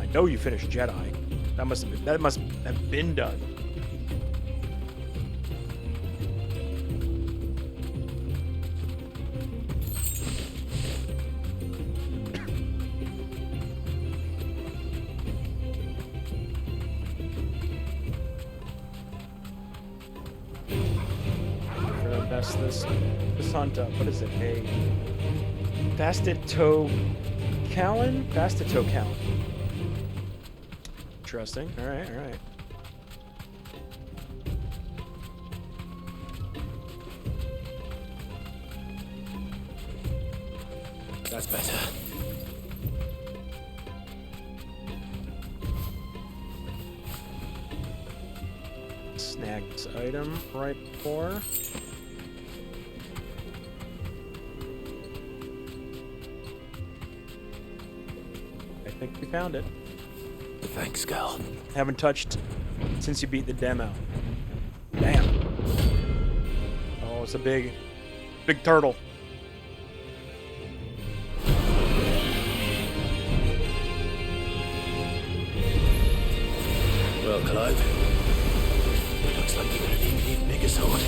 I know you finished Jedi. That must have been done. This hunt up. What is it? A Fastito Callan? Fastito Callan. Interesting. Alright, alright. That's better. Snag this item right before. I think we found it. Thanks, girl. Haven't touched since you beat the demo. Damn. Oh, it's a big turtle. Well, Clive, looks like you're gonna need an even bigger sword.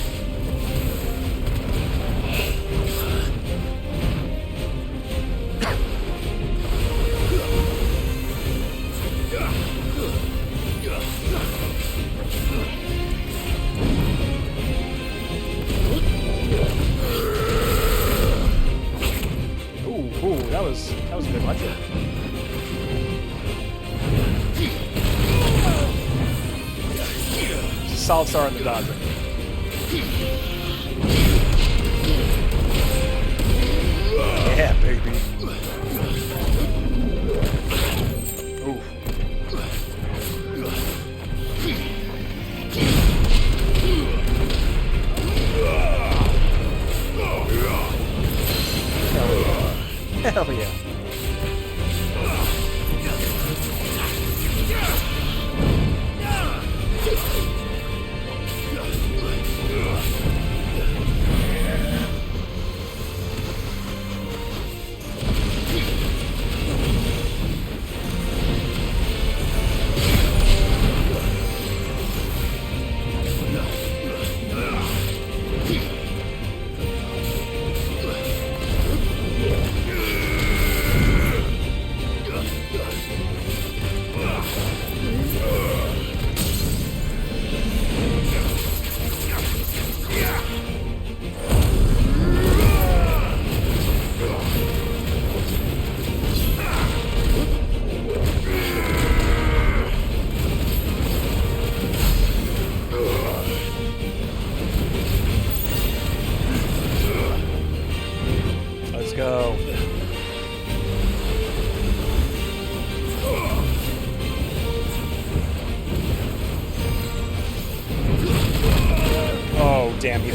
Ooh, that was a good one. Solid star on the Dodger. Yeah, baby. Ooh. Hell yeah.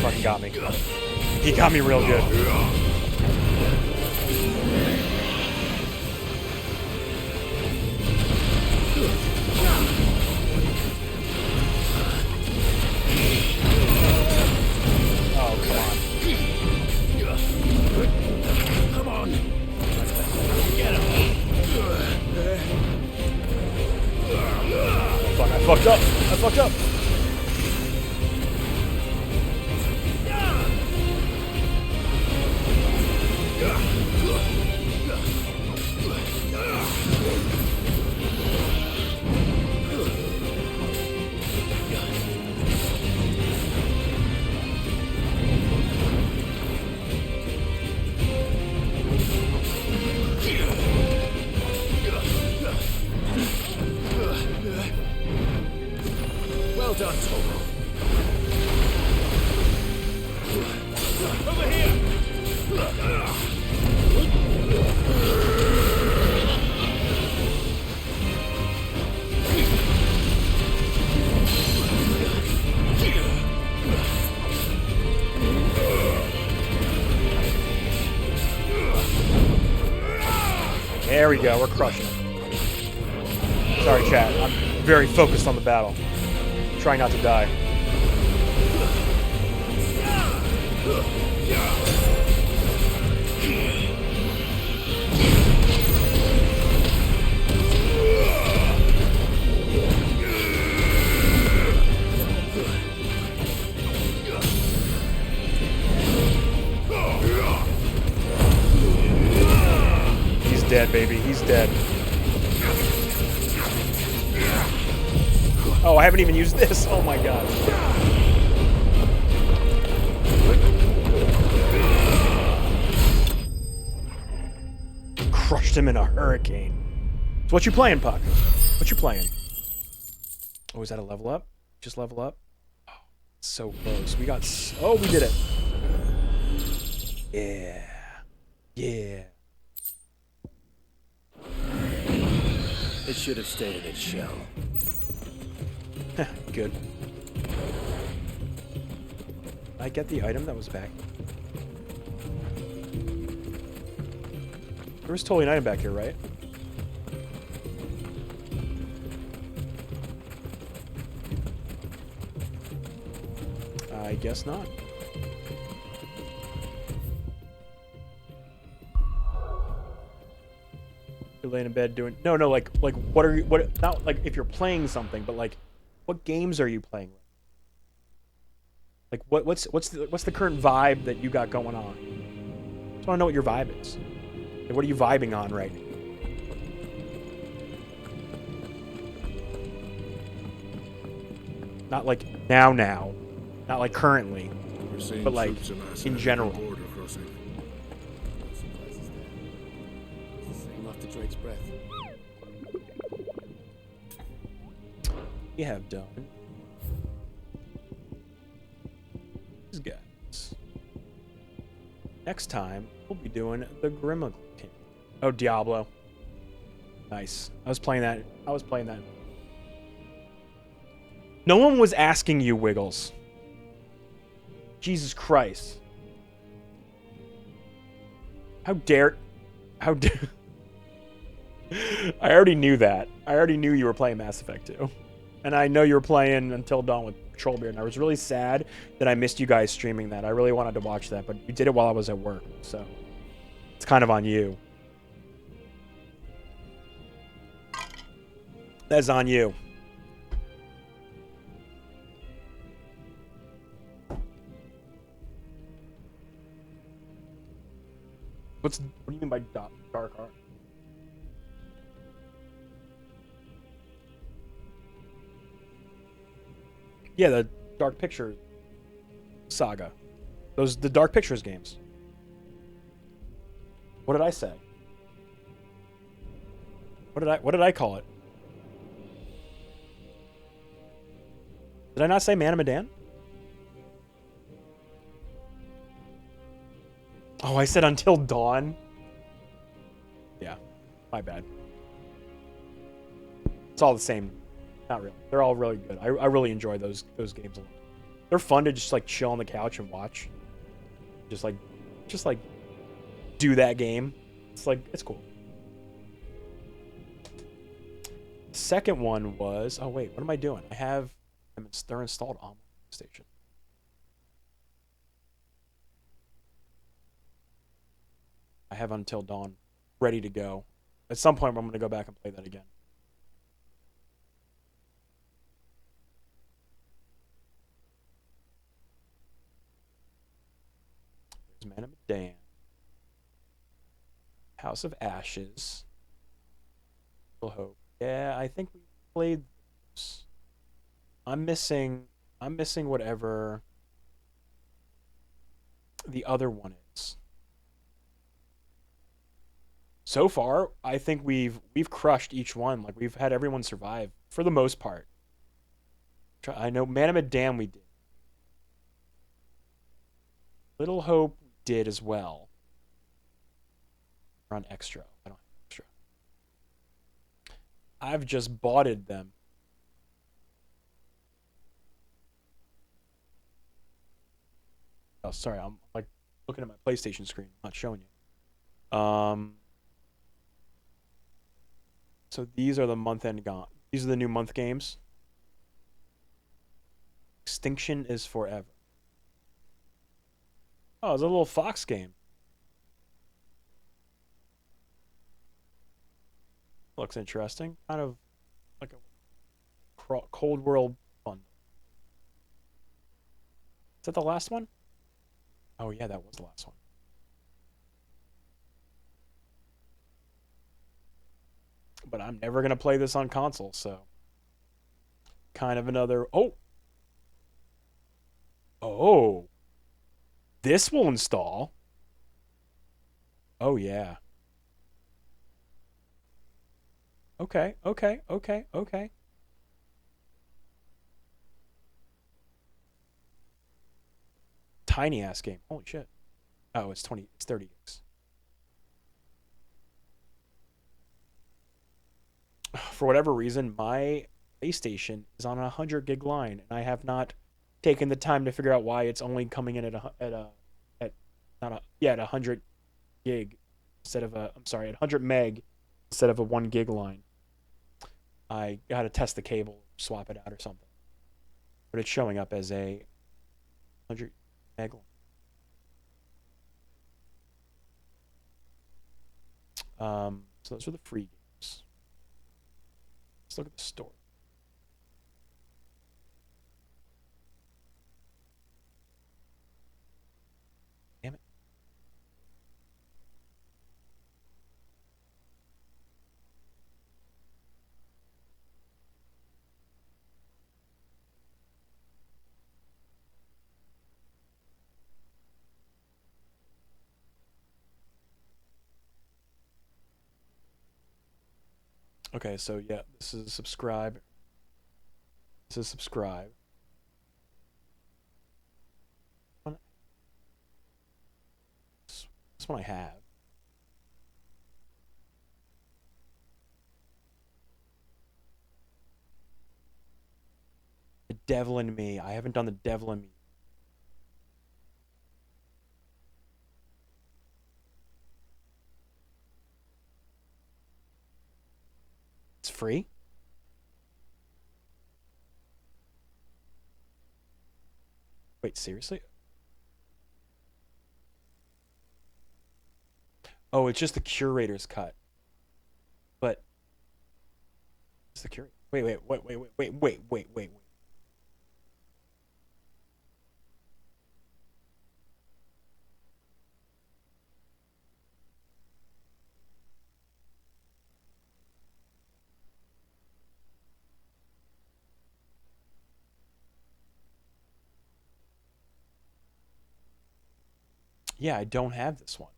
fucking got me. He got me real good. Oh, come on. Come on. Get him. Fuck, I fucked up. I fucked up. Well done, Tomo. Over here. There we go, we're crushing it. Sorry, chat. I'm very focused on the battle. Trying not to die. He's dead, baby. He's dead. Oh, I haven't even used this. Oh my god. Crushed him in a hurricane. So what you playing, Puck? What you playing? Oh, is that a level up? Just level up? Oh, so close. We got... Oh, we did it. Yeah. Yeah. It should have stayed in its shell. Good. I get the item that was back. There was totally an item back here, right? I guess not. You're laying in bed doing... No, like what are you... What? Not like if you're playing something, but like... What games are you playing with? Like what's the current vibe that you got going on? I just want to know what your vibe is. Like, what are you vibing on right now? Not like now, not like currently, but like in general. Same after Drake's breath. We have done these guys. Next time we'll be doing the Grimlock King. Oh, Diablo. Nice. I was playing that. No one was asking you, Wiggles. Jesus Christ. How dare... I already knew that. I already knew you were playing Mass Effect 2. And I know you were playing Until Dawn with Patrolbeard, and I was really sad that I missed you guys streaming that. I really wanted to watch that, but you did it while I was at work, so it's kind of on you. That's on you. What do you mean by dark art? Yeah, the Dark Pictures saga. The Dark Pictures games. What did I say? What did I call it? Did I not say Man of Medan? Oh, I said Until Dawn. Yeah, my bad. It's all the same. Not really. They're all really good. I really enjoy those games a lot. They're fun to just like chill on the couch and watch. Just like do that game. It's like, it's cool. Second one was, oh wait, what am I doing? They're installed on my station. I have Until Dawn ready to go. At some point, I'm going to go back and play that again. There's Man of Medan. House of Ashes. Little Hope. Yeah, I think we played those. I'm missing whatever the other one is. So far, I think we've crushed each one. Like, we've had everyone survive for the most part. I know Man of Medan we did. Little Hope we did as well. We're on extra. I don't have extra. I've just boughted them. Oh, sorry. I'm like looking at my PlayStation screen. I'm not showing you. So these are the month-end gone. These are the new month games. Extinction is Forever. Oh, it's a little Fox game. Looks interesting. Kind of like a Cold World bundle. Is that the last one? Oh yeah, that was the last one. But I'm never going to play this on console, so kind of another... Oh. This will install. Oh, yeah. Okay. Tiny-ass game. Holy shit. Oh, it's 30 gigs. For whatever reason, my PlayStation is on a 100 gig line, and I have not taken the time to figure out why it's only coming in at 100 gig instead of at 100 meg instead of a 1 gig line. I got to test the cable, swap it out or something. But it's showing up as a 100 meg line. So those are the free games. Let's look at the store. Damn it. Okay, so yeah, this is subscribe. This is subscribe. This one I have. The Devil in Me. I haven't done The Devil in Me. It's free? Wait, seriously? Oh, it's just the curator's cut. But it's the curator. Wait. Yeah, I don't have this one.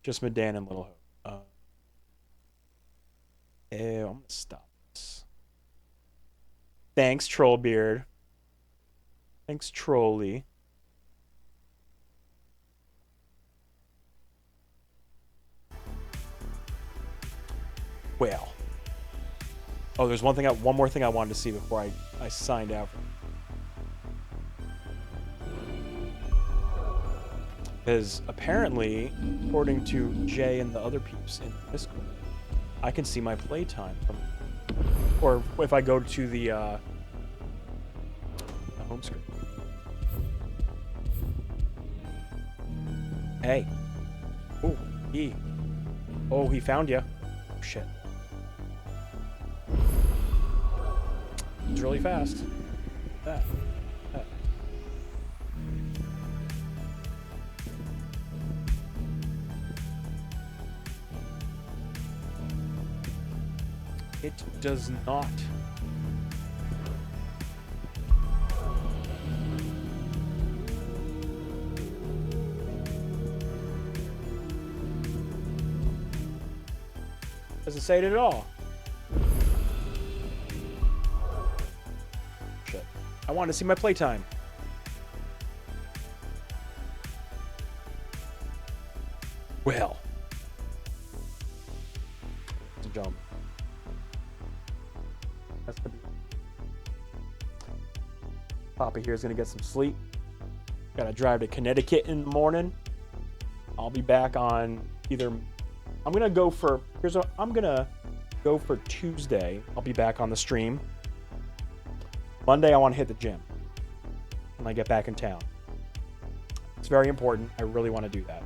Just Medan and Little Hope. I'm gonna stop this. Thanks, Trollbeard. Thanks, Trolly. Well. Oh, there's one more thing I wanted to see before I signed out. Because apparently, according to Jay and the other peeps in Discord, I can see my playtime from, or if I go to the home screen. Hey. Oh, he found you. Oh, shit. It's really fast. That. It does not. Doesn't say it at all. Shit. I want to see my playtime. Well. Jump. That's gonna be. Papa here is gonna get some sleep. Gotta drive to Connecticut in the morning. I'll be back on either. I'm gonna go for. I'm gonna go for Tuesday. I'll be back on the stream. Monday, I want to hit the gym when I get back in town. It's very important. I really want to do that.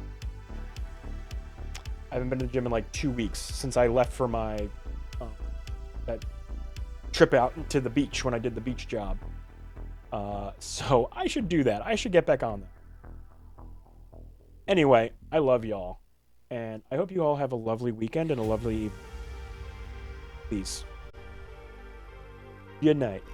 I haven't been to the gym in like 2 weeks since I left for my that trip out to the beach when I did the beach job. So I should do that. I should get back on that. Anyway, I love y'all. And I hope you all have a lovely weekend and a lovely evening. Peace. Good night.